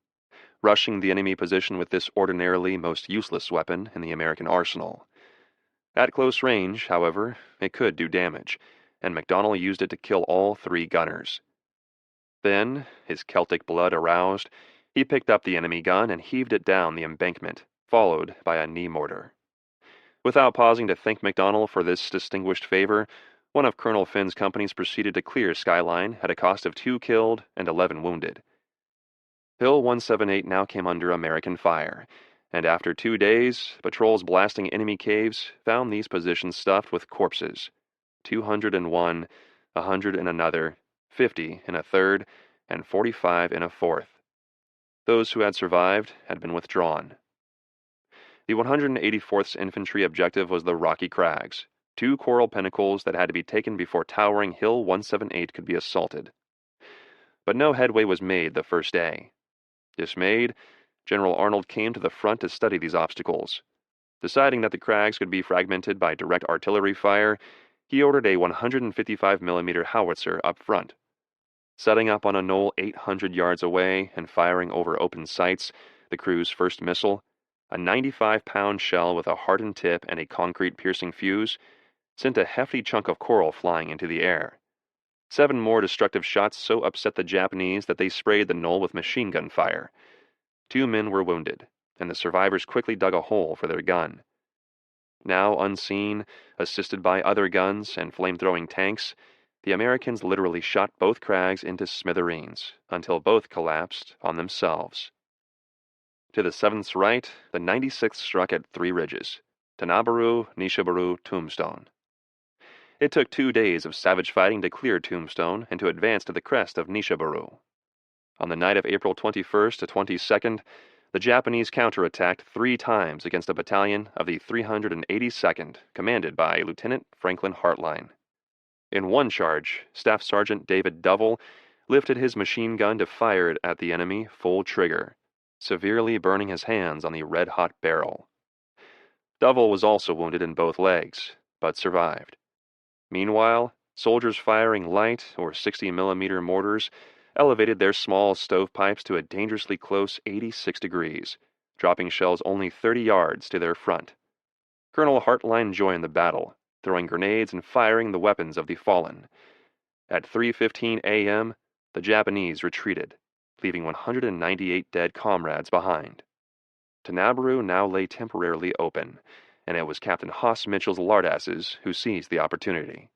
Speaker 1: rushing the enemy position with this ordinarily most useless weapon in the American arsenal. At close range, however, it could do damage, and MacDonald used it to kill all 3 gunners. Then, his Celtic blood aroused, he picked up the enemy gun and heaved it down the embankment, followed by a knee mortar. Without pausing to thank MacDonald for this distinguished favor, one of Colonel Finn's companies proceeded to clear Skyline at a cost of 2 killed and 11 wounded. Hill 178 now came under American fire, and after 2 days, patrols blasting enemy caves found these positions stuffed with corpses. 200 in one, 100 in another, 50 in a third, and 45 in a fourth. Those who had survived had been withdrawn. The 184th Infantry objective was the Rocky Crags, 2 coral pinnacles that had to be taken before towering Hill 178 could be assaulted. But no headway was made the first day. Dismayed, General Arnold came to the front to study these obstacles. Deciding that the crags could be fragmented by direct artillery fire, he ordered a 155mm howitzer up front. Setting up on a knoll 800 yards away and firing over open sights, the crew's first missile, a 95-pound shell with a hardened tip and a concrete-piercing fuse, sent a hefty chunk of coral flying into the air. 7 more destructive shots so upset the Japanese that they sprayed the knoll with machine gun fire. 2 men were wounded, and the survivors quickly dug a hole for their gun. Now unseen, assisted by other guns and flame-throwing tanks, the Americans literally shot both crags into smithereens until both collapsed on themselves. To the 7th's right, the 96th struck at 3 ridges: Tanabaru, Nishibaru, Tombstone. It took 2 days of savage fighting to clear Tombstone and to advance to the crest of Nishibaru. On the night of April 21st to 22nd, the Japanese counterattacked 3 times against a battalion of the 382nd, commanded by Lieutenant Franklin Hartline. In one charge, Staff Sergeant David Dovell lifted his machine gun to fire it at the enemy full trigger, severely burning his hands on the red-hot barrel. Dovell was also wounded in both legs, but survived. Meanwhile, soldiers firing light or 60mm mortars elevated their small stovepipes to a dangerously close 86 degrees, dropping shells only 30 yards to their front. Colonel Hartline joined the battle, throwing grenades and firing the weapons of the fallen. At 3:15 a.m., the Japanese retreated, leaving 198 dead comrades behind. Tanabaru now lay temporarily open, and it was Captain Hoss Mitchell's Lardasses who seized the opportunity.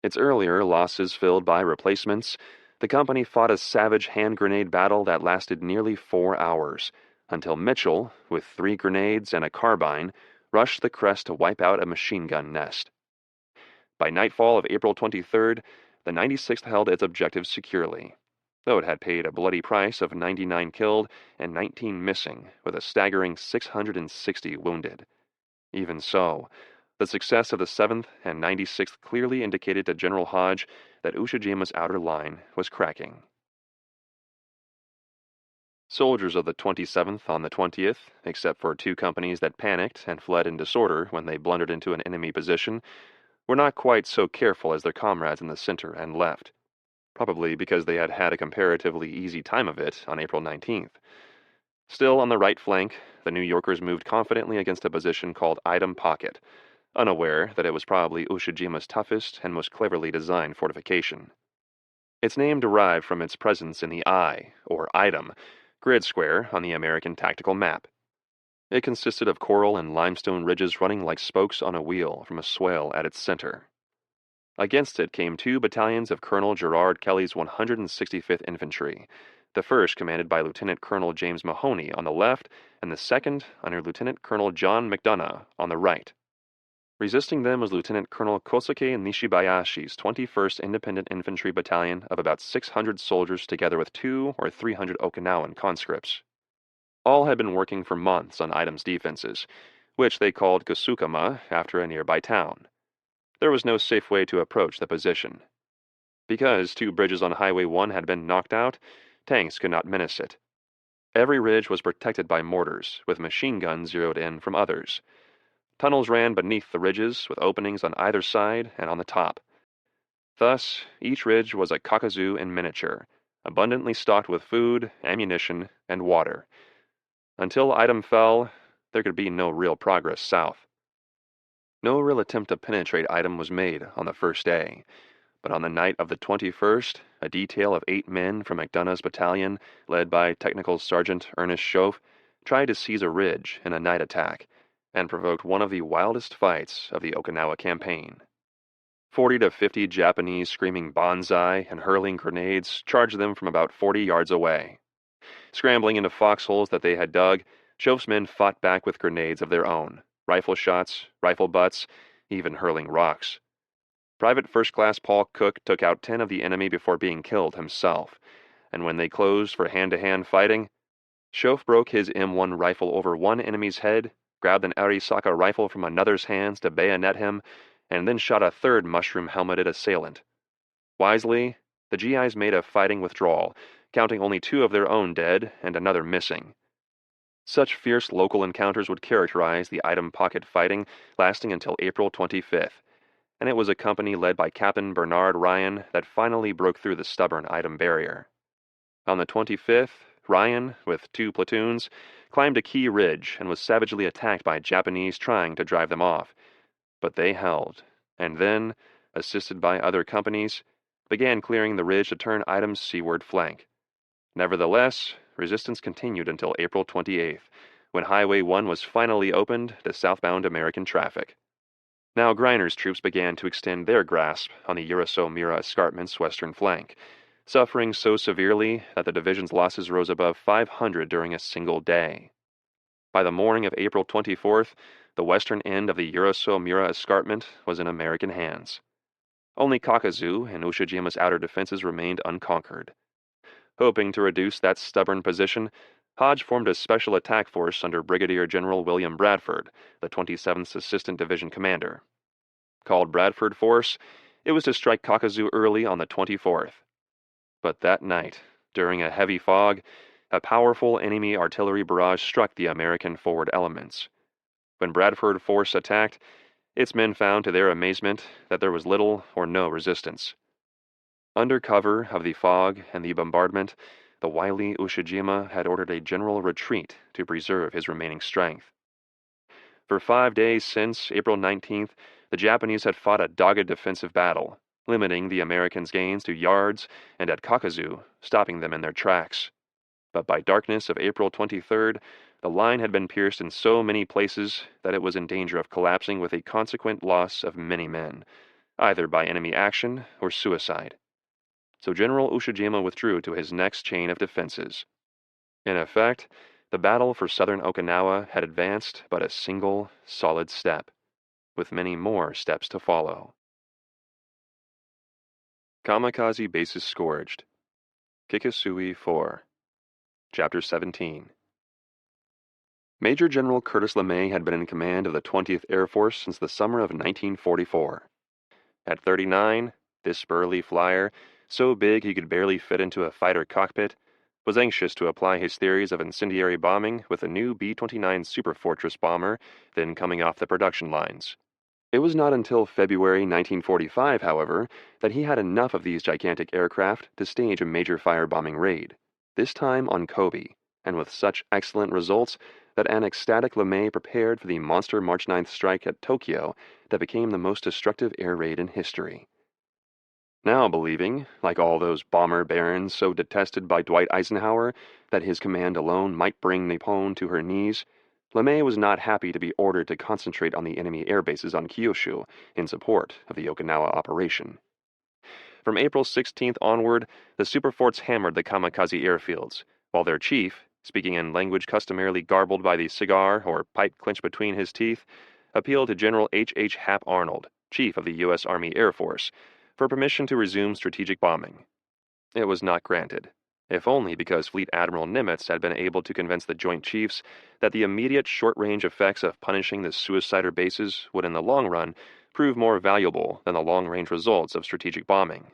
Speaker 1: Its earlier losses filled by replacements, the company fought a savage hand grenade battle that lasted nearly 4 hours, until Mitchell, with 3 grenades and a carbine, rushed the crest to wipe out a machine gun nest. By nightfall of April 23rd, the 96th held its objectives securely, though it had paid a bloody price of 99 killed and 19 missing, with a staggering 660 wounded. Even so, the success of the 7th and 96th clearly indicated to General Hodge that Ushijima's outer line was cracking. Soldiers of the 27th on the 20th, except for two companies that panicked and fled in disorder when they blundered into an enemy position, were not quite so careful as their comrades in the center and left, probably because they had had a comparatively easy time of it on April 19th. Still on the right flank, the New Yorkers moved confidently against a position called Item Pocket, unaware that it was probably Ushijima's toughest and most cleverly designed fortification. Its name derived from its presence in the I, or item, grid square on the American tactical map. It consisted of coral and limestone ridges running like spokes on a wheel from a swale at its center. Against it came two battalions of Colonel Gerard Kelly's 165th Infantry, the first commanded by Lieutenant Colonel James Mahoney on the left, and the second under Lieutenant Colonel John McDonough on the right. Resisting them was Lieutenant Colonel Kosuke Nishibayashi's 21st Independent Infantry Battalion of about 600 soldiers together with 200 or 300 Okinawan conscripts. All had been working for months on Item's defenses, which they called Gosukama after a nearby town. There was no safe way to approach the position. Because two bridges on Highway 1 had been knocked out, tanks could not menace it. Every ridge was protected by mortars, with machine guns zeroed in from others. Tunnels ran beneath the ridges, with openings on either side and on the top. Thus, each ridge was a Kakuzu in miniature, abundantly stocked with food, ammunition, and water. Until Item fell, there could be no real progress south. No real attempt to penetrate Item was made on the first day, but on the night of the 21st, a detail of 8 men from McDonough's battalion, led by Technical Sergeant Ernest Schoaf, tried to seize a ridge in a night attack, and provoked one of the wildest fights of the Okinawa campaign. 40 to 50 Japanese screaming banzai and hurling grenades charged them from about 40 yards away. Scrambling into foxholes that they had dug, Schoaf's men fought back with grenades of their own, rifle shots, rifle butts, even hurling rocks. Private First Class Paul Cook took out 10 of the enemy before being killed himself, and when they closed for hand-to-hand fighting, Schoaf broke his M1 rifle over one enemy's head, grabbed an Arisaka rifle from another's hands to bayonet him, and then shot a third mushroom-helmeted assailant. Wisely, the GIs made a fighting withdrawal, counting only 2 of their own dead and another missing. Such fierce local encounters would characterize the Item Pocket fighting, lasting until April 25th, and it was a company led by Captain Bernard Ryan that finally broke through the stubborn Item barrier. On the 25th, Ryan, with 2 platoons, climbed a key ridge and was savagely attacked by Japanese trying to drive them off. But they held, and then, assisted by other companies, began clearing the ridge to turn Item's seaward flank. Nevertheless, resistance continued until April 28th, when Highway 1 was finally opened to southbound American traffic. Now Griner's troops began to extend their grasp on the Uraso-Mura escarpment's western flank, suffering so severely that the division's losses rose above 500 during a single day. By the morning of April 24th, the western end of the Uraso-Mura escarpment was in American hands. Only Kakuzu and Ushijima's outer defenses remained unconquered. Hoping to reduce that stubborn position, Hodge formed a special attack force under Brigadier General William Bradford, the 27th Assistant Division Commander. Called Bradford Force, it was to strike Kakuzu early on the 24th. But that night, during a heavy fog, a powerful enemy artillery barrage struck the American forward elements. When Bradford Force attacked, its men found to their amazement that there was little or no resistance. Under cover of the fog and the bombardment, the wily Ushijima had ordered a general retreat to preserve his remaining strength. For 5 days since April 19th, the Japanese had fought a dogged defensive battle, limiting the Americans' gains to yards and at Kakuzu, stopping them in their tracks. But by darkness of April 23rd, the line had been pierced in so many places that it was in danger of collapsing with a consequent loss of many men, either by enemy action or suicide. So General Ushijima withdrew to his next chain of defenses. In effect, the battle for southern Okinawa had advanced but a single, solid step, with many more steps to follow. Kamikaze Bases Scourged. Kikisui 4. Chapter 17. Major General Curtis LeMay had been in command of the 20th Air Force since the summer of 1944. At 39, this burly flyer, so big he could barely fit into a fighter cockpit, was anxious to apply his theories of incendiary bombing with a new B-29 Superfortress bomber then coming off the production lines. It was not until February 1945, however, that he had enough of these gigantic aircraft to stage a major firebombing raid, this time on Kobe, and with such excellent results that an ecstatic LeMay prepared for the monster March 9th strike at Tokyo that became the most destructive air raid in history. Now believing, like all those bomber barons so detested by Dwight Eisenhower, that his command alone might bring Nippon to her knees, LeMay was not happy to be ordered to concentrate on the enemy air bases on Kyushu in support of the Okinawa operation. From April 16th onward, the superforts hammered the kamikaze airfields, while their chief, speaking in language customarily garbled by the cigar or pipe clenched between his teeth, appealed to General H. Hap Arnold, chief of the U.S. Army Air Force, for permission to resume strategic bombing. It was not granted, if only because Fleet Admiral Nimitz had been able to convince the Joint Chiefs that the immediate short-range effects of punishing the suicider bases would in the long run prove more valuable than the long-range results of strategic bombing.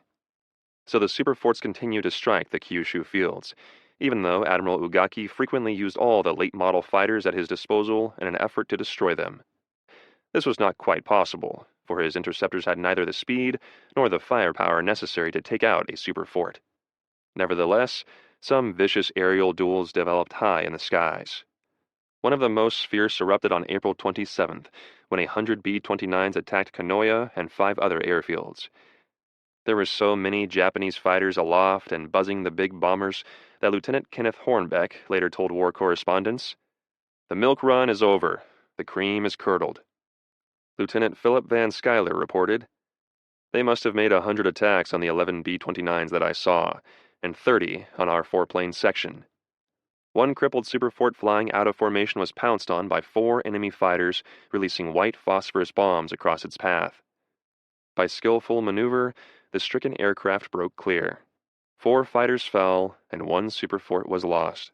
Speaker 1: So the superforts continued to strike the Kyushu fields, even though Admiral Ugaki frequently used all the late-model fighters at his disposal in an effort to destroy them. This was not quite possible, for his interceptors had neither the speed nor the firepower necessary to take out a superfort. Nevertheless, some vicious aerial duels developed high in the skies. One of the most fierce erupted on April 27th, when 100 B-29s attacked Kanoya and 5 other airfields. There were so many Japanese fighters aloft and buzzing the big bombers that Lieutenant Kenneth Hornbeck later told war correspondents, "The milk run is over. The cream is curdled." Lieutenant Philip Van Schuyler reported, "They must have made 100 attacks on the 11 B-29s that I saw, and 30 on our 4-plane section. One crippled superfort flying out of formation was pounced on by 4 enemy fighters, releasing white phosphorus bombs across its path. By skillful maneuver, the stricken aircraft broke clear. 4 fighters fell, and 1 superfort was lost.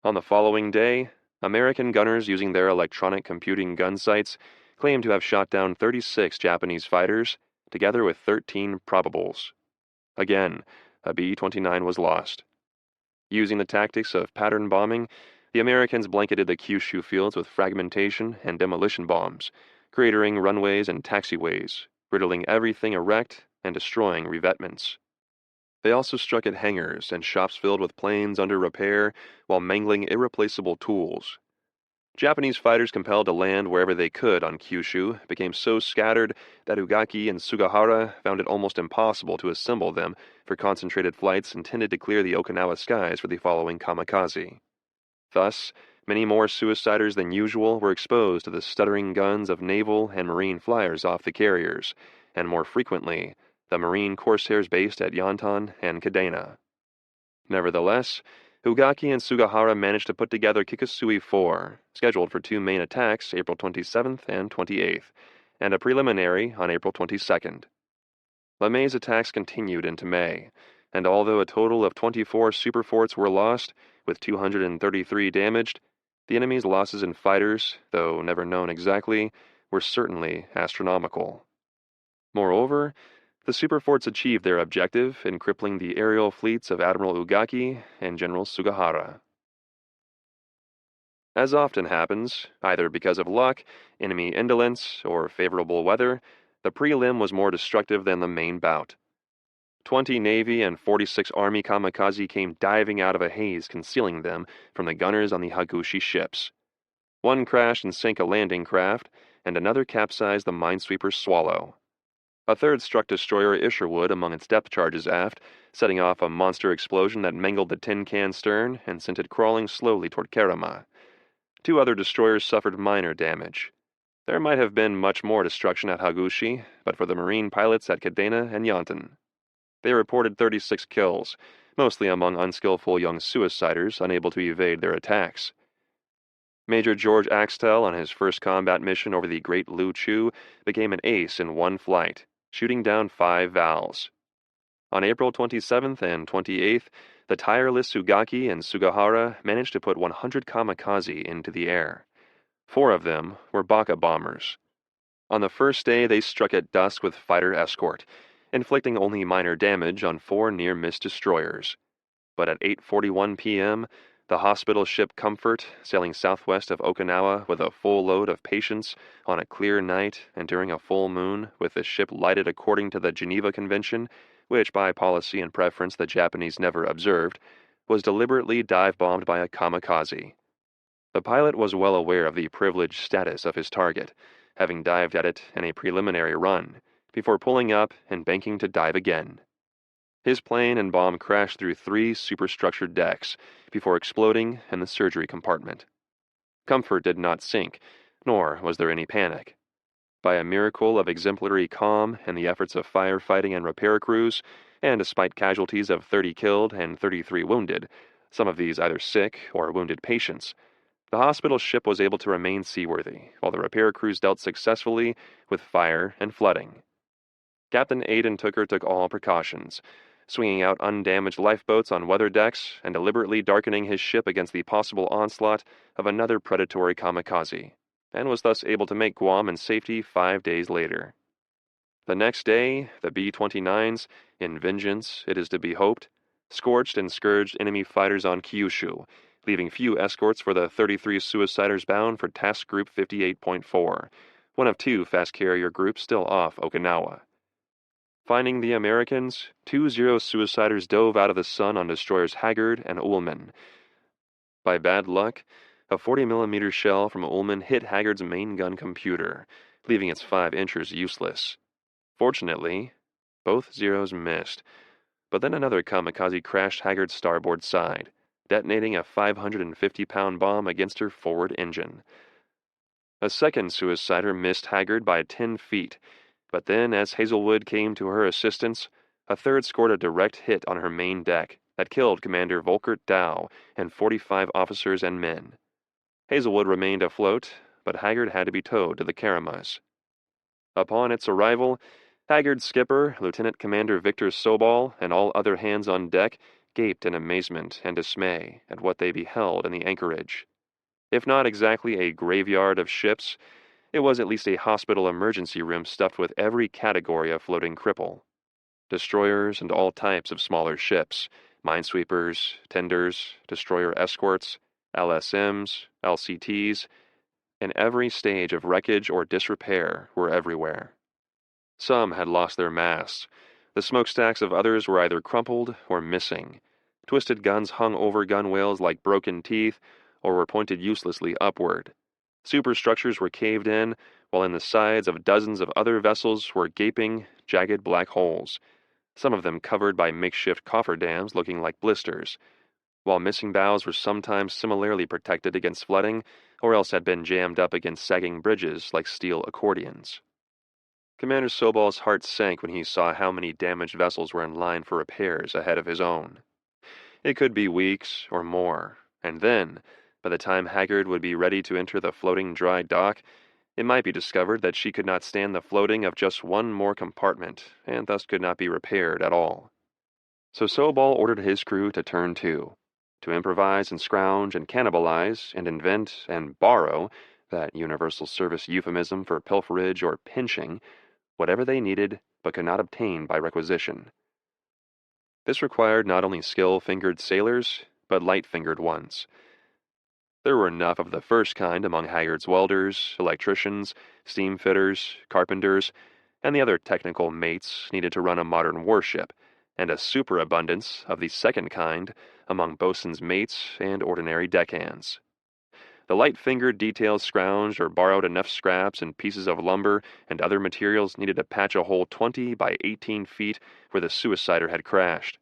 Speaker 1: On the following day, American gunners using their electronic computing gun sights claimed to have shot down 36 Japanese fighters, together with 13 probables. Again, a B-29 was lost. Using the tactics of pattern bombing, the Americans blanketed the Kyushu fields with fragmentation and demolition bombs, cratering runways and taxiways, riddling everything erect and destroying revetments. They also struck at hangars and shops filled with planes under repair while mangling irreplaceable tools. Japanese fighters compelled to land wherever they could on Kyushu became so scattered that Ugaki and Sugahara found it almost impossible to assemble them for concentrated flights intended to clear the Okinawa skies for the following kamikaze. Thus, many more suiciders than usual were exposed to the stuttering guns of naval and marine flyers off the carriers, and more frequently, the marine corsairs based at Yantan and Kadena. Nevertheless, Ugaki and Sugahara managed to put together Kikasui 4, scheduled for 2 main attacks April 27th and 28th, and a preliminary on April 22nd. LeMay's attacks continued into May, and although a total of 24 superforts were lost, with 233 damaged, the enemy's losses in fighters, though never known exactly, were certainly astronomical. Moreover, the superforts achieved their objective in crippling the aerial fleets of Admiral Ugaki and General Sugahara. As often happens, either because of luck, enemy indolence, or favorable weather, the prelim was more destructive than the main bout. 20 Navy and 46 Army kamikaze came diving out of a haze concealing them from the gunners on the Hagushi ships. One crashed and sank a landing craft, and another capsized the minesweeper Swallow. A third struck destroyer Isherwood among its depth charges aft, setting off a monster explosion that mangled the tin can stern and sent it crawling slowly toward Kerama. 2 other destroyers suffered minor damage. There might have been much more destruction at Hagushi, but for the Marine pilots at Kadena and Yantan. They reported 36 kills, mostly among unskillful young suiciders unable to evade their attacks. Major George Axtell, on his first combat mission over the Great Lu Chu, became an ace in one flight, shooting down 5 Vals. On April 27th and 28th, the tireless Ugaki and Sugahara managed to put 100 kamikaze into the air. 4 of them were Baka bombers. On the first day, they struck at dusk with fighter escort, inflicting only minor damage on 4 near-miss destroyers. But at 8:41 p.m., the hospital ship Comfort, sailing southwest of Okinawa with a full load of patients on a clear night and during a full moon, with the ship lighted according to the Geneva Convention, which by policy and preference the Japanese never observed, was deliberately dive-bombed by a kamikaze. The pilot was well aware of the privileged status of his target, having dived at it in a preliminary run, before pulling up and banking to dive again. His plane and bomb crashed through 3 superstructured decks before exploding in the surgery compartment. Comfort did not sink, nor was there any panic. By a miracle of exemplary calm and the efforts of firefighting and repair crews, and despite casualties of 30 killed and 33 wounded, some of these either sick or wounded patients, the hospital ship was able to remain seaworthy, while the repair crews dealt successfully with fire and flooding. Captain Aidan Tooker took all precautions, swinging out undamaged lifeboats on weather decks and deliberately darkening his ship against the possible onslaught of another predatory kamikaze, and was thus able to make Guam in safety 5 days later. The next day, the B-29s, in vengeance, it is to be hoped, scorched and scourged enemy fighters on Kyushu, leaving few escorts for the 33 suiciders bound for Task Group 58.4, one of 2 fast carrier groups still off Okinawa. Finding the Americans, 2 Zero suiciders dove out of the sun on destroyers Haggard and Ullman. By bad luck, a 40mm shell from Ullman hit Haggard's main gun computer, leaving its 5 inchers useless. Fortunately, both Zeros missed, but then another kamikaze crashed Haggard's starboard side, detonating a 550-pound bomb against her forward engine. A second suicider missed Haggard by 10 feet, but then as Hazelwood came to her assistance, a third scored a direct hit on her main deck that killed Commander Volkert Dow and 45 officers and men. Hazelwood remained afloat, but Haggard had to be towed to the Karamas. Upon its arrival, Haggard's skipper, Lieutenant Commander Victor Sobol, and all other hands on deck gaped in amazement and dismay at what they beheld in the anchorage. If not exactly a graveyard of ships, it was at least a hospital emergency room stuffed with every category of floating cripple. Destroyers and all types of smaller ships, minesweepers, tenders, destroyer escorts, LSMs, LCTs, in every stage of wreckage or disrepair were everywhere. Some had lost their masts. The smokestacks of others were either crumpled or missing. Twisted guns hung over gunwales like broken teeth or were pointed uselessly upward. Superstructures were caved in, while in the sides of dozens of other vessels were gaping, jagged black holes, some of them covered by makeshift cofferdams looking like blisters, while missing bows were sometimes similarly protected against flooding, or else had been jammed up against sagging bridges like steel accordions. Commander Sobal's heart sank when he saw how many damaged vessels were in line for repairs ahead of his own. It could be weeks or more, and then, by the time Haggard would be ready to enter the floating dry dock, it might be discovered that she could not stand the floating of just one more compartment, and thus could not be repaired at all. So Sobal ordered his crew to turn to improvise and scrounge and cannibalize and invent and borrow, that universal service euphemism for pilferage or pinching, whatever they needed but could not obtain by requisition. This required not only skill-fingered sailors, but light-fingered ones. There were enough of the first kind among Haggard's welders, electricians, steam fitters, carpenters, and the other technical mates needed to run a modern warship, and a superabundance of the second kind among bosun's mates and ordinary deckhands. The light-fingered details scrounged or borrowed enough scraps and pieces of lumber and other materials needed to patch a hole 20 by 18 feet where the suicider had crashed.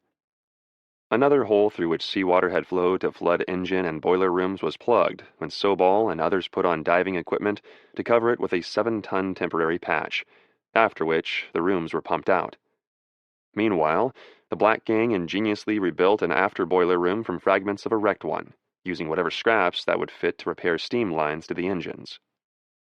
Speaker 1: Another hole through which seawater had flowed to flood engine and boiler rooms was plugged when Sobal and others put on diving equipment to cover it with a 7-ton temporary patch, after which the rooms were pumped out. Meanwhile, the Black Gang ingeniously rebuilt an after boiler room from fragments of a wrecked one, using whatever scraps that would fit to repair steam lines to the engines.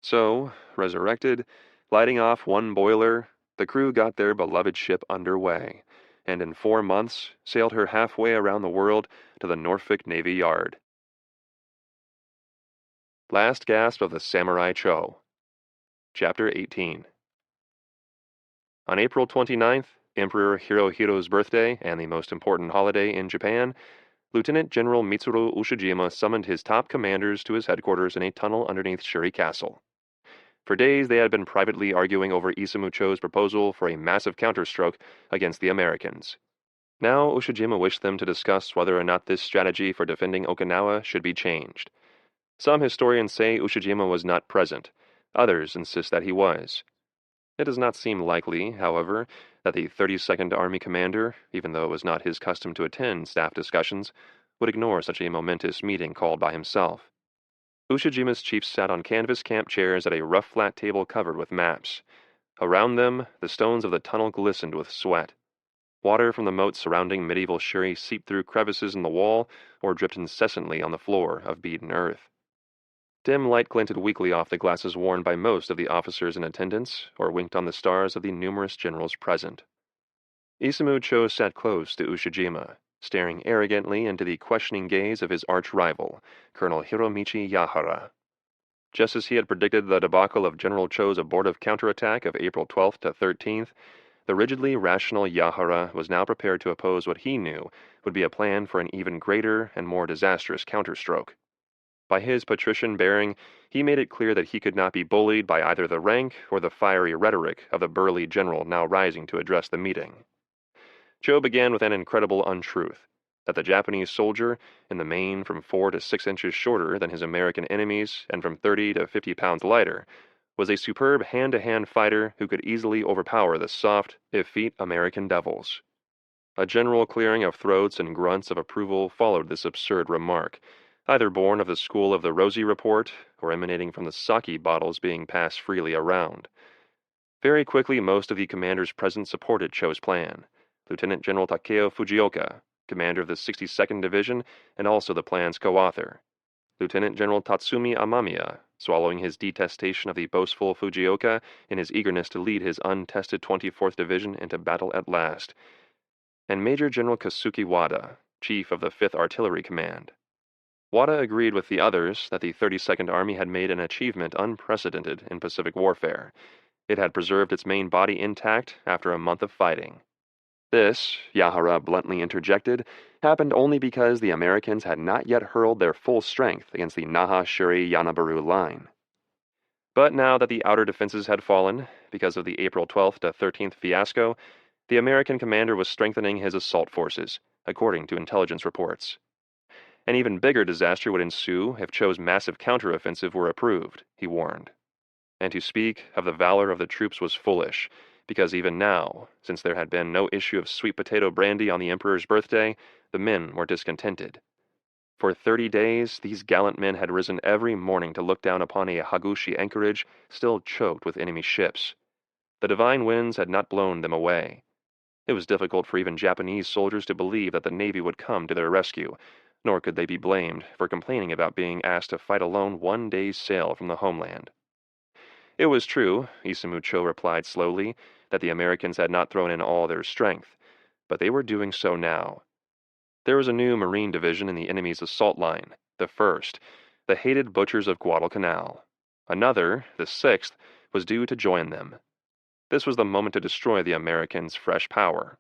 Speaker 1: So, resurrected, lighting off one boiler, the crew got their beloved ship underway, and in 4 months sailed her halfway around the world to the Norfolk Navy Yard. Last Gasp of the Samurai Cho. Chapter 18. On April 29th, Emperor Hirohiro's birthday and the most important holiday in Japan, Lieutenant General Mitsuru Ushijima summoned his top commanders to his headquarters in a tunnel underneath Shuri Castle. For days, they had been privately arguing over Isamu Cho's proposal for a massive counterstroke against the Americans. Now, Ushijima wished them to discuss whether or not this strategy for defending Okinawa should be changed. Some historians say Ushijima was not present. Others insist that he was. It does not seem likely, however, that the 32nd Army commander, even though it was not his custom to attend staff discussions, would ignore such a momentous meeting called by himself. Ushijima's chiefs sat on canvas camp chairs at a rough flat table covered with maps. Around them, the stones of the tunnel glistened with sweat. Water from the moat surrounding medieval Shuri seeped through crevices in the wall or dripped incessantly on the floor of beaten earth. Dim light glinted weakly off the glasses worn by most of the officers in attendance, or winked on the stars of the numerous generals present. Isamu Cho sat close to Ushijima, staring arrogantly into the questioning gaze of his arch-rival, Colonel Hiromichi Yahara. Just as he had predicted the debacle of General Cho's abortive counterattack of April 12th to 13th, the rigidly rational Yahara was now prepared to oppose what he knew would be a plan for an even greater and more disastrous counterstroke. By his patrician bearing, he made it clear that he could not be bullied by either the rank or the fiery rhetoric of the burly general now rising to address the meeting. Cho began with an incredible untruth, that the Japanese soldier, in the main from 4 to 6 inches shorter than his American enemies and from 30 to 50 pounds lighter, was a superb hand-to-hand fighter who could easily overpower the soft, effete American devils. A general clearing of throats and grunts of approval followed this absurd remark, either born of the school of the Rosie Report or emanating from the sake bottles being passed freely around. Very quickly, most of the commanders present supported Cho's plan. Lieutenant General Takeo Fujioka, commander of the 62nd Division and also the plan's co-author. Lieutenant General Tatsumi Amamiya, swallowing his detestation of the boastful Fujioka in his eagerness to lead his untested 24th Division into battle at last. And Major General Kasuki Wada, chief of the 5th Artillery Command. Wada agreed with the others that the 32nd Army had made an achievement unprecedented in Pacific warfare. It had preserved its main body intact after a month of fighting. This, Yahara bluntly interjected, happened only because the Americans had not yet hurled their full strength against the Naha-Shuri-Yanabaru line. But now that the outer defenses had fallen, because of the April 12th to 13th fiasco, the American commander was strengthening his assault forces, according to intelligence reports. An even bigger disaster would ensue if Cho's massive counteroffensive were approved, he warned. And to speak of the valor of the troops was foolish, because even now, since there had been no issue of sweet potato brandy on the Emperor's birthday, the men were discontented. For 30 days, these gallant men had risen every morning to look down upon a Hagushi anchorage still choked with enemy ships. The divine winds had not blown them away. It was difficult for even Japanese soldiers to believe that the Navy would come to their rescue, nor could they be blamed for complaining about being asked to fight alone 1 day's sail from the homeland. It was true, Isamu Cho replied slowly, that the Americans had not thrown in all their strength, but they were doing so now. There was a new Marine division in the enemy's assault line, the 1st, the hated butchers of Guadalcanal. Another, the 6th, was due to join them. This was the moment to destroy the Americans' fresh power.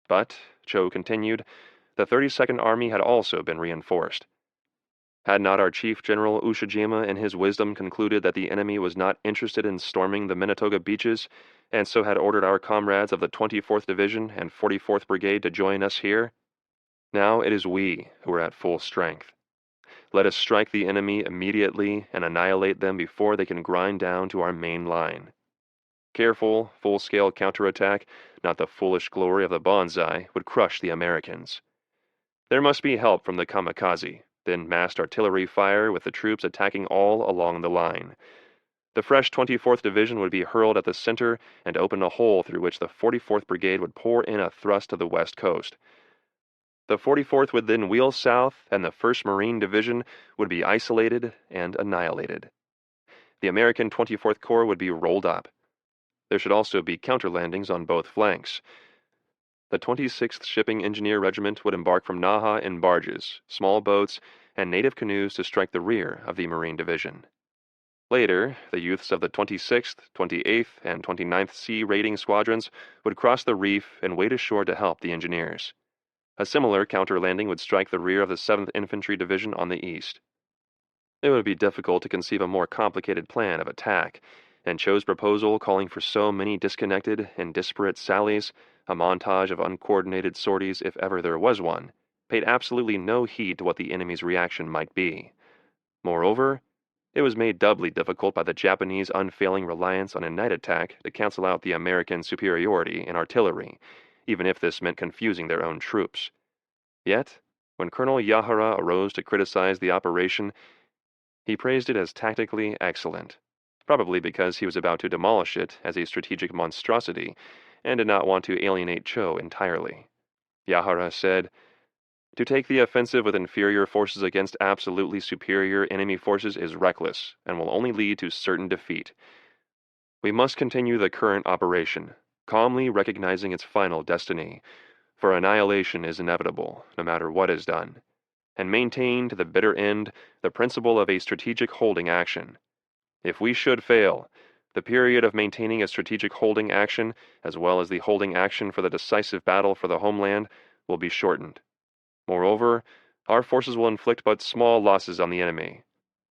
Speaker 1: But, Cho continued, the 32nd Army had also been reinforced. Had not our Chief General Ushijima in his wisdom concluded that the enemy was not interested in storming the Minatoga beaches, and so had ordered our comrades of the 24th Division and 44th Brigade to join us here? Now it is we who are at full strength. Let us strike the enemy immediately and annihilate them before they can grind down to our main line. Careful, full-scale counterattack, not the foolish glory of the bonsai, would crush the Americans. There must be help from the kamikaze, then massed artillery fire with the troops attacking all along the line. The fresh 24th Division would be hurled at the center and open a hole through which the 44th Brigade would pour in a thrust to the west coast. The 44th would then wheel south, and the 1st Marine Division would be isolated and annihilated. The American 24th Corps would be rolled up. There should also be counter-landings on both flanks. The 26th Shipping Engineer Regiment would embark from Naha in barges, small boats, and native canoes to strike the rear of the Marine Division. Later, the youths of the 26th, 28th, and 29th Sea Raiding Squadrons would cross the reef and wade ashore to help the engineers. A similar counter-landing would strike the rear of the 7th Infantry Division on the east. It would be difficult to conceive a more complicated plan of attack, and Cho's proposal calling for so many disconnected and disparate sallies, a montage of uncoordinated sorties if ever there was one, paid absolutely no heed to what the enemy's reaction might be. Moreover, it was made doubly difficult by the Japanese unfailing reliance on a night attack to cancel out the American superiority in artillery, even if this meant confusing their own troops. Yet, when Colonel Yahara arose to criticize the operation, he praised it as tactically excellent, probably because he was about to demolish it as a strategic monstrosity and did not want to alienate Cho entirely. Yahara said, "To take the offensive with inferior forces against absolutely superior enemy forces is reckless and will only lead to certain defeat. We must continue the current operation, calmly recognizing its final destiny, for annihilation is inevitable, no matter what is done, and maintain to the bitter end the principle of a strategic holding action. If we should fail, the period of maintaining a strategic holding action, as well as the holding action for the decisive battle for the homeland, will be shortened. Moreover, our forces will inflict but small losses on the enemy,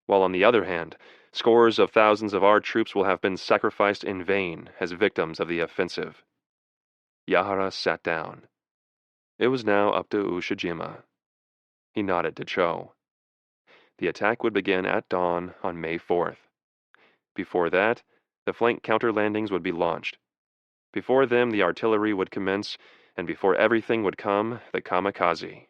Speaker 1: while on the other hand, scores of thousands of our troops will have been sacrificed in vain as victims of the offensive." Yahara sat down. It was now up to Ushijima. He nodded to Cho. The attack would begin at dawn on May 4th. Before that, the flank counter-landings would be launched. Before them, the artillery would commence, and before everything would come, the kamikaze.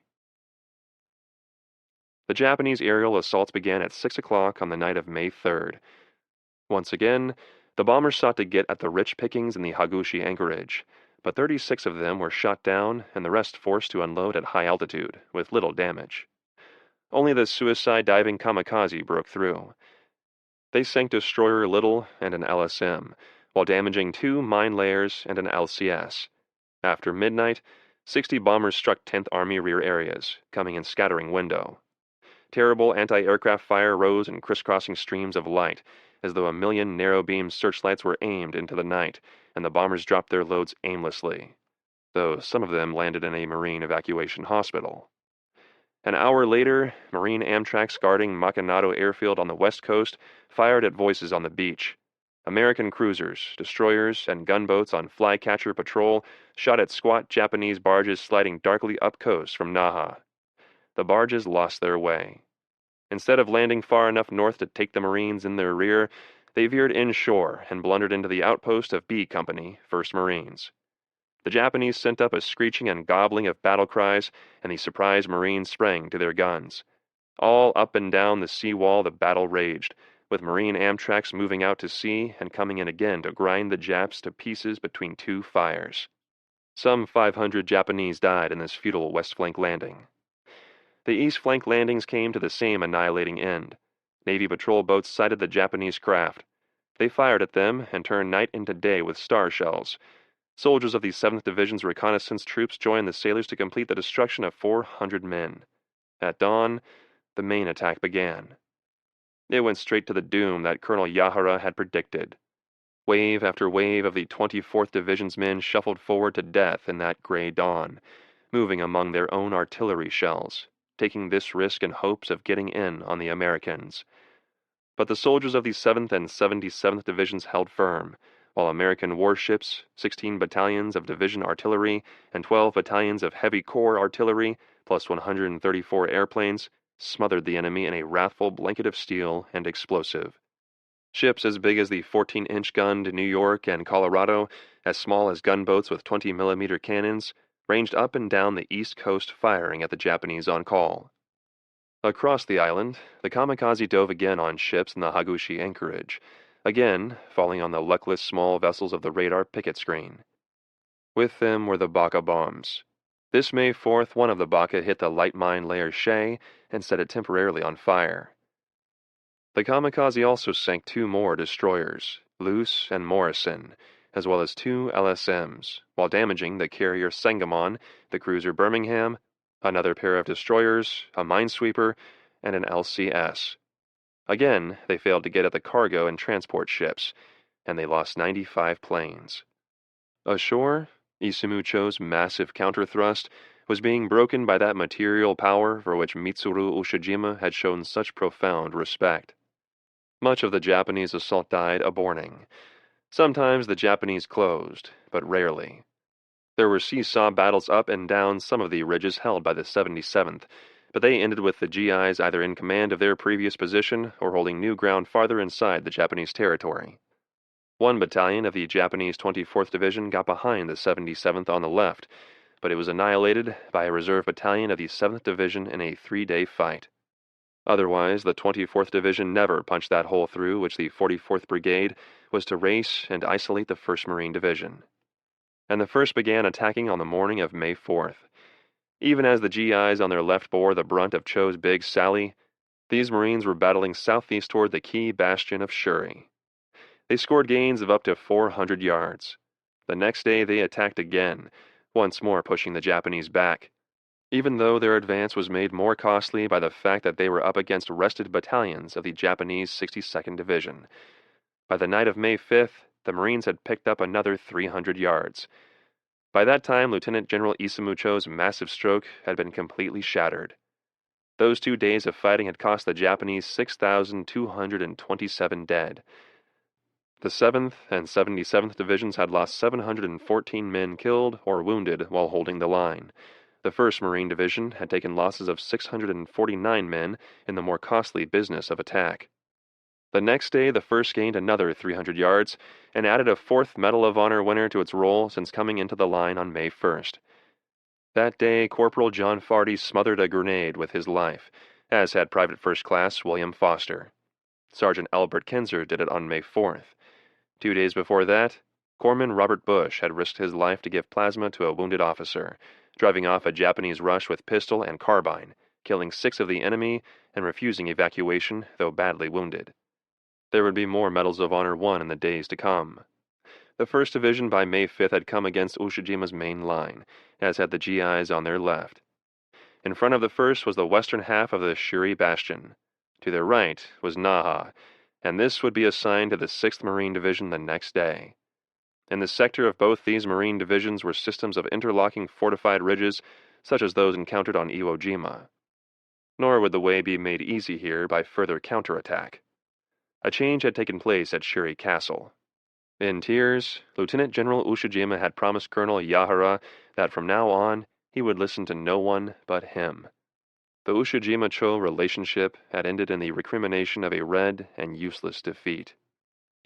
Speaker 1: The Japanese aerial assaults began at 6 o'clock on the night of May 3rd. Once again, the bombers sought to get at the rich pickings in the Hagushi anchorage, but 36 of them were shot down and the rest forced to unload at high altitude, with little damage. Only the suicide diving kamikaze broke through. They sank destroyer Little and an LSM, while damaging 2 mine layers and an LCS. After midnight, 60 bombers struck 10th Army rear areas, coming in scattering window. Terrible anti-aircraft fire rose in crisscrossing streams of light, as though a million narrow-beam searchlights were aimed into the night, and the bombers dropped their loads aimlessly, though some of them landed in a Marine evacuation hospital. An hour later, Marine Amtraks guarding Makinado Airfield on the west coast fired at voices on the beach. American cruisers, destroyers, and gunboats on flycatcher patrol shot at squat Japanese barges sliding darkly up coast from Naha. The barges lost their way. Instead of landing far enough north to take the Marines in their rear, they veered inshore and blundered into the outpost of B Company, 1st Marines. The Japanese sent up a screeching and gobbling of battle cries, and the surprised Marines sprang to their guns. All up and down the seawall the battle raged, with Marine Amtraks moving out to sea and coming in again to grind the Japs to pieces between 2 fires. Some 500 Japanese died in this futile west flank landing. The east flank landings came to the same annihilating end. Navy patrol boats sighted the Japanese craft. They fired at them and turned night into day with star shells. Soldiers of the 7th Division's reconnaissance troops joined the sailors to complete the destruction of 400 men. At dawn, the main attack began. It went straight to the doom that Colonel Yahara had predicted. Wave after wave of the 24th Division's men shuffled forward to death in that gray dawn, moving among their own artillery shells, taking this risk in hopes of getting in on the Americans. But the soldiers of the 7th and 77th Divisions held firm, while American warships, 16 battalions of division artillery, and 12 battalions of heavy corps artillery, plus 134 airplanes, smothered the enemy in a wrathful blanket of steel and explosive. Ships as big as the 14-inch gunned New York and Colorado, as small as gunboats with 20-millimeter cannons, ranged up and down the east coast firing at the Japanese on call. Across the island, the kamikaze dove again on ships in the Hagushi anchorage, again falling on the luckless small vessels of the radar picket screen. With them were the Baka bombs. This May 4th, one of the Baka hit the light mine layer Shea and set it temporarily on fire. The kamikaze also sank 2 more destroyers, Luce and Morrison, as well as 2 LSMs, while damaging the carrier Sangamon, the cruiser Birmingham, another pair of destroyers, a minesweeper, and an LCS. Again, they failed to get at the cargo and transport ships, and they lost 95 planes. Ashore, Isumu Cho's massive counterthrust was being broken by that material power for which Mitsuru Ushijima had shown such profound respect. Much of the Japanese assault died aborting. Sometimes the Japanese closed, but rarely. There were seesaw battles up and down some of the ridges held by the 77th, but they ended with the GIs either in command of their previous position or holding new ground farther inside the Japanese territory. One battalion of the Japanese 24th Division got behind the 77th on the left, but it was annihilated by a reserve battalion of the 7th Division in a 3-day fight. Otherwise, the 24th Division never punched that hole through which the 44th Brigade was to race and isolate the 1st Marine Division. And the 1st began attacking on the morning of May 4th. Even as the GIs on their left bore the brunt of Cho's big sally, these Marines were battling southeast toward the key bastion of Shuri. They scored gains of up to 400 yards. The next day they attacked again, once more pushing the Japanese back, even though their advance was made more costly by the fact that they were up against rested battalions of the Japanese 62nd Division. By the night of May 5th, the Marines had picked up another 300 yards. By that time, Lieutenant General Isumu Cho's massive stroke had been completely shattered. Those 2 days of fighting had cost the Japanese 6,227 dead. The 7th and 77th Divisions had lost 714 men killed or wounded while holding the line. The 1st Marine Division had taken losses of 649 men in the more costly business of attack. The next day, the 1st gained another 300 yards and added a 4th Medal of Honor winner to its roll since coming into the line on May 1st. That day, Corporal John Fardy smothered a grenade with his life, as had Private First Class William Foster. Sergeant Albert Kinzer did it on May 4th. 2 days before that, Corpsman Robert Bush had risked his life to give plasma to a wounded officer, driving off a Japanese rush with pistol and carbine, killing 6 of the enemy and refusing evacuation, though badly wounded. There would be more Medals of Honor won in the days to come. The 1st Division by May 5th had come against Ushijima's main line, as had the GIs on their left. In front of the 1st was the western half of the Shuri Bastion. To their right was Naha, and this would be assigned to the 6th Marine Division the next day. In the sector of both these Marine divisions were systems of interlocking fortified ridges, such as those encountered on Iwo Jima. Nor would the way be made easy here by further counterattack. A change had taken place at Shuri Castle. In tears, Lieutenant General Ushijima had promised Colonel Yahara that from now on he would listen to no one but him. The Ushijima-Cho relationship had ended in the recrimination of a red and useless defeat.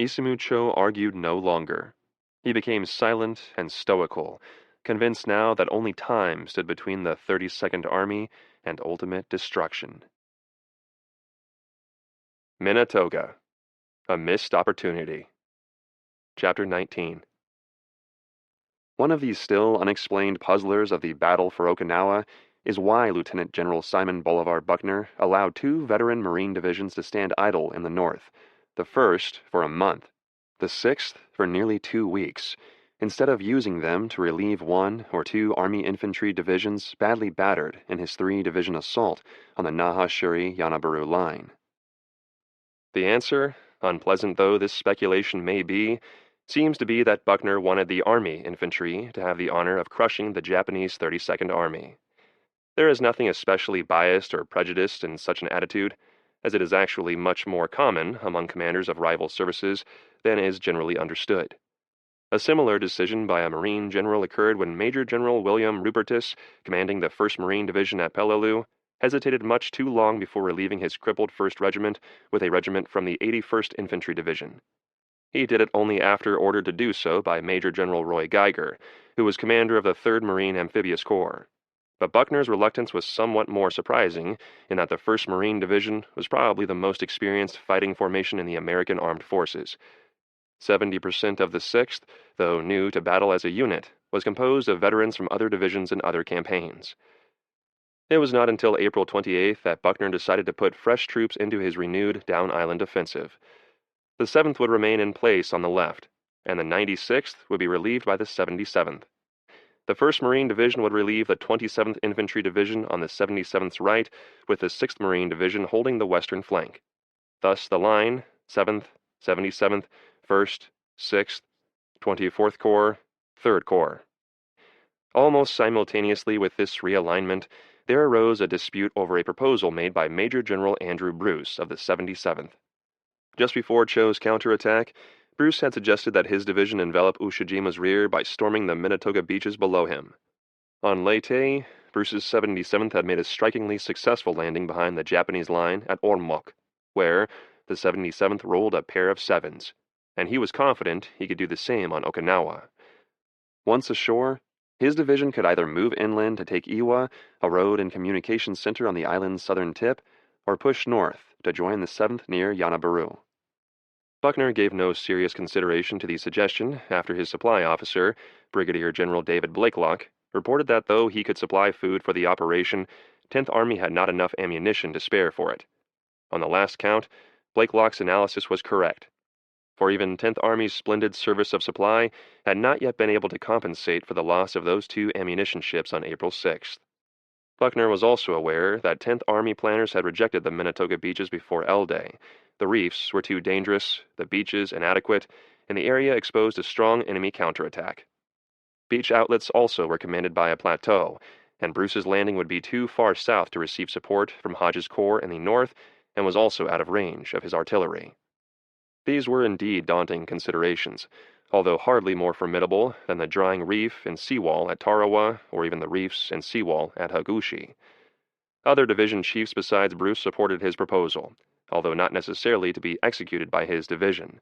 Speaker 1: Isumu-Cho argued no longer. He became silent and stoical, convinced now that only time stood between the 32nd Army and ultimate destruction. Minatoga, a missed opportunity. Chapter 19. One of these still unexplained puzzlers of the battle for Okinawa is why Lieutenant General Simon Bolivar Buckner allowed 2 veteran Marine divisions to stand idle in the north, the 1st for a month, the 6th for nearly 2 weeks, instead of using them to relieve 1 or 2 Army infantry divisions badly battered in his 3-division assault on the Naha-Shuri-Yanaburu line. The answer, unpleasant though this speculation may be, seems to be that Buckner wanted the Army infantry to have the honor of crushing the Japanese 32nd Army. There is nothing especially biased or prejudiced in such an attitude, as it is actually much more common among commanders of rival services than is generally understood. A similar decision by a Marine general occurred when Major General William Rupertus, commanding the 1st Marine Division at Peleliu, hesitated much too long before relieving his crippled 1st Regiment with a regiment from the 81st Infantry Division. He did it only after ordered to do so by Major General Roy Geiger, who was commander of the 3rd Marine Amphibious Corps. But Buckner's reluctance was somewhat more surprising in that the 1st Marine Division was probably the most experienced fighting formation in the American Armed Forces. 70% of the 6th, though new to battle as a unit, was composed of veterans from other divisions and other campaigns. It was not until April 28th that Buckner decided to put fresh troops into his renewed Down Island offensive. The 7th would remain in place on the left, and the 96th would be relieved by the 77th. The 1st Marine Division would relieve the 27th Infantry Division on the 77th's right, with the 6th Marine Division holding the western flank. Thus the line 7th, 77th, 1st, 6th, 24th Corps, 3rd Corps. Almost simultaneously with this realignment, there arose a dispute over a proposal made by Major General Andrew Bruce of the 77th. Just before Cho's counterattack, Bruce had suggested that his division envelop Ushijima's rear by storming the Minatoga beaches below him. On Leyte, Bruce's 77th had made a strikingly successful landing behind the Japanese line at Ormok, where the 77th rolled a pair of sevens, and he was confident he could do the same on Okinawa. Once ashore, his division could either move inland to take Iwa, a road and communications center on the island's southern tip, or push north to join the 7th near Yanabaru. Buckner gave no serious consideration to the suggestion after his supply officer, Brigadier General David Blakelock, reported that though he could supply food for the operation, 10th Army had not enough ammunition to spare for it. On the last count, Blakelock's analysis was correct, for even 10th Army's splendid service of supply had not yet been able to compensate for the loss of those 2 ammunition ships on April 6th. Buckner was also aware that 10th Army planners had rejected the Minatoga beaches before L Day. The reefs were too dangerous, the beaches inadequate, and the area exposed to strong enemy counterattack. Beach outlets also were commanded by a plateau, and Bruce's landing would be too far south to receive support from Hodge's corps in the north and was also out of range of his artillery. These were indeed daunting considerations, although hardly more formidable than the drying reef and seawall at Tarawa or even the reefs and seawall at Hagushi. Other division chiefs besides Bruce supported his proposal, although not necessarily to be executed by his division.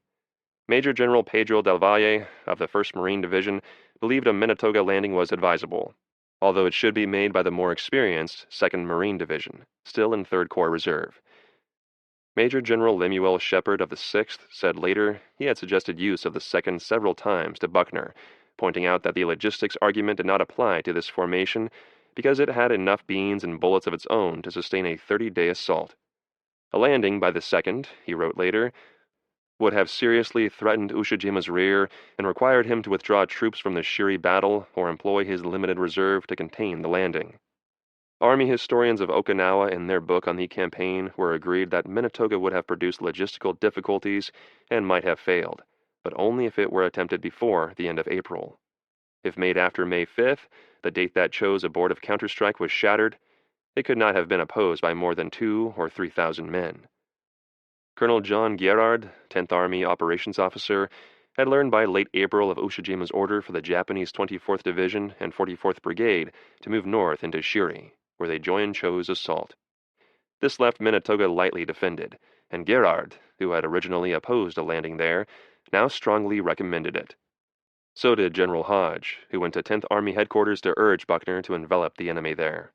Speaker 1: Major General Pedro del Valle of the 1st Marine Division believed a Minatoga landing was advisable, although it should be made by the more experienced 2nd Marine Division, still in 3rd Corps Reserve. Major General Lemuel Shepard of the 6th said later he had suggested use of the 2nd several times to Buckner, pointing out that the logistics argument did not apply to this formation because it had enough beans and bullets of its own to sustain a 30-day assault. A landing by the 2nd, he wrote later, would have seriously threatened Ushijima's rear and required him to withdraw troops from the Shiri battle or employ his limited reserve to contain the landing. Army historians of Okinawa in their book on the campaign were agreed that Minatoga would have produced logistical difficulties and might have failed, but only if it were attempted before the end of April. If made after May 5th, the date that Cho's abortive counterstrike was shattered, it could not have been opposed by more than 2,000 or 3,000 men. Colonel John Gerard, 10th Army Operations Officer, had learned by late April of Ushijima's order for the Japanese 24th Division and 44th Brigade to move north into Shiri, where they joined Cho's assault. This left Minatoga lightly defended, and Gerard, who had originally opposed a landing there, now strongly recommended it. So did General Hodge, who went to 10th Army headquarters to urge Buckner to envelop the enemy there.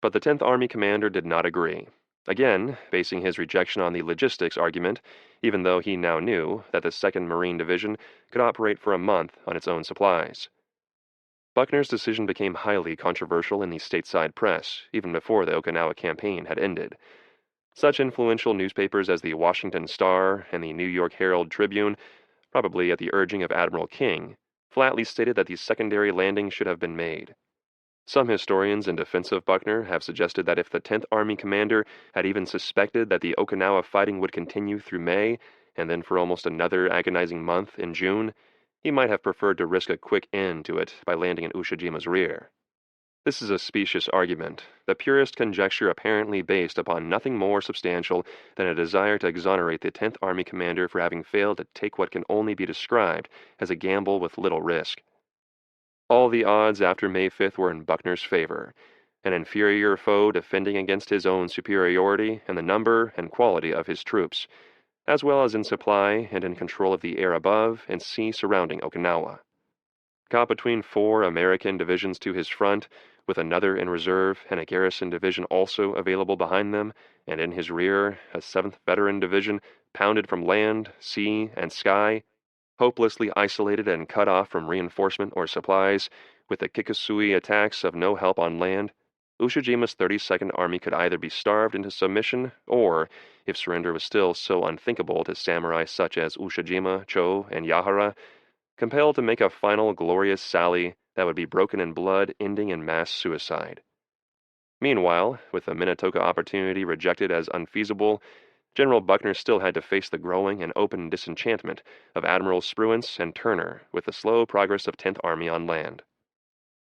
Speaker 1: But the 10th Army commander did not agree, again basing his rejection on the logistics argument, even though he now knew that the 2nd Marine Division could operate for a month on its own supplies. Buckner's decision became highly controversial in the stateside press, even before the Okinawa campaign had ended. Such influential newspapers as the Washington Star and the New York Herald Tribune, probably at the urging of Admiral King, flatly stated that the secondary landing should have been made. Some historians in defense of Buckner have suggested that if the 10th Army commander had even suspected that the Okinawa fighting would continue through May, and then for almost another agonizing month in June, he might have preferred to risk a quick end to it by landing in Ushijima's rear. This is a specious argument, the purest conjecture apparently based upon nothing more substantial than a desire to exonerate the 10th Army commander for having failed to take what can only be described as a gamble with little risk. All the odds after May 5th were in Buckner's favor, an inferior foe defending against his own superiority in the number and quality of his troops, as well as in supply and in control of the air above and sea surrounding Okinawa. Caught between 4 American divisions to his front, with another in reserve and a garrison division also available behind them, and in his rear a 7th Veteran Division pounded from land, sea, and sky, hopelessly isolated and cut off from reinforcement or supplies, with the Kikusui attacks of no help on land, Ushijima's 32nd Army could either be starved into submission or, if surrender was still so unthinkable to samurai such as Ushijima, Cho, and Yahara, compelled to make a final glorious sally that would be broken in blood, ending in mass suicide. Meanwhile, with the Minatoga opportunity rejected as unfeasible, General Buckner still had to face the growing and open disenchantment of Admirals Spruance and Turner with the slow progress of 10th Army on land.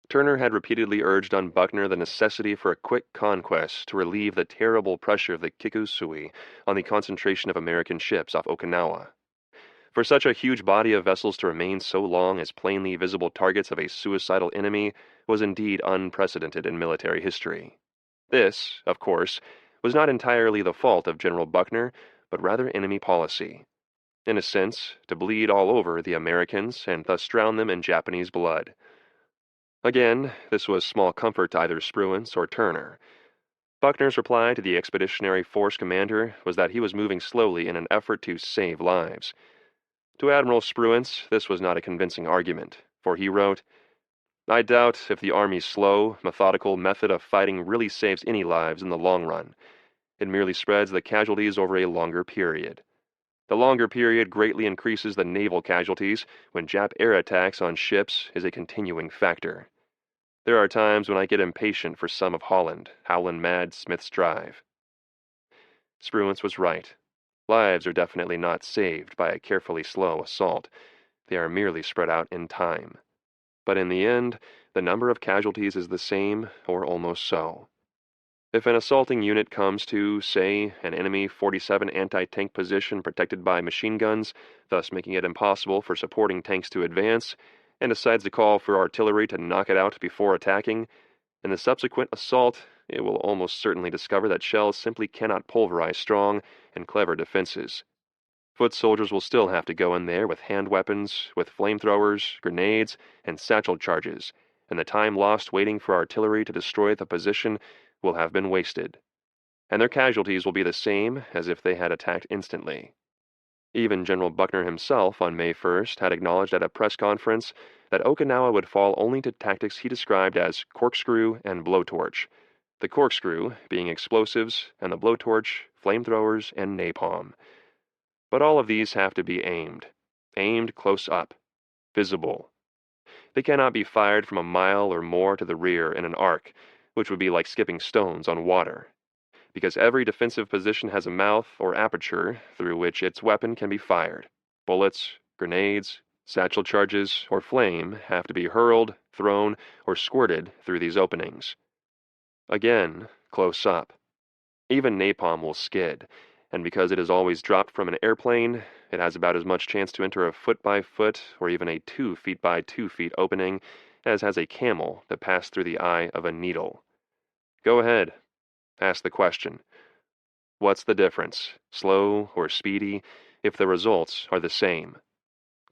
Speaker 1: Turner had repeatedly urged on Buckner the necessity for a quick conquest to relieve the terrible pressure of the Kikusui on the concentration of American ships off Okinawa. For such a huge body of vessels to remain so long as plainly visible targets of a suicidal enemy was indeed unprecedented in military history. This, of course, was not entirely the fault of General Buckner, but rather enemy policy. In a sense, to bleed all over the Americans and thus drown them in Japanese blood. Again, this was small comfort to either Spruance or Turner. Buckner's reply to the Expeditionary Force commander was that he was moving slowly in an effort to save lives. To Admiral Spruance, this was not a convincing argument, for he wrote, "I doubt if the Army's slow, methodical method of fighting really saves any lives in the long run. It merely spreads the casualties over a longer period. The longer period greatly increases the naval casualties when Jap air attacks on ships is a continuing factor. There are times when I get impatient for some of Holland, howlin' mad Smith's Drive." Spruance was right. Lives are definitely not saved by a carefully slow assault. They are merely spread out in time. But in the end, the number of casualties is the same, or almost so. If an assaulting unit comes to, say, an enemy 47 anti-tank position protected by machine guns, thus making it impossible for supporting tanks to advance, and decides to call for artillery to knock it out before attacking, in the subsequent assault, it will almost certainly discover that shells simply cannot pulverize strong and clever defenses. Foot soldiers will still have to go in there with hand weapons, with flamethrowers, grenades, and satchel charges, and the time lost waiting for artillery to destroy the position will have been wasted. And their casualties will be the same as if they had attacked instantly. Even General Buckner himself on May 1st had acknowledged at a press conference that Okinawa would fall only to tactics he described as corkscrew and blowtorch, the corkscrew being explosives and the blowtorch flamethrowers and napalm. But all of these have to be aimed close up, visible. They cannot be fired from a mile or more to the rear in an arc, which would be like skipping stones on water, because every defensive position has a mouth or aperture through which its weapon can be fired. Bullets, grenades, satchel charges, or flame have to be hurled, thrown, or squirted through these openings. Again, close up. Even napalm will skid, and because it is always dropped from an airplane, it has about as much chance to enter a foot-by-foot or even a 2 feet by 2 feet opening as has a camel to pass through the eye of a needle. Go ahead. Ask the question. What's the difference, slow or speedy, if the results are the same?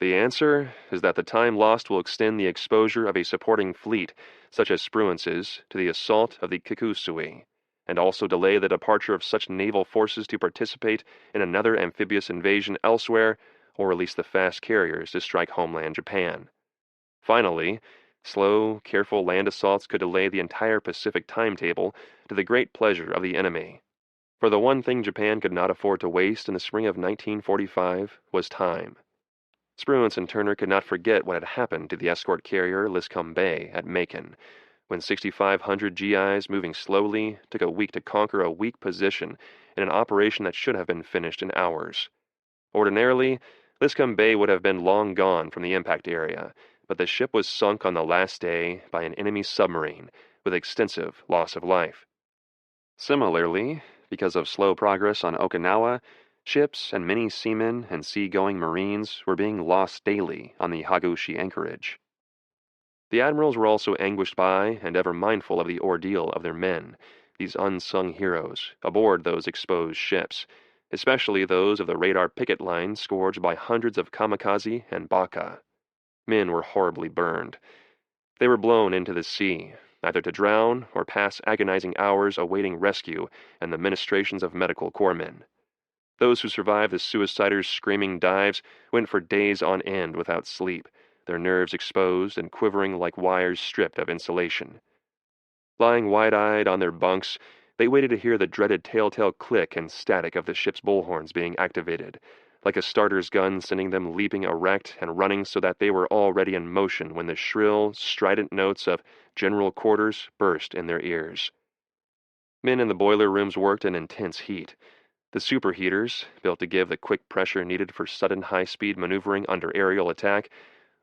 Speaker 1: The answer is that the time lost will extend the exposure of a supporting fleet, such as Spruance's, to the assault of the Kikusui, and also delay the departure of such naval forces to participate in another amphibious invasion elsewhere, or release the fast carriers to strike homeland Japan. Finally, slow, careful land assaults could delay the entire Pacific timetable to the great pleasure of the enemy. For the one thing Japan could not afford to waste in the spring of 1945 was time. Spruance and Turner could not forget what had happened to the escort carrier Leckie at Macon, when 6,500 GIs moving slowly took a week to conquer a weak position in an operation that should have been finished in hours. Ordinarily, Leckie would have been long gone from the impact area, but the ship was sunk on the last day by an enemy submarine with extensive loss of life. Similarly, because of slow progress on Okinawa, ships and many seamen and sea-going Marines were being lost daily on the Hagushi anchorage. The admirals were also anguished by and ever mindful of the ordeal of their men, these unsung heroes, aboard those exposed ships, especially those of the radar picket line scourged by hundreds of kamikaze and baka. Men were horribly burned. They were blown into the sea, either to drown or pass agonizing hours awaiting rescue and the ministrations of medical corpsmen. Those who survived the suiciders' screaming dives went for days on end without sleep, their nerves exposed and quivering like wires stripped of insulation. Lying wide-eyed on their bunks, they waited to hear the dreaded telltale click and static of the ship's bullhorns being activated, like a starter's gun sending them leaping erect and running so that they were already in motion when the shrill, strident notes of general quarters burst in their ears. Men in the boiler rooms worked in intense heat. The superheaters, built to give the quick pressure needed for sudden high-speed maneuvering under aerial attack,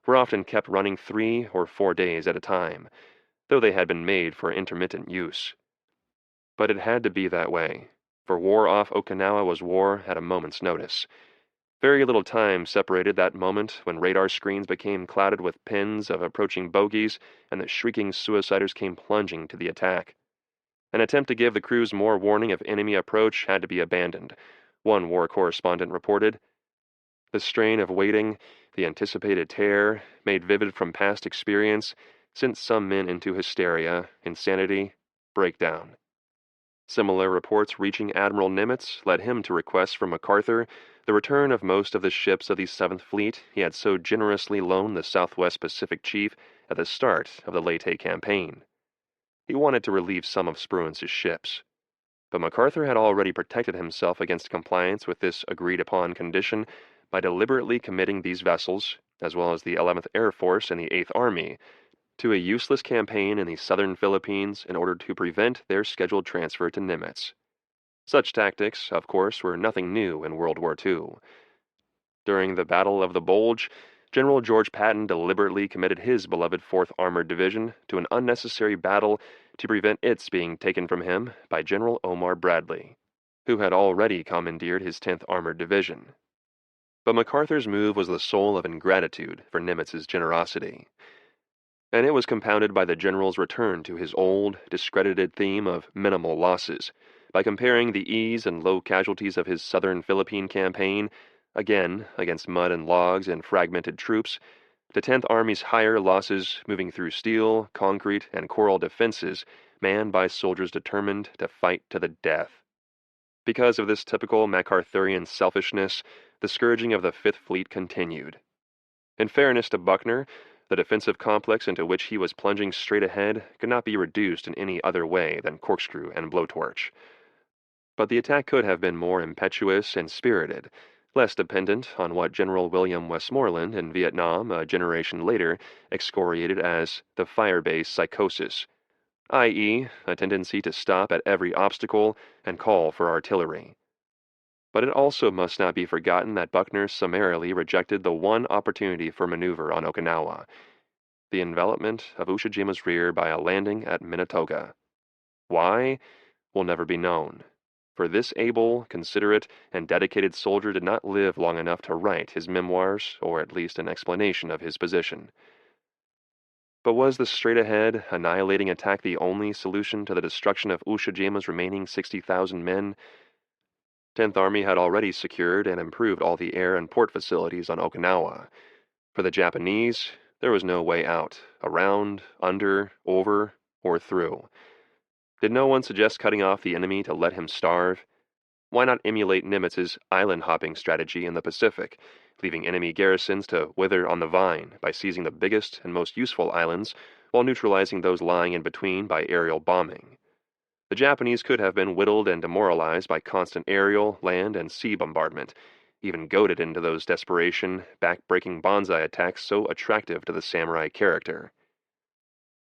Speaker 1: were often kept running 3 or 4 days at a time, though they had been made for intermittent use. But it had to be that way, for war off Okinawa was war at a moment's notice. Very little time separated that moment when radar screens became clouded with pins of approaching bogies and the shrieking suiciders came plunging to the attack. An attempt to give the crews more warning of enemy approach had to be abandoned, one war correspondent reported. The strain of waiting, the anticipated terror, made vivid from past experience, sent some men into hysteria, insanity, breakdown. Similar reports reaching Admiral Nimitz led him to request from MacArthur the return of most of the ships of the Seventh Fleet he had so generously loaned the Southwest Pacific Chief at the start of the Leyte campaign. He wanted to relieve some of Spruance's ships. But MacArthur had already protected himself against compliance with this agreed-upon condition by deliberately committing these vessels, as well as the 11th Air Force and the 8th Army, to a useless campaign in the southern Philippines in order to prevent their scheduled transfer to Nimitz. Such tactics, of course, were nothing new in World War II. During the Battle of the Bulge, General George Patton deliberately committed his beloved 4th Armored Division to an unnecessary battle to prevent its being taken from him by General Omar Bradley, who had already commandeered his 10th Armored Division. But MacArthur's move was the soul of ingratitude for Nimitz's generosity, and it was compounded by the general's return to his old, discredited theme of minimal losses, by comparing the ease and low casualties of his southern Philippine campaign, again against mud and logs and fragmented troops, to 10th Army's higher losses moving through steel, concrete, and coral defenses manned by soldiers determined to fight to the death. Because of this typical MacArthurian selfishness, the scourging of the Fifth Fleet continued. In fairness to Buckner, the defensive complex into which he was plunging straight ahead could not be reduced in any other way than corkscrew and blowtorch. But the attack could have been more impetuous and spirited, less dependent on what General William Westmoreland in Vietnam a generation later excoriated as the firebase psychosis, i.e., a tendency to stop at every obstacle and call for artillery. But it also must not be forgotten that Buckner summarily rejected the one opportunity for maneuver on Okinawa, the envelopment of Ushijima's rear by a landing at Minatoga. Why will never be known, for this able, considerate, and dedicated soldier did not live long enough to write his memoirs, or at least an explanation of his position. But was the straight-ahead, annihilating attack the only solution to the destruction of Ushijima's remaining 60,000 men? 10th Army had already secured and improved all the air and port facilities on Okinawa. For the Japanese, there was no way out, around, under, over, or through. Did no one suggest cutting off the enemy to let him starve? Why not emulate Nimitz's island-hopping strategy in the Pacific, leaving enemy garrisons to wither on the vine by seizing the biggest and most useful islands while neutralizing those lying in between by aerial bombing? The Japanese could have been whittled and demoralized by constant aerial, land, and sea bombardment, even goaded into those desperation, back-breaking banzai attacks so attractive to the samurai character.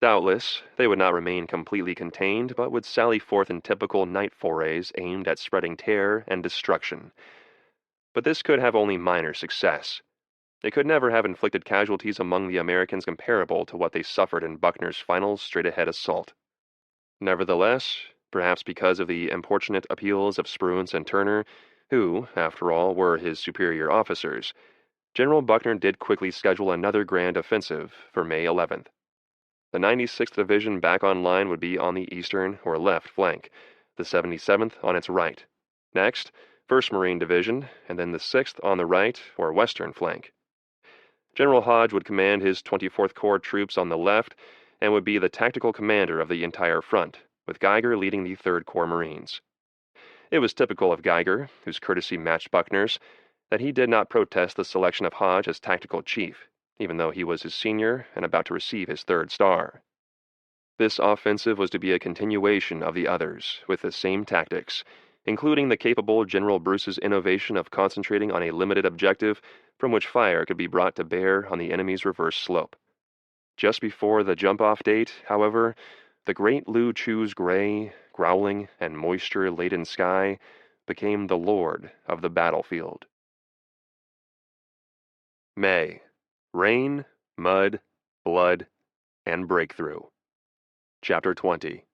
Speaker 1: Doubtless, they would not remain completely contained, but would sally forth in typical night forays aimed at spreading terror and destruction. But this could have only minor success. They could never have inflicted casualties among the Americans comparable to what they suffered in Buckner's final straight-ahead assault. Nevertheless, perhaps because of the importunate appeals of Spruance and Turner, who, after all, were his superior officers, General Buckner did quickly schedule another grand offensive for May 11th. The 96th Division back on line would be on the eastern or left flank, the 77th on its right. Next, 1st Marine Division, and then the 6th on the right or western flank. General Hodge would command his 24th Corps troops on the left and would be the tactical commander of the entire front, with Geiger leading the 3rd Corps Marines. It was typical of Geiger, whose courtesy matched Buckner's, that he did not protest the selection of Hodge as tactical chief, even though he was his senior and about to receive his 3rd star. This offensive was to be a continuation of the others, with the same tactics, including the capable General Bruce's innovation of concentrating on a limited objective from which fire could be brought to bear on the enemy's reverse slope. Just before the jump-off date, however, the great Lu Chu's gray, growling, and moisture-laden sky became the lord of the battlefield. May. Rain, mud, blood, and breakthrough. Chapter 20.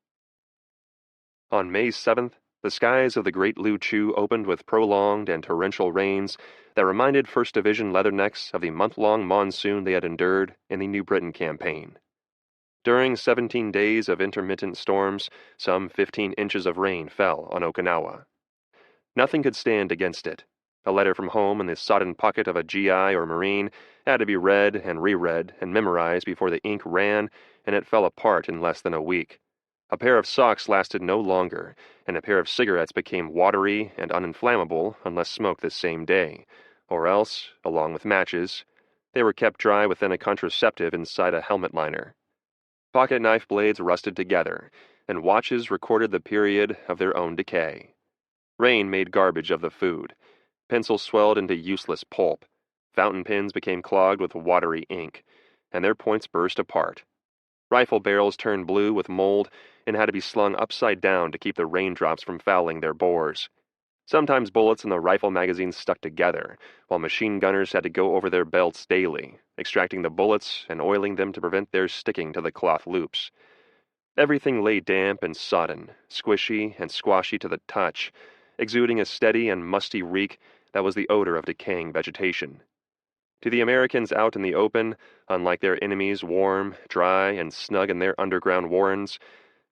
Speaker 1: On May 7th, the skies of the Great Luchu opened with prolonged and torrential rains that reminded 1st Division Leathernecks of the month-long monsoon they had endured in the New Britain campaign. During 17 days of intermittent storms, some 15 inches of rain fell on Okinawa. Nothing could stand against it. A letter from home in the sodden pocket of a GI or Marine had to be read and reread and memorized before the ink ran, and it fell apart in less than a week. A pair of socks lasted no longer, and a pair of cigarettes became watery and uninflammable unless smoked the same day, or else, along with matches, they were kept dry within a contraceptive inside a helmet liner. Pocket knife blades rusted together, and watches recorded the period of their own decay. Rain made garbage of the food. Pencils swelled into useless pulp. Fountain pens became clogged with watery ink, and their points burst apart. Rifle barrels turned blue with mold and had to be slung upside down to keep the raindrops from fouling their bores. Sometimes bullets in the rifle magazines stuck together, while machine gunners had to go over their belts daily, extracting the bullets and oiling them to prevent their sticking to the cloth loops. Everything lay damp and sodden, squishy and squashy to the touch, exuding a steady and musty reek that was the odor of decaying vegetation. To the Americans out in the open, unlike their enemies warm, dry, and snug in their underground warrens,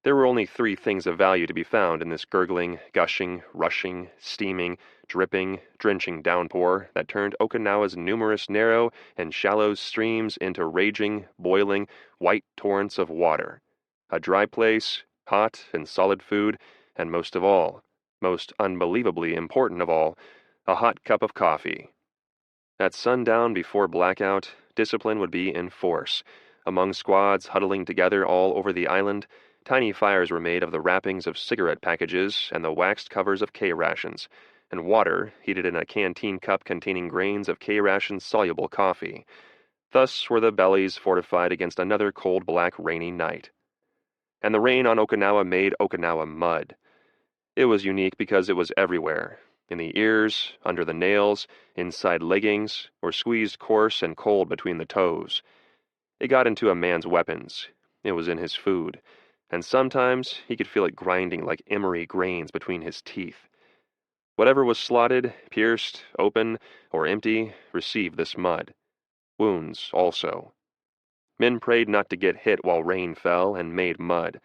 Speaker 1: there were only 3 things of value to be found in this gurgling, gushing, rushing, steaming, dripping, drenching downpour that turned Okinawa's numerous narrow and shallow streams into raging, boiling, white torrents of water. A dry place, hot and solid food, and most of all, most unbelievably important of all, a hot cup of coffee. At sundown before blackout, discipline would be in force. Among squads huddling together all over the island, tiny fires were made of the wrappings of cigarette packages and the waxed covers of K-rations, and water heated in a canteen cup containing grains of K-ration soluble coffee. Thus were the bellies fortified against another cold black rainy night. And the rain on Okinawa made Okinawa mud. It was unique because it was everywhere. In the ears, under the nails, inside leggings, or squeezed coarse and cold between the toes. It got into a man's weapons. It was in his food. And sometimes he could feel it grinding like emery grains between his teeth. Whatever was slotted, pierced, open, or empty received this mud. Wounds also. Men prayed not to get hit while rain fell and made mud.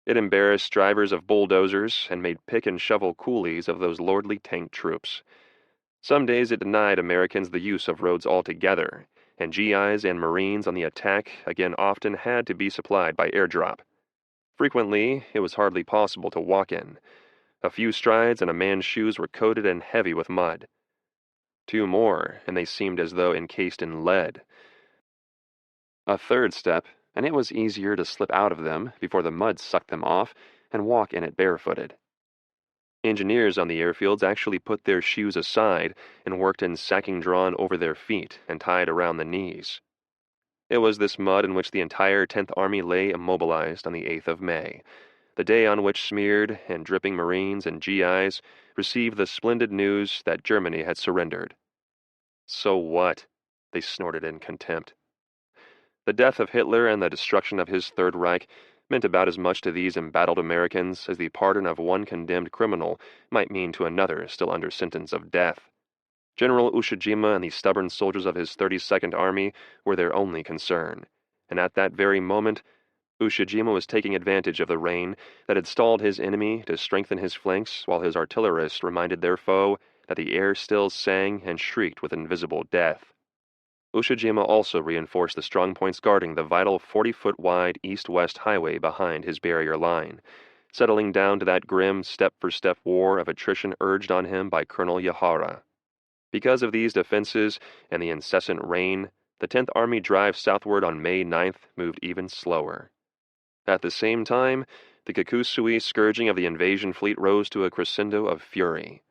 Speaker 1: It embarrassed drivers of bulldozers and made pick and shovel coolies of those lordly tank troops. Some days it denied Americans the use of roads altogether, and GIs and Marines on the attack again often had to be supplied by airdrop. Frequently, it was hardly possible to walk in. A few strides and a man's shoes were coated and heavy with mud. 2 more, and they seemed as though encased in lead. A 3rd step, and it was easier to slip out of them before the mud sucked them off and walk in it barefooted. Engineers on the airfields actually put their shoes aside and worked in sacking drawn over their feet and tied around the knees. It was this mud in which the entire 10th Army lay immobilized on the 8th of May, the day on which smeared and dripping Marines and GIs received the splendid news that Germany had surrendered. So what? They snorted in contempt. The death of Hitler and the destruction of his Third Reich meant about as much to these embattled Americans as the pardon of one condemned criminal might mean to another still under sentence of death. General Ushijima and the stubborn soldiers of his 32nd Army were their only concern, and at that very moment, Ushijima was taking advantage of the rain that had stalled his enemy to strengthen his flanks while his artillerists reminded their foe that the air still sang and shrieked with invisible death. Ushijima also reinforced the strongpoints guarding the vital 40-foot-wide east-west highway behind his barrier line, settling down to that grim step-for-step war of attrition urged on him by Colonel Yahara. Because of these defenses and the incessant rain, the 10th Army drive southward on May 9th moved even slower. At the same time, the Kikusui scourging of the invasion fleet rose to a crescendo of fury.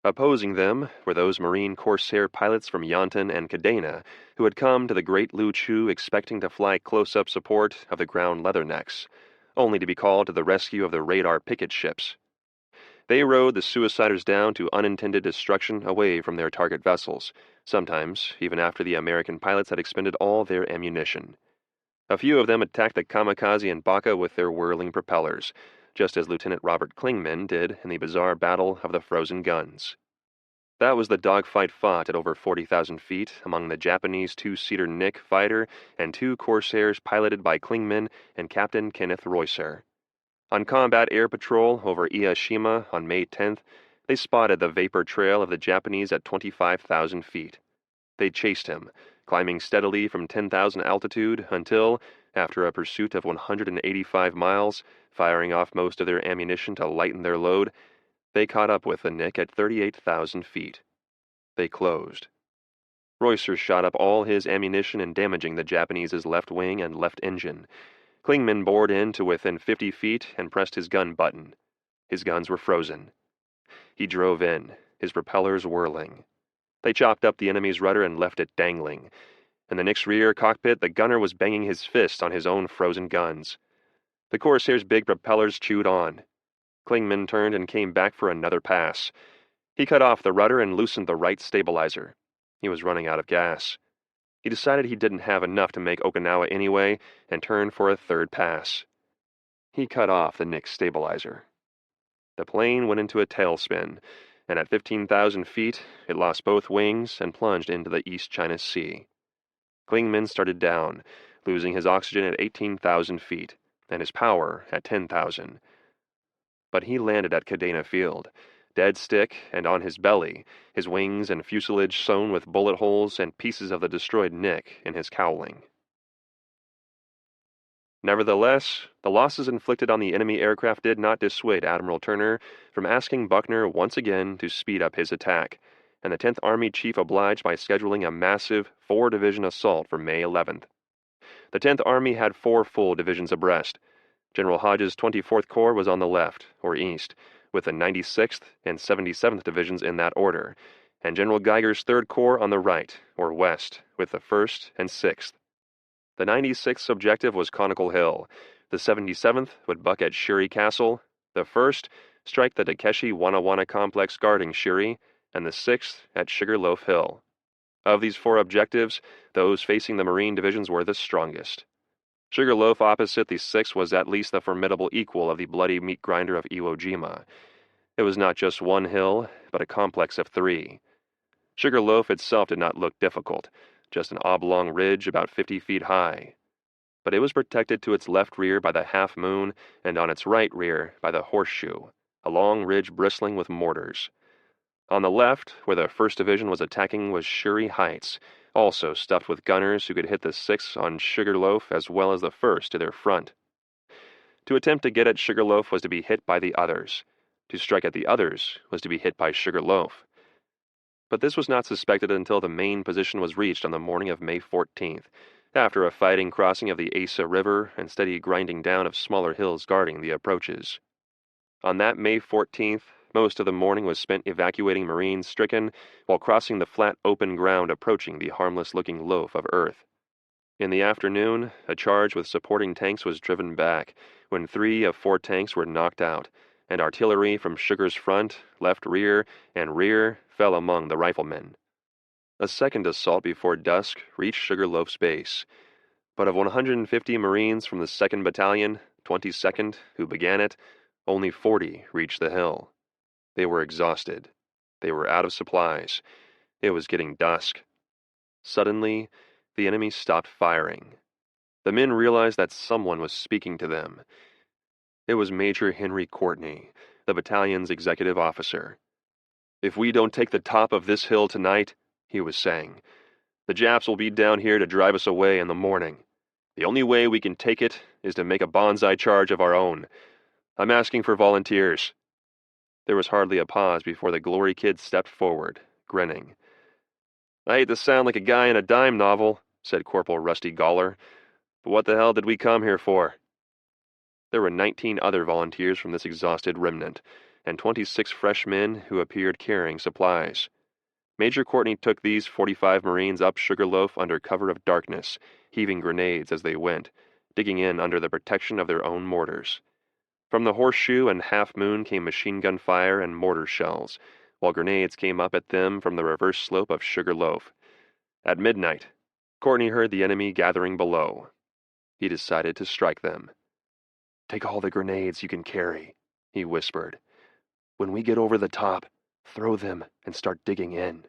Speaker 1: Opposing them were those Marine Corsair pilots from Yanton and Kadena who had come to the Great Luchu expecting to fly close-up support of the ground leathernecks, only to be called to the rescue of the radar picket ships. They rowed the suiciders down to unintended destruction away from their target vessels, sometimes even after the American pilots had expended all their ammunition. A few of them attacked the kamikaze and Baka with their whirling propellers, just as Lieutenant Robert Klingman did in the bizarre Battle of the Frozen Guns. That was the dogfight fought at over 40,000 feet among the Japanese two-seater Nick fighter and two Corsairs piloted by Klingman and Captain Kenneth Reusser. On combat air patrol over Ieshima on May 10th, they spotted the vapor trail of the Japanese at 25,000 feet. They chased him, climbing steadily from 10,000 altitude until, after a pursuit of 185 miles, firing off most of their ammunition to lighten their load, they caught up with the Nick at 38,000 feet. They closed. Reusser shot up all his ammunition and damaging the Japanese's left wing and left engine. Klingman bored in to within 50 feet and pressed his gun button. His guns were frozen. He drove in, his propellers whirling. They chopped up the enemy's rudder and left it dangling. In the Nick's rear cockpit, the gunner was banging his fist on his own frozen guns. The Corsair's big propellers chewed on. Klingman turned and came back for another pass. He cut off the rudder and loosened the right stabilizer. He was running out of gas. He decided he didn't have enough to make Okinawa anyway and turned for a third pass. He cut off the Nick's stabilizer. The plane went into a tailspin, and at 15,000 feet, it lost both wings and plunged into the East China Sea. Klingman started down, losing his oxygen at 18,000 feet, and his power at 10,000. But he landed at Kadena Field, dead stick and on his belly, his wings and fuselage sewn with bullet holes and pieces of the destroyed Nick in his cowling. Nevertheless, the losses inflicted on the enemy aircraft did not dissuade Admiral Turner from asking Buckner once again to speed up his attack, and the 10th Army chief obliged by scheduling a massive 4-division assault for May 11th. The 10th Army had 4 full divisions abreast. General Hodge's 24th Corps was on the left, or east, with the 96th and 77th Divisions in that order, and General Geiger's 3rd Corps on the right, or west, with the 1st and 6th. The 96th's objective was Conical Hill, the 77th would buck at Shiri Castle, the 1st strike the Takeshi Wanawana complex guarding Shiri, and the 6th at Sugarloaf Hill. Of these 4 objectives, those facing the Marine divisions were the strongest. Sugarloaf opposite the 6th was at least the formidable equal of the bloody meat grinder of Iwo Jima. It was not just one hill, but a complex of 3. Sugarloaf itself did not look difficult, just an oblong ridge about 50 feet high. But it was protected to its left rear by the Half Moon and on its right rear by the Horseshoe, a long ridge bristling with mortars. On the left, where the 1st Division was attacking, was Shuri Heights, also stuffed with gunners who could hit the 6th on Sugarloaf as well as the 1st to their front. To attempt to get at Sugarloaf was to be hit by the others. To strike at the others was to be hit by Sugarloaf. But this was not suspected until the main position was reached on the morning of May 14th, after a fighting crossing of the Asa River and steady grinding down of smaller hills guarding the approaches. On that May 14th, most of the morning was spent evacuating Marines stricken while crossing the flat open ground approaching the harmless-looking loaf of earth. In the afternoon, a charge with supporting tanks was driven back, when 3 of 4 tanks were knocked out, and artillery from Sugar's front, left rear, and rear fell among the riflemen. A second assault before dusk reached Sugarloaf's base, but of 150 Marines from the 2nd Battalion, 22nd, who began it, only 40 reached the hill. They were exhausted. They were out of supplies. It was getting dusk. Suddenly, the enemy stopped firing. The men realized that someone was speaking to them. It was Major Henry Courtney, the battalion's executive officer. "If we don't take the top of this hill tonight," he was saying, "the Japs will be down here to drive us away in the morning. The only way we can take it is to make a banzai charge of our own. I'm asking for volunteers." There was hardly a pause before the Glory Kid stepped forward, grinning. "I hate to sound like a guy in a dime novel," said Corporal Rusty Galler, "but what the hell did we come here for?" There were 19 other volunteers from this exhausted remnant, and 26 fresh men who appeared carrying supplies. Major Courtney took these 45 Marines up Sugarloaf under cover of darkness, heaving grenades as they went, digging in under the protection of their own mortars. From the Horseshoe and Half Moon came machine gun fire and mortar shells, while grenades came up at them from the reverse slope of Sugar Loaf. At midnight, Courtney heard the enemy gathering below. He decided to strike them. "Take all the grenades you can carry," he whispered. "When we get over the top, throw them and start digging in."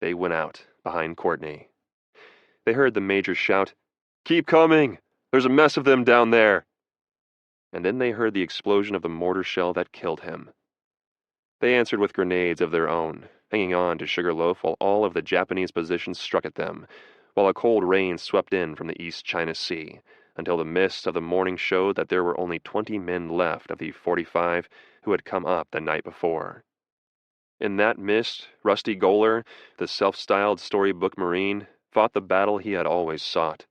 Speaker 1: They went out, behind Courtney. They heard the major shout, "Keep coming! There's a mess of them down there!" And then they heard the explosion of the mortar shell that killed him. They answered with grenades of their own, hanging on to Sugar Loaf while all of the Japanese positions struck at them, while a cold rain swept in from the East China Sea, until the mist of the morning showed that there were only 20 men left of the 45 who had come up the night before. In that mist, Rusty Goler, the self-styled storybook Marine, fought the battle he had always sought.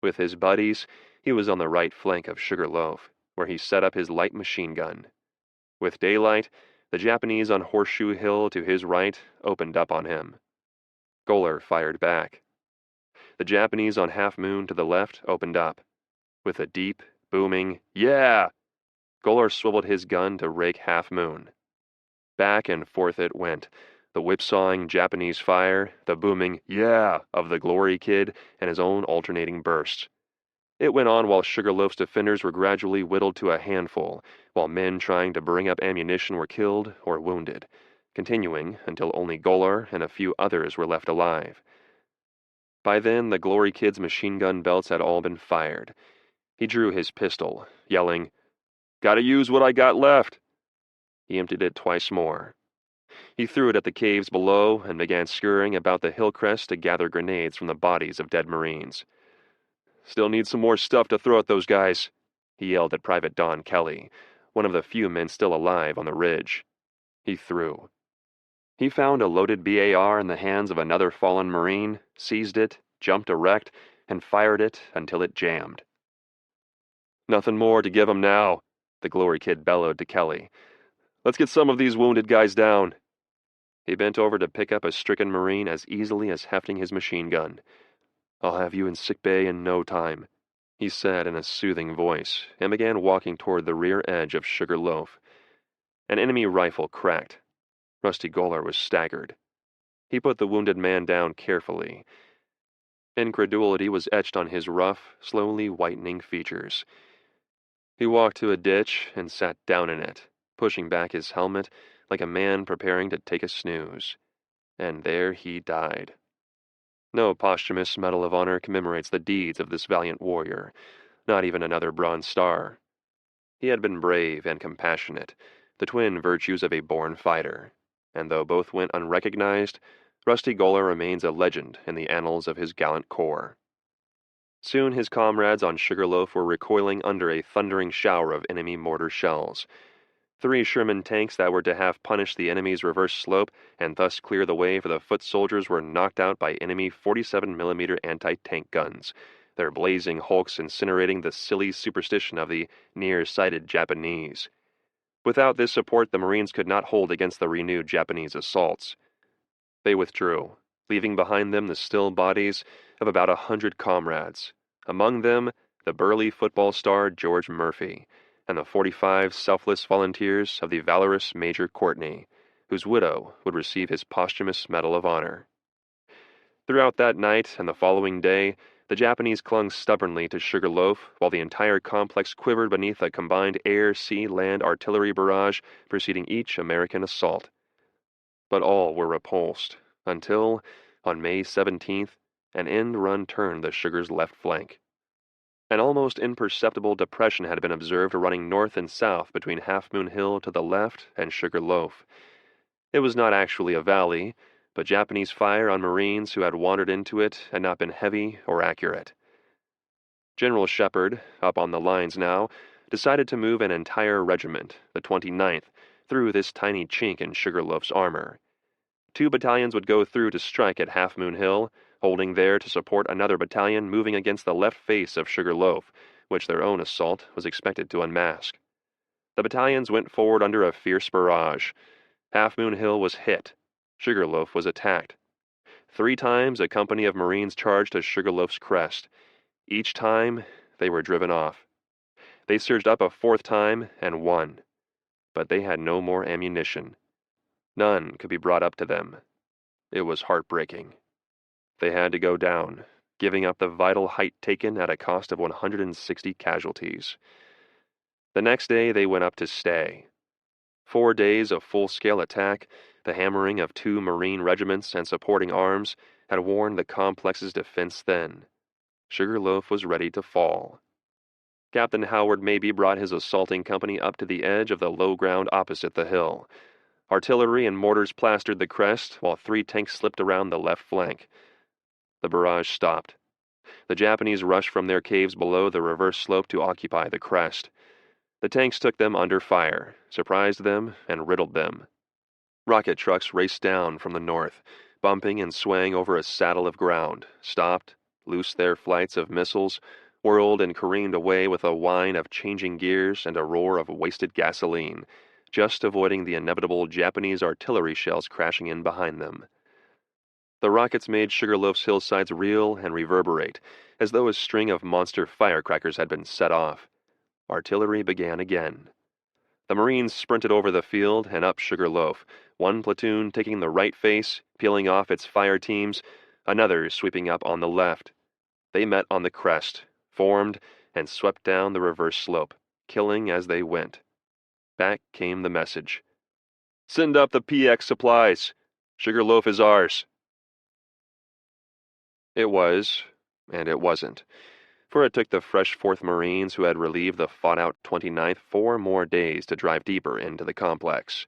Speaker 1: With his buddies, he was on the right flank of Sugar Loaf, where he set up his light machine gun. With daylight, the Japanese on Horseshoe Hill to his right opened up on him. Goler fired back. The Japanese on Half Moon to the left opened up. With a deep, booming, "Yeah!" Goler swiveled his gun to rake Half Moon. Back and forth it went, the whipsawing Japanese fire, the booming "yeah" of the Glory Kid, and his own alternating bursts. It went on while Sugar Loaf's defenders were gradually whittled to a handful, while men trying to bring up ammunition were killed or wounded, continuing until only Goler and a few others were left alive. By then, the Glory Kid's machine gun belts had all been fired. He drew his pistol, yelling, "Gotta use what I got left!" He emptied it twice more. He threw it at the caves below and began scurrying about the hill crest to gather grenades from the bodies of dead Marines. "Still need some more stuff to throw at those guys," he yelled at Private Don Kelly, one of the few men still alive on the ridge. He threw. He found a loaded BAR in the hands of another fallen Marine, seized it, jumped erect, and fired it until it jammed. "Nothing more to give 'em now," the Glory Kid bellowed to Kelly. "Let's get some of these wounded guys down." He bent over to pick up a stricken Marine as easily as hefting his machine gun. "I'll have you in sickbay in no time," he said in a soothing voice, and began walking toward the rear edge of Sugar Loaf. An enemy rifle cracked. Rusty Goler was staggered. He put the wounded man down carefully. Incredulity was etched on his rough, slowly whitening features. He walked to a ditch and sat down in it, pushing back his helmet like a man preparing to take a snooze. And there he died. No posthumous Medal of Honor commemorates the deeds of this valiant warrior, not even another Bronze Star. He had been brave and compassionate, the twin virtues of a born fighter, and though both went unrecognized, Rusty Goler remains a legend in the annals of his gallant corps. Soon his comrades on Sugar Loaf were recoiling under a thundering shower of enemy mortar shells. 3 Sherman tanks that were to have punished the enemy's reverse slope and thus clear the way for the foot soldiers were knocked out by enemy 47mm anti-tank guns, their blazing hulks incinerating the silly superstition of the near-sighted Japanese. Without this support, the Marines could not hold against the renewed Japanese assaults. They withdrew, leaving behind them the still bodies of about 100 comrades, among them the burly football star George Murphy, and the 45 selfless volunteers of the valorous Major Courtney, whose widow would receive his posthumous Medal of Honor. Throughout that night and the following day, the Japanese clung stubbornly to Sugar Loaf, while the entire complex quivered beneath a combined air, sea, land artillery barrage preceding each American assault. But all were repulsed, until, on May 17th, an end run turned the Sugar's left flank. An almost imperceptible depression had been observed running north and south between Half Moon Hill to the left and Sugar Loaf. It was not actually a valley, but Japanese fire on Marines who had wandered into it had not been heavy or accurate. General Shepard, up on the lines now, decided to move an entire regiment, the 29th, through this tiny chink in Sugar Loaf's armor. 2 battalions would go through to strike at Half Moon Hill, holding there to support another battalion moving against the left face of Sugar Loaf, which their own assault was expected to unmask. The battalions went forward under a fierce barrage. Half Moon Hill was hit. Sugar Loaf was attacked. 3 times a company of Marines charged to Sugar Loaf's crest. Each time, they were driven off. They surged up a fourth time and won. But they had no more ammunition. None could be brought up to them. It was heartbreaking. They had to go down, giving up the vital height taken at a cost of 160 casualties. The next day they went up to stay. 4 days of full-scale attack, the hammering of 2 Marine regiments and supporting arms had worn the complex's defense thin. Sugarloaf was ready to fall. Captain Howard Mabee brought his assaulting company up to the edge of the low ground opposite the hill. Artillery and mortars plastered the crest, while 3 tanks slipped around the left flank. The barrage stopped. The Japanese rushed from their caves below the reverse slope to occupy the crest. The tanks took them under fire, surprised them, and riddled them. Rocket trucks raced down from the north, bumping and swaying over a saddle of ground, stopped, loosed their flights of missiles, whirled and careened away with a whine of changing gears and a roar of wasted gasoline, just avoiding the inevitable Japanese artillery shells crashing in behind them. The rockets made Sugarloaf's hillsides reel and reverberate, as though a string of monster firecrackers had been set off. Artillery began again. The Marines sprinted over the field and up Sugarloaf, one platoon taking the right face, peeling off its fire teams, another sweeping up on the left. They met on the crest, formed, and swept down the reverse slope, killing as they went. Back came the message. "Send up the PX supplies. Sugarloaf is ours." It was, and it wasn't, for it took the fresh 4th Marines who had relieved the fought-out 29th 4 more days to drive deeper into the complex.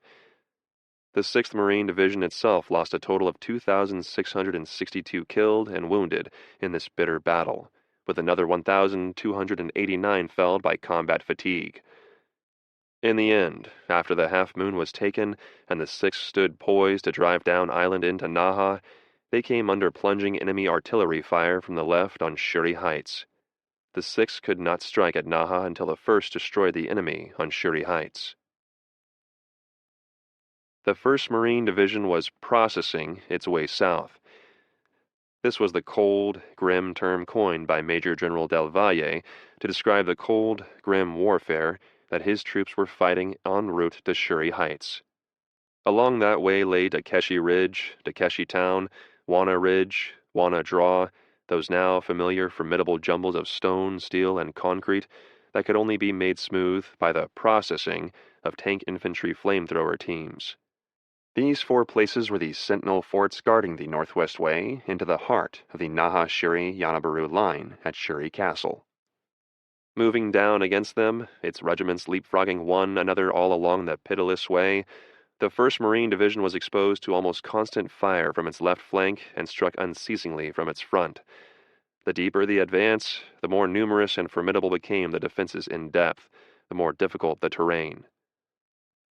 Speaker 1: The 6th Marine Division itself lost a total of 2,662 killed and wounded in this bitter battle, with another 1,289 felled by combat fatigue. In the end, after the Half Moon was taken and the 6th stood poised to drive down island into Naha, they came under plunging enemy artillery fire from the left on Shuri Heights. The 6th could not strike at Naha until the 1st destroyed the enemy on Shuri Heights. The 1st Marine Division was processing its way south. This was the cold, grim term coined by Major General Del Valle to describe the cold, grim warfare that his troops were fighting en route to Shuri Heights. Along that way lay Takeshi Ridge, Takeshi Town, Wana Ridge, Wana Draw, those now familiar formidable jumbles of stone, steel, and concrete that could only be made smooth by the processing of tank infantry flamethrower teams. These 4 places were the sentinel forts guarding the northwest way into the heart of the Naha-Shuri-Yanabaru line at Shuri Castle. Moving down against them, its regiments leapfrogging one another all along the pitiless way, the 1st Marine Division was exposed to almost constant fire from its left flank and struck unceasingly from its front. The deeper the advance, the more numerous and formidable became the defenses in depth, the more difficult the terrain.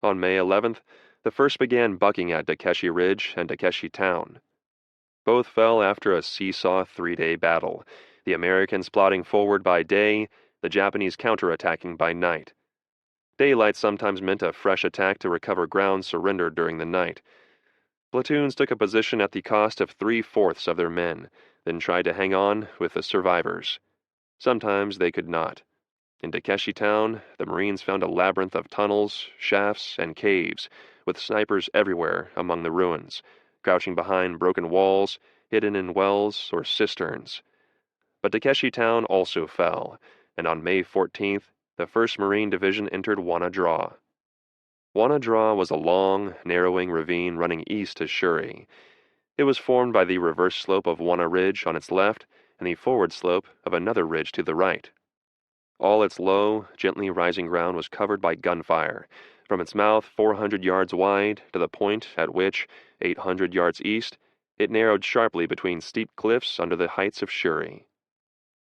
Speaker 1: On May 11th, the 1st began bucking at Takeshi Ridge and Takeshi Town. Both fell after a seesaw 3-day battle, the Americans plodding forward by day, the Japanese counterattacking by night. Daylight sometimes meant a fresh attack to recover ground surrendered during the night. Platoons took a position at the cost of 3/4 of their men, then tried to hang on with the survivors. Sometimes they could not. In Takeshi Town, the Marines found a labyrinth of tunnels, shafts, and caves, with snipers everywhere among the ruins, crouching behind broken walls, hidden in wells or cisterns. But Takeshi Town also fell, and on May 14th, the 1st Marine Division entered Wana Draw. Wana Draw was a long, narrowing ravine running east to Shuri. It was formed by the reverse slope of Wana Ridge on its left and the forward slope of another ridge to the right. All its low, gently rising ground was covered by gunfire, from its mouth 400 yards wide to the point at which, 800 yards east, it narrowed sharply between steep cliffs under the heights of Shuri.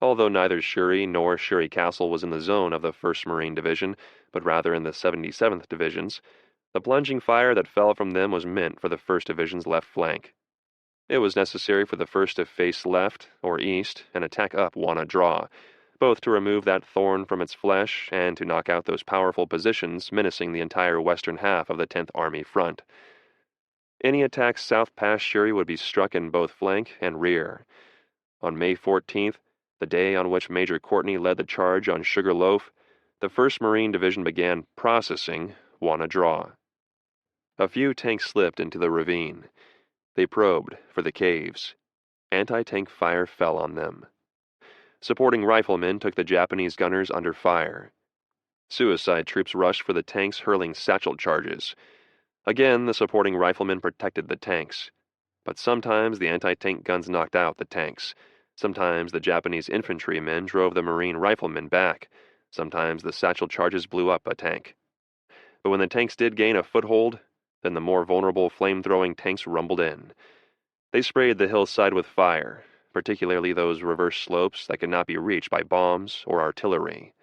Speaker 1: Although neither Shuri nor Shuri Castle was in the zone of the 1st Marine Division, but rather in the 77th Divisions, the plunging fire that fell from them was meant for the 1st Division's left flank. It was necessary for the 1st to face left or east and attack up Wana Draw, both to remove that thorn from its flesh and to knock out those powerful positions menacing the entire western half of the 10th Army front. Any attack south past Shuri would be struck in both flank and rear. On May 14th, the day on which Major Courtney led the charge on Sugarloaf, The 1st Marine Division began processing Wanna Draw. A few tanks slipped into the ravine. They probed for the caves. Anti-tank fire fell on them. Supporting riflemen took the Japanese gunners under fire. Suicide troops rushed for the tanks, hurling satchel charges. Again, the supporting riflemen protected the tanks. But sometimes the anti-tank guns knocked out the tanks. Sometimes the Japanese infantrymen drove the Marine riflemen back. Sometimes the satchel charges blew up a tank. But when the tanks did gain a foothold, then the more vulnerable flame-throwing tanks rumbled in. They sprayed the hillside with fire, particularly those reverse slopes that could not be reached by bombs or artillery.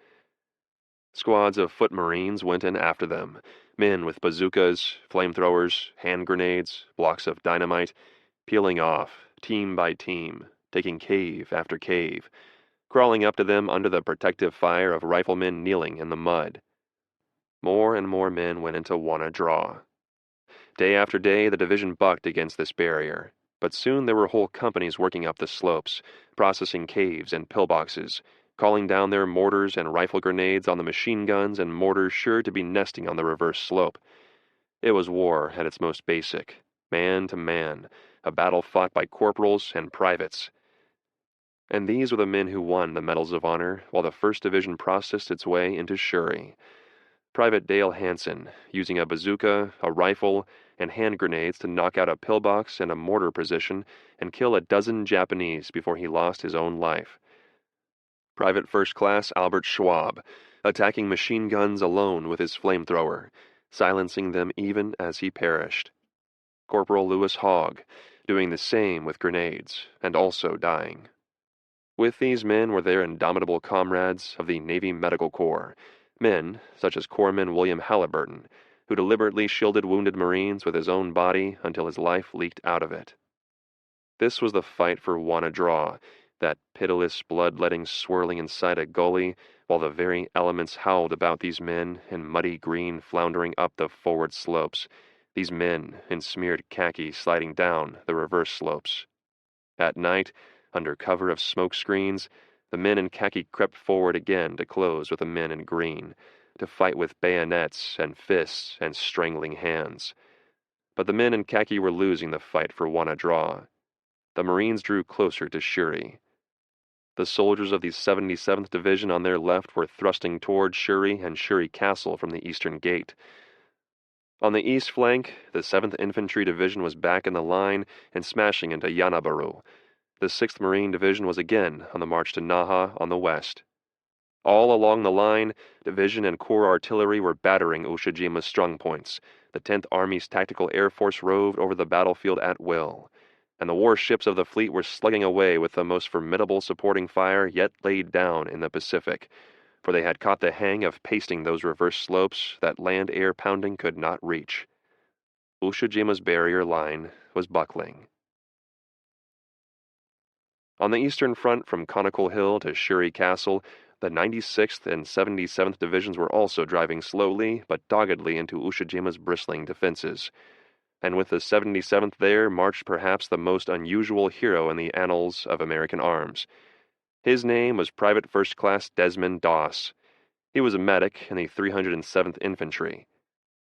Speaker 1: Squads of foot Marines went in after them, men with bazookas, flamethrowers, hand grenades, blocks of dynamite, peeling off, team by team, taking cave after cave, crawling up to them under the protective fire of riflemen kneeling in the mud. More and more men went into Wanna Draw. Day after day, the division bucked against this barrier, but soon there were whole companies working up the slopes, processing caves and pillboxes, calling down their mortars and rifle grenades on the machine guns and mortars sure to be nesting on the reverse slope. It was war at its most basic, man to man, a battle fought by corporals and privates. And these were the men who won the Medals of Honor while the 1st Division processed its way into Shuri. Private Dale Hansen, using a bazooka, a rifle, and hand grenades to knock out a pillbox and a mortar position and kill a dozen Japanese before he lost his own life. Private First Class Albert Schwab, attacking machine guns alone with his flamethrower, silencing them even as he perished. Corporal Lewis Hogg, doing the same with grenades, and also dying. With these men were their indomitable comrades of the Navy Medical Corps, men such as Corpsman William Halliburton, who deliberately shielded wounded Marines with his own body until his life leaked out of it. This was the fight for Wanna Draw, that pitiless blood-letting swirling inside a gully while the very elements howled about these men in muddy green floundering up the forward slopes, these men in smeared khaki sliding down the reverse slopes. At night, under cover of smoke screens, the men in khaki crept forward again to close with the men in green, to fight with bayonets and fists and strangling hands. But the men in khaki were losing the fight for Wanna Draw. The Marines drew closer to Shuri. The soldiers of the 77th Division on their left were thrusting toward Shuri and Shuri Castle from the eastern gate. On the east flank, the 7th Infantry Division was back in the line and smashing into Yanabaru. The 6th Marine Division was again on the march to Naha on the west. All along the line, division and corps artillery were battering Ushijima's strongpoints. The 10th Army's Tactical Air Force roved over the battlefield at will, and the warships of the fleet were slugging away with the most formidable supporting fire yet laid down in the Pacific, for they had caught the hang of pasting those reverse slopes that land-air pounding could not reach. Ushijima's barrier line was buckling. On the eastern front from Conical Hill to Shuri Castle, the 96th and 77th Divisions were also driving slowly but doggedly into Ushijima's bristling defenses. And with the 77th there marched perhaps the most unusual hero in the annals of American arms. His name was Private First Class Desmond Doss. He was a medic in the 307th Infantry.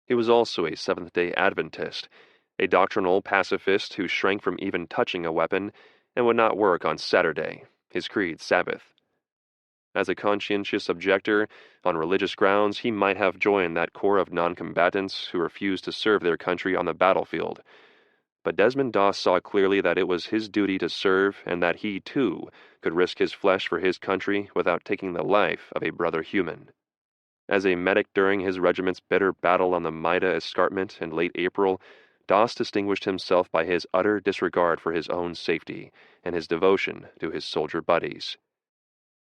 Speaker 1: He was also a Seventh-day Adventist, a doctrinal pacifist who shrank from even touching a weapon and would not work on Saturday, his creed Sabbath. As a conscientious objector, on religious grounds, he might have joined that corps of non-combatants who refused to serve their country on the battlefield. But Desmond Doss saw clearly that it was his duty to serve and that he, too, could risk his flesh for his country without taking the life of a brother human. As a medic during his regiment's bitter battle on the Maida escarpment in late April, Doss distinguished himself by his utter disregard for his own safety and his devotion to his soldier buddies.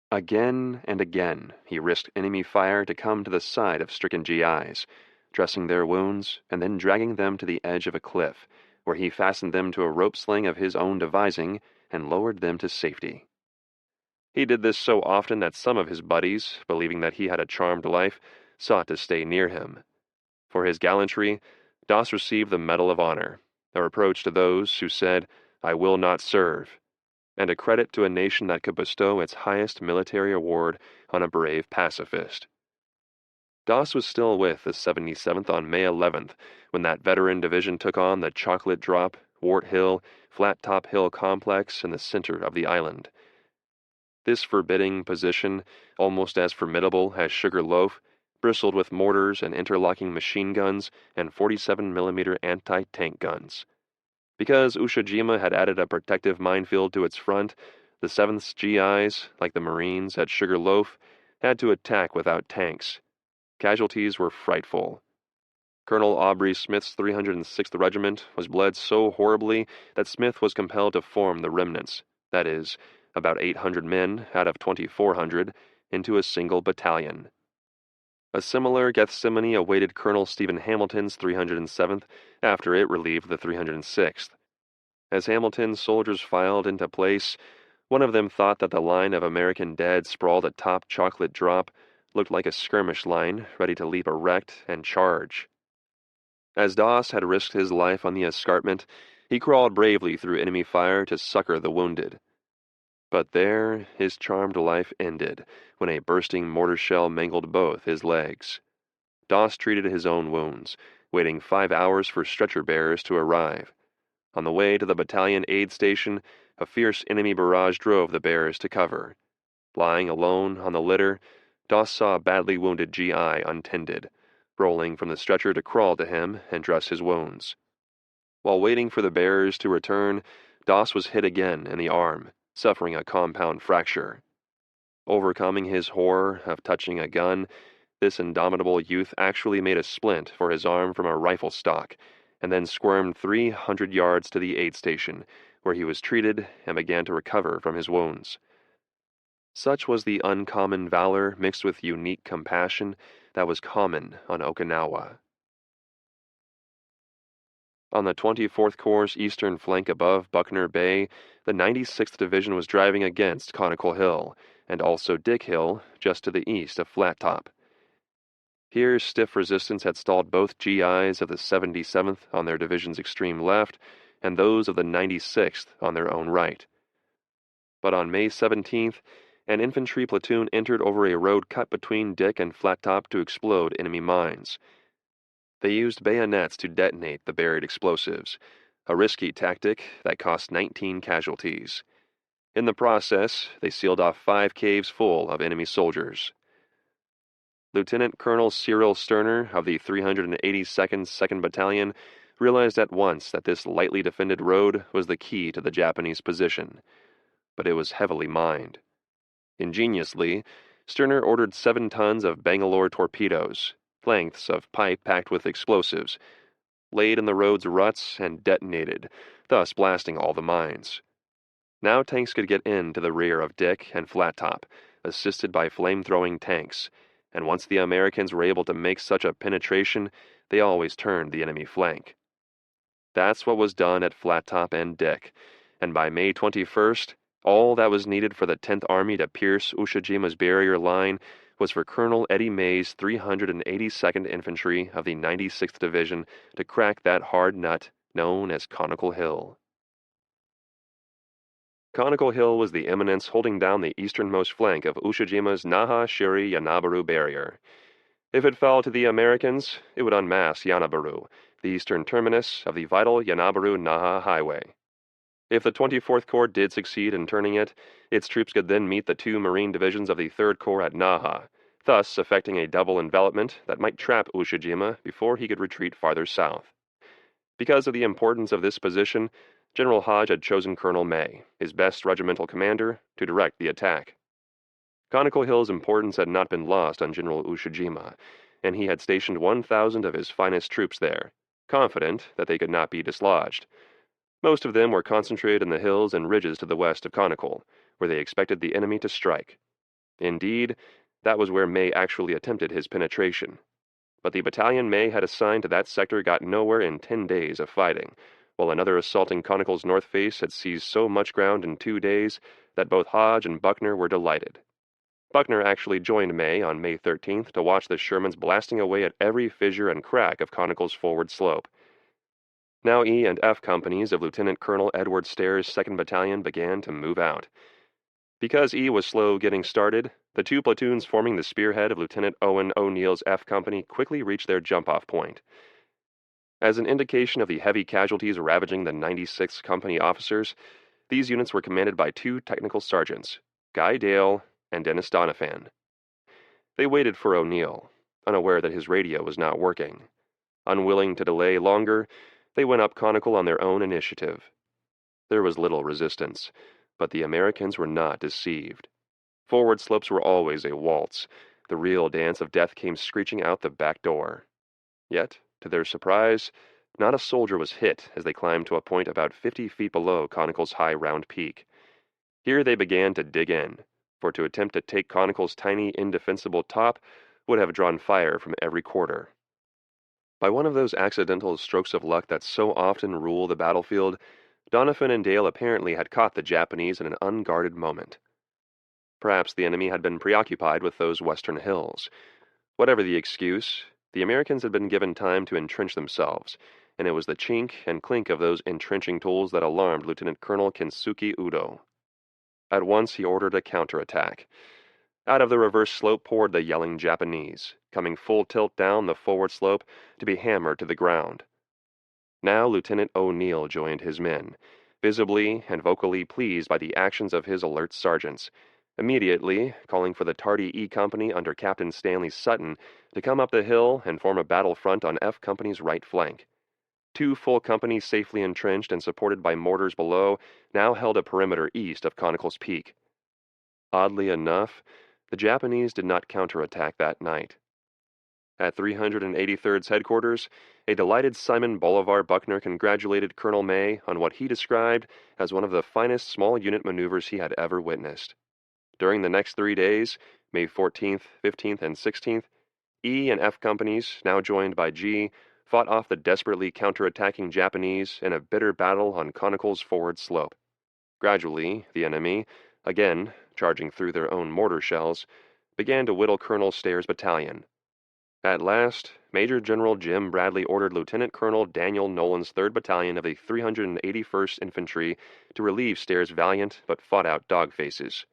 Speaker 1: Again and again he risked enemy fire to come to the side of stricken GIs, dressing their wounds and then dragging them to the edge of a cliff, where he fastened them to a rope sling of his own devising and lowered them to safety. He did this so often that some of his buddies, believing that he had a charmed life, sought to stay near him. For his gallantry, Doss received the Medal of Honor, a reproach to those who said, "I will not serve," and a credit to a nation that could bestow its highest military award on a brave pacifist. Doss was still with the 77th on May 11th when that veteran division took on the Chocolate Drop, Wart Hill, Flat Top Hill complex in the center of the island. This forbidding position, almost as formidable as Sugar Loaf, bristled with mortars and interlocking machine guns and 47mm anti-tank guns. Because Ushijima had added a protective minefield to its front, the 7th's GIs, like the Marines at Sugar Loaf, had to attack without tanks. Casualties were frightful. Colonel Aubrey Smith's 306th Regiment was bled so horribly that Smith was compelled to form the remnants, that is, about 800 men out of 2,400, into a single battalion. A similar Gethsemane awaited Colonel Stephen Hamilton's 307th after it relieved the 306th. As Hamilton's soldiers filed into place, one of them thought that the line of American dead sprawled atop Chocolate Drop looked like a skirmish line ready to leap erect and charge. As Doss had risked his life on the escarpment, he crawled bravely through enemy fire to succor the wounded. But there his charmed life ended when a bursting mortar shell mangled both his legs. Doss treated his own wounds, waiting 5 hours for stretcher bearers to arrive. On the way to the battalion aid station, a fierce enemy barrage drove the bearers to cover. Lying alone on the litter, Doss saw a badly wounded GI untended, rolling from the stretcher to crawl to him and dress his wounds. While waiting for the bearers to return, Doss was hit again in the arm, suffering a compound fracture. Overcoming his horror of touching a gun, this indomitable youth actually made a splint for his arm from a rifle stock, and then squirmed 300 yards to the aid station, where he was treated and began to recover from his wounds. Such was the uncommon valor mixed with unique compassion that was common on Okinawa. On the 24th Corps' eastern flank above Buckner Bay, the 96th Division was driving against Conical Hill, and also Dick Hill, just to the east of Flat Top. Here, stiff resistance had stalled both GIs of the 77th on their division's extreme left, and those of the 96th on their own right. But on May 17th, an infantry platoon entered over a road cut between Dick and Flat Top to explode enemy mines. They used bayonets to detonate the buried explosives, a risky tactic that cost 19 casualties. In the process, they sealed off 5 caves full of enemy soldiers. Lieutenant Colonel Cyril Sterner of the 382nd 2nd Battalion realized at once that this lightly defended road was the key to the Japanese position, but it was heavily mined. Ingeniously, Sterner ordered 7 tons of Bangalore torpedoes, lengths of pipe packed with explosives, laid in the road's ruts and detonated, thus blasting all the mines. Now tanks could get into the rear of Dick and Flat Top, assisted by flame-throwing tanks, and once the Americans were able to make such a penetration, they always turned the enemy flank. That's what was done at Flat Top and Dick, and by May 21st, all that was needed for the 10th Army to pierce Ushijima's barrier line was for Colonel Eddie May's 382nd Infantry of the 96th Division to crack that hard nut known as Conical Hill. Conical Hill was the eminence holding down the easternmost flank of Ushijima's Naha-Shiri-Yanabaru barrier. If it fell to the Americans, it would unmask Yanabaru, the eastern terminus of the vital Yanabaru-Naha highway. If the 24th Corps did succeed in turning it, its troops could then meet the 2 Marine divisions of the 3rd Corps at Naha, thus effecting a double envelopment that might trap Ushijima before he could retreat farther south. Because of the importance of this position, General Hodge had chosen Colonel May, his best regimental commander, to direct the attack. Conical Hill's importance had not been lost on General Ushijima, and he had stationed 1,000 of his finest troops there, confident that they could not be dislodged. Most of them were concentrated in the hills and ridges to the west of Conical, where they expected the enemy to strike. Indeed, that was where May actually attempted his penetration. But the battalion May had assigned to that sector got nowhere in 10 days of fighting, while another assaulting Conical's north face had seized so much ground in 2 days that both Hodge and Buckner were delighted. Buckner actually joined May on May 13th to watch the Shermans blasting away at every fissure and crack of Conical's forward slope. Now E and F companies of Lieutenant Colonel Edward Stair's 2nd Battalion began to move out. Because E was slow getting started, the two platoons forming the spearhead of Lieutenant Owen O'Neill's F Company quickly reached their jump-off point. As an indication of the heavy casualties ravaging the 96th Company officers, these units were commanded by two technical sergeants, Guy Dale and Dennis Doniphan. They waited for O'Neill, unaware that his radio was not working. Unwilling to delay longer, they went up Conical on their own initiative. There was little resistance, but the Americans were not deceived. Forward slopes were always a waltz. The real dance of death came screeching out the back door. Yet, to their surprise, not a soldier was hit as they climbed to a point about 50 feet below Conical's high round peak. Here they began to dig in, for to attempt to take Conical's tiny, indefensible top would have drawn fire from every quarter. By one of those accidental strokes of luck that so often rule the battlefield, Doniphan and Dale apparently had caught the Japanese in an unguarded moment. Perhaps the enemy had been preoccupied with those western hills. Whatever the excuse, the Americans had been given time to entrench themselves, and it was the chink and clink of those entrenching tools that alarmed Lieutenant Colonel Kensuke Udo. At once he ordered a counterattack. Out of the reverse slope poured the yelling Japanese, coming full tilt down the forward slope to be hammered to the ground. Now Lieutenant O'Neill joined his men, visibly and vocally pleased by the actions of his alert sergeants, immediately calling for the tardy E Company under Captain Stanley Sutton to come up the hill and form a battle front on F Company's right flank. Two full companies safely entrenched and supported by mortars below now held a perimeter east of Conical's Peak. Oddly enough, the Japanese did not counterattack that night. At 383rd's headquarters, a delighted Simon Bolivar Buckner congratulated Colonel May on what he described as one of the finest small unit maneuvers he had ever witnessed. During the next 3 days, May 14th, 15th, and 16th, E and F companies, now joined by G, fought off the desperately counterattacking Japanese in a bitter battle on Conical's forward slope. Gradually, the enemy, again charging through their own mortar shells, began to whittle Colonel Stair's battalion. At last, Major General Jim Bradley ordered Lieutenant Colonel Daniel Nolan's 3rd Battalion of the 381st Infantry to relieve Stair's valiant but fought-out dog-faces.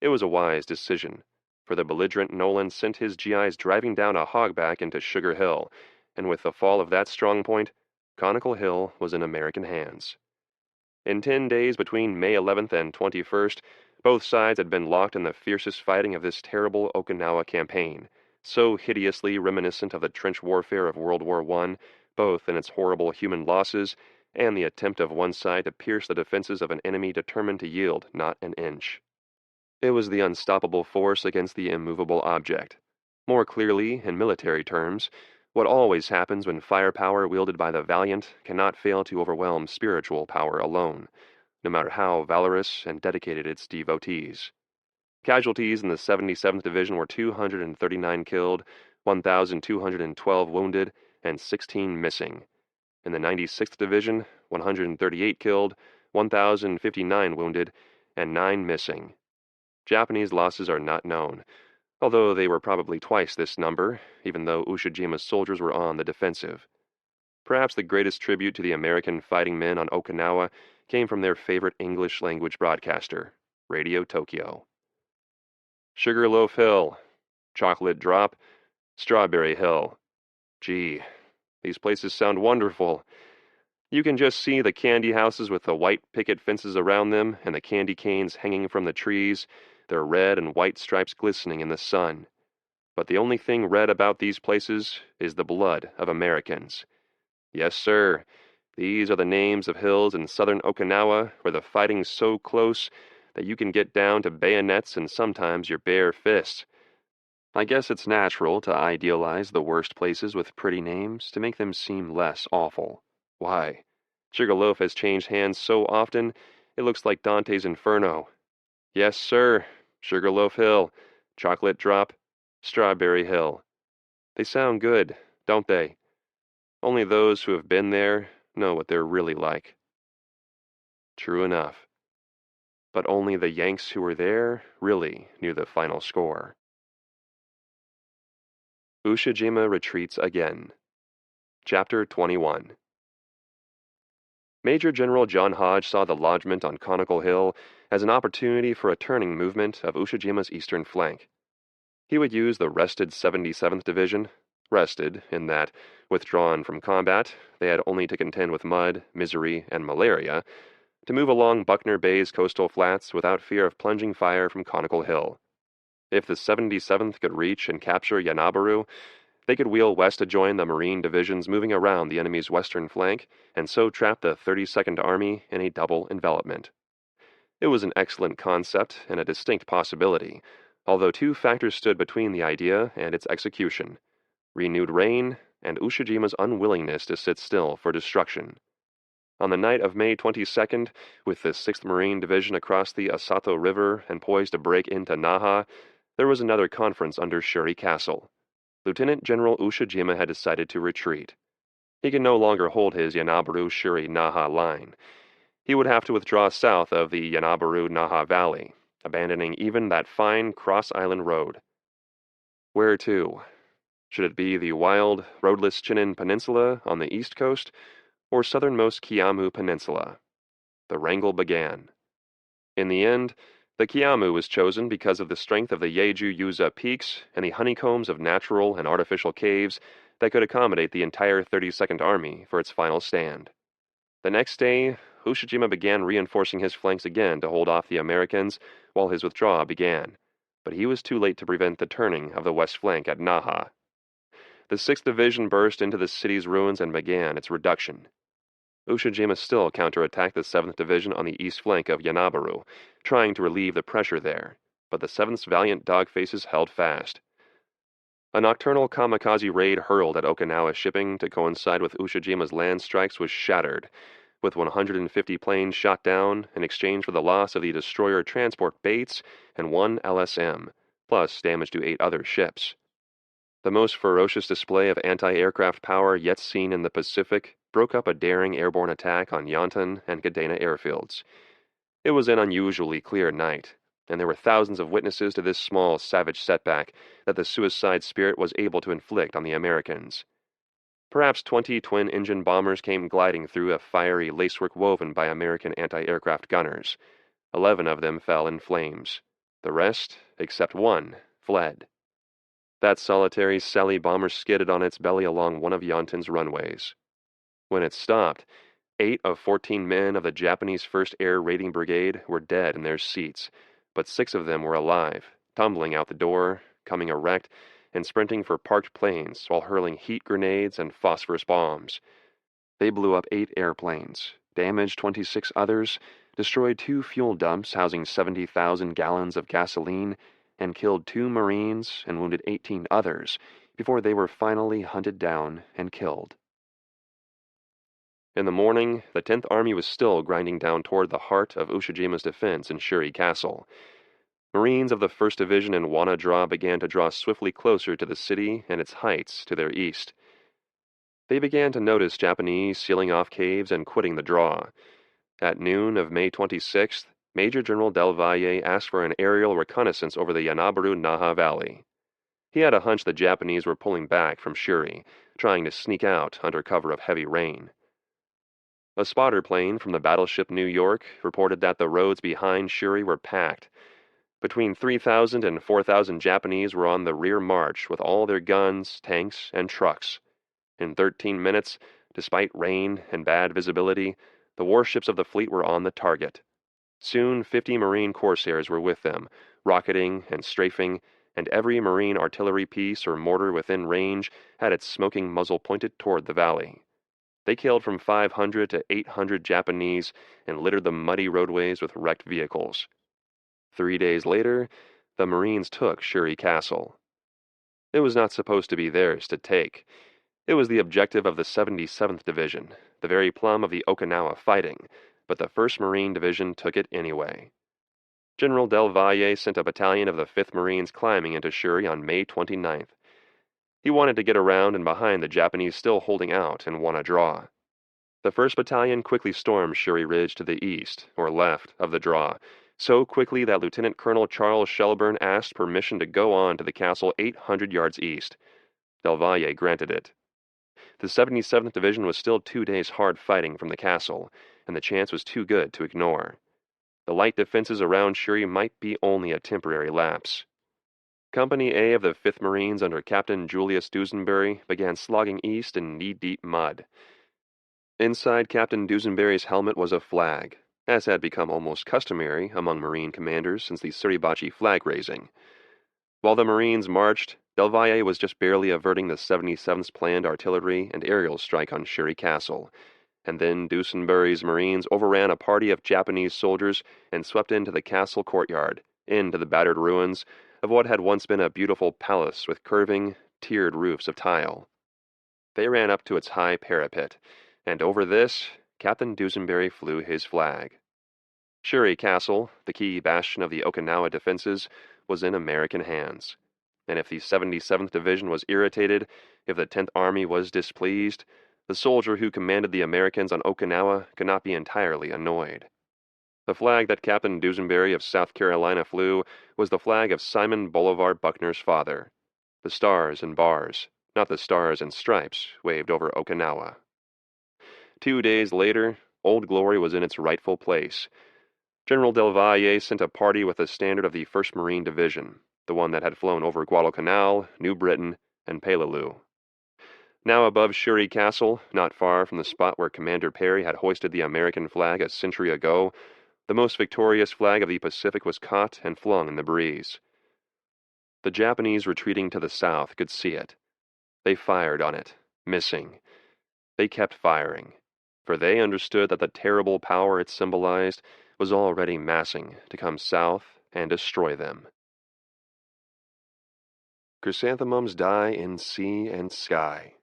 Speaker 1: It was a wise decision, for the belligerent Nolan sent his GIs driving down a hogback into Sugar Hill, and with the fall of that strong point, Conical Hill was in American hands. In 10 days between May 11th and 21st, both sides had been locked in the fiercest fighting of this terrible Okinawa campaign, so hideously reminiscent of the trench warfare of World War I, both in its horrible human losses and the attempt of one side to pierce the defenses of an enemy determined to yield not an inch. It was the unstoppable force against the immovable object. More clearly, in military terms, what always happens when firepower wielded by the valiant cannot fail to overwhelm spiritual power alone, no matter how valorous and dedicated its devotees. Casualties in the 77th Division were 239 killed, 1,212 wounded, and 16 missing. In the 96th Division, 138 killed, 1,059 wounded, and 9 missing. Japanese losses are not known, although they were probably twice this number, even though Ushijima's soldiers were on the defensive. Perhaps the greatest tribute to the American fighting men on Okinawa came from their favorite English-language broadcaster, Radio Tokyo. Sugarloaf Hill, Chocolate Drop, Strawberry Hill. Gee, these places sound wonderful. You can just see the candy houses with the white picket fences around them and the candy canes hanging from the trees, their red and white stripes glistening in the sun. But the only thing red about these places is the blood of Americans. Yes, sir, these are the names of hills in southern Okinawa where the fighting's so close that you can get down to bayonets and sometimes your bare fists. I guess it's natural to idealize the worst places with pretty names to make them seem less awful. Why, Sugarloaf has changed hands so often, it looks like Dante's Inferno. Yes, sir, Sugarloaf Hill, Chocolate Drop, Strawberry Hill. They sound good, don't they? Only those who have been there know what they're really like. True enough. But only the Yanks who were there really knew the final score. Ushijima retreats again. Chapter 21. Major General John Hodge saw the lodgment on Conical Hill as an opportunity for a turning movement of Ushijima's eastern flank. He would use the rested 77th Division, rested in that, withdrawn from combat, they had only to contend with mud, misery, and malaria, to move along Buckner Bay's coastal flats without fear of plunging fire from Conical Hill. If the 77th could reach and capture Yanabaru, they could wheel west to join the Marine divisions moving around the enemy's western flank, and so trap the 32nd Army in a double envelopment. It was an excellent concept and a distinct possibility, although two factors stood between the idea and its execution: renewed rain and Ushijima's unwillingness to sit still for destruction. On the night of May 22nd, with the 6th Marine Division across the Asato River and poised to break into Naha, there was another conference under Shuri Castle. Lieutenant General Ushijima had decided to retreat. He could no longer hold his Yanabaru-Shuri-Naha line. He would have to withdraw south of the Yanabaru-Naha Valley, abandoning even that fine cross-island road. Where to? Should it be the wild, roadless Chinen Peninsula on the east coast, or southernmost Kiamu Peninsula? The wrangle began. In the end, the Kiamu was chosen because of the strength of the Yeju-Yuza peaks and the honeycombs of natural and artificial caves that could accommodate the entire 32nd Army for its final stand. The next day, Ushijima began reinforcing his flanks again to hold off the Americans while his withdrawal began, but he was too late to prevent the turning of the west flank at Naha. The 6th Division burst into the city's ruins and began its reduction. Ushijima still counterattacked the 7th Division on the east flank of Yanabaru, trying to relieve the pressure there, but the 7th's valiant dogfaces held fast. A nocturnal kamikaze raid hurled at Okinawa shipping to coincide with Ushijima's land strikes was shattered, with 150 planes shot down in exchange for the loss of the destroyer transport Bates and 1 LSM, plus damage to 8 other ships. The most ferocious display of anti-aircraft power yet seen in the Pacific broke up a daring airborne attack on Yantan and Kadena airfields. It was an unusually clear night, and there were thousands of witnesses to this small, savage setback that the suicide spirit was able to inflict on the Americans. Perhaps 20 twin-engine bombers came gliding through a fiery lacework woven by American anti-aircraft gunners. 11 of them fell in flames. The rest, except one, fled. That solitary Sally bomber skidded on its belly along one of Yantan's runways. When it stopped, 8 of 14 men of the Japanese 1st Air Raiding Brigade were dead in their seats, but 6 of them were alive, tumbling out the door, coming erect, and sprinting for parked planes while hurling heat grenades and phosphorus bombs. They blew up 8 airplanes, damaged 26 others, destroyed 2 fuel dumps housing 70,000 gallons of gasoline, and killed 2 Marines and wounded 18 others before they were finally hunted down and killed. In the morning, the 10th Army was still grinding down toward the heart of Ushijima's defense in Shuri Castle. Marines of the 1st Division in Wanadra began to draw swiftly closer to the city and its heights to their east. They began to notice Japanese sealing off caves and quitting the draw. At noon of May 26th, Major General Del Valle asked for an aerial reconnaissance over the Yanabaru-Naha Valley. He had a hunch the Japanese were pulling back from Shuri, trying to sneak out under cover of heavy rain. A spotter plane from the battleship New York reported that the roads behind Shuri were packed. Between 3,000 and 4,000 Japanese were on the rear march with all their guns, tanks, and trucks. In 13 minutes, despite rain and bad visibility, the warships of the fleet were on the target. Soon 50 Marine corsairs were with them, rocketing and strafing, and every Marine artillery piece or mortar within range had its smoking muzzle pointed toward the valley. They killed from 500 to 800 Japanese and littered the muddy roadways with wrecked vehicles. 3 days later, the Marines took Shuri Castle. It was not supposed to be theirs to take. It was the objective of the 77th Division, the very plum of the Okinawa fighting, but the 1st Marine Division took it anyway. General Del Valle sent a battalion of the 5th Marines climbing into Shuri on May 29th. He wanted to get around and behind the Japanese still holding out and won a draw. The 1st Battalion quickly stormed Shuri Ridge to the east, or left, of the draw, so quickly that Lieutenant Colonel Charles Shelburne asked permission to go on to the castle 800 yards east. Del Valle granted it. The 77th Division was still 2 days hard fighting from the castle, and the chance was too good to ignore. The light defenses around Shuri might be only a temporary lapse. Company A of the 5th Marines under Captain Julius Dusenberry began slogging east in knee-deep mud. Inside Captain Dusenberry's helmet was a flag, as had become almost customary among Marine commanders since the Suribachi flag raising. While the Marines marched, Del Valle was just barely averting the 77th's planned artillery and aerial strike on Shuri Castle, and then Dusenberry's Marines overran a party of Japanese soldiers and swept into the castle courtyard, into the battered ruins of what had once been a beautiful palace with curving, tiered roofs of tile. They ran up to its high parapet, and over this, Captain Dusenberry flew his flag. Shuri Castle, the key bastion of the Okinawa defenses, was in American hands, and if the 77th Division was irritated, if the 10th Army was displeased, the soldier who commanded the Americans on Okinawa could not be entirely annoyed. The flag that Captain Dusenberry of South Carolina flew was the flag of Simon Bolivar Buckner's father. The stars and bars, not the stars and stripes, waved over Okinawa. 2 days later, Old Glory was in its rightful place. General Del Valle sent a party with the standard of the 1st Marine Division, the one that had flown over Guadalcanal, New Britain, and Peleliu. Now above Shuri Castle, not far from the spot where Commander Perry had hoisted the American flag a century ago, the most victorious flag of the Pacific was caught and flung in the breeze. The Japanese retreating to the south could see it. They fired on it, missing. They kept firing, for they understood that the terrible power it symbolized was already massing to come south and destroy them. Chrysanthemums Die in Sea and Sky.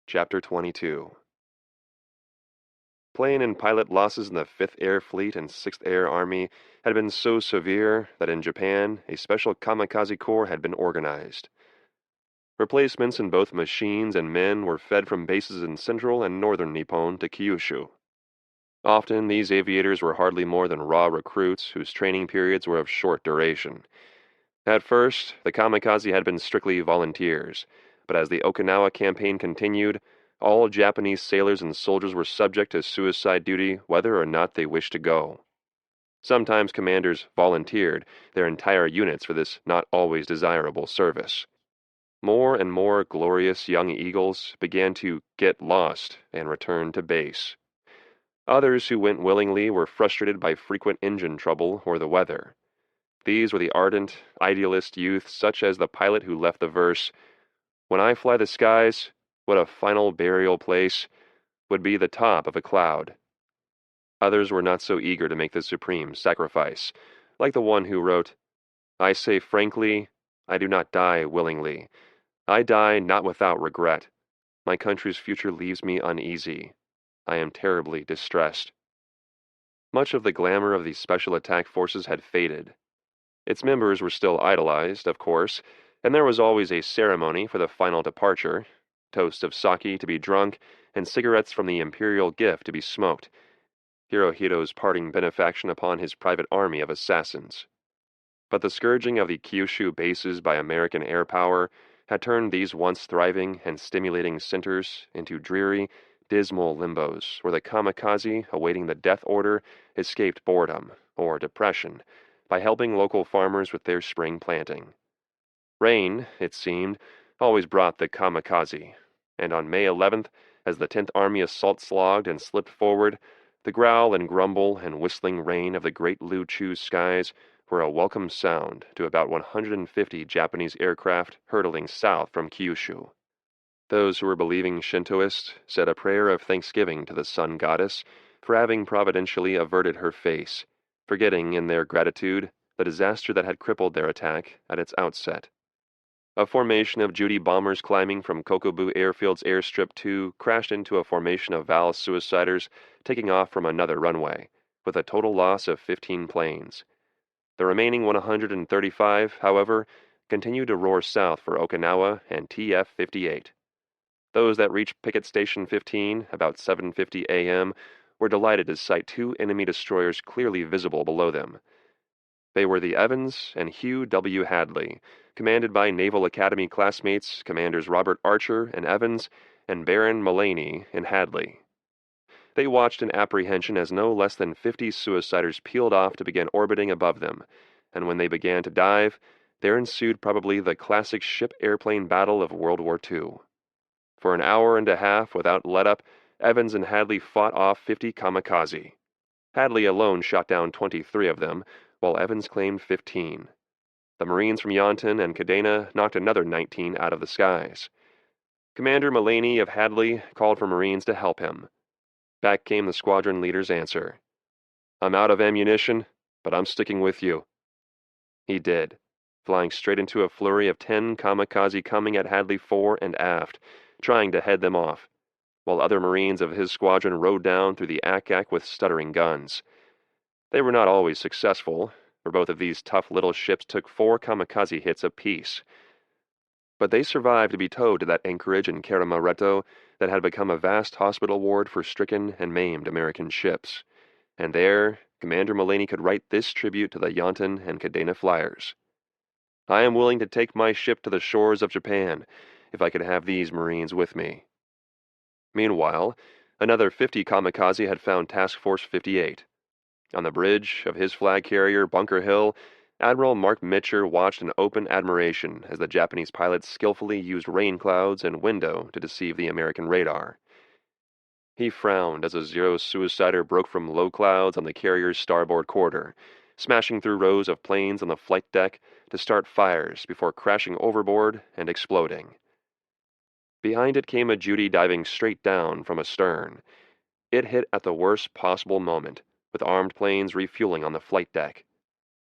Speaker 1: Chapter 22. Plane and pilot losses in the 5th Air Fleet and 6th Air Army had been so severe that in Japan a special kamikaze corps had been organized. Replacements in both machines and men were fed from bases in central and northern Nippon to Kyushu. Often these aviators were hardly more than raw recruits whose training periods were of short duration. At first, the kamikaze had been strictly volunteers, but as the Okinawa campaign continued, all Japanese sailors and soldiers were subject to suicide duty whether or not they wished to go. Sometimes commanders volunteered their entire units for this not always desirable service. More and more glorious young eagles began to get lost and return to base. Others who went willingly were frustrated by frequent engine trouble or the weather. These were the ardent, idealist youth such as the pilot who left the verse, "When I fly the skies, what a final burial place would be the top of a cloud." Others were not so eager to make the supreme sacrifice, like the one who wrote, "I say frankly, I do not die willingly. I die not without regret. My country's future leaves me uneasy. I am terribly distressed." Much of the glamour of the Special Attack Forces had faded. Its members were still idolized, of course, and there was always a ceremony for the final departure, toasts of sake to be drunk, and cigarettes from the imperial gift to be smoked, Hirohito's parting benefaction upon his private army of assassins. But the scourging of the Kyushu bases by American air power had turned these once thriving and stimulating centers into dreary, dismal limbos where the kamikaze awaiting the death order escaped boredom or depression by helping local farmers with their spring planting. Rain, it seemed, always brought the kamikaze, and on May 11th, as the 10th Army assault slogged and slipped forward, the growl and grumble and whistling rain of the great Lu-Chu skies were a welcome sound to about 150 Japanese aircraft hurtling south from Kyushu. Those who were believing Shintoists said a prayer of thanksgiving to the sun goddess for having providentially averted her face, forgetting in their gratitude the disaster that had crippled their attack at its outset. A formation of Judy bombers climbing from Kokobu Airfield's airstrip 2 crashed into a formation of Val suiciders taking off from another runway, with a total loss of 15 planes. The remaining 135, however, continued to roar south for Okinawa and TF-58. Those that reached Picket Station 15 about 7:50 a.m. were delighted to sight 2 enemy destroyers clearly visible below them. They were the Evans and Hugh W. Hadley, commanded by Naval Academy classmates Commanders Robert Archer in Evans and Baron Mullaney in Hadley. They watched in apprehension as no less than 50 suiciders peeled off to begin orbiting above them, and when they began to dive, there ensued probably the classic ship-airplane battle of World War II. For an hour and a half without let-up, Evans and Hadley fought off 50 kamikaze. Hadley alone shot down 23 of them, while Evans claimed 15. The Marines from Yonton and Kadena knocked another 19 out of the skies. Commander Mullaney of Hadley called for Marines to help him. Back came the squadron leader's answer. "I'm out of ammunition, but I'm sticking with you." He did, flying straight into a flurry of 10 kamikaze coming at Hadley fore and aft, trying to head them off, while other Marines of his squadron rode down through the ack-ack with stuttering guns. They were not always successful, for both of these tough little ships took 4 kamikaze hits apiece. But they survived to be towed to that anchorage in Keramaretto that had become a vast hospital ward for stricken and maimed American ships. And there, Commander Mullaney could write this tribute to the Yonton and Kadena flyers. "I am willing to take my ship to the shores of Japan, if I could have these Marines with me." Meanwhile, another 50 kamikaze had found Task Force 58. On the bridge of his flag carrier, Bunker Hill, Admiral Mark Mitcher watched in open admiration as the Japanese pilots skillfully used rain clouds and window to deceive the American radar. He frowned as a Zero suicider broke from low clouds on the carrier's starboard quarter, smashing through rows of planes on the flight deck to start fires before crashing overboard and exploding. Behind it came a Judy diving straight down from astern. It hit at the worst possible moment, with armed planes refueling on the flight deck.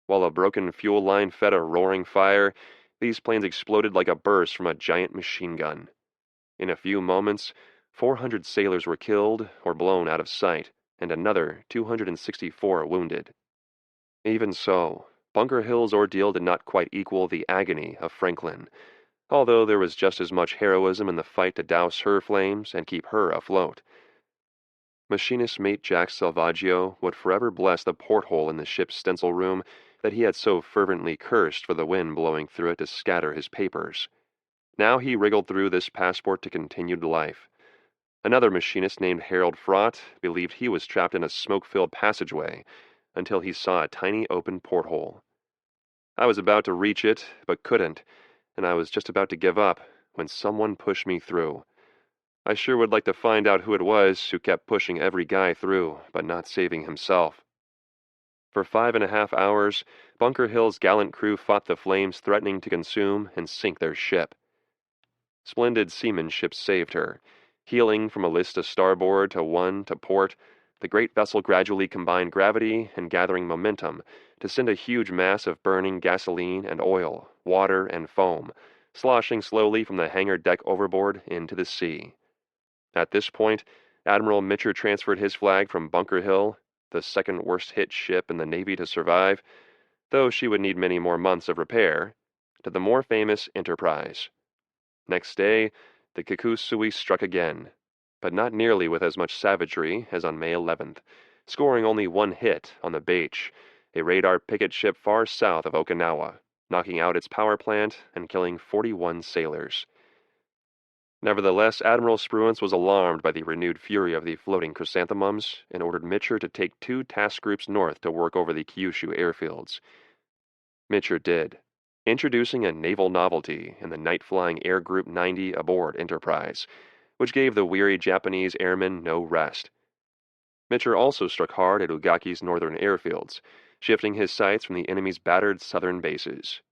Speaker 1: While a broken fuel line fed a roaring fire, these planes exploded like a burst from a giant machine gun. In a few moments, 400 sailors were killed or blown out of sight, and another 264 wounded. Even so, Bunker Hill's ordeal did not quite equal the agony of Franklin, although there was just as much heroism in the fight to douse her flames and keep her afloat. Machinist mate Jack Salvaggio would forever bless the porthole in the ship's stencil room that he had so fervently cursed for the wind blowing through it to scatter his papers. Now he wriggled through this passport to continued life. Another machinist named Harold Fraught believed he was trapped in a smoke-filled passageway until he saw a tiny open porthole. "I was about to reach it, but couldn't, and I was just about to give up when someone pushed me through. I sure would like to find out who it was who kept pushing every guy through, but not saving himself." For 5.5 hours, Bunker Hill's gallant crew fought the flames threatening to consume and sink their ship. Splendid seamanship saved her. Heeling from a list to starboard to one to port, the great vessel gradually combined gravity and gathering momentum to send a huge mass of burning gasoline and oil, water and foam, sloshing slowly from the hangar deck overboard into the sea. At this point, Admiral Mitcher transferred his flag from Bunker Hill, the second worst hit ship in the Navy to survive, though she would need many more months of repair, to the more famous Enterprise. Next day, the Kikusui struck again, but not nearly with as much savagery as on May 11th, scoring only one hit on the Bache, a radar picket ship far south of Okinawa, knocking out its power plant and killing 41 sailors. Nevertheless, Admiral Spruance was alarmed by the renewed fury of the floating chrysanthemums and ordered Mitcher to take 2 task groups north to work over the Kyushu airfields. Mitcher did, introducing a naval novelty in the night-flying Air Group 90 aboard Enterprise, which gave the weary Japanese airmen no rest. Mitcher also struck hard at Ugaki's northern airfields, shifting his sights from the enemy's battered southern bases.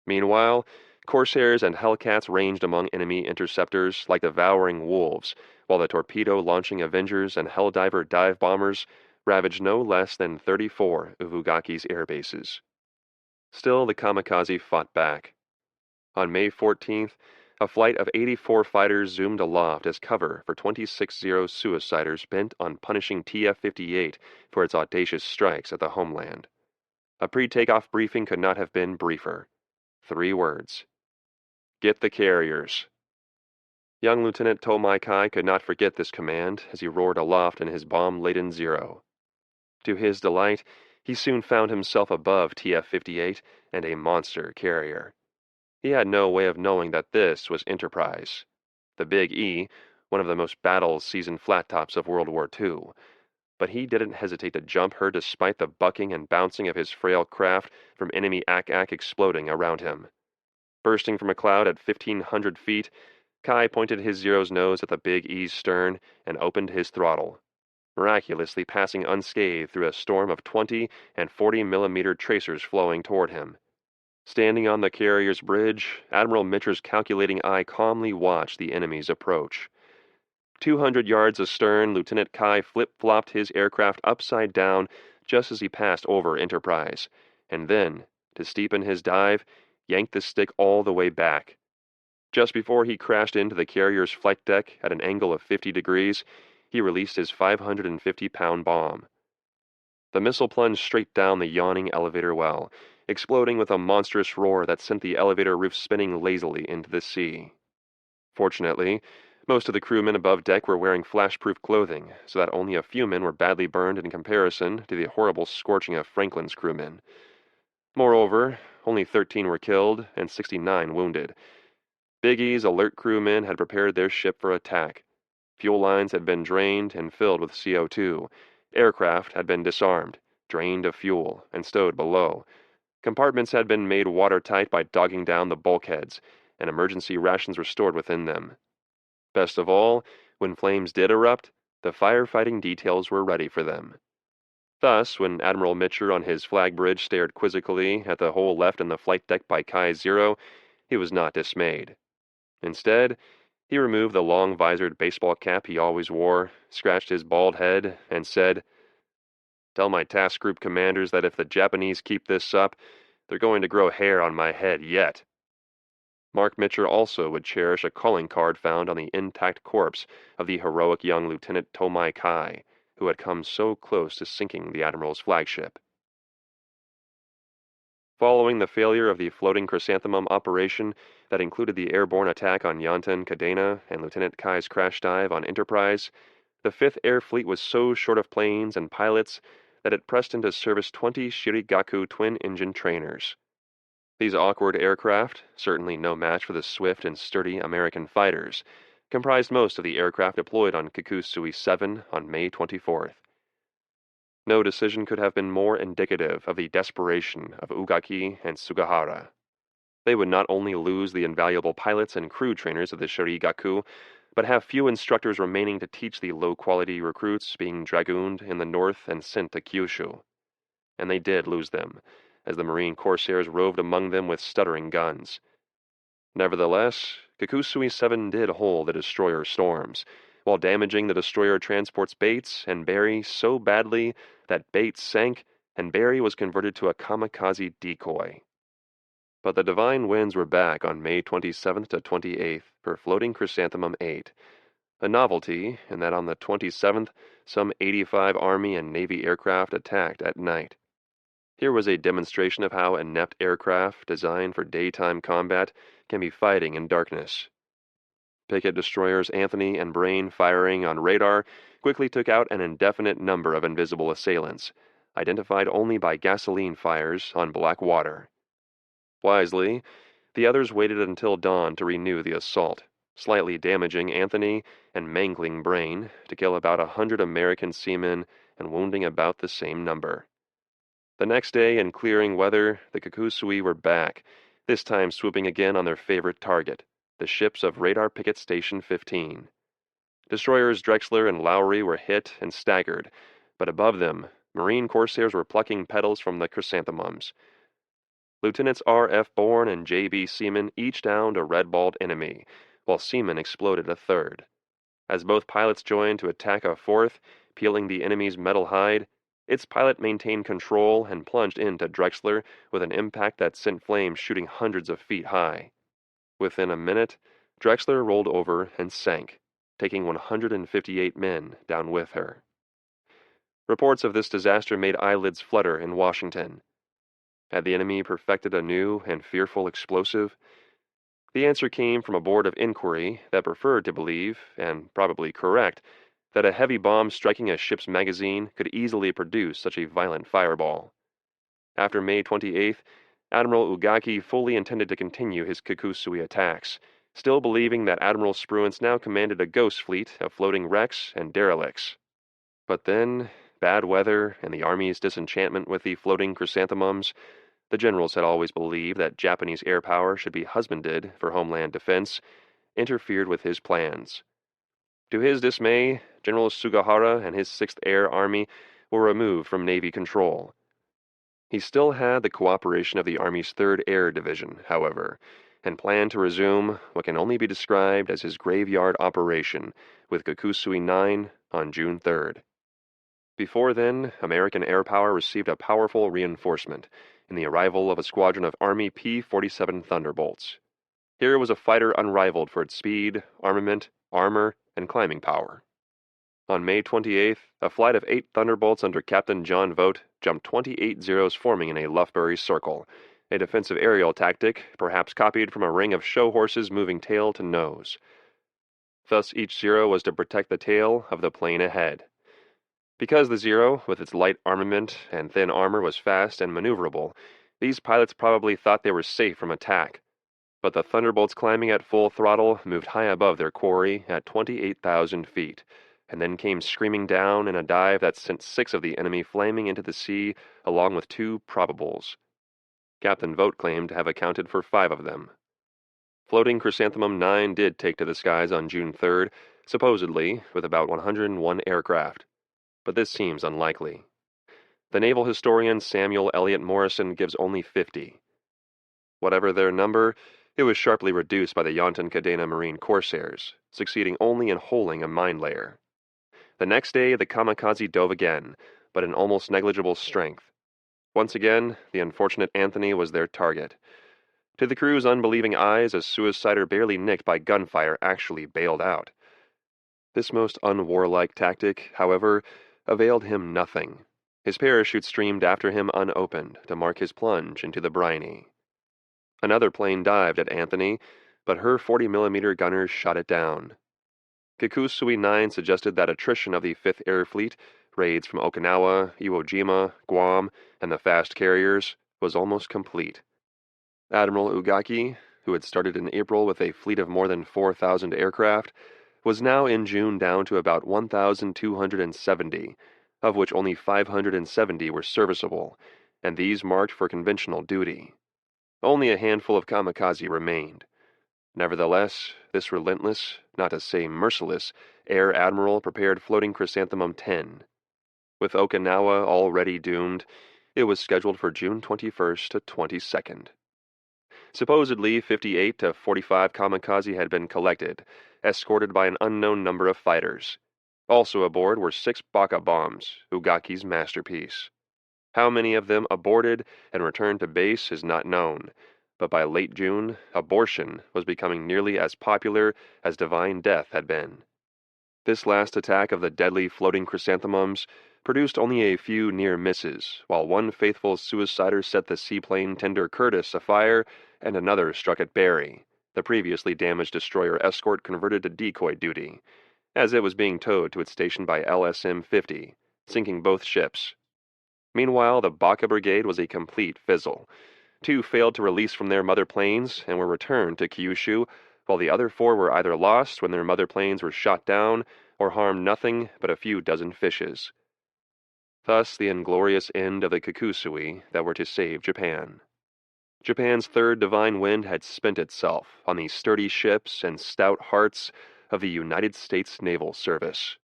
Speaker 1: Meanwhile, Corsairs and Hellcats ranged among enemy interceptors like devouring wolves, while the torpedo-launching Avengers and Helldiver dive bombers ravaged no less than 34 of Ugaki's air bases. Still, the kamikaze fought back. On May 14th, a flight of 84 fighters zoomed aloft as cover for 26 Zero suiciders bent on punishing TF-58 for its audacious strikes at the homeland. A pre-takeoff briefing could not have been briefer. 3 words. "Get the carriers." Young Lieutenant Tomai Kai could not forget this command as he roared aloft in his bomb-laden Zero. To his delight, he soon found himself above TF-58 and a monster carrier. He had no way of knowing that this was Enterprise. The Big E, one of the most battle-seasoned flat tops of World War II. But he didn't hesitate to jump her despite the bucking and bouncing of his frail craft from enemy ack-ack exploding around him. Bursting from a cloud at 1,500 feet, Kai pointed his Zero's nose at the Big E's stern and opened his throttle, miraculously passing unscathed through a storm of 20 and 40-millimeter tracers flowing toward him. Standing on the carrier's bridge, Admiral Mitcher's calculating eye calmly watched the enemy's approach. 200 yards astern, Lieutenant Kai flip-flopped his aircraft upside down just as he passed over Enterprise, and then, to steepen his dive, yanked the stick all the way back. Just before he crashed into the carrier's flight deck at an angle of 50 degrees, he released his 550-pound bomb. The missile plunged straight down the yawning elevator well, exploding with a monstrous roar that sent the elevator roof spinning lazily into the sea. Fortunately, most of the crewmen above deck were wearing flashproof clothing, so that only a few men were badly burned in comparison to the horrible scorching of Franklin's crewmen. Moreover, only 13 were killed and 69 wounded. Big E's alert crewmen had prepared their ship for attack. Fuel lines had been drained and filled with CO2. Aircraft had been disarmed, drained of fuel, and stowed below. Compartments had been made watertight by dogging down the bulkheads, and emergency rations were stored within them. Best of all, when flames did erupt, the firefighting details were ready for them. Thus, when Admiral Mitcher on his flag bridge stared quizzically at the hole left in the flight deck by Kai Zero, he was not dismayed. Instead, he removed the long-visored baseball cap he always wore, scratched his bald head, and said, "Tell my task group commanders that if the Japanese keep this up, they're going to grow hair on my head yet." Mark Mitcher also would cherish a calling card found on the intact corpse of the heroic young Lieutenant Tomai Kai, who had come so close to sinking the Admiral's flagship. Following the failure of the floating chrysanthemum operation that included the airborne attack on Yantan Kadena and Lieutenant Kai's crash dive on Enterprise, the 5th Air Fleet was so short of planes and pilots that it pressed into service 20 Shirigaku twin-engine trainers. These awkward aircraft, certainly no match for the swift and sturdy American fighters, comprised most of the aircraft deployed on Kikusui 7 on May 24th. No decision could have been more indicative of the desperation of Ugaki and Sugahara. They would not only lose the invaluable pilots and crew trainers of the Shirigaku, but have few instructors remaining to teach the low-quality recruits being dragooned in the north and sent to Kyushu. And they did lose them, as the Marine Corsairs roved among them with stuttering guns. Nevertheless, Kikusui 7 did hold the destroyer Storms, while damaging the destroyer transports Bates and Barry so badly that Bates sank and Barry was converted to a kamikaze decoy. But the divine winds were back on May 27th to 28th for Floating Chrysanthemum 8, a novelty in that on the 27th some 85 Army and Navy aircraft attacked at night. Here was a demonstration of how inept aircraft designed for daytime combat can be fighting in darkness. Picket destroyers Anthony and Brain, firing on radar, quickly took out an indefinite number of invisible assailants, identified only by gasoline fires on black water. Wisely, the others waited until dawn to renew the assault, slightly damaging Anthony and mangling Brain to kill about 100 American seamen and wounding about the same number. The next day, in clearing weather, the Kikusui were back, this time swooping again on their favorite target, the ships of Radar Picket Station 15. Destroyers Drexler and Lowry were hit and staggered, but above them, Marine Corsairs were plucking petals from the chrysanthemums. Lieutenants R.F. Bourne and J.B. Seaman each downed a red-balled enemy, while Seaman exploded a third. As both pilots joined to attack a fourth, peeling the enemy's metal hide, its pilot maintained control and plunged into Drexler with an impact that sent flames shooting hundreds of feet high. Within a minute, Drexler rolled over and sank, taking 158 men down with her. Reports of this disaster made eyelids flutter in Washington. Had the enemy perfected a new and fearful explosive? The answer came from a board of inquiry that preferred to believe, and probably correct, that a heavy bomb striking a ship's magazine could easily produce such a violent fireball. After May 28th, Admiral Ugaki fully intended to continue his Kikusui attacks, still believing that Admiral Spruance now commanded a ghost fleet of floating wrecks and derelicts. But then, bad weather and the Army's disenchantment with the floating chrysanthemums, the generals had always believed that Japanese air power should be husbanded for homeland defense, interfered with his plans. To his dismay, General Sugahara and his 6th Air Army were removed from Navy control. He still had the cooperation of the Army's 3rd Air Division, however, and planned to resume what can only be described as his graveyard operation with Kokusui 9 on June 3rd. Before then, American air power received a powerful reinforcement in the arrival of a squadron of Army P-47 Thunderbolts. Here was a fighter unrivaled for its speed, armament, armor, and climbing power. On May 28th, a flight of 8 Thunderbolts under Captain John Vogt jumped 28 Zeros forming in a Lufbury circle, a defensive aerial tactic perhaps copied from a ring of show horses moving tail to nose. Thus each Zero was to protect the tail of the plane ahead. Because the Zero, with its light armament and thin armor, was fast and maneuverable, these pilots probably thought they were safe from attack. But the Thunderbolts climbing at full throttle moved high above their quarry at 28,000 feet, and then came screaming down in a dive that sent 6 of the enemy flaming into the sea along with 2 probables. Captain Vogt claimed to have accounted for 5 of them. Floating Chrysanthemum 9 did take to the skies on June 3rd, supposedly with about 101 aircraft, but this seems unlikely. The naval historian Samuel Eliot Morrison gives only 50. Whatever their number, it was sharply reduced by the Yontan Cadena Marine Corsairs, succeeding only in holing a mine layer. The next day, the kamikaze dove again, but in almost negligible strength. Once again, the unfortunate Anthony was their target. To the crew's unbelieving eyes, a suicider barely nicked by gunfire actually bailed out. This most unwarlike tactic, however, availed him nothing. His parachute streamed after him unopened to mark his plunge into the briny. Another plane dived at Anthony, but her 40mm gunners shot it down. Kokusui 9 suggested that attrition of the 5th Air Fleet, raids from Okinawa, Iwo Jima, Guam, and the fast carriers, was almost complete. Admiral Ugaki, who had started in April with a fleet of more than 4,000 aircraft, was now in June down to about 1,270, of which only 570 were serviceable, and these marked for conventional duty. Only a handful of kamikaze remained. Nevertheless, this relentless, not to say merciless, Air Admiral prepared Floating Chrysanthemum 10. With Okinawa already doomed, it was scheduled for June 21st to 22nd. Supposedly, 58 to 45 kamikaze had been collected, escorted by an unknown number of fighters. Also aboard were 6 Baka bombs, Ugaki's masterpiece. How many of them aborted and returned to base is not known, but by late June, abortion was becoming nearly as popular as divine death had been. This last attack of the deadly floating chrysanthemums produced only a few near misses, while one faithful suicider set the seaplane tender Curtis afire and another struck at Barry, the previously damaged destroyer escort converted to decoy duty, as it was being towed to its station by LSM-50, sinking both ships. Meanwhile, the Baka Brigade was a complete fizzle. 2 failed to release from their mother planes and were returned to Kyushu, while the other 4 were either lost when their mother planes were shot down or harmed nothing but a few dozen fishes. Thus the inglorious end of the Kokusui that were to save Japan. Japan's 3rd Divine Wind had spent itself on the sturdy ships and stout hearts of the United States Naval Service.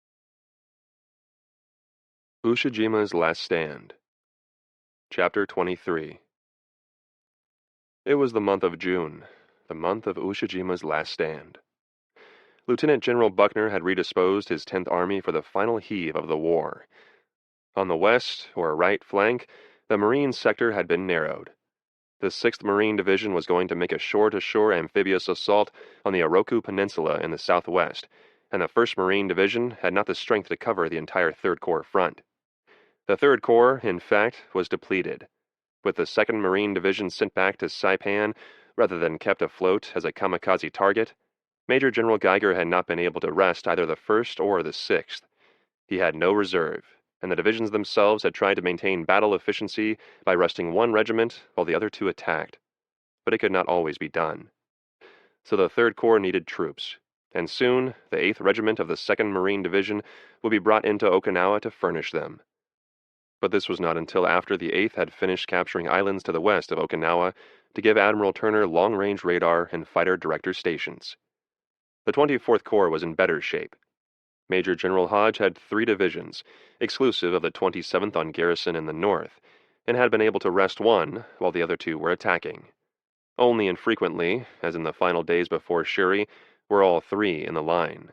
Speaker 1: Ushijima's Last Stand. Chapter 23. It was the month of June, the month of Ushijima's last stand. Lieutenant General Buckner had redisposed his 10th Army for the final heave of the war. On the west, or right flank, the Marine sector had been narrowed. The 6th Marine Division was going to make a shore-to-shore amphibious assault on the Oroku Peninsula in the southwest, and the 1st Marine Division had not the strength to cover the entire 3rd Corps front. The 3rd Corps, in fact, was depleted, with the 2nd Marine Division sent back to Saipan rather than kept afloat as a kamikaze target. Major General Geiger had not been able to rest either the 1st or the 6th. He had no reserve, and the divisions themselves had tried to maintain battle efficiency by resting one regiment while the other 2 attacked. But it could not always be done. so the 3rd Corps needed troops, and soon the 8th Regiment of the 2nd Marine Division would be brought into Okinawa to furnish them. But this was not until after the 8th had finished capturing islands to the west of Okinawa to give Admiral Turner long-range radar and fighter director stations. The 24th Corps was in better shape. Major General Hodge had 3 divisions, exclusive of the 27th on garrison in the north, and had been able to rest one while the other 2 were attacking. Only infrequently, as in the final days before Shuri, were all 3 in the line.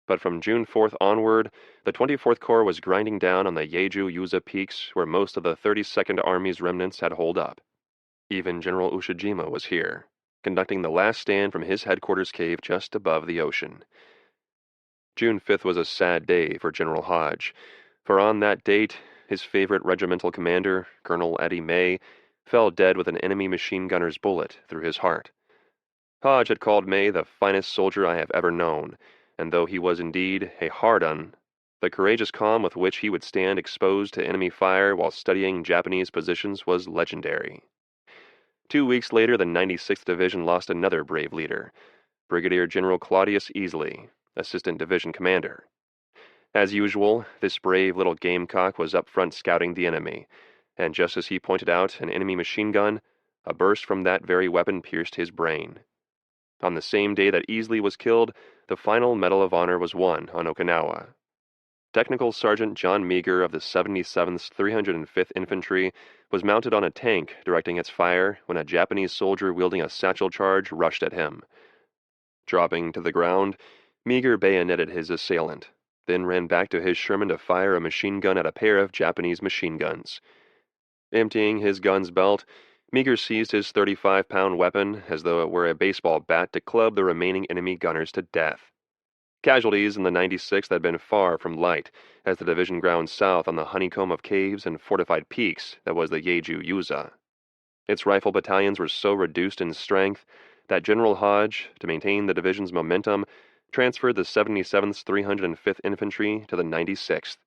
Speaker 1: But from June 4th onward, the 24th Corps was grinding down on the Jeju-Yuza peaks where most of the 32nd Army's remnants had holed up. Even General Ushijima was here, conducting the last stand from his headquarters cave just above the ocean. June 5th was a sad day for General Hodge, for on that date, his favorite regimental commander, Colonel Eddie May, fell dead with an enemy machine gunner's bullet through his heart. Hodge had called May the finest soldier I have ever known, and though he was indeed a hard-un, the courageous calm with which he would stand exposed to enemy fire while studying Japanese positions was legendary. 2 weeks later, the 96th Division lost another brave leader, Brigadier General Claudius Easley, Assistant Division Commander. As usual, this brave little gamecock was up front scouting the enemy, and just as he pointed out an enemy machine gun, a burst from that very weapon pierced his brain. On the same day that Easley was killed, the final Medal of Honor was won on Okinawa. Technical Sergeant John Meagher of the 77th 305th Infantry was mounted on a tank directing its fire when a Japanese soldier wielding a satchel charge rushed at him. Dropping to the ground, Meagher bayoneted his assailant, then ran back to his Sherman to fire a machine gun at a pair of Japanese machine guns. Emptying his gun's belt, Meagher seized his 35-pound weapon as though it were a baseball bat to club the remaining enemy gunners to death. Casualties in the 96th had been far from light, as the division ground south on the honeycomb of caves and fortified peaks that was the Jeju-Yuza. Its rifle battalions were so reduced in strength that General Hodge, to maintain the division's momentum, transferred the 77th 305th Infantry to the 96th.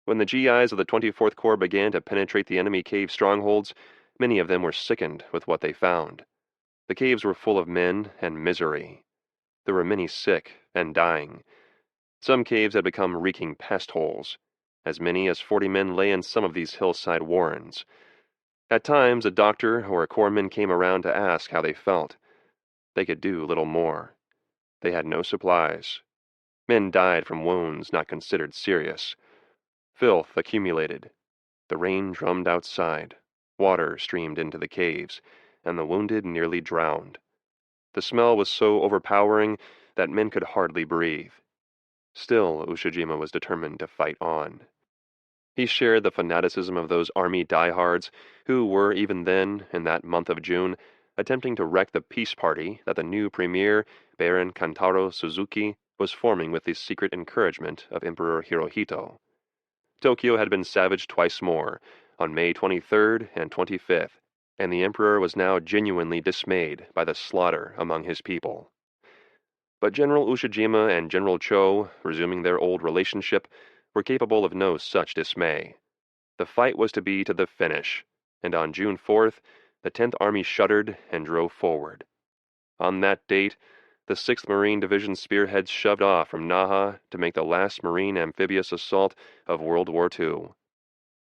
Speaker 1: When the GIs of the 24th Corps began to penetrate the enemy cave strongholds, many of them were sickened with what they found. The caves were full of men and misery. There were many sick and dying. Some caves had become reeking pest holes. As many as 40 men lay in some of these hillside warrens. At times, a doctor or a corpsman came around to ask how they felt. They could do little more. They had no supplies. Men died from wounds not considered serious. Filth accumulated. The rain drummed outside. Water streamed into the caves, and the wounded nearly drowned. The smell was so overpowering that men could hardly breathe. Still, Ushijima was determined to fight on. He shared the fanaticism of those army diehards who were even then, in that month of June, attempting to wreck the peace party that the new premier, Baron Kantaro Suzuki, was forming with the secret encouragement of Emperor Hirohito. Tokyo had been savaged twice more, on May 23rd and 25th, and the emperor was now genuinely dismayed by the slaughter among his people. But General Ushijima and General Cho, resuming their old relationship, were capable of no such dismay. The fight was to be to the finish, and on June 4th, the 10th Army shuddered and drove forward. On that date, the 6th Marine Division spearheads shoved off from Naha to make the last Marine amphibious assault of World War II.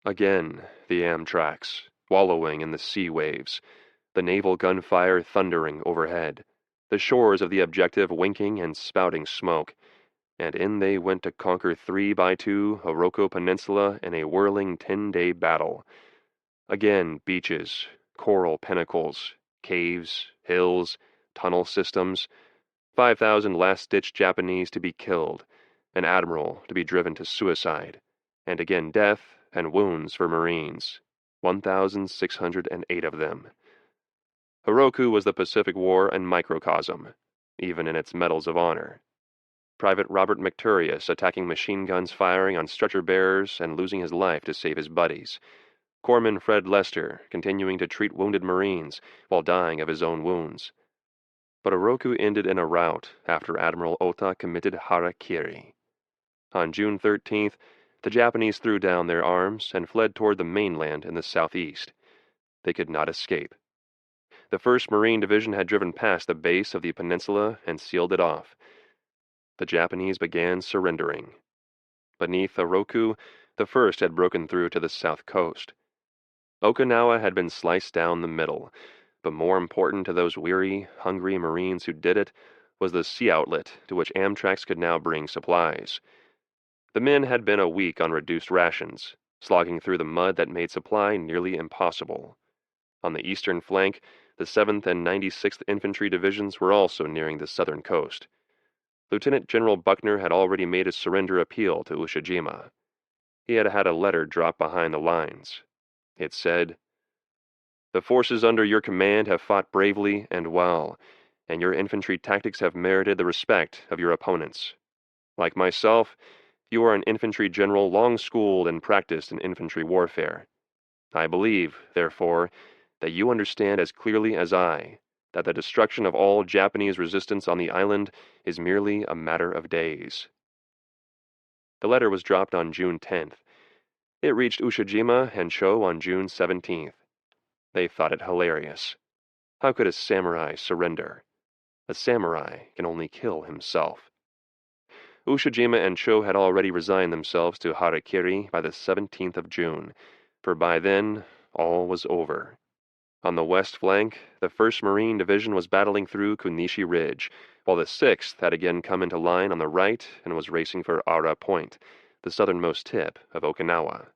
Speaker 1: Again, the Amtraks, wallowing in the sea waves, the naval gunfire thundering overhead, the shores of the objective winking and spouting smoke, and in they went to conquer 3x2 Hiroko Peninsula in a whirling 10-day battle. Again, beaches, coral pinnacles, caves, hills, tunnel systems, 5,000 last-ditch Japanese to be killed, an admiral to be driven to suicide, and again death and wounds for Marines, 1,608 of them. Hiroko was the Pacific War in microcosm, even in its medals of honor. Private Robert McTurius attacking machine guns firing on stretcher-bearers and losing his life to save his buddies. Corpsman Fred Lester continuing to treat wounded Marines while dying of his own wounds. But Hiroko ended in a rout after Admiral Ota committed harakiri. On June 13th, the Japanese threw down their arms and fled toward the mainland in the southeast. They could not escape. the 1st Marine Division had driven past the base of the peninsula and sealed it off. The Japanese began surrendering. Beneath Oroku, the 1st had broken through to the south coast. Okinawa had been sliced down the middle, but more important to those weary, hungry Marines who did it was the sea outlet to which Amtraks could now bring supplies. The men had been a week on reduced rations, slogging through the mud that made supply nearly impossible. On the eastern flank, the 7th and 96th Infantry Divisions were also nearing the southern coast. Lieutenant General Buckner had already made his surrender appeal to Ushijima. He had had a letter dropped behind the lines. It said, "The forces under your command have fought bravely and well, and your infantry tactics have merited the respect of your opponents. Like myself, you are an infantry general long schooled and practiced in infantry warfare. I believe, therefore, that you understand as clearly as I that the destruction of all Japanese resistance on the island is merely a matter of days." The letter was dropped on June 10th. It reached Ushijima and Cho on June 17th. They thought it hilarious. How could a samurai surrender? A samurai can only kill himself. Ushijima and Cho had already resigned themselves to harakiri by the 17th of June, for by then all was over. On the west flank, the 1st Marine Division was battling through Kunishi Ridge, while the 6th had again come into line on the right and was racing for Ara Point, the southernmost tip of Okinawa.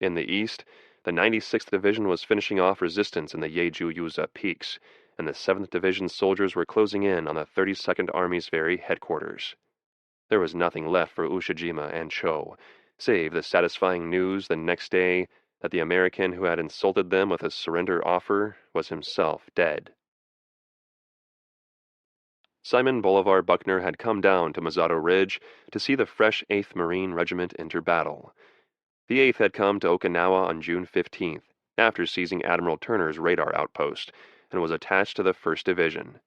Speaker 1: In the east, the 96th Division was finishing off resistance in the Yeju-Yuza Peaks, and the 7th Division's soldiers were closing in on the 32nd Army's very headquarters. There was nothing left for Ushijima and Cho, save the satisfying news the next day that the American who had insulted them with a surrender offer was himself dead. Simon Bolivar Buckner had come down to Misato Ridge to see the fresh 8th Marine Regiment enter battle. The 8th had come to Okinawa on June 15th, after seizing Admiral Turner's radar outpost, and was attached to the 1st Division.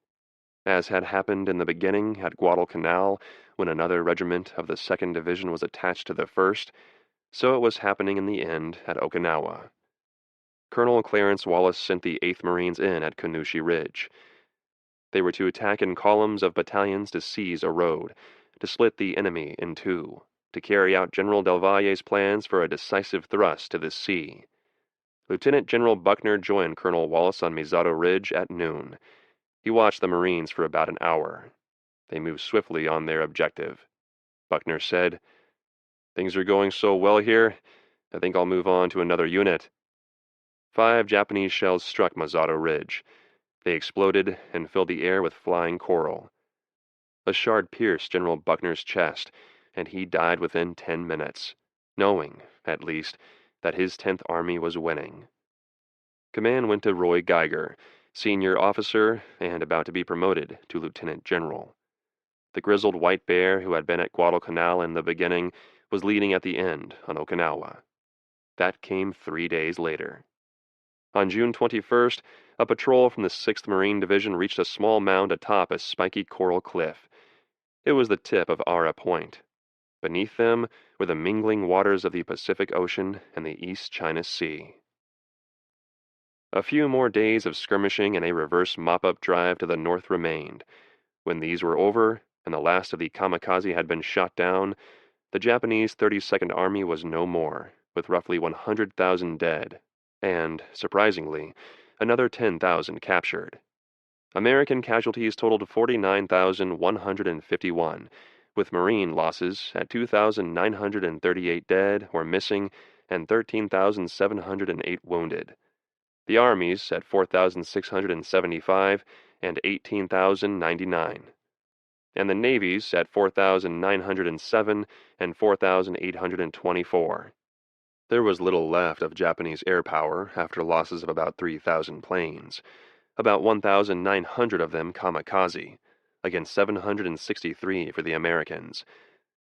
Speaker 1: As had happened in the beginning at Guadalcanal, when another regiment of the 2nd Division was attached to the 1st, so it was happening in the end at Okinawa. Colonel Clarence Wallace sent the 8th Marines in at Kunushi Ridge. They were to attack in columns of battalions to seize a road, to split the enemy in two, to carry out General Del Valle's plans for a decisive thrust to the sea. Lieutenant General Buckner joined Colonel Wallace on Misato Ridge at noon. He watched the Marines for about an hour. They moved swiftly on their objective. Buckner said, "Things are going so well here, I think I'll move on to another unit." 5 Japanese shells struck Misato Ridge. They exploded and filled the air with flying coral. A shard pierced General Buckner's chest, and he died within 10 minutes, knowing, at least, that his 10th Army was winning. Command went to Roy Geiger, senior officer and about to be promoted to lieutenant general. The grizzled white bear who had been at Guadalcanal in the beginning was leading at the end on Okinawa. That came 3 days later. On June 21st, a patrol from the 6th Marine Division reached a small mound atop a spiky coral cliff. It was the tip of Ara Point. Beneath them were the mingling waters of the Pacific Ocean and the East China Sea. A few more days of skirmishing and a reverse mop-up drive to the north remained. When these were over, and the last of the kamikaze had been shot down, the Japanese 32nd Army was no more, with roughly 100,000 dead, and, surprisingly, another 10,000 captured. American casualties totaled 49,151, with Marine losses at 2,938 dead or missing and 13,708 wounded. The Armies at 4,675 and 18,099. And the Navies at 4,907 and 4,824. There was little left of Japanese air power after losses of about 3,000 planes, about 1,900 of them kamikaze, against 763 for the Americans,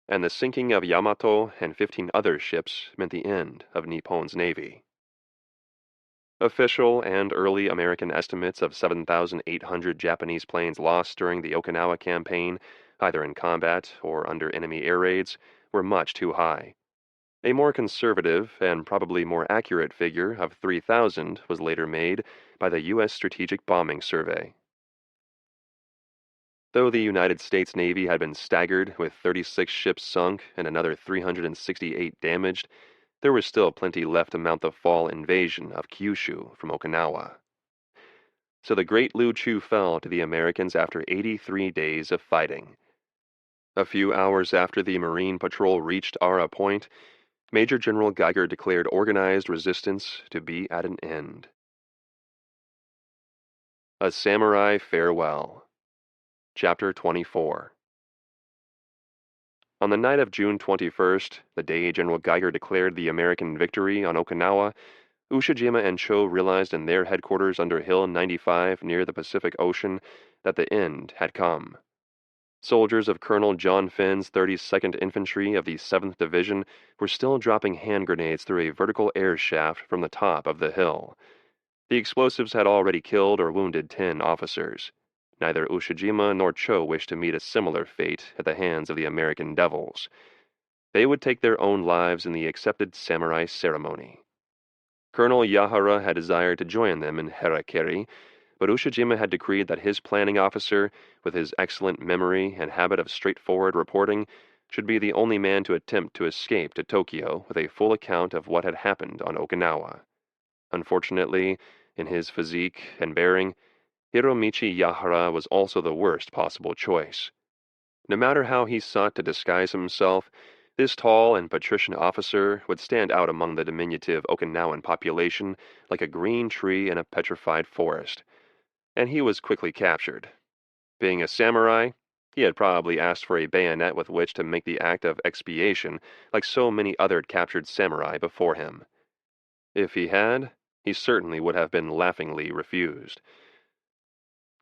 Speaker 1: and the sinking of Yamato and 15 other ships meant the end of Nippon's navy. Official and early American estimates of 7,800 Japanese planes lost during the Okinawa campaign, either in combat or under enemy air raids, were much too high. A more conservative and probably more accurate figure of 3,000 was later made by the U.S. Strategic Bombing Survey. Though the United States Navy had been staggered with 36 ships sunk and another 368 damaged, there was still plenty left to mount the fall invasion of Kyushu from Okinawa. So the Great Lu Chu fell to the Americans after 83 days of fighting. A few hours after the Marine Patrol reached Ara Point, Major General Geiger declared organized resistance to be at an end. A Samurai Farewell. Chapter 24. On the night of June 21st, the day General Geiger declared the American victory on Okinawa, Ushijima and Cho realized in their headquarters under Hill 95 near the Pacific Ocean that the end had come. Soldiers of Colonel John Finn's 32nd Infantry of the 7th Division were still dropping hand grenades through a vertical air shaft from the top of the hill. The explosives had already killed or wounded 10 officers. Neither Ushijima nor Cho wished to meet a similar fate at the hands of the American devils. They would take their own lives in the accepted samurai ceremony. Colonel Yahara had desired to join them in harakiri, but Ushijima had decreed that his planning officer, with his excellent memory and habit of straightforward reporting, should be the only man to attempt to escape to Tokyo with a full account of what had happened on Okinawa. Unfortunately, in his physique and bearing, Hiromichi Yahara was also the worst possible choice. No matter how he sought to disguise himself, this tall and patrician officer would stand out among the diminutive Okinawan population like a green tree in a petrified forest. And he was quickly captured. Being a samurai, he had probably asked for a bayonet with which to make the act of expiation like so many other captured samurai before him. If he had, he certainly would have been laughingly refused.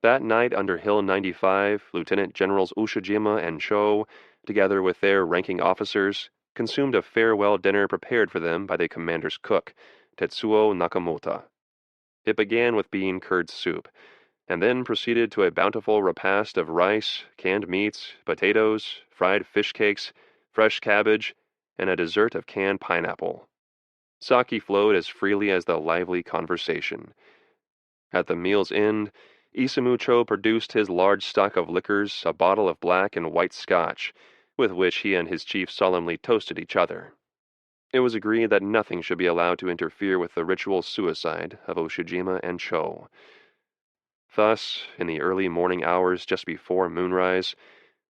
Speaker 1: That night under Hill 95, Lieutenant Generals Ushijima and Cho, together with their ranking officers, consumed a farewell dinner prepared for them by the commander's cook, Tetsuo Nakamoto. It began with bean curd soup, and then proceeded to a bountiful repast of rice, canned meats, potatoes, fried fish cakes, fresh cabbage, and a dessert of canned pineapple. Sake flowed as freely as the lively conversation. At the meal's end, Isamu Cho produced his large stock of liquors, a bottle of black and white Scotch, with which he and his chief solemnly toasted each other. It was agreed that nothing should be allowed to interfere with the ritual suicide of Ushijima and Cho. Thus, in the early morning hours just before moonrise,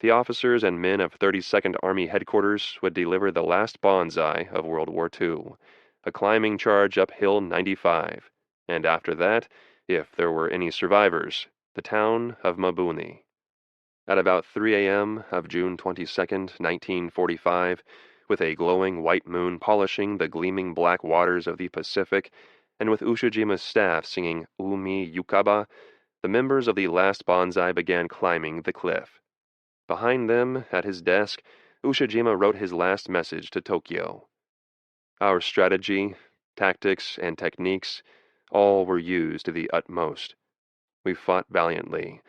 Speaker 1: the officers and men of 32nd Army Headquarters would deliver the last banzai of World War II, a climbing charge up Hill 95, and after that, if there were any survivors, the town of Mabuni. At about 3 a.m. of June 22nd, 1945, with a glowing white moon polishing the gleaming black waters of the Pacific, and with Ushijima's staff singing Umi Yukaba, the members of the last banzai began climbing the cliff. Behind them, at his desk, Ushijima wrote his last message to Tokyo. Our strategy, tactics, and techniques all were used to the utmost. We fought valiantly,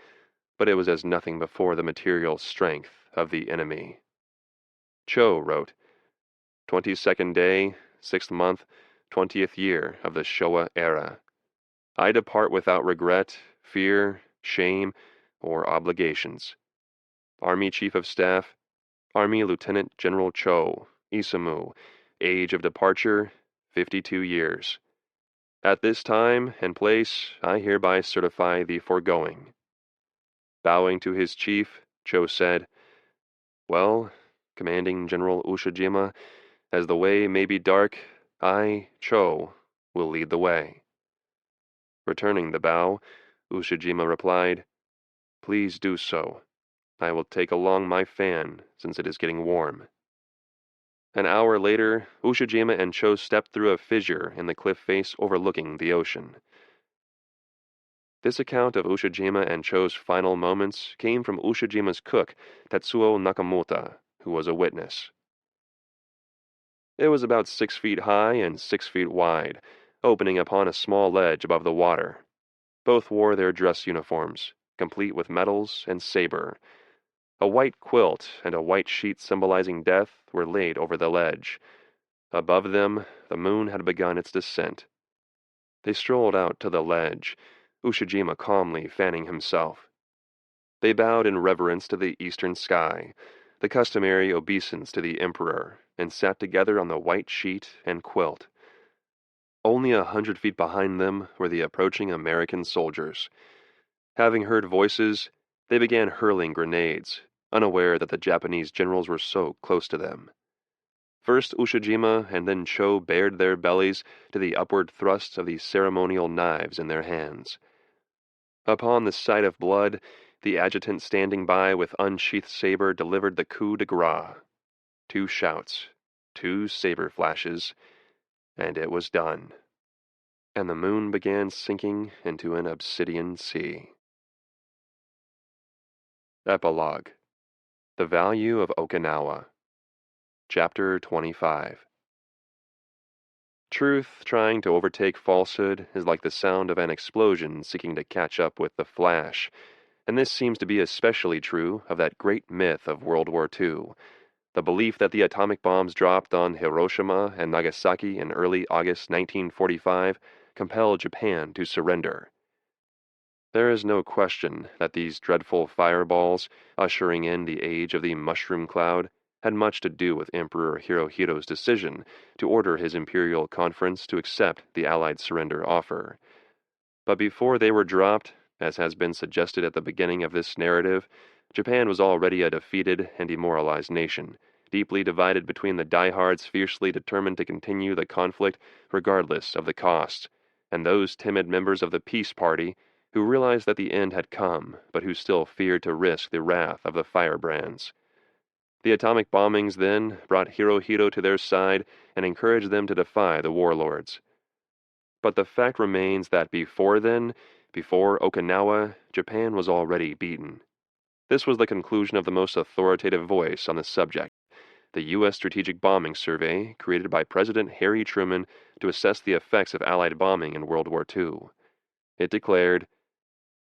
Speaker 1: but it was as nothing before the material strength of the enemy. Cho wrote, 22nd day, 6th month, 20th year of the Showa era. I depart without regret, fear, shame, or obligations. Army Chief of Staff, Army Lieutenant General Cho, Isamu, age of departure, 52 years. At this time and place, I hereby certify the foregoing. Bowing to his chief, Cho said, Well, Commanding General Ushijima, as the way may be dark, I, Cho, will lead the way. Returning the bow, Ushijima replied, Please do so. I will take along my fan, since it is getting warm. An hour later, Ushijima and Cho stepped through a fissure in the cliff face overlooking the ocean. This account of Ushijima and Cho's final moments came from Ushijima's cook, Tetsuo Nakamoto, who was a witness. It was about 6 feet high and 6 feet wide, opening upon a small ledge above the water. Both wore their dress uniforms, complete with medals and saber. A white quilt and a white sheet symbolizing death were laid over the ledge. Above them, the moon had begun its descent. They strolled out to the ledge, Ushijima calmly fanning himself. They bowed in reverence to the eastern sky, the customary obeisance to the emperor, and sat together on the white sheet and quilt. Only 100 feet behind them were the approaching American soldiers. Having heard voices, they began hurling grenades, unaware that the Japanese generals were so close to them. First Ushijima and then Cho bared their bellies to the upward thrusts of the ceremonial knives in their hands. Upon the sight of blood, the adjutant standing by with unsheathed saber delivered the coup de grace. 2 shouts, 2 saber flashes, and it was done. And the moon began sinking into an obsidian sea. Epilogue. The Value of Okinawa. Chapter 25. Truth trying to overtake falsehood is like the sound of an explosion seeking to catch up with the flash, and this seems to be especially true of that great myth of World War II, the belief that the atomic bombs dropped on Hiroshima and Nagasaki in early August 1945 compelled Japan to surrender. There is no question that these dreadful fireballs, ushering in the age of the mushroom cloud, had much to do with Emperor Hirohito's decision to order his imperial conference to accept the Allied surrender offer. But before they were dropped, as has been suggested at the beginning of this narrative, Japan was already a defeated and demoralized nation, deeply divided between the diehards fiercely determined to continue the conflict regardless of the cost, and those timid members of the peace party who realized that the end had come, but who still feared to risk the wrath of the firebrands. The atomic bombings then brought Hirohito to their side and encouraged them to defy the warlords. But the fact remains that before then, before Okinawa, Japan was already beaten. This was the conclusion of the most authoritative voice on the subject, the U.S. Strategic Bombing Survey created by President Harry Truman to assess the effects of Allied bombing in World War II. It declared,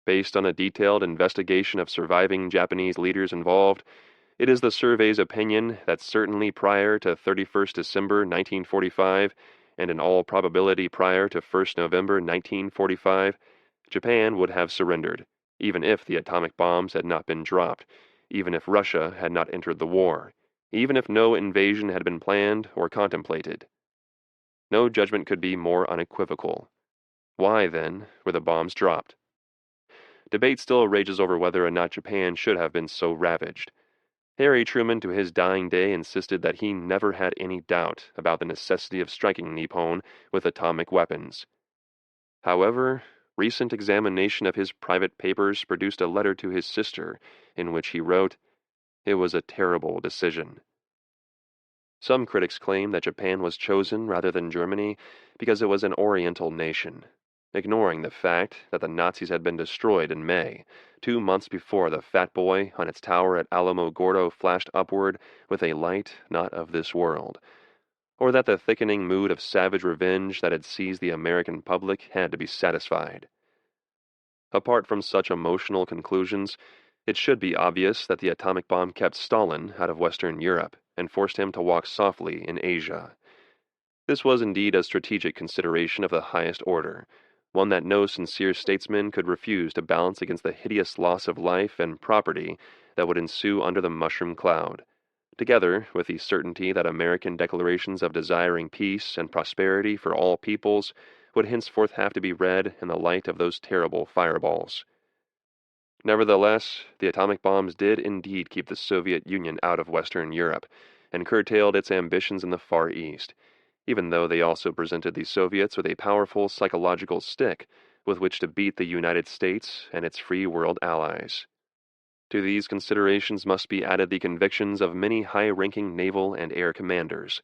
Speaker 1: based on a detailed investigation of surviving Japanese leaders involved, it is the survey's opinion that certainly prior to 31st December 1945, and in all probability prior to 1st November 1945, Japan would have surrendered, even if the atomic bombs had not been dropped, even if Russia had not entered the war, even if no invasion had been planned or contemplated. No judgment could be more unequivocal. Why, then, were the bombs dropped? Debate still rages over whether or not Japan should have been so ravaged. Harry Truman to his dying day insisted that he never had any doubt about the necessity of striking Nippon with atomic weapons. However, recent examination of his private papers produced a letter to his sister in which he wrote, "It was a terrible decision." Some critics claim that Japan was chosen rather than Germany because it was an Oriental nation, ignoring the fact that the Nazis had been destroyed in May, 2 months before the Fat Boy on its tower at Alamogordo flashed upward with a light not of this world, or that the thickening mood of savage revenge that had seized the American public had to be satisfied. Apart from such emotional conclusions, it should be obvious that the atomic bomb kept Stalin out of Western Europe and forced him to walk softly in Asia. This was indeed a strategic consideration of the highest order, one that no sincere statesman could refuse to balance against the hideous loss of life and property that would ensue under the mushroom cloud, together with the certainty that American declarations of desiring peace and prosperity for all peoples would henceforth have to be read in the light of those terrible fireballs. Nevertheless, the atomic bombs did indeed keep the Soviet Union out of Western Europe, and curtailed its ambitions in the Far East, even though they also presented the Soviets with a powerful psychological stick with which to beat the United States and its free world allies. To these considerations must be added the convictions of many high-ranking naval and air commanders,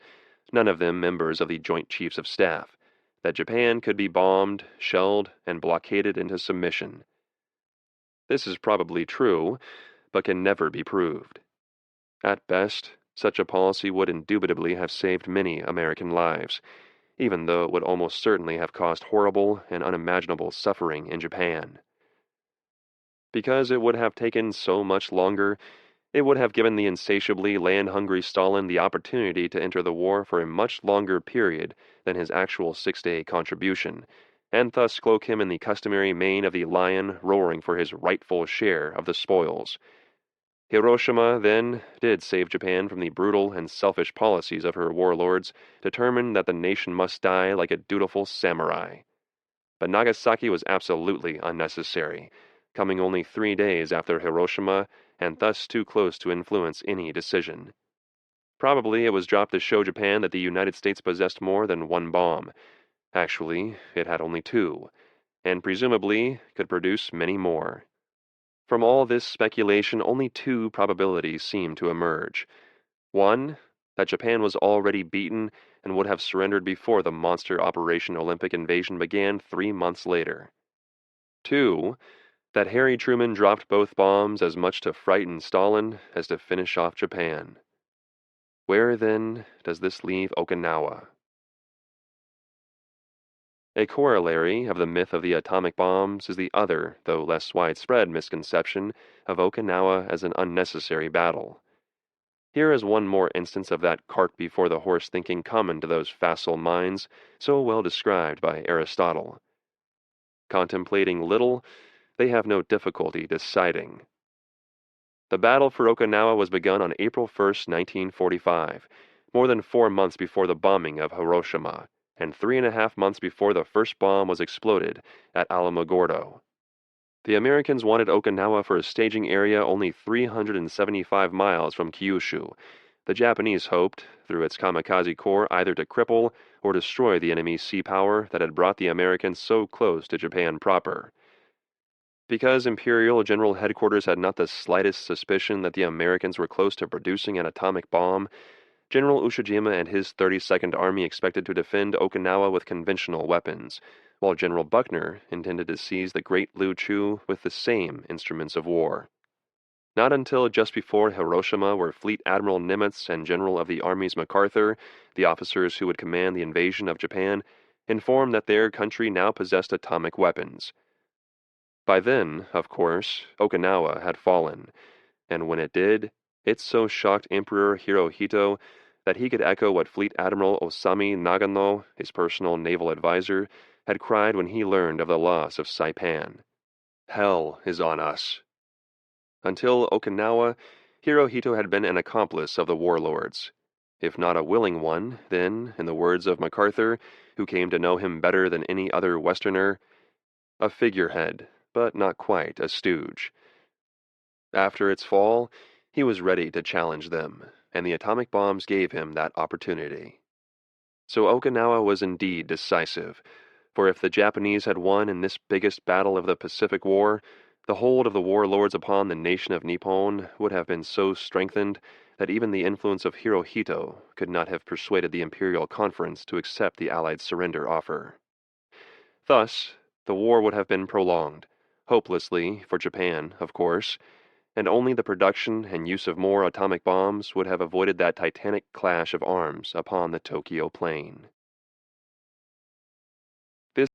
Speaker 1: none of them members of the Joint Chiefs of Staff, that Japan could be bombed, shelled, and blockaded into submission. This is probably true, but can never be proved. At best, such a policy would indubitably have saved many American lives, even though it would almost certainly have caused horrible and unimaginable suffering in Japan. Because it would have taken so much longer, It would have given the insatiably land-hungry Stalin the opportunity to enter the war for a much longer period than his actual 6-day contribution, and thus cloak him in the customary mane of the lion roaring for his rightful share of the spoils. Hiroshima, then, did save Japan from the brutal and selfish policies of her warlords, determined that the nation must die like a dutiful samurai. But Nagasaki was absolutely unnecessary, coming only 3 days after Hiroshima, and thus too close to influence any decision. Probably it was dropped to show Japan that the United States possessed more than one bomb. Actually, it had only 2, and presumably could produce many more. From all this speculation, only 2 probabilities seem to emerge. One, that Japan was already beaten and would have surrendered before the monster Operation Olympic invasion began 3 months later. 2, that Harry Truman dropped both bombs as much to frighten Stalin as to finish off Japan. Where, then, does this leave Okinawa? A corollary of the myth of the atomic bombs is the other, though less widespread, misconception of Okinawa as an unnecessary battle. Here is one more instance of that cart before the horse thinking common to those facile minds so well described by Aristotle. Contemplating little, they have no difficulty deciding. The battle for Okinawa was begun on April 1st, 1945, more than 4 months before the bombing of Hiroshima, and 3.5 months before the first bomb was exploded at Alamogordo. The Americans wanted Okinawa for a staging area only 375 miles from Kyushu. The Japanese hoped, through its kamikaze corps, either to cripple or destroy the enemy's sea power that had brought the Americans so close to Japan proper. Because Imperial General Headquarters had not the slightest suspicion that the Americans were close to producing an atomic bomb, General Ushijima and his 32nd Army expected to defend Okinawa with conventional weapons, while General Buckner intended to seize the Great Lu Chu with the same instruments of war. Not until just before Hiroshima were Fleet Admiral Nimitz and General of the Armies MacArthur, the officers who would command the invasion of Japan, informed that their country now possessed atomic weapons. By then, of course, Okinawa had fallen, and when it did, it so shocked Emperor Hirohito that he could echo what Fleet Admiral Osami Nagano, his personal naval advisor, had cried when he learned of the loss of Saipan. "Hell is on us." Until Okinawa, Hirohito had been an accomplice of the warlords. If not a willing one, then, in the words of MacArthur, who came to know him better than any other Westerner, a figurehead, but not quite a stooge. After its fall, he was ready to challenge them, and the atomic bombs gave him that opportunity. So Okinawa was indeed decisive, for if the Japanese had won in this biggest battle of the Pacific War, the hold of the warlords upon the nation of Nippon would have been so strengthened that even the influence of Hirohito could not have persuaded the Imperial Conference to accept the Allied surrender offer. Thus, the war would have been prolonged, hopelessly for Japan, of course, and only the production and use of more atomic bombs would have avoided that titanic clash of arms upon the Tokyo plain.